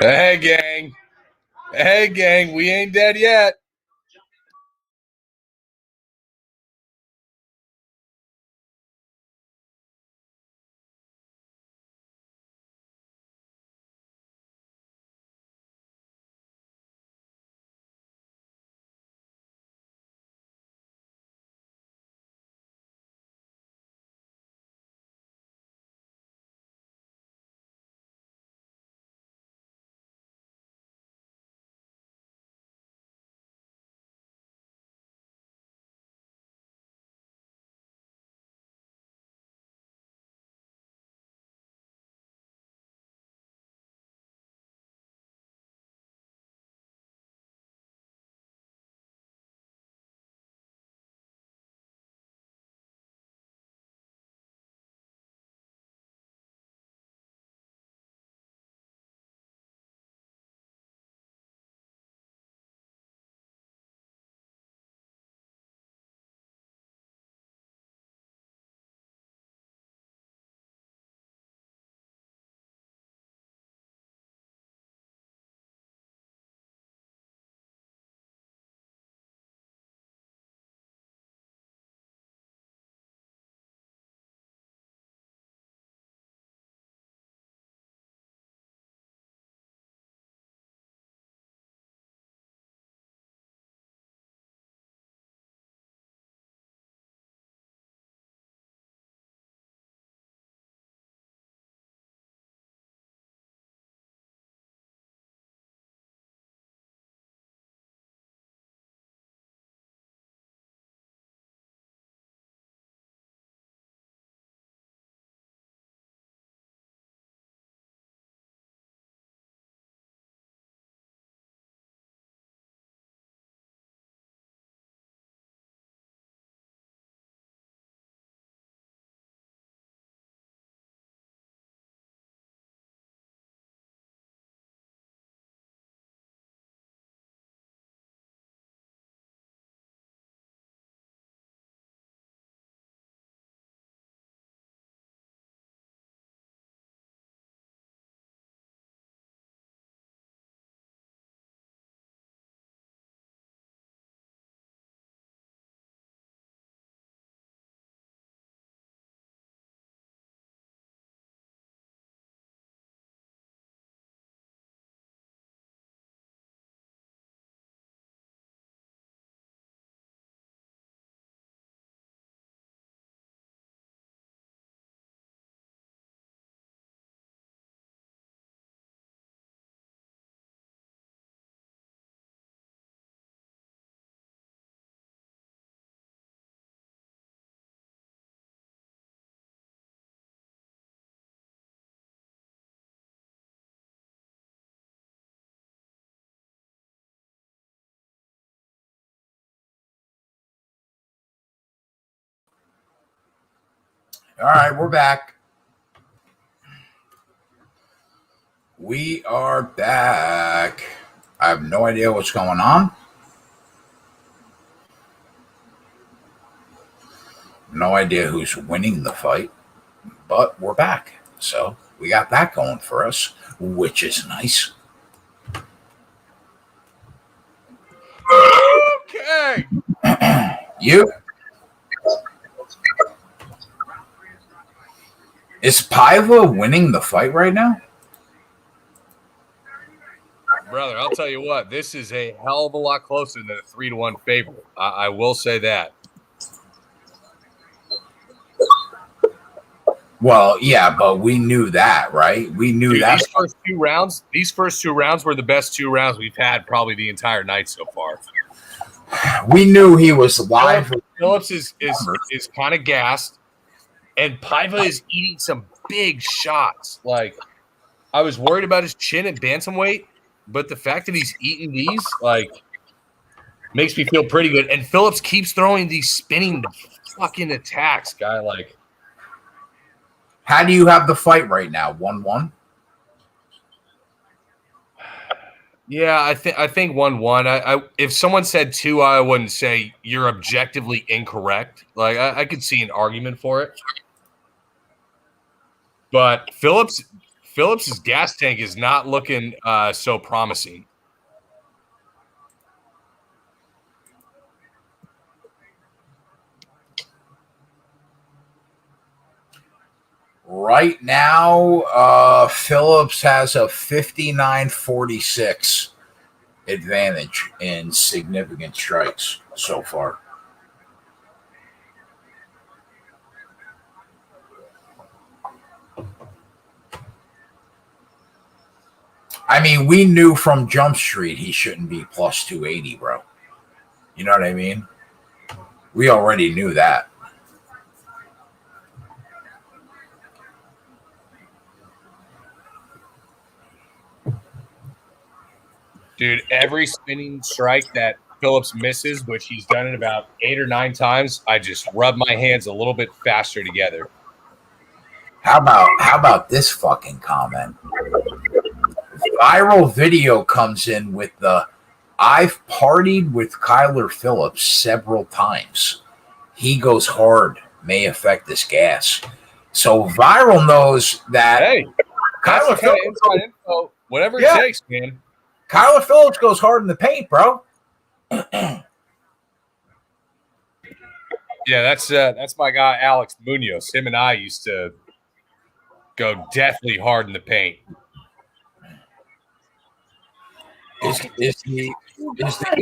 Hey, gang. Hey, gang. We ain't dead yet. All right, we're back. We are back. I have no idea what's going on. No idea who's winning the fight, but we're back. So we got that going for us, which is nice. Okay. You? Is Paiva winning the fight right now? Brother, I'll tell you what, this is a hell of a lot closer than a 3-1 favorite. I will say that. Well, yeah, but we knew that, right? We knew Dude, that. These first two rounds were the best 2 rounds we've had probably the entire night so far. We knew he was live. Phillips is kind of gassed, and Paiva is eating some big shots. Like, I was worried about his chin at bantamweight, but the fact that he's eating these, like, makes me feel pretty good. And Phillips keeps throwing these spinning fucking attacks, guy. Like, How do you have the fight right now? 1-1? yeah, I think 1-1. I if someone said 2, I wouldn't say you're objectively incorrect. Like, I could see an argument for it. But Phillips Phillips's gas tank is not looking so promising. Right now, Phillips has a 59-46 advantage in significant strikes so far. I mean, we knew from Jump Street he shouldn't be plus 280, bro. You know what I mean? We already knew that. Dude, every spinning strike that Phillips misses, which he's done it about 8 or 9 times, I just rub my hands a little bit faster together. How about this fucking comment? Viral video comes in with the I've partied with Kyler Phillips several times. He goes hard, may affect this gas. So Viral knows that Hey, Kyler that's kind of Phillips, inside info. Whatever it Yeah. takes, man. Kyler Phillips goes hard in the paint, bro. Yeah, that's my guy Alex Munoz. Him and I used to go deathly hard in the paint. Is the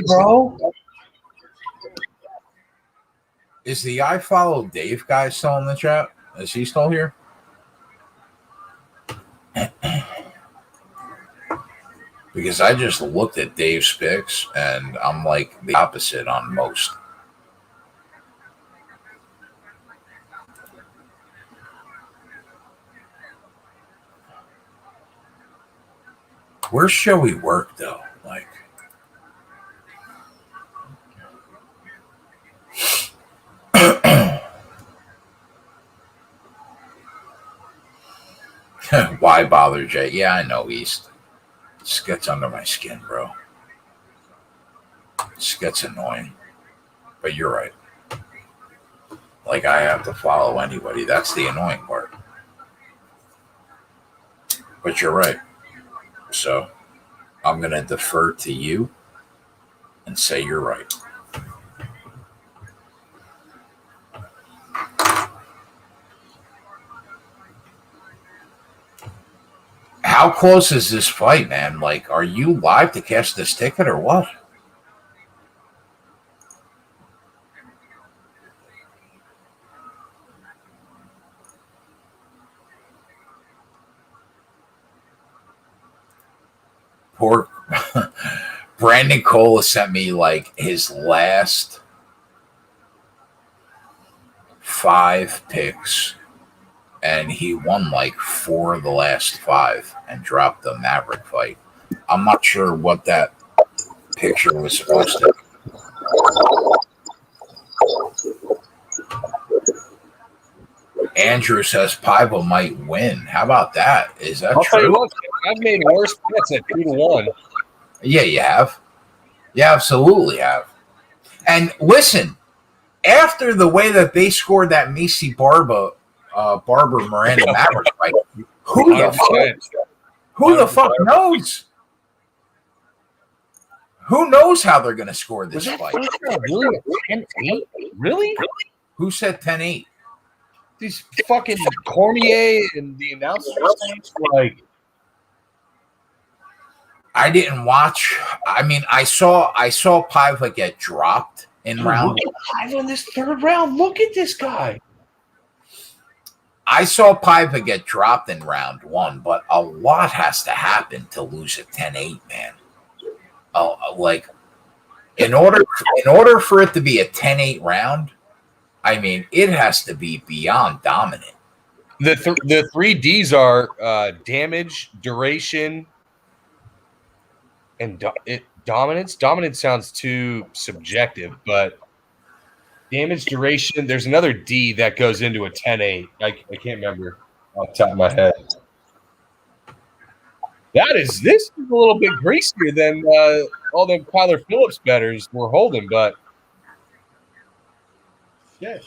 Bro. Is the I follow Dave guy still in the chat? Is he still here? Because I just looked at Dave's picks and I'm like the opposite on most. Where shall we work though? Like, why bother, Jay? Yeah, I know, East. This gets under my skin, bro. This gets annoying. But you're right. Like, I have to follow anybody. That's the annoying part. But you're right. So I'm going to defer to you and say you're right. How close is this fight, man? Like, are you live to cash this ticket or what? Poor Brandon Cole has sent me like his last 5 picks, and he won like 4 of the last 5 and dropped the Maverick fight. I'm not sure what that picture was supposed to be. Andrew says Paiva might win. How about that? Is that I'll tell you true? what, I've made worse bets at 2-1. Yeah, you have. You absolutely have. And listen, after the way that they scored that Macy Barber Miranda Maverick fight, who the fuck knows? Who knows how they're going to score this fight? Really? 10-8? Really? Who said 10-8? These fucking Cormier and the announcers, like, I didn't watch. I mean, I saw Paiva get dropped in round. Paiva in this 3rd round. Look at this guy. I saw Paiva get dropped in round 1, but a lot has to happen to lose at 10-8, man. Like, in order for it to be a 10-8 round, I mean, it has to be beyond dominant. The 3 Ds are damage, duration, and dominance. Dominance sounds too subjective, but damage, duration. There's another D that goes into a 10-8. I can't remember off the top of my head. This is a little bit greasier than all the Kyler Phillips bettors were holding, but yeah.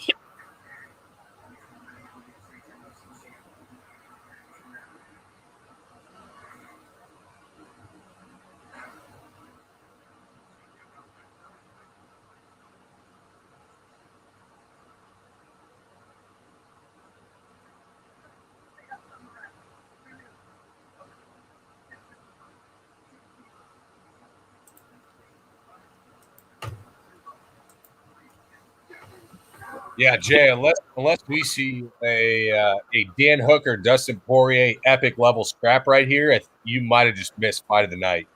Yeah, Jay. Unless we see a Dan Hooker, Dustin Poirier epic level scrap right here, you might have just missed fight of the night.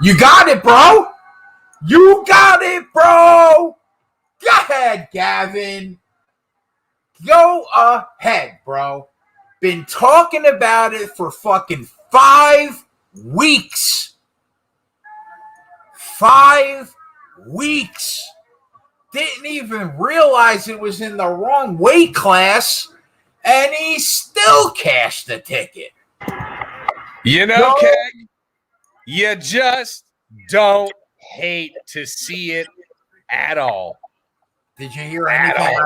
You got it, bro. You got it, bro. Go ahead, Gavin. Go ahead, bro. Been talking about it for fucking 5 weeks. 5 weeks. Didn't even realize it was in the wrong weight class, and he still cashed the ticket. You know, Keg, you just don't hate to see it at all. Did you hear anything?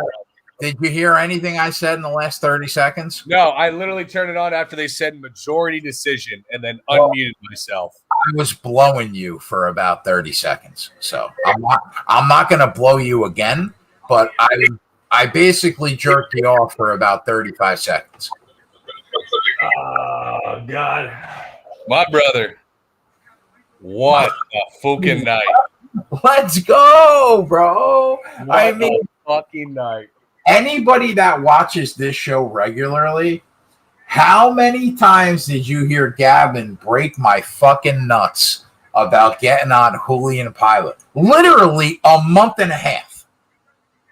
Did you hear anything I said in the last 30 seconds? No, I literally turned it on after they said majority decision and then unmuted myself. I was blowing you for about 30 seconds. So I'm not going to blow you again, but I basically jerked you off for about 35 seconds. Oh, God. My brother. What a fucking night. Let's go, bro. What a fucking night. Anybody that watches this show regularly, how many times did you hear Gavin break my fucking nuts about getting on Julian Pilot? Literally a month and a half.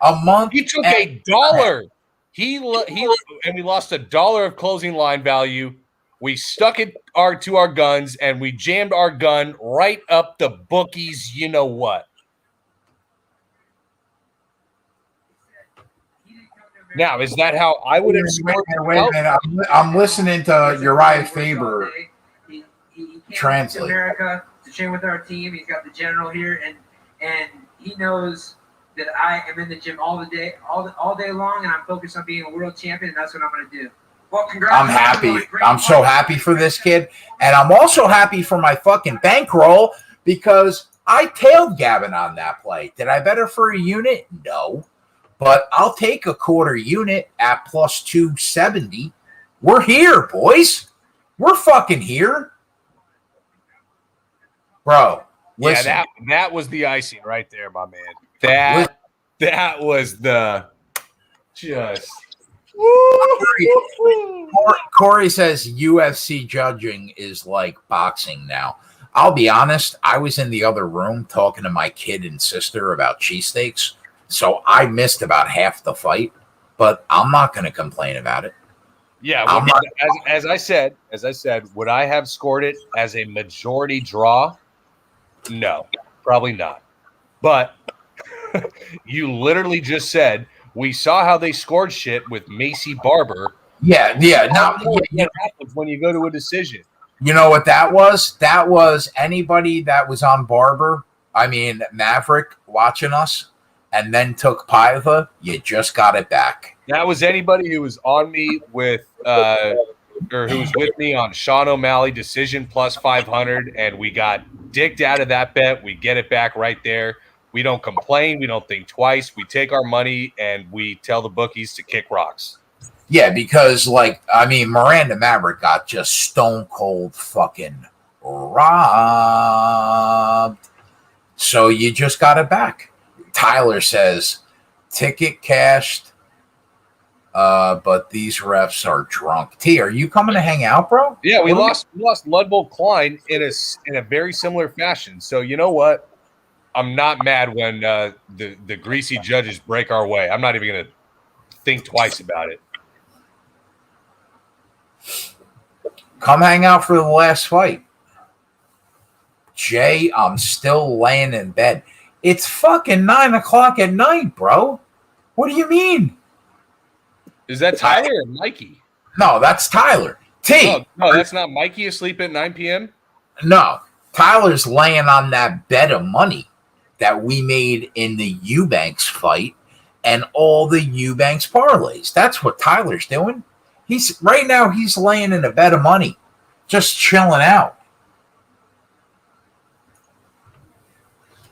A month. He took $1. He and we lost $1 of closing line value. We stuck it to our guns and we jammed our gun right up the bookies. You know what? Now, is that how I would have scored? Wait a minute. I'm listening to Uriah Faber he translate. To America to train with our team. He's got the general here, and he knows that I am in the gym all day long, and I'm focused on being a world champion, and that's what I'm going to do. Well, congrats. I'm happy. I'm so happy for this kid, and I'm also happy for my fucking bankroll because I tailed Gavin on that play. Did I bet her for a unit? No. But I'll take a quarter unit at plus 270. We're here, boys. We're fucking here. Bro, listen. Yeah, that was the icing right there, my man. That was the just. Corey says UFC judging is like boxing now. I'll be honest. I was in the other room talking to my kid and sister about cheesesteaks. So I missed about half the fight, but I'm not going to complain about it. Yeah, as I said, would I have scored it as a majority draw? No, probably not. But you literally just said we saw how they scored shit with Macy Barber. Yeah. Now, what happens when you go to a decision? You know what that was? That was anybody that was on Maverick watching us. And then took Paiva, you just got it back. That was anybody who was on me with, or who was with me on Sean O'Malley decision plus 500, and we got dicked out of that bet. We get it back right there. We don't complain. We don't think twice. We take our money and we tell the bookies to kick rocks. Yeah, because Miranda Maverick got just stone cold fucking robbed. So you just got it back. Tyler says, ticket cashed, but these refs are drunk. T, are you coming to hang out, bro? Yeah, we lost Ludwig Klein in a very similar fashion. So you know what? I'm not mad when the greasy judges break our way. I'm not even going to think twice about it. Come hang out for the last fight. Jay, I'm still laying in bed. It's fucking 9:00 at night, bro. What do you mean? Is that Tyler or Mikey? No, that's Tyler. No, that's not Mikey asleep at 9 p.m.? No, Tyler's laying on that bed of money that we made in the Eubanks fight and all the Eubanks parlays. That's what Tyler's doing. He's laying in a bed of money, just chilling out.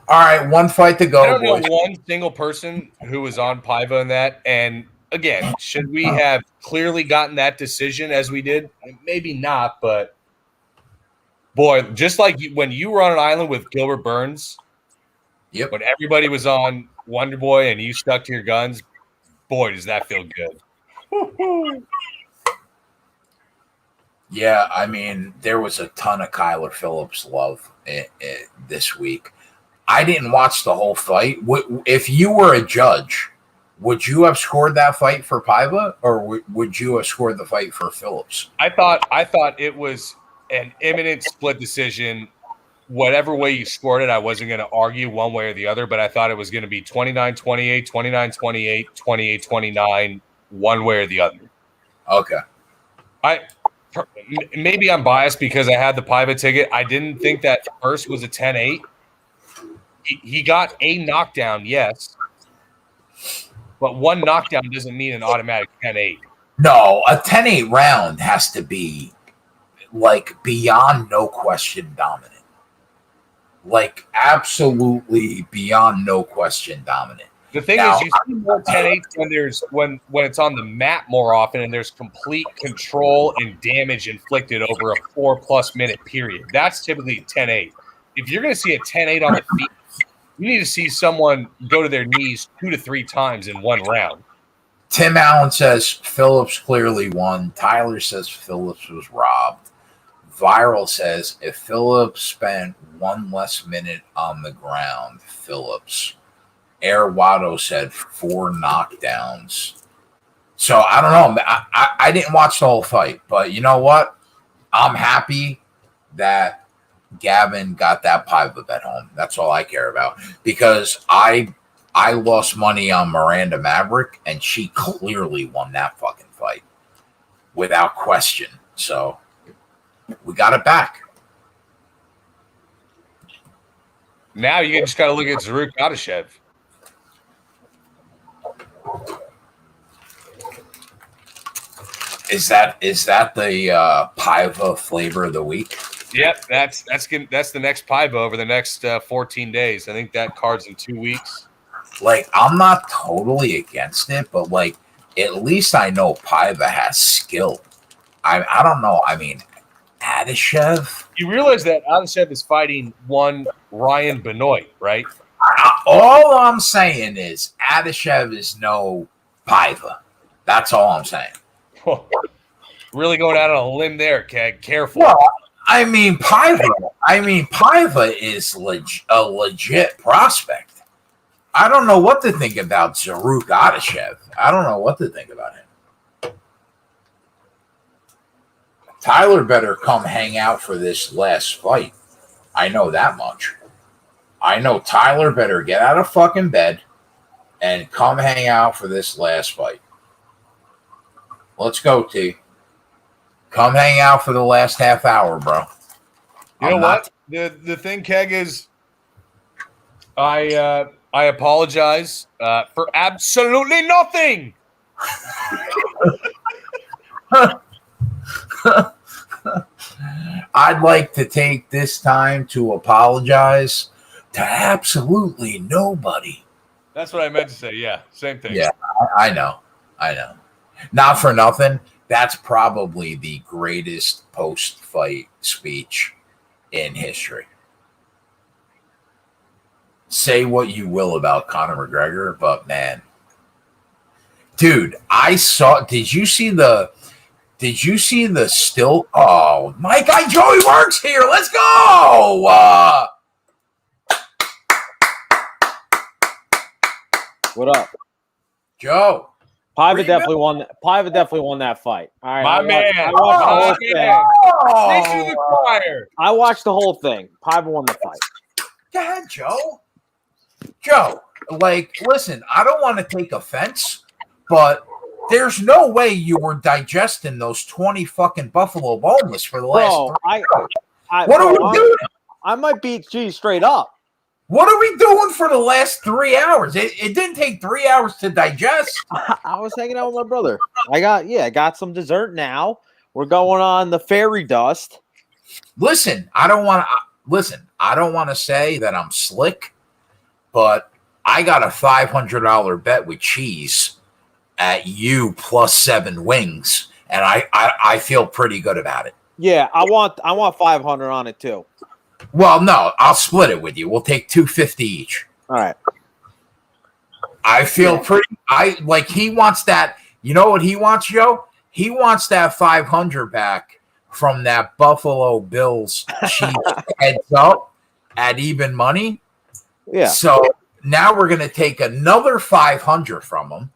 All right, one fight to go. I don't know one single person who was on Paiva in that. And again, should we have clearly gotten that decision as we did? Maybe not, but boy, just like when you were on an island with Gilbert Burns, yep. When everybody was on Wonder Boy and you stuck to your guns, boy, does that feel good. Yeah, I mean, there was a ton of Kyler Phillips love this week. I didn't watch the whole fight. If you were a judge, would you have scored that fight for Paiva, or would you have scored the fight for Phillips? I thought it was an imminent split decision. Whatever way you scored it, I wasn't going to argue one way or the other, but I thought it was going to be 29-28, 29-28, 28-29, one way or the other. Okay. Maybe I'm biased because I had the Paiva ticket. I didn't think that first was a 10-8. He got a knockdown, yes, but one knockdown doesn't mean an automatic 10-8. No, a 10-8 round has to be like beyond no question dominant. Like absolutely beyond no question dominant. The thing is, you see more 10-8s when it's on the mat more often, and there's complete control and damage inflicted over a 4+ minute period. That's typically 10-8. If you're going to see a 10-8 on the feet, you need to see someone go to their knees 2 to 3 times in one round. Tim Allen says Phillips clearly won. Tyler says Phillips was robbed. Viral says if Phillips spent one less minute on the ground, Phillips. Air Watto said 4 knockdowns. So I don't know. I didn't watch the whole fight, but you know what? I'm happy that Gavin got that Paiva bet home. That's all I care about, because I lost money on Miranda Maverick, and she clearly won that fucking fight without question. So we got it back. Now you just got to look at Zaruk Adashev. Is that the Paiva flavor of the week? Yep, that's the next Paiva over the next 14 days. I think that card's in 2 weeks. Like, I'm not totally against it, but like, at least I know Paiva has skill. I don't know. I mean, Adashev. You realize that Adashev is fighting one Ryan Benoit, right? All I'm saying is Adashev is no Paiva. That's all I'm saying. Really going out on a limb there, Keg. Careful. Well, I mean, Paiva is a legit prospect. I don't know what to think about Zaruk Adashev. I don't know what to think about him. Tyler better come hang out for this last fight. I know that much. I know Tyler better get out of fucking bed and come hang out for this last fight. Let's go, T. Come hang out for the last half hour, bro. You know what? The thing, Keg, is I apologize for absolutely nothing. I'd like to take this time to apologize to absolutely nobody. That's what I meant to say. Yeah, same thing. Yeah, I know. Not for nothing. That's probably the greatest post-fight speech in history. Say what you will about Conor McGregor, but man, dude, did you see the still? Oh, my guy Joey Works here. Let's go. What up? Joe. Piva definitely won. Piva definitely won that fight. All right, My man. I watched the whole thing. Preach to the choir. I watched the whole thing. Piva won the fight. Go ahead, Joe. Joe, like, listen, I don't want to take offense, but there's no way you were digesting those 20 fucking buffalo boneless for the last 3 hours. What are we doing? I might beat Cheese straight up. What are we doing for the last 3 hours? It didn't take 3 hours to digest. I was hanging out with my brother. I got some dessert now. We're going on the fairy dust. Listen, I don't want to say that I'm slick, but I got a $500 bet with Cheese at you plus 7 wings, and I feel pretty good about it. Yeah, I want 500 on it too. Well, no, I'll split it with you. We'll take $250 each. All right. I feel pretty. He wants that. You know what he wants, Joe? He wants that 500 back from that Buffalo Bills Chiefs heads up at even money. Yeah. So now we're gonna take another 500 from him.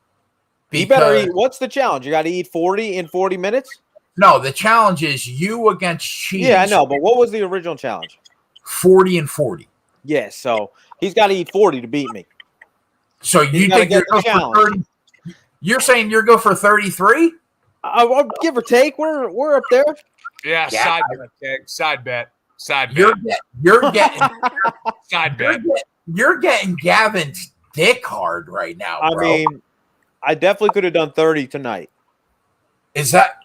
You better eat. What's the challenge? You got to eat 40 in 40 minutes. No, the challenge is you against Cheese. Yeah, I know, but what was the original challenge? 40 and 40. Yeah, so he's got to eat 40 to beat me. So you think you're going for 30? You're saying you're going for 33? Give or take. We're up there. Yeah, side bet. Okay. Side bet. You're getting side bet. You're getting Gavin's dick hard right now, bro. I mean, I definitely could have done 30 tonight. Is that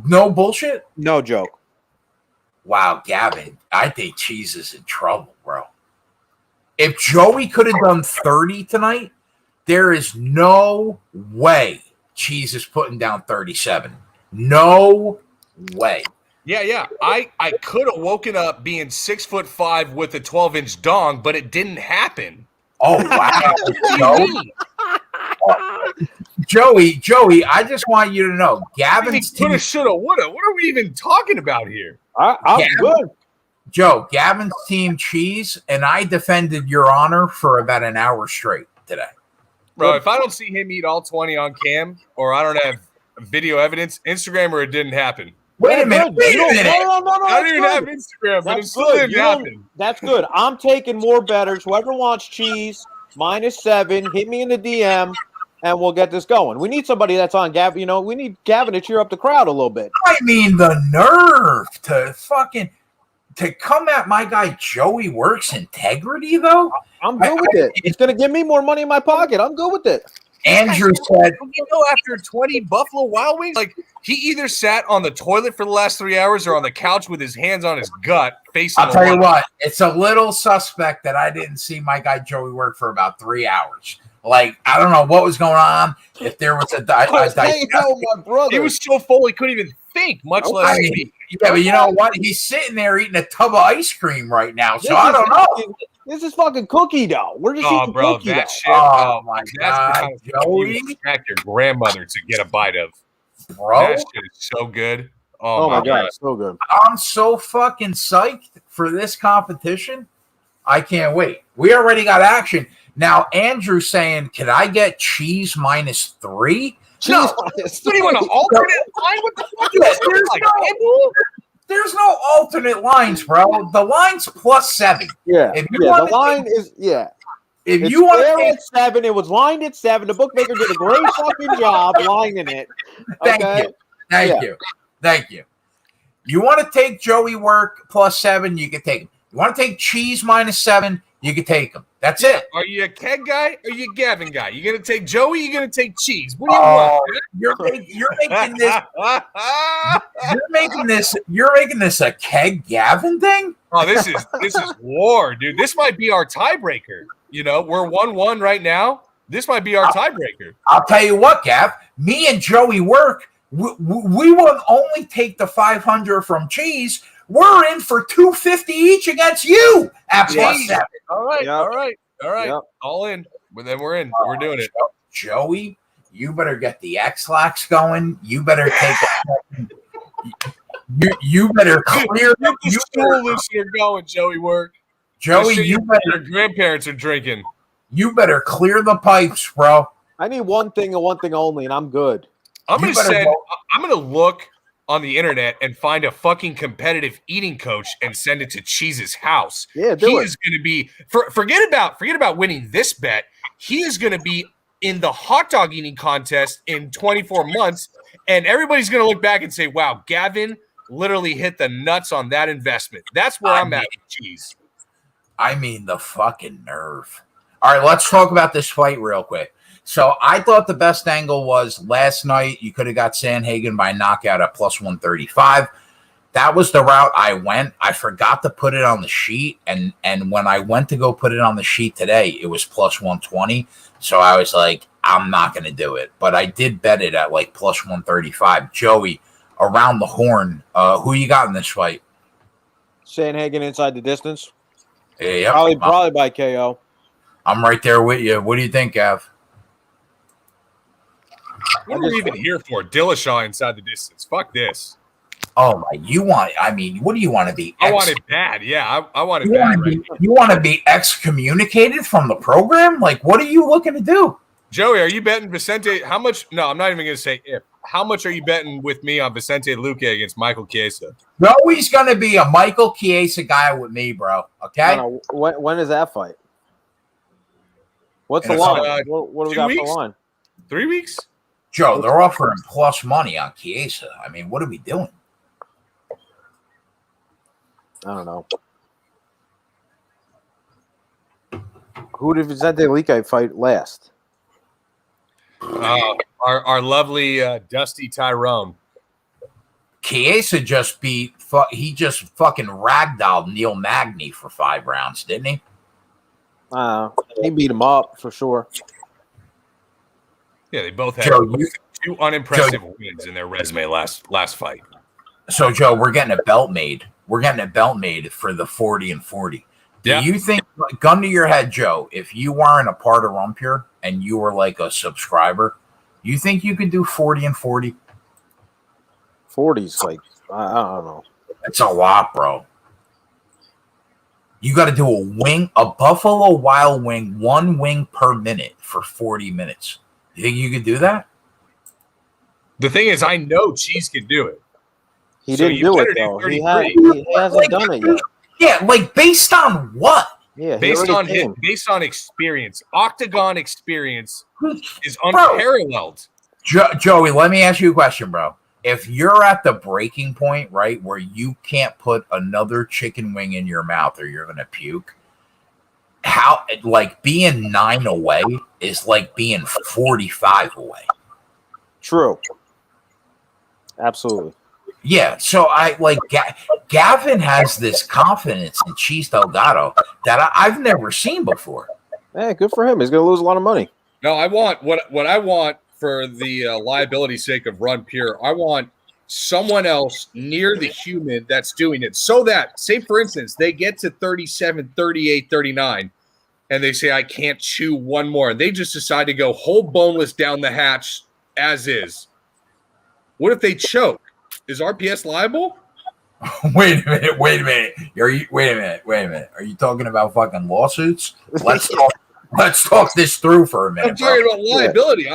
no bullshit? No joke. Wow, Gavin, I think Cheese is in trouble, bro. If Joey could have done 30 tonight, there is no way Cheese is putting down 37. No way. Yeah. I could have woken up being 6'5" with a 12-inch dong, but it didn't happen. Oh, wow. Joey, I just want you to know, Gavin's team. Coulda, shoulda, woulda. What are we even talking about here? I'm good. Joe, Gavin's team Cheese, and I defended your honor for about an hour straight today. Bro, if I don't see him eat all 20 on cam, or I don't have video evidence, Instagram or it didn't happen. Wait a minute. No, I don't even have Instagram, but it still didn't happen. That's good. I'm taking more bettors. Whoever wants Cheese, -7, hit me in the DM, and we'll get this going. We need somebody that's on Gavin. You know, we need Gavin to cheer up the crowd a little bit. I mean, the nerve to come at my guy Joey Works' integrity, though. I'm good with it. It's going to give me more money in my pocket. I'm good with it. Andrew said, you know, after 20 Buffalo Wild Wings, like he either sat on the toilet for the last 3 hours or on the couch with his hands on his gut facing. I'll tell you what, it's a little suspect that I didn't see my guy Joey work for about 3 hours. Like, I don't know what was going on. If there was my brother. He was so full he couldn't even think, much less speak. Yeah, but you know what? He's sitting there eating a tub of ice cream right now, so I don't know. This is fucking cookie dough. We're just eating cookie that dough. shit. Oh my God, Joey! You expect your grandmother to get a bite of, bro. That shit is so good. Oh my God, so good. I'm so fucking psyched for this competition. I can't wait. We already got action. Now, Andrew's saying, can I get Cheese -3? No. What do you want an alternate line? What the fuck is this? There's no alternate lines, bro. The line's +7. Yeah. The line is If you want to at 7, it was lined at 7. The bookmaker did a great fucking job lining it. Okay? Thank you. You want to take Joey Work +7, you can take him. You want to take Cheese -7, you can take him. That's it. Are you a Keg guy or you a Gavin guy? You gonna take Joey? You gonna take Cheese? What do you want? You're making this a Keg Gavin thing? Oh, this is war, dude. This might be our tiebreaker. You know, we're 1-1 right now. This might be our tiebreaker. I'll tell you what, Gav. Me and Joey Work. We won't only take the 500 from Cheese. We're in for $250 each against you at +7. All right. Yep. All in. But then we're in. We're doing it. Joey, you better get the X-Lax going. You better take you better clear the school listener going, Joey Work. Joey, you better. Your grandparents are drinking. You better clear the pipes, bro. I need one thing and one thing only, and I'm good. I'm You gonna better send. go- I'm gonna look on the internet and find a fucking competitive eating coach and send it to Cheese's house. Yeah, He is going to be forget about winning this bet. He is going to be in the hot dog eating contest in 24 months, and everybody's going to look back and say, "Wow, Gavin literally hit the nuts on that investment." That's where I'm at with Cheese. I mean, the fucking nerve. All right, let's talk about this fight real quick. So I thought the best angle was last night. You could have got Sandhagen by knockout at plus 135. That was the route I went. I forgot to put it on the sheet. And when I went to go put it on the sheet today, it was plus 120. So I was like, I'm not going to do it. But I did bet it at like plus 135. Joey, around the horn, who you got in this fight? Sandhagen inside the distance. Yeah, Probably by KO. I'm right there with you. What do you think, Gav? What are we even here for? Dillishaw inside the distance. Fuck this. Oh my! What do you want to be? I want it bad. Yeah, I want it You bad. you want to be excommunicated from the program? Like, what are you looking to do? Joey, are you betting Vicente? How much? No, I'm not even going to say if. How much are you betting with me on Vicente Luque against Michael Chiesa? Joey's going to be a Michael Chiesa guy with me, bro. Okay. No, when is that fight? What's the It's, line? What do we 2 got weeks? for line? 3 weeks? Joe, they're offering plus money on Chiesa. I mean, what are we doing? I don't know. Who did Vicente Luque fight last? Our lovely Dusty Tyrone. Chiesa just beat. He just fucking ragdolled Neil Magny for 5 rounds, didn't he? He beat him up for sure. Yeah, they both had Joe, two unimpressive wins in their resume last fight. So, Joe, we're getting a belt made. We're getting a belt made for the 40 and 40. Do you think, gun to your head, Joe, if you weren't a part of Rumpure and you were like a subscriber, you think you could do 40 and 40? 40's like, I don't know. It's a lot, bro. You got to do a Buffalo Wild Wing, 1 wing per minute for 40 minutes. You think you could do that? The thing is, I know Cheese can do it. He didn't do it, though. He hasn't done it yet. Yeah, like based on what? Yeah, based on experience. Octagon experience is unparalleled. Joey, let me ask you a question, bro. If you're at the breaking point, right, where you can't put another chicken wing in your mouth or you're going to puke, how, like, being 9 away is like being 45 away. True. Absolutely. Yeah, so I like Gavin has this confidence in Cheese Delgado that I've never seen before. Hey, good for him. He's going to lose a lot of money. No, I want what I want for the liability sake of Run Pure. I want someone else near the human that's doing it so that, say, for instance, they get to 37, 38, 39, and they say, I can't chew one more. And they just decide to go whole boneless down the hatch as is. What if they choke? Is RPS liable? Wait a minute. Wait a minute. Are you talking about fucking lawsuits? Let's talk this through for a minute. I'm talking about liability.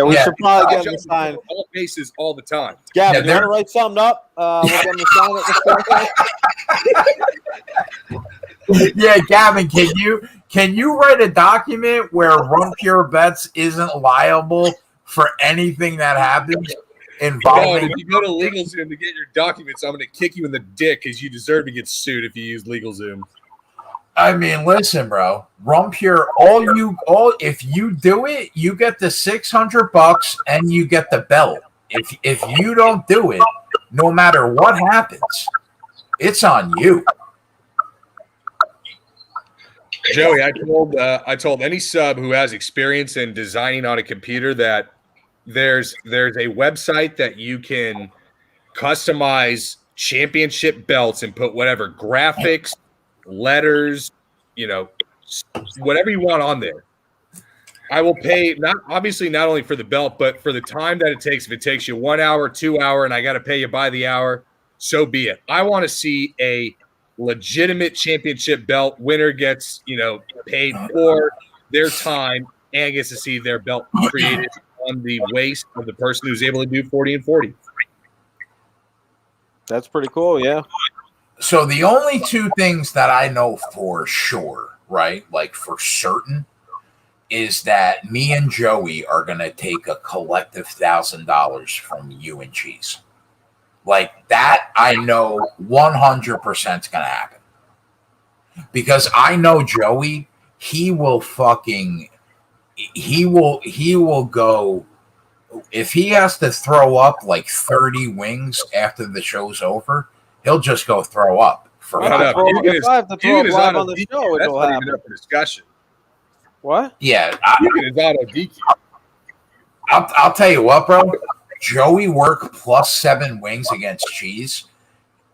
We should probably get him to sign all cases all the time. Gavin, you want to write something up? We'll get him to sign it. Yeah, Gavin, can you write a document where Run Pure Bets isn't liable for anything that happens involving? If you go to LegalZoom to get your documents, I'm going to kick you in the dick because you deserve to get sued if you use LegalZoom. I mean, listen, bro. Rumpure, if you do it, you get the $600 and you get the belt. If you don't do it, no matter what happens, it's on you. Joey, I told any sub who has experience in designing on a computer that there's a website that you can customize championship belts and put whatever graphics, letters, whatever you want on there. I will pay not only for the belt, but for the time that it takes. If it takes you 1 hour, 2 hour, and I got to pay you by the hour, so be it. I want to see a legitimate championship belt. Winner gets, paid for. their time and gets to see their belt created on the waist of the person who's able to do 40 and 40. That's pretty cool, yeah. So the only two things that I know for sure, right, like for certain, is that me and Joey are going to take a collective $1,000 from you and Cheese. Like that, I know 100% is going to happen. Because I know Joey, he will go, if he has to throw up like 30 wings after the show's over, he'll just go throw up. For If I have to throw up live on the show, that's it'll not happen. even up for discussion. What? Yeah. Is auto DQ. I'll tell you what, bro. Joey work plus 7 wings against Cheese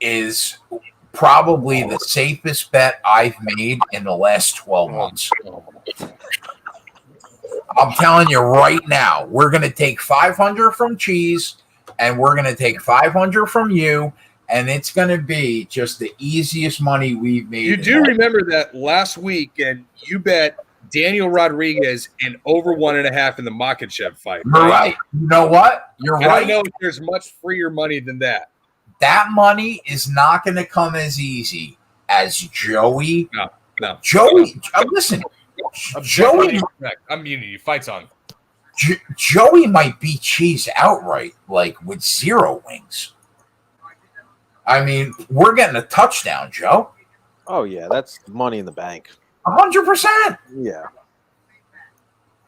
is probably the safest bet I've made in the last 12 months. I'm telling you right now, we're going to take 500 from Cheese and we're going to take 500 from you, and it's going to be just the easiest money we've made. You do remember that last week, and you bet Daniel Rodriguez in over 1.5 in the Makhachev fight. You're right. You know what? You're I right. don't know if there's much freer money than that. That money is not going to come as easy as Joey. No. Joey, listen. Joey, I'm muting you. Fight's on. Joey might beat Cheese outright, like with 0 wings. I mean, we're getting a touchdown, Joe. Oh yeah, that's money in the bank. 100%. Yeah.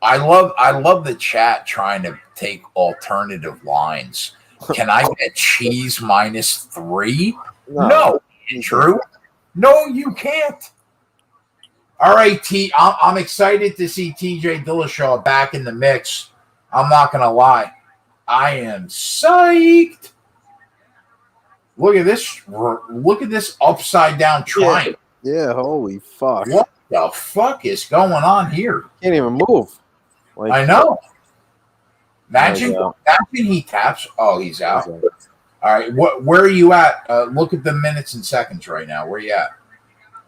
I love the chat trying to take alternative lines. Can I get Cheese -3? No, Andrew. No, you can't. All right, I'm excited to see TJ Dillishaw back in the mix. I'm not going to lie. I am psyched. Look at this. Look at this upside down triangle. Yeah, holy fuck. What the fuck is going on here? Can't even move. Like, I know. Imagine he taps. Oh, he's out. All right. Where are you at? Look at the minutes and seconds right now. Where are you at?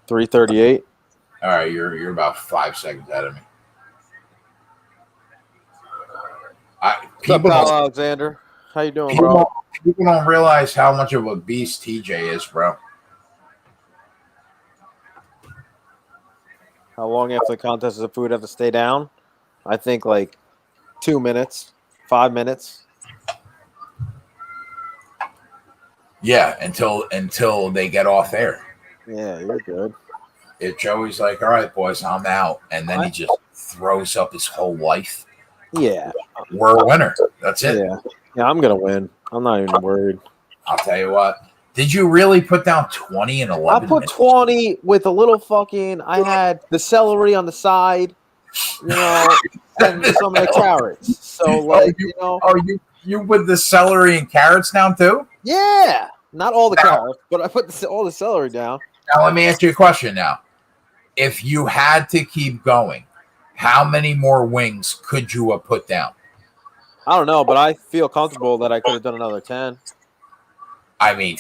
3:38. All right, you're about 5 seconds ahead of me. What's up, Alexander? How you doing, bro? People don't realize how much of a beast TJ is, bro. How long after the contest does the food have to stay down? I think like 2 minutes, 5 minutes. Yeah, until they get off air. Yeah, you're good. If Joey's like, all right, boys, I'm out, and then he just throws up his whole life. Yeah. We're a winner. That's it. Yeah, I'm going to win. I'm not even worried. I'll tell you what. Did you really put down 20 and 11? I put 20 with a little fucking, I had the celery on the side, you know, and some of the carrots. So, like, you put the celery and carrots down too? Yeah. Not all the carrots, but I put all the celery down. Now, let me ask you a question now. If you had to keep going, how many more wings could you have put down? I don't know, but I feel comfortable that I could have done another 10. I mean,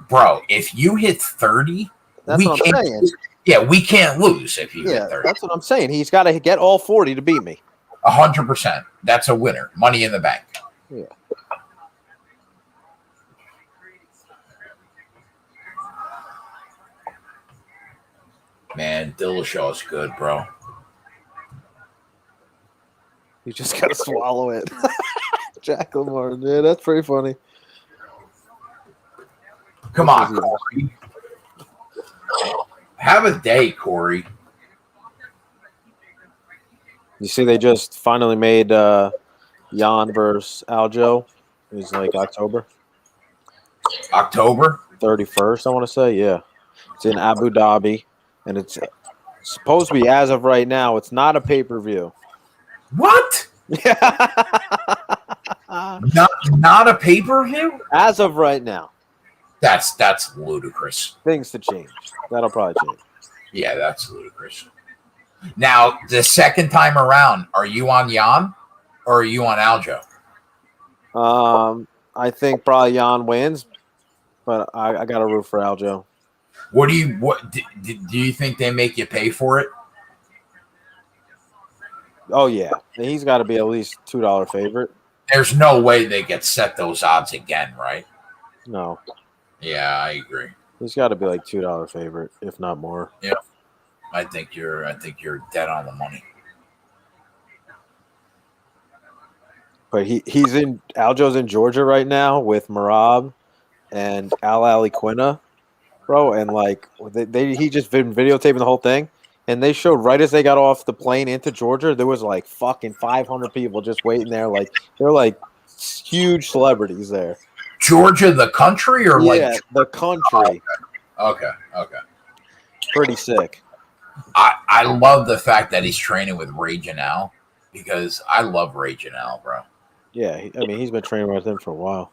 bro, if you hit 30, that's what I'm saying. Yeah, we can't lose if you hit 30. That's what I'm saying. He's got to get all 40 to beat me. 100%. That's a winner. Money in the bank. Yeah. Man, Dillishaw is good, bro. You just got to swallow it. Jack Lamar. Yeah, that's pretty funny. Come on, Corey. Have a day, Corey. You see, they just finally made Jan versus Aljo. It was like October 31st, I want to say. Yeah. It's in Abu Dhabi. And it's supposed to be, as of right now, it's not a pay-per-view. What? not a pay-per-view? As of right now. That's ludicrous. Things to change. That'll probably change. Yeah, that's ludicrous. Now, the second time around, are you on Jan or are you on Aljo? I think probably Jan wins, but I got to root for Aljo. What do you think they make you pay for it? Oh yeah, he's got to be at least $2 favorite. There's no way they get set those odds again, right? No, Yeah, I agree. he's got to be like $2 favorite, if not more. Yeah, I think you're dead on the money. But Aljo's in Georgia right now with Marab and Al Aliquina, bro, and like he just been videotaping the whole thing, and they showed right as they got off the plane into Georgia, there was like fucking 500 people just waiting there, like they're like huge celebrities there. Georgia, the country, or like the country? Okay. Pretty sick. I love the fact that he's training with Ray Janelle because I love Ray Janelle, bro. Yeah, I mean he's been training with him for a while.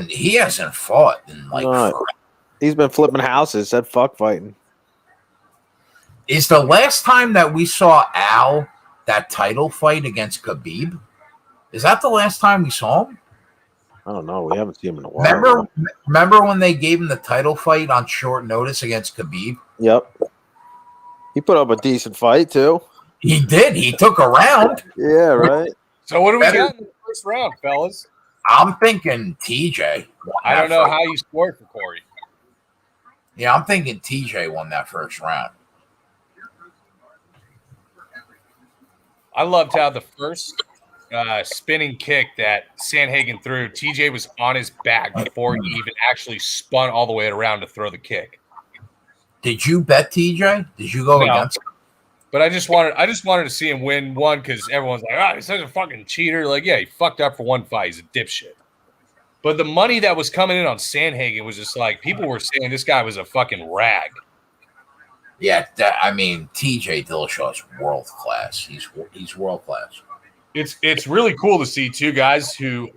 He hasn't fought in like. He's been flipping houses, said fuck fighting. Is the last time that we saw Al that title fight against Khabib? Is that the last time we saw him? I don't know. We haven't seen him in a while. Remember when they gave him the title fight on short notice against Khabib? Yep. He put up a decent fight too. He did. He took a round. Yeah, right. So what do we got in the first round, fellas? I'm thinking TJ. I don't know how you scored for Corey. Yeah, I'm thinking TJ won that first round. I loved how the first spinning kick that Sandhagen threw, TJ was on his back before he even actually spun all the way around to throw the kick. Did you bet TJ? Did you go against him? But I just wanted to see him win one because everyone's like, oh, he's such a fucking cheater. Like, yeah, he fucked up for one fight. He's a dipshit. But the money that was coming in on Sandhagen was just like, people were saying this guy was a fucking rag. Yeah, I mean, TJ Dillishaw is world class. He's world class. It's really cool to see two guys who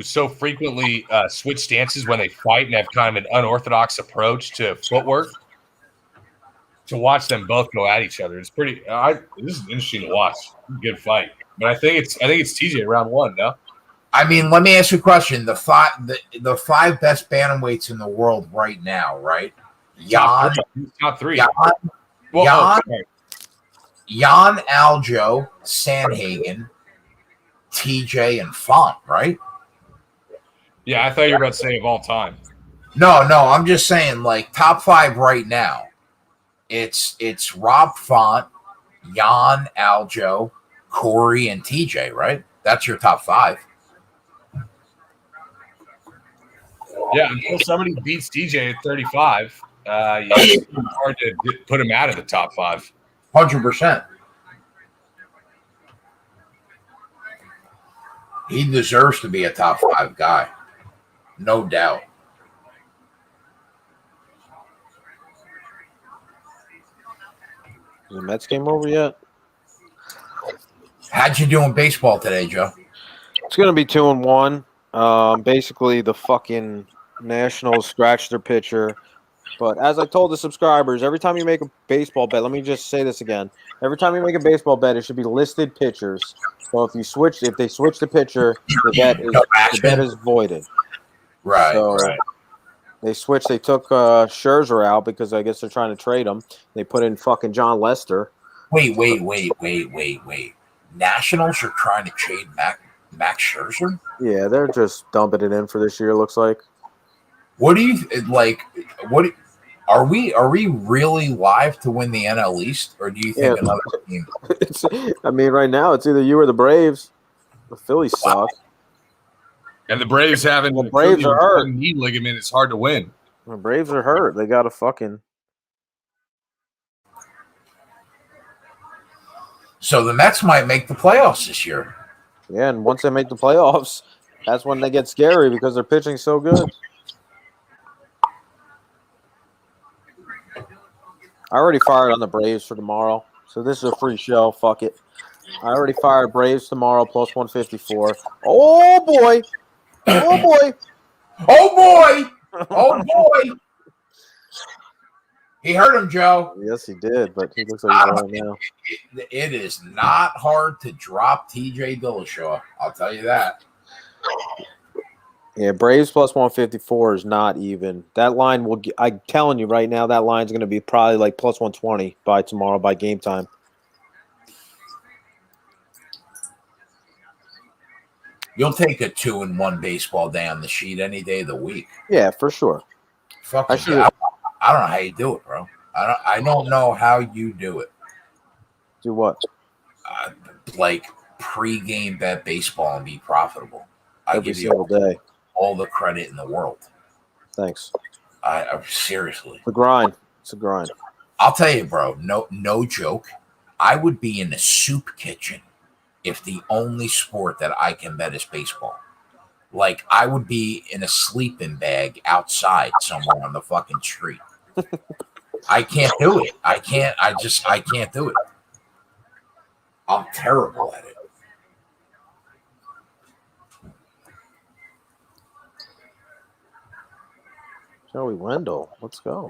so frequently switch stances when they fight and have kind of an unorthodox approach to footwork. To watch them both go at each other, it's pretty. This is interesting to watch. Good fight, but I think it's TJ round one. No, I mean, let me ask you a question: the five best bantamweights in the world right now, right? Top three. Jan Aljo, Sandhagen, TJ, and Font, right? Yeah, I thought you were about to say of all time. No, I'm just saying, like, top five right now. It's Rob Font, Jan Aljo, Corey, and TJ, right? That's your top five. Yeah, until somebody beats TJ at 35, it's hard to put him out of the top five. 100%. He deserves to be a top five guy. No doubt. The Mets game over yet? How'd you do in baseball today, Joe? It's going to be 2-1. Basically, the fucking Nationals scratched their pitcher. But as I told the subscribers, every time you make a baseball bet, let me just say this again. Every time you make a baseball bet, it should be listed pitchers. So if they switch the pitcher, the bet is voided. Right. So right. They switched. They took Scherzer out because I guess they're trying to trade him. They put in fucking John Lester. Wait. Nationals are trying to trade Max Scherzer? Yeah, they're just dumping it in for this year, looks like. What do you like? What are we really live to win the NL East, or do you think another team? I mean, right now it's either you or the Braves. The Phillies suck. And the Braves having the Braves are hurt. Knee ligament. It's hard to win. The Braves are hurt. They got a fucking. So the Mets might make the playoffs this year. Yeah, and once they make the playoffs, that's when they get scary because they're pitching so good. I already fired on the Braves for tomorrow, so this is a free show. Fuck it. I already fired Braves tomorrow plus 154. Oh boy! Oh boy! Oh boy! Oh boy! He hurt him, Joe. Yes, he did, but he looks like he's going now. It is not hard to drop TJ Dillishaw. I'll tell you that. Yeah, Braves plus 154 is not even. That line will. I'm telling you right now, that line's going to be probably like plus 120 by tomorrow by game time. You'll take a 2-1 baseball day on the sheet any day of the week. Yeah, for sure. Fucking I don't know how you do it, bro. I don't know how you do it. Do what? Like pre-game bet baseball and be profitable. I Every give you single day. all the credit in the world. Thanks. I seriously. It's a grind. It's a grind. I'll tell you, bro. No joke. I would be in the soup kitchen if the only sport that I can bet is baseball. Like I would be in a sleeping bag outside somewhere on the fucking street. I can't do it. I can't do it. I'm terrible at it. Joey Wendell, let's go.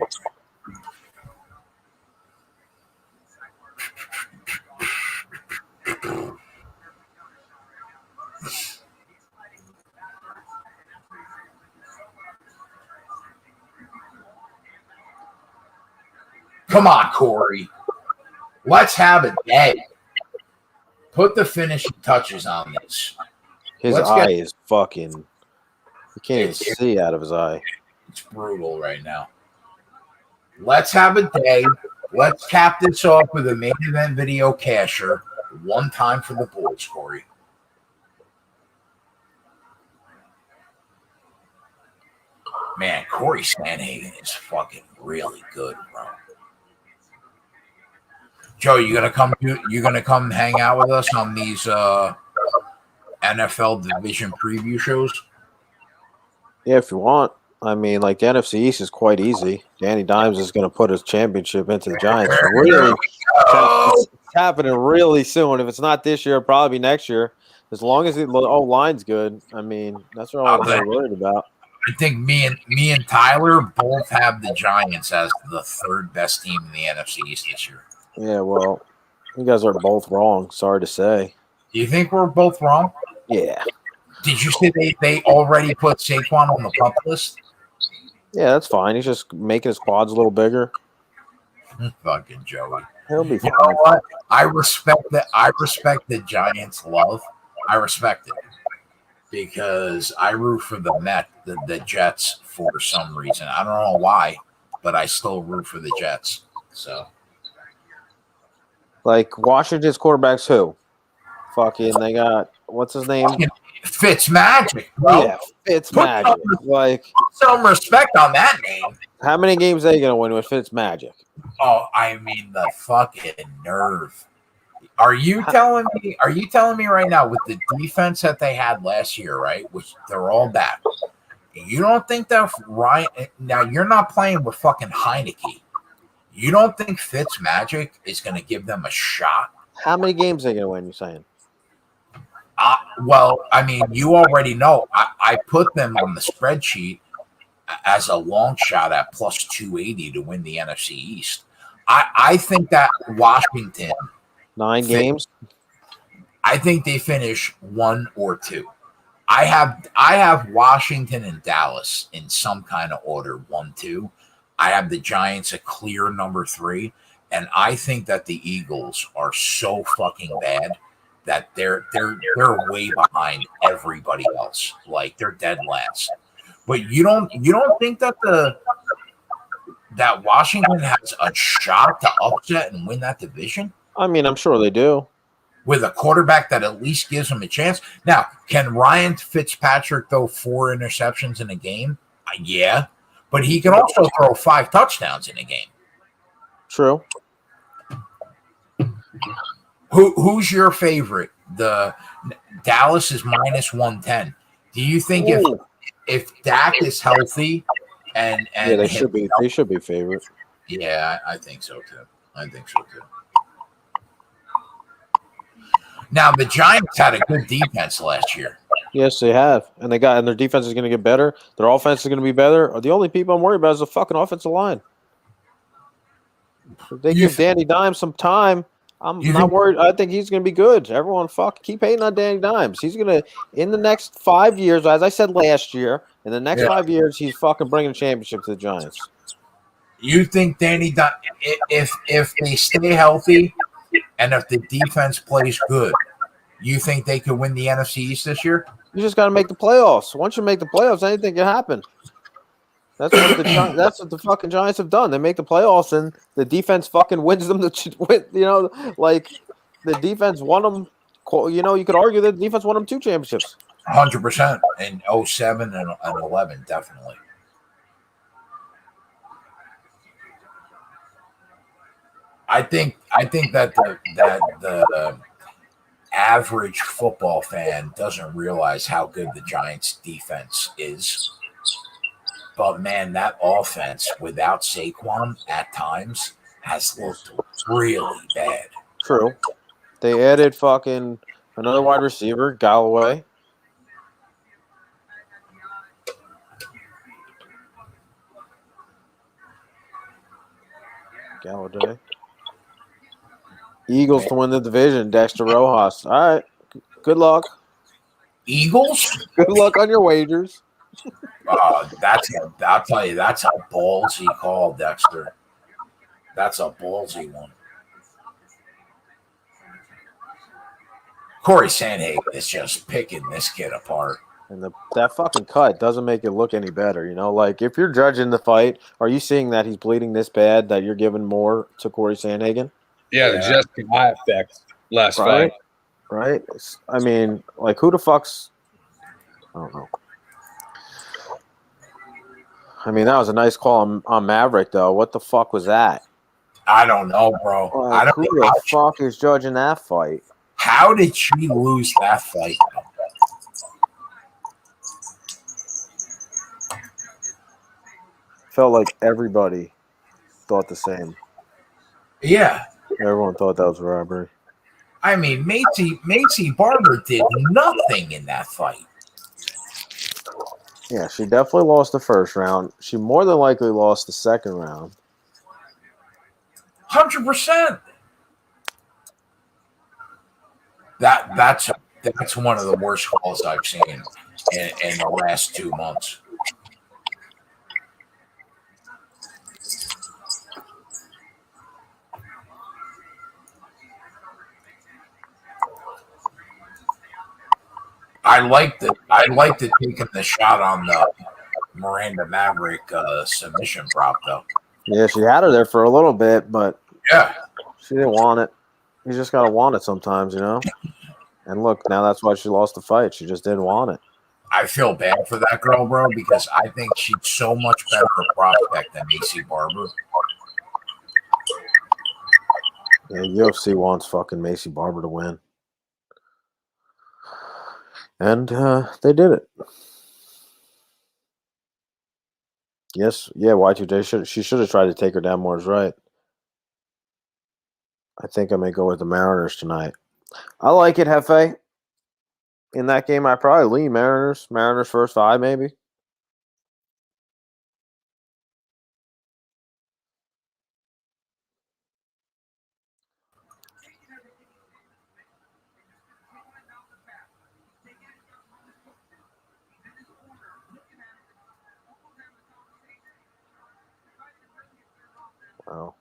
Come on, Corey. Let's have a day. Put the finishing touches on this. His eye is fucking. You can't even see out of his eye. It's brutal right now. Let's have a day. Let's cap this off with a main event video casher. One time for the boys, Corey. Man, Corey Sandhagen is fucking really good, bro. Joe, you gonna come hang out with us on these NFL division preview shows? Yeah, if you want. I mean, like the NFC East is quite easy. Danny Dimes is going to put his championship into the Giants. Really, it's happening really soon. If it's not this year, it'll probably be next year. As long as the line's good, I mean, that's what I'm really worried about. I think me and Tyler both have the Giants as the third best team in the NFC East this year. Yeah, well, you guys are both wrong. Sorry to say. Do you think we're both wrong? Yeah. Did you say they already put Saquon on the pup list? Yeah, that's fine. He's just making his quads a little bigger. Fucking Joey. He'll be fine. You know what? I respect that. I respect the Giants' love. I respect it because I root for the Jets for some reason. I don't know why, but I still root for the Jets. So, like Washington's quarterbacks, who? Fucking, they got what's his name? Fitzmagic, bro. Yeah, Fitzmagic. Like some respect on that name. How many games are they gonna win with Fitzmagic? Oh, I mean the fucking nerve. Are you telling me right now with the defense that they had last year, right? Which they're all back. You don't think that Ryan now you're not playing with fucking Heineke. You don't think Fitzmagic is gonna give them a shot? How many games are they gonna win, you saying? Well, I mean, you already know. I put them on the spreadsheet as a long shot at plus 280 to win the NFC East. I think that Washington 9 games. I think they finish 1 or 2. I have Washington and Dallas in some kind of order 1-2. I have the Giants a clear number 3, and I think that the Eagles are so fucking bad that they're way behind everybody else. Like they're dead last. But you don't think that that Washington has a shot to upset and win that division? I mean, I'm sure they do. With a quarterback that at least gives them a chance. Now, can Ryan Fitzpatrick throw 4 interceptions in a game? Yeah. But he can also throw 5 touchdowns in a game. True. Who's your favorite? The Dallas is minus 110. Do you think if Dak is healthy and yeah, they should be favorite. Yeah, I think so too. Now the Giants had a good defense last year. Yes, they have, and their defense is going to get better. Their offense is going to be better. The only people I'm worried about is the fucking offensive line. If they give Danny Dimes some time, I'm not worried. I think he's going to be good. Everyone keep hating on Danny Dimes. He's going to, in the next 5 years, as I said last year, in the next 5 years, he's fucking bringing a championship to the Giants. You think Danny Dimes, if they stay healthy and if the defense plays good, you think they could win the NFC East this year? You just got to make the playoffs. Once you make the playoffs, anything can happen. That's what the fucking Giants have done. They make the playoffs, and the defense fucking wins them. Like the defense won them. You could argue that the defense won them 2 championships. 100% in 07 and 11, definitely. I think that the average football fan doesn't realize how good the Giants' defense is. But man, that offense without Saquon at times has looked really bad. True. They added fucking another wide receiver, Galloway. Galladay. Eagles to win the division, Dexter Rojas. All right. Good luck. Eagles? Good luck on your wagers. I'll tell you, that's a ballsy call, Dexter. That's a ballsy one. Corey Sandhagen is just picking this kid apart. And that fucking cut doesn't make it look any better. Like if you're judging the fight, are you seeing that he's bleeding this bad that you're giving more to Corey Sandhagen? Yeah, the Jessica Eye effect last fight. Right? I mean, like who the fuck's – I don't know. I mean, that was a nice call on Maverick, though. What the fuck was that? I don't know, bro. I don't who know the fuck is judging that fight? How did she lose that fight? Felt like everybody thought the same. Yeah. Everyone thought that was a robbery. I mean, Macy Barber did nothing in that fight. Yeah, she definitely lost the first round. She more than likely lost the second round. 100%. That's one of the worst calls I've seen in the last 2 months. I liked it taking the shot on the Miranda Maverick submission prop, though. Yeah, she had her there for a little bit, but yeah, she didn't want it. You just gotta want it sometimes, And look, now that's why she lost the fight. She just didn't want it. I feel bad for that girl, bro, because I think she's so much better a prospect than Macy Barber. Yeah, UFC wants fucking Macy Barber to win. And they did it. Yes, yeah, Y2J she should have tried to take her down more is right. I think I may go with the Mariners tonight. I like it, Hefe. In that game, I probably lean Mariners. Mariners first 5, maybe. Wow.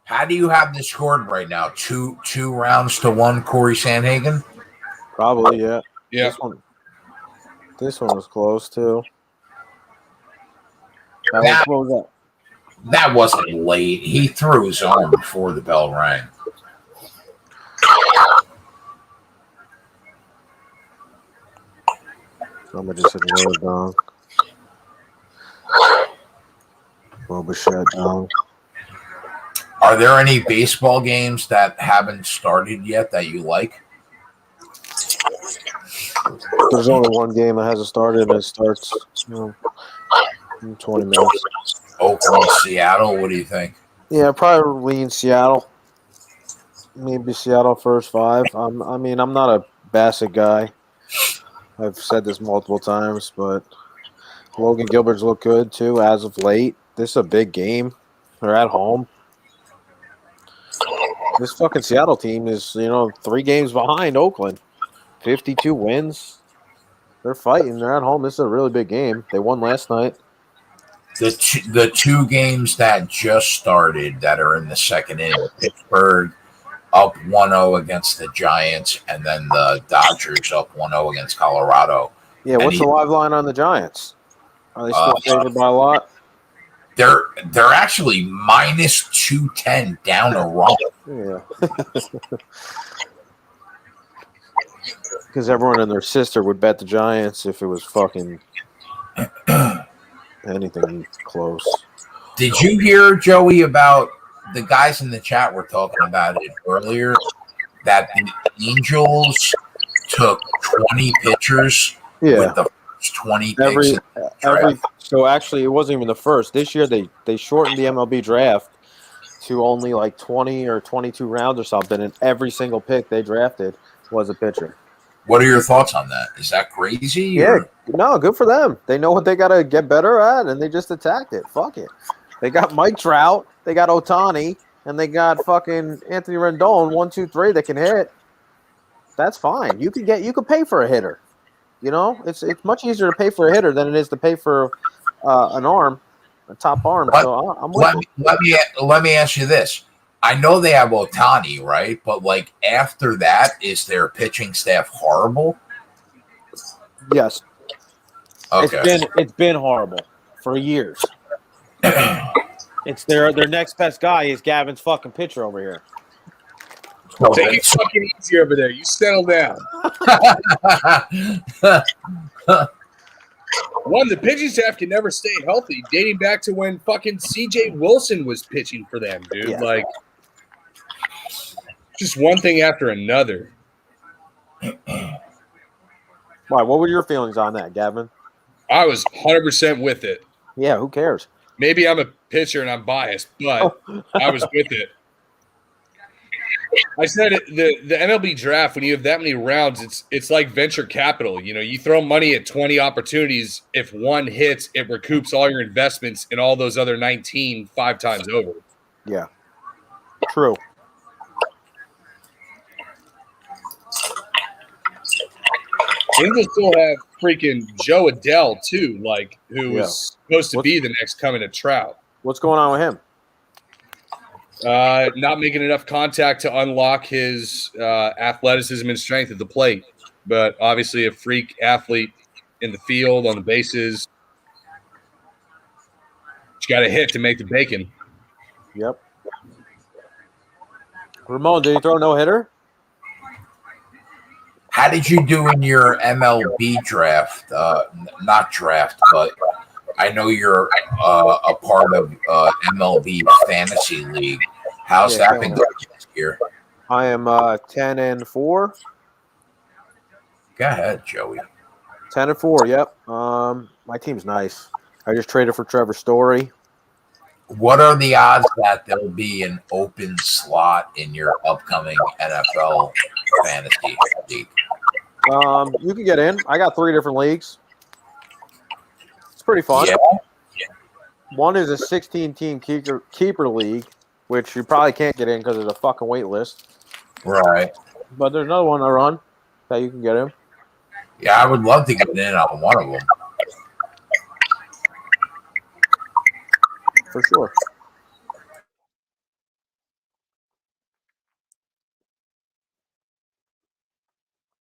How do you have this scored right now? Two rounds to 1, Corey Sandhagen? Probably, yeah. Yeah. This one was close, too. That, what was that? That wasn't late. He threw his arm before the bell rang. Somebody just hit another dong. Robichette dong. Are there any baseball games that haven't started yet that you like? There's only one game that hasn't started, and it starts in 20 minutes. Oakland, Seattle. What do you think? Yeah, probably lean Seattle. Maybe Seattle first 5. I'm not a Bassett guy. I've said this multiple times, but Logan Gilbert's looked good too as of late. This is a big game. They're at home. This fucking Seattle team is, 3 games behind Oakland. 52 wins. They're fighting. They're at home. This is a really big game. They won last night. The two games that just started that are in the second inning, Pittsburgh up 1-0 against the Giants, and then the Dodgers up 1-0 against Colorado. Yeah, what's the live line on the Giants? Are they still favored by a lot? They're actually minus 210 down a run. Yeah. Because everyone and their sister would bet the Giants if it was fucking anything close. Did you hear, Joey, about the guys in the chat were talking about it earlier, that the Angels took 20 pitchers with the first 20 picks? So actually, it wasn't even the first. This year, they shortened the MLB draft to only like 20 or 22 rounds or something, and every single pick they drafted was a pitcher. What are your thoughts on that? Is that crazy? Yeah, no, good for them. They know what they got to get better at, and they just attacked it. Fuck it. They got Mike Trout, they got Ohtani, and they got fucking Anthony Rendon, 1, 2, 3 that can hit. That's fine. You could pay for a hitter. You know, it's much easier to pay for a hitter than it is to pay for an arm, a top arm. So I'm let me ask you this. I know they have Ohtani, right? But like after that, is their pitching staff horrible? Yes. Okay. It's been horrible for years. It's their next best guy is Gavin's fucking pitcher over here. Take it fucking easy over there. You settle down. One, the pitching staff can never stay healthy, dating back to when fucking CJ Wilson was pitching for them, dude. Yeah. Like, just one thing after another. Why? What were your feelings on that, Gavin? I was 100% with it. Yeah, who cares? Maybe I'm a pitcher and I'm biased, but I was with it. I said it, the MLB draft, when you have that many rounds, it's like venture capital. You know, you throw money at 20 opportunities. If one hits, it recoups all your investments in all those other 19 5 times over. Yeah. True. Angels still have freaking Joe Adele, too, like, who is supposed to be the next coming to Trout. What's going on with him? Not making enough contact to unlock his athleticism and strength at the plate. But obviously a freak athlete in the field, on the bases. You got to hit to make the bacon. Yep. Ramon, did he throw a no-hitter? How did you do in your MLB draft? Not draft, but I know you're a part of MLB Fantasy League. How's that been going this year? I am 10-4. Go ahead, Joey. 10-4. Yep. My team's nice. I just traded for Trevor Story. What are the odds that there'll be an open slot in your upcoming NFL Fantasy League? You can get in. I got 3 different leagues. It's pretty fun. Yeah. One is a 16-team keeper league, which you probably can't get in because there's a fucking wait list. Right. But there's another one I run that you can get in. Yeah, I would love to get in on one of them. For sure.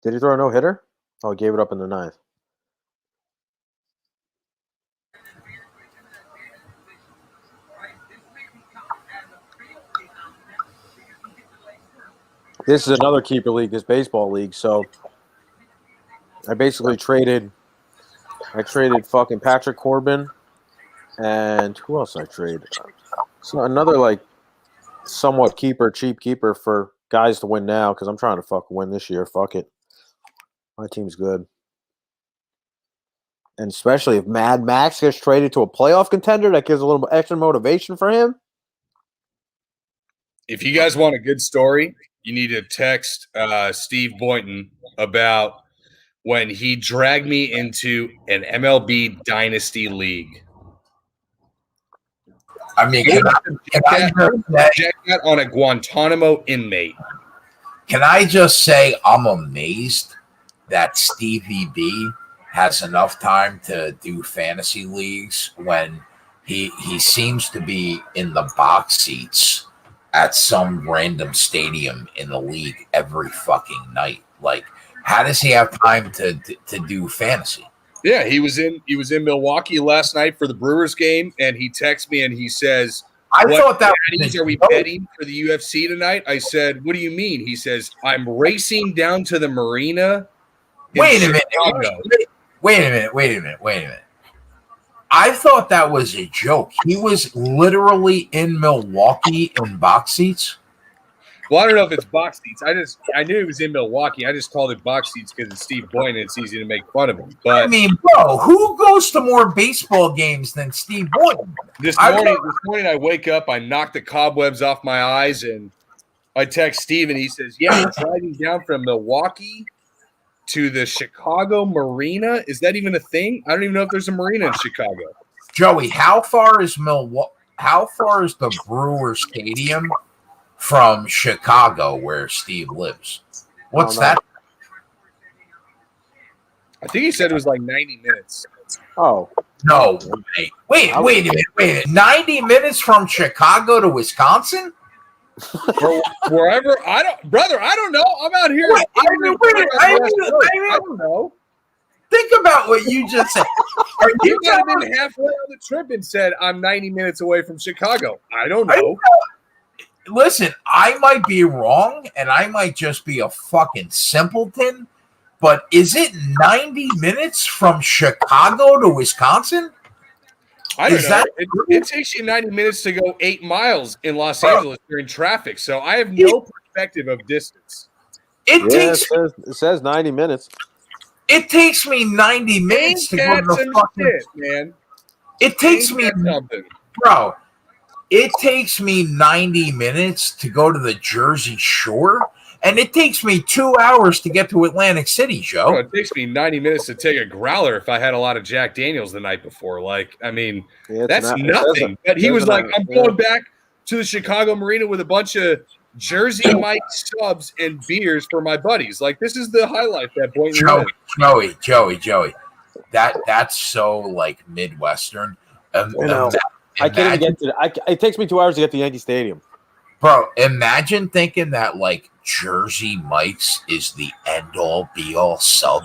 Did he throw a no-hitter? Oh, he gave it up in the 9th. This is another keeper league, this baseball league. So I basically traded fucking Patrick Corbin, and who else I traded? So another like somewhat cheap keeper for guys to win now because I'm trying to fucking win this year. Fuck it. My team's good. And especially if Mad Max gets traded to a playoff contender, that gives a little extra motivation for him. If you guys want a good story, you need to text Steve Boynton about when he dragged me into an MLB Dynasty League. I mean, Jack that on a Guantanamo inmate. Can I just say I'm amazed that Stevie B has enough time to do fantasy leagues when he seems to be in the box seats at some random stadium in the league every fucking night. Like, how does he have time to do fantasy? Yeah, he was in Milwaukee last night for the Brewers game, and he texts me and he says, I thought that are we betting for the UFC tonight? I said, what do you mean? He says, I'm racing down to the marina. Wait a minute. I thought that was a joke. He was literally in Milwaukee in box seats. Well, I don't know if it's box seats. I knew he was in Milwaukee. I just called it box seats because it's Steve Boynton and it's easy to make fun of him. But I mean, bro, who goes to more baseball games than Steve Boynton? This morning I wake up, I knock the cobwebs off my eyes, and I text Steve, and he says, yeah, I'm driving down from Milwaukee to the Chicago Marina. Is that even a thing? I don't even know if there's a marina in Chicago. Joey, how far is the Brewers Stadium from Chicago, where Steve lives? What's that? I think he said it was like 90 minutes. Oh. No. Wait a minute. 90 minutes from Chicago to Wisconsin? Wherever. I don't know. I'm out here. I don't know. Think about what you just said. You might have been halfway on the trip and said, I'm 90 minutes away from Chicago. I don't know. Listen, I might be wrong, and I might just be a fucking simpleton, but is it 90 minutes from Chicago to Wisconsin? I don't know. It takes you 90 minutes to go 8 miles in Los Angeles during traffic, so I have no perspective of distance. It says 90 minutes. It takes me 90 minutes to go to the fucking shit, man. It takes me something. Bro, it takes me 90 minutes to go to the Jersey Shore, and it takes me 2 hours to get to Atlantic City, Joe. It takes me 90 minutes to take a growler if I had a lot of Jack Daniels the night before. Like, I mean, that's nothing. But he was like, I'm going back to the Chicago Marina with a bunch of Jersey Mike subs and beers for my buddies. Like, this is the highlight that Boynton Joey. That's so, like, Midwestern. I can't even get to it takes me 2 hours to get to Yankee Stadium. Bro, imagine thinking that, like, Jersey Mike's is the end-all, be-all sub.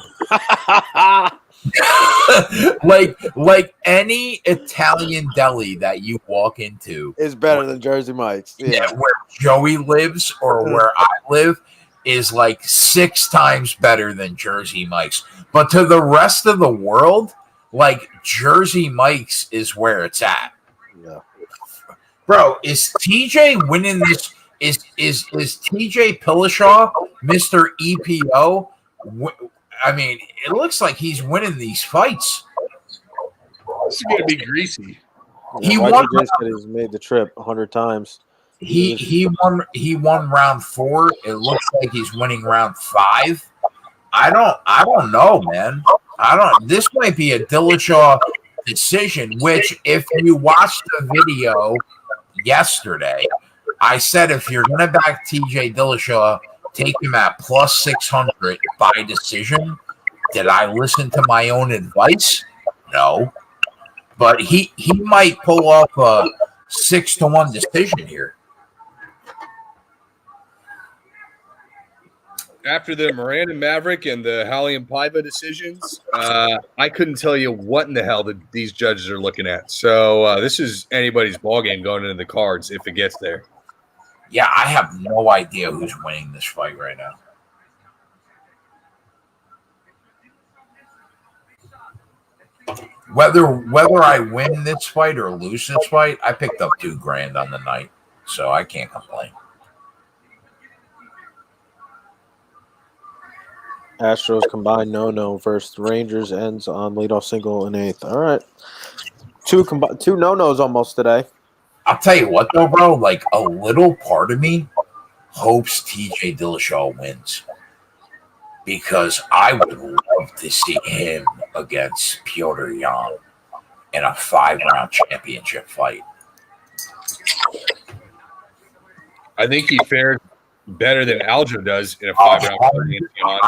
like any Italian deli that you walk into is better than Jersey Mike's. Yeah, where Joey lives or where I live is like 6 times better than Jersey Mike's. But to the rest of the world, like, Jersey Mike's is where it's at. Yeah. Bro, is TJ winning this? Is TJ Dillishaw Mr. EPO? I mean, it looks like he's winning these fights. This is going to be greasy. He won. He's made the trip 100 times. He won round 4. It looks like he's winning round 5. I don't know, man. This might be a Dillishaw decision, which, if you watched the video yesterday, I said if you're going to back TJ Dillishaw, take him at plus 600 by decision. Did I listen to my own advice? No. But he might pull off a 6-1 decision here. After the Miranda Maverick and the Halle and Paiva decisions, I couldn't tell you what in the hell these judges are looking at. So this is anybody's ballgame going into the cards if it gets there. Yeah, I have no idea who's winning this fight right now. Whether I win this fight or lose this fight, I picked up $2,000 on the night, so I can't complain. Astros combined no versus Rangers ends on leadoff single in 8th. All right, two no-nos almost today. I'll tell you what, though, bro. Like, a little part of me hopes TJ Dillashaw wins, because I would love to see him against Piotr Jan in a 5-round championship fight. I think he fared better than Aljo does in a 5-round fight against Jan.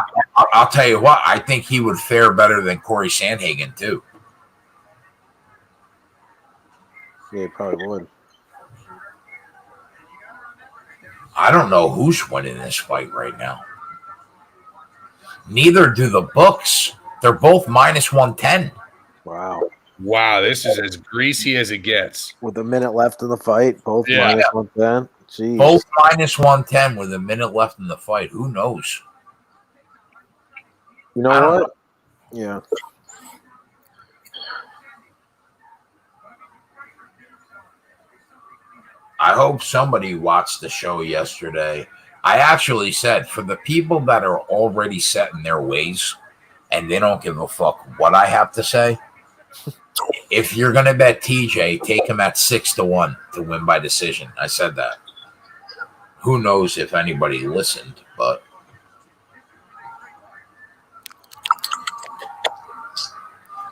I'll tell you what, I think he would fare better than Corey Sandhagen, too. Yeah, he probably would. I don't know who's winning this fight right now. Neither do the books. They're both minus 110. Wow. Wow, this is as greasy as it gets. With a minute left in the fight, both Yeah. minus 110. Jeez. Both minus 110 with a minute left in the fight. Who knows? You know I don't what? Yeah. I hope somebody watched the show yesterday. I actually said, for the people that are already set in their ways and they don't give a fuck what I have to say, if you're going to bet TJ, take him at 6-1 to win by decision. I said that. Who knows if anybody listened, but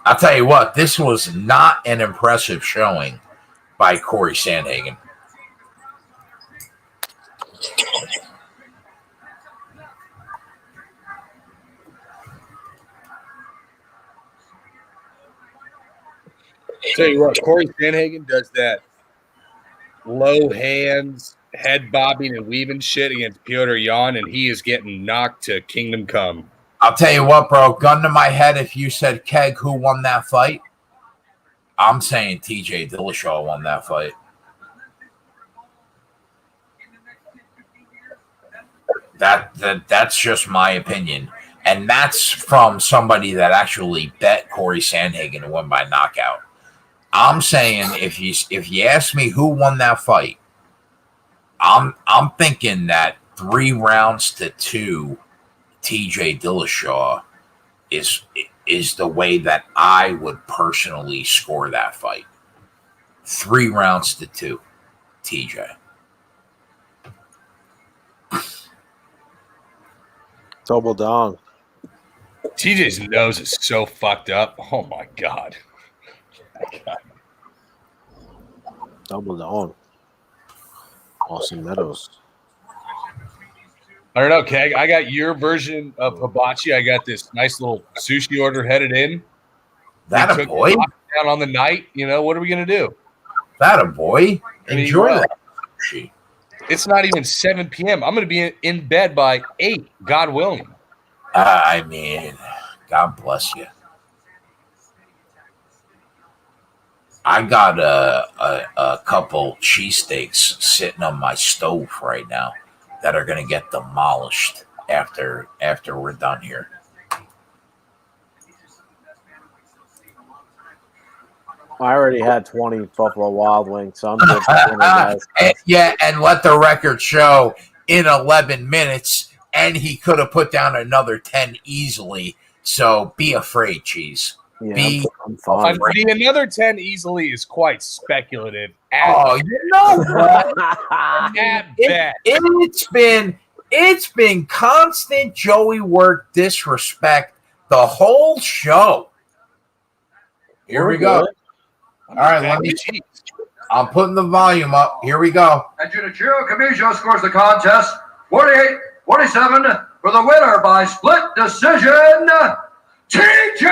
I'll tell you what, this was not an impressive showing by Corey Sandhagen. Tell you what, Corey Sandhagen does that low hands, head bobbing and weaving shit against Piotr Jan, and he is getting knocked to kingdom come. I'll tell you what, bro, gun to my head, if you said, Keg, who won that fight? I'm saying TJ Dillishaw won that fight. That's just my opinion. And that's from somebody that actually bet Corey Sandhagen to win by knockout. I'm saying if you ask me who won that fight, I'm thinking that 3-2 TJ Dillashaw is the way that I would personally score that fight. 3-2 TJ. Double down. TJ's nose is so fucked up. Oh my god. Double down. Austin Meadows. I don't know, Keg. I got your version of hibachi. I got this nice little sushi order headed in. That a boy? Down on the night. You know, what are we going to do? That a boy? Enjoy that sushi. It's not even 7 p.m. I'm going to be in bed by 8, God willing. I mean, God bless you. I got a couple cheesesteaks sitting on my stove right now that are going to get demolished after we're done here. I already had 20 Buffalo Wild Wings, so I'm good for dinner, guys. And let the record show in 11 minutes, and he could have put down another 10 easily. So be afraid, Cheese. Yeah, I'm fine. Another 10 easily is quite speculative. Oh, you know what? It's been constant Joey work disrespect the whole show. Here we go. All right, I'm putting the volume up. Here we go. And Junichiro Kamijo scores the contest 48-47 for the winner by split decision, TJ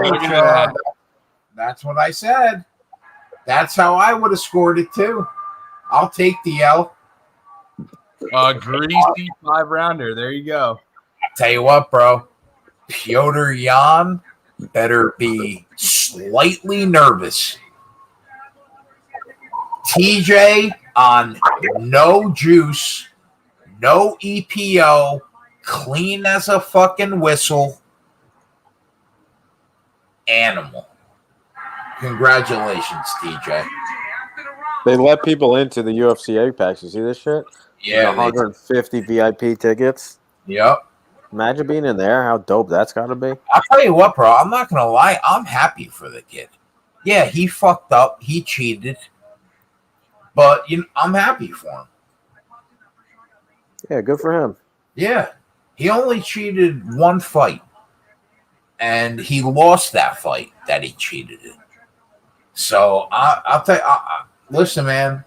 Dillashaw. That's what I said. That's how I would have scored it too. I'll take the L. Greasy 5-rounder. There you go. Tell you what, bro. Piotr Jan better be slightly nervous. TJ on no juice, no EPO, clean as a fucking whistle. Animal. Congratulations, TJ. They let people into the UFC Apex. You see this shit? Yeah. 150 VIP tickets. Yep. Imagine being in there. How dope that's got to be. I'll tell you what, bro. I'm not going to lie. I'm happy for the kid. Yeah, he fucked up. He cheated. But I'm happy for him. Yeah, good for him. Yeah. He only cheated one fight. And he lost that fight that he cheated in. So I'll tell you, listen, man.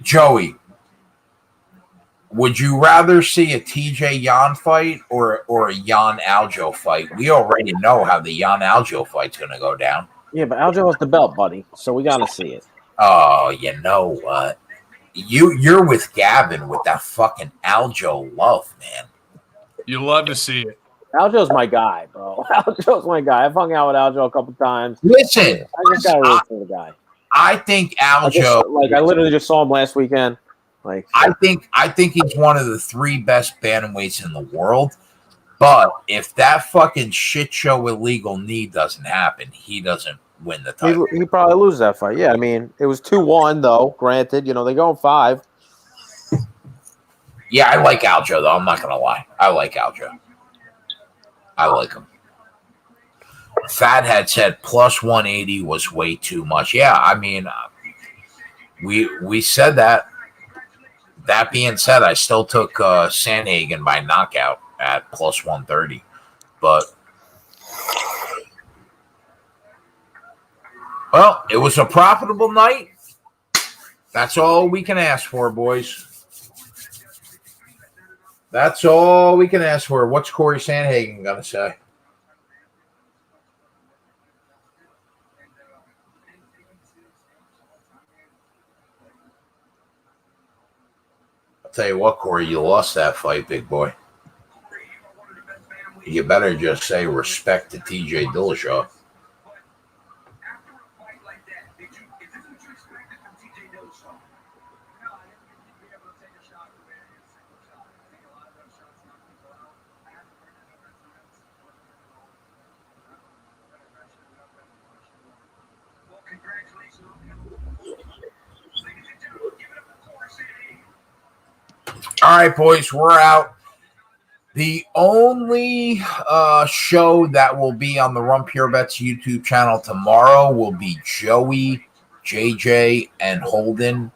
Joey, Would you rather see a TJ Yan fight or a Yan Aljo fight? We already know how the Yan Aljo fight's going to go down. Yeah, but Aljo has the belt, buddy, so we got to see it. Oh, you know what? You're with Gavin with that fucking Aljo love, man. You love to see it. Aljo's my guy, bro. Aljo's my guy. I've hung out with Aljo a couple times. Listen, I just got to root for the guy. I think Aljo. I literally just saw him last weekend. I think he's one of the 3 best bantamweights in the world. But if that fucking shit show illegal knee doesn't happen, he doesn't win the title. He probably loses that fight. Yeah, I mean, it was 2-1 though. Granted, they go 5. Yeah, I like Aljo though. I'm not gonna lie. I like Aljo. I like him. Fathead said plus 180 was way too much. Yeah, I mean, we said that. That being said, I still took Sandhagen by knockout at plus 130. But, well, it was a profitable night. That's all we can ask for, boys. That's all we can ask for. What's Corey Sandhagen going to say? Tell you what, Corey, you lost that fight, big boy. You better just say respect to TJ Dillishaw. All right, boys, we're out. The only show that will be on the Run Pure Bets YouTube channel tomorrow will be Joey, JJ, and Holden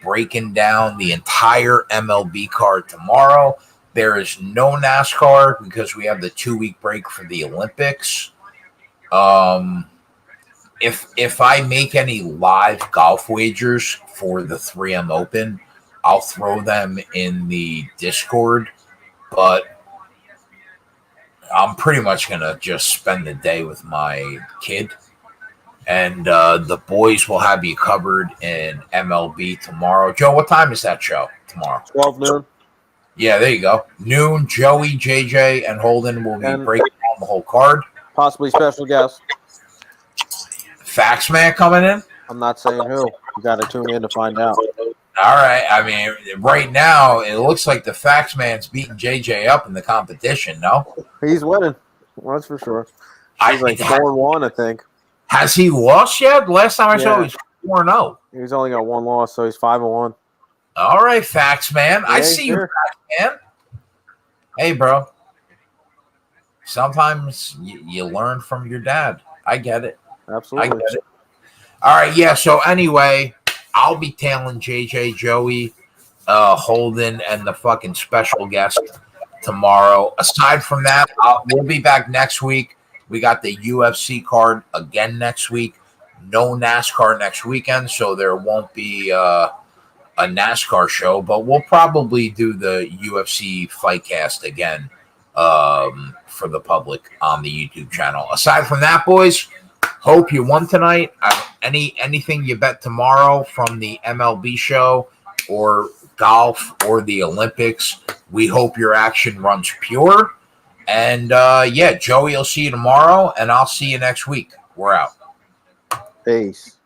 breaking down the entire MLB card tomorrow. There is no NASCAR because we have the 2-week break for the Olympics. If I make any live golf wagers for the 3M Open, I'll throw them in the Discord, but I'm pretty much going to just spend the day with my kid. And the boys will have you covered in MLB tomorrow. Joe, what time is that show tomorrow? 12 noon. Yeah, there you go. Noon, Joey, JJ, and Holden will be breaking down the whole card. Possibly special guest. Fax man coming in? I'm not saying who. You got to tune in to find out. All right. I mean, right now, it looks like the fax man's beating JJ up in the competition, no? He's winning. That's for sure. He's like 4-1, I think. Has he lost yet? Last time I saw he was 4-0. He's only got 1 loss, so he's 5-1. All right, fax man. Yeah, I see you, fax man. Hey, bro. Sometimes you learn from your dad. I get it. Absolutely. I get it. All right, yeah. So anyway, I'll be tailing JJ, Joey, Holden, and the fucking special guest tomorrow. Aside from that, we'll be back next week. We got the UFC card again next week. No NASCAR next weekend, so there won't be a NASCAR show, but we'll probably do the UFC Fightcast again for the public on the YouTube channel. Aside from that, boys, hope you won tonight. Anything you bet tomorrow from the MLB show or golf or the Olympics, we hope your action runs pure. And yeah, Joey, I'll see you tomorrow, and I'll see you next week. We're out. Peace.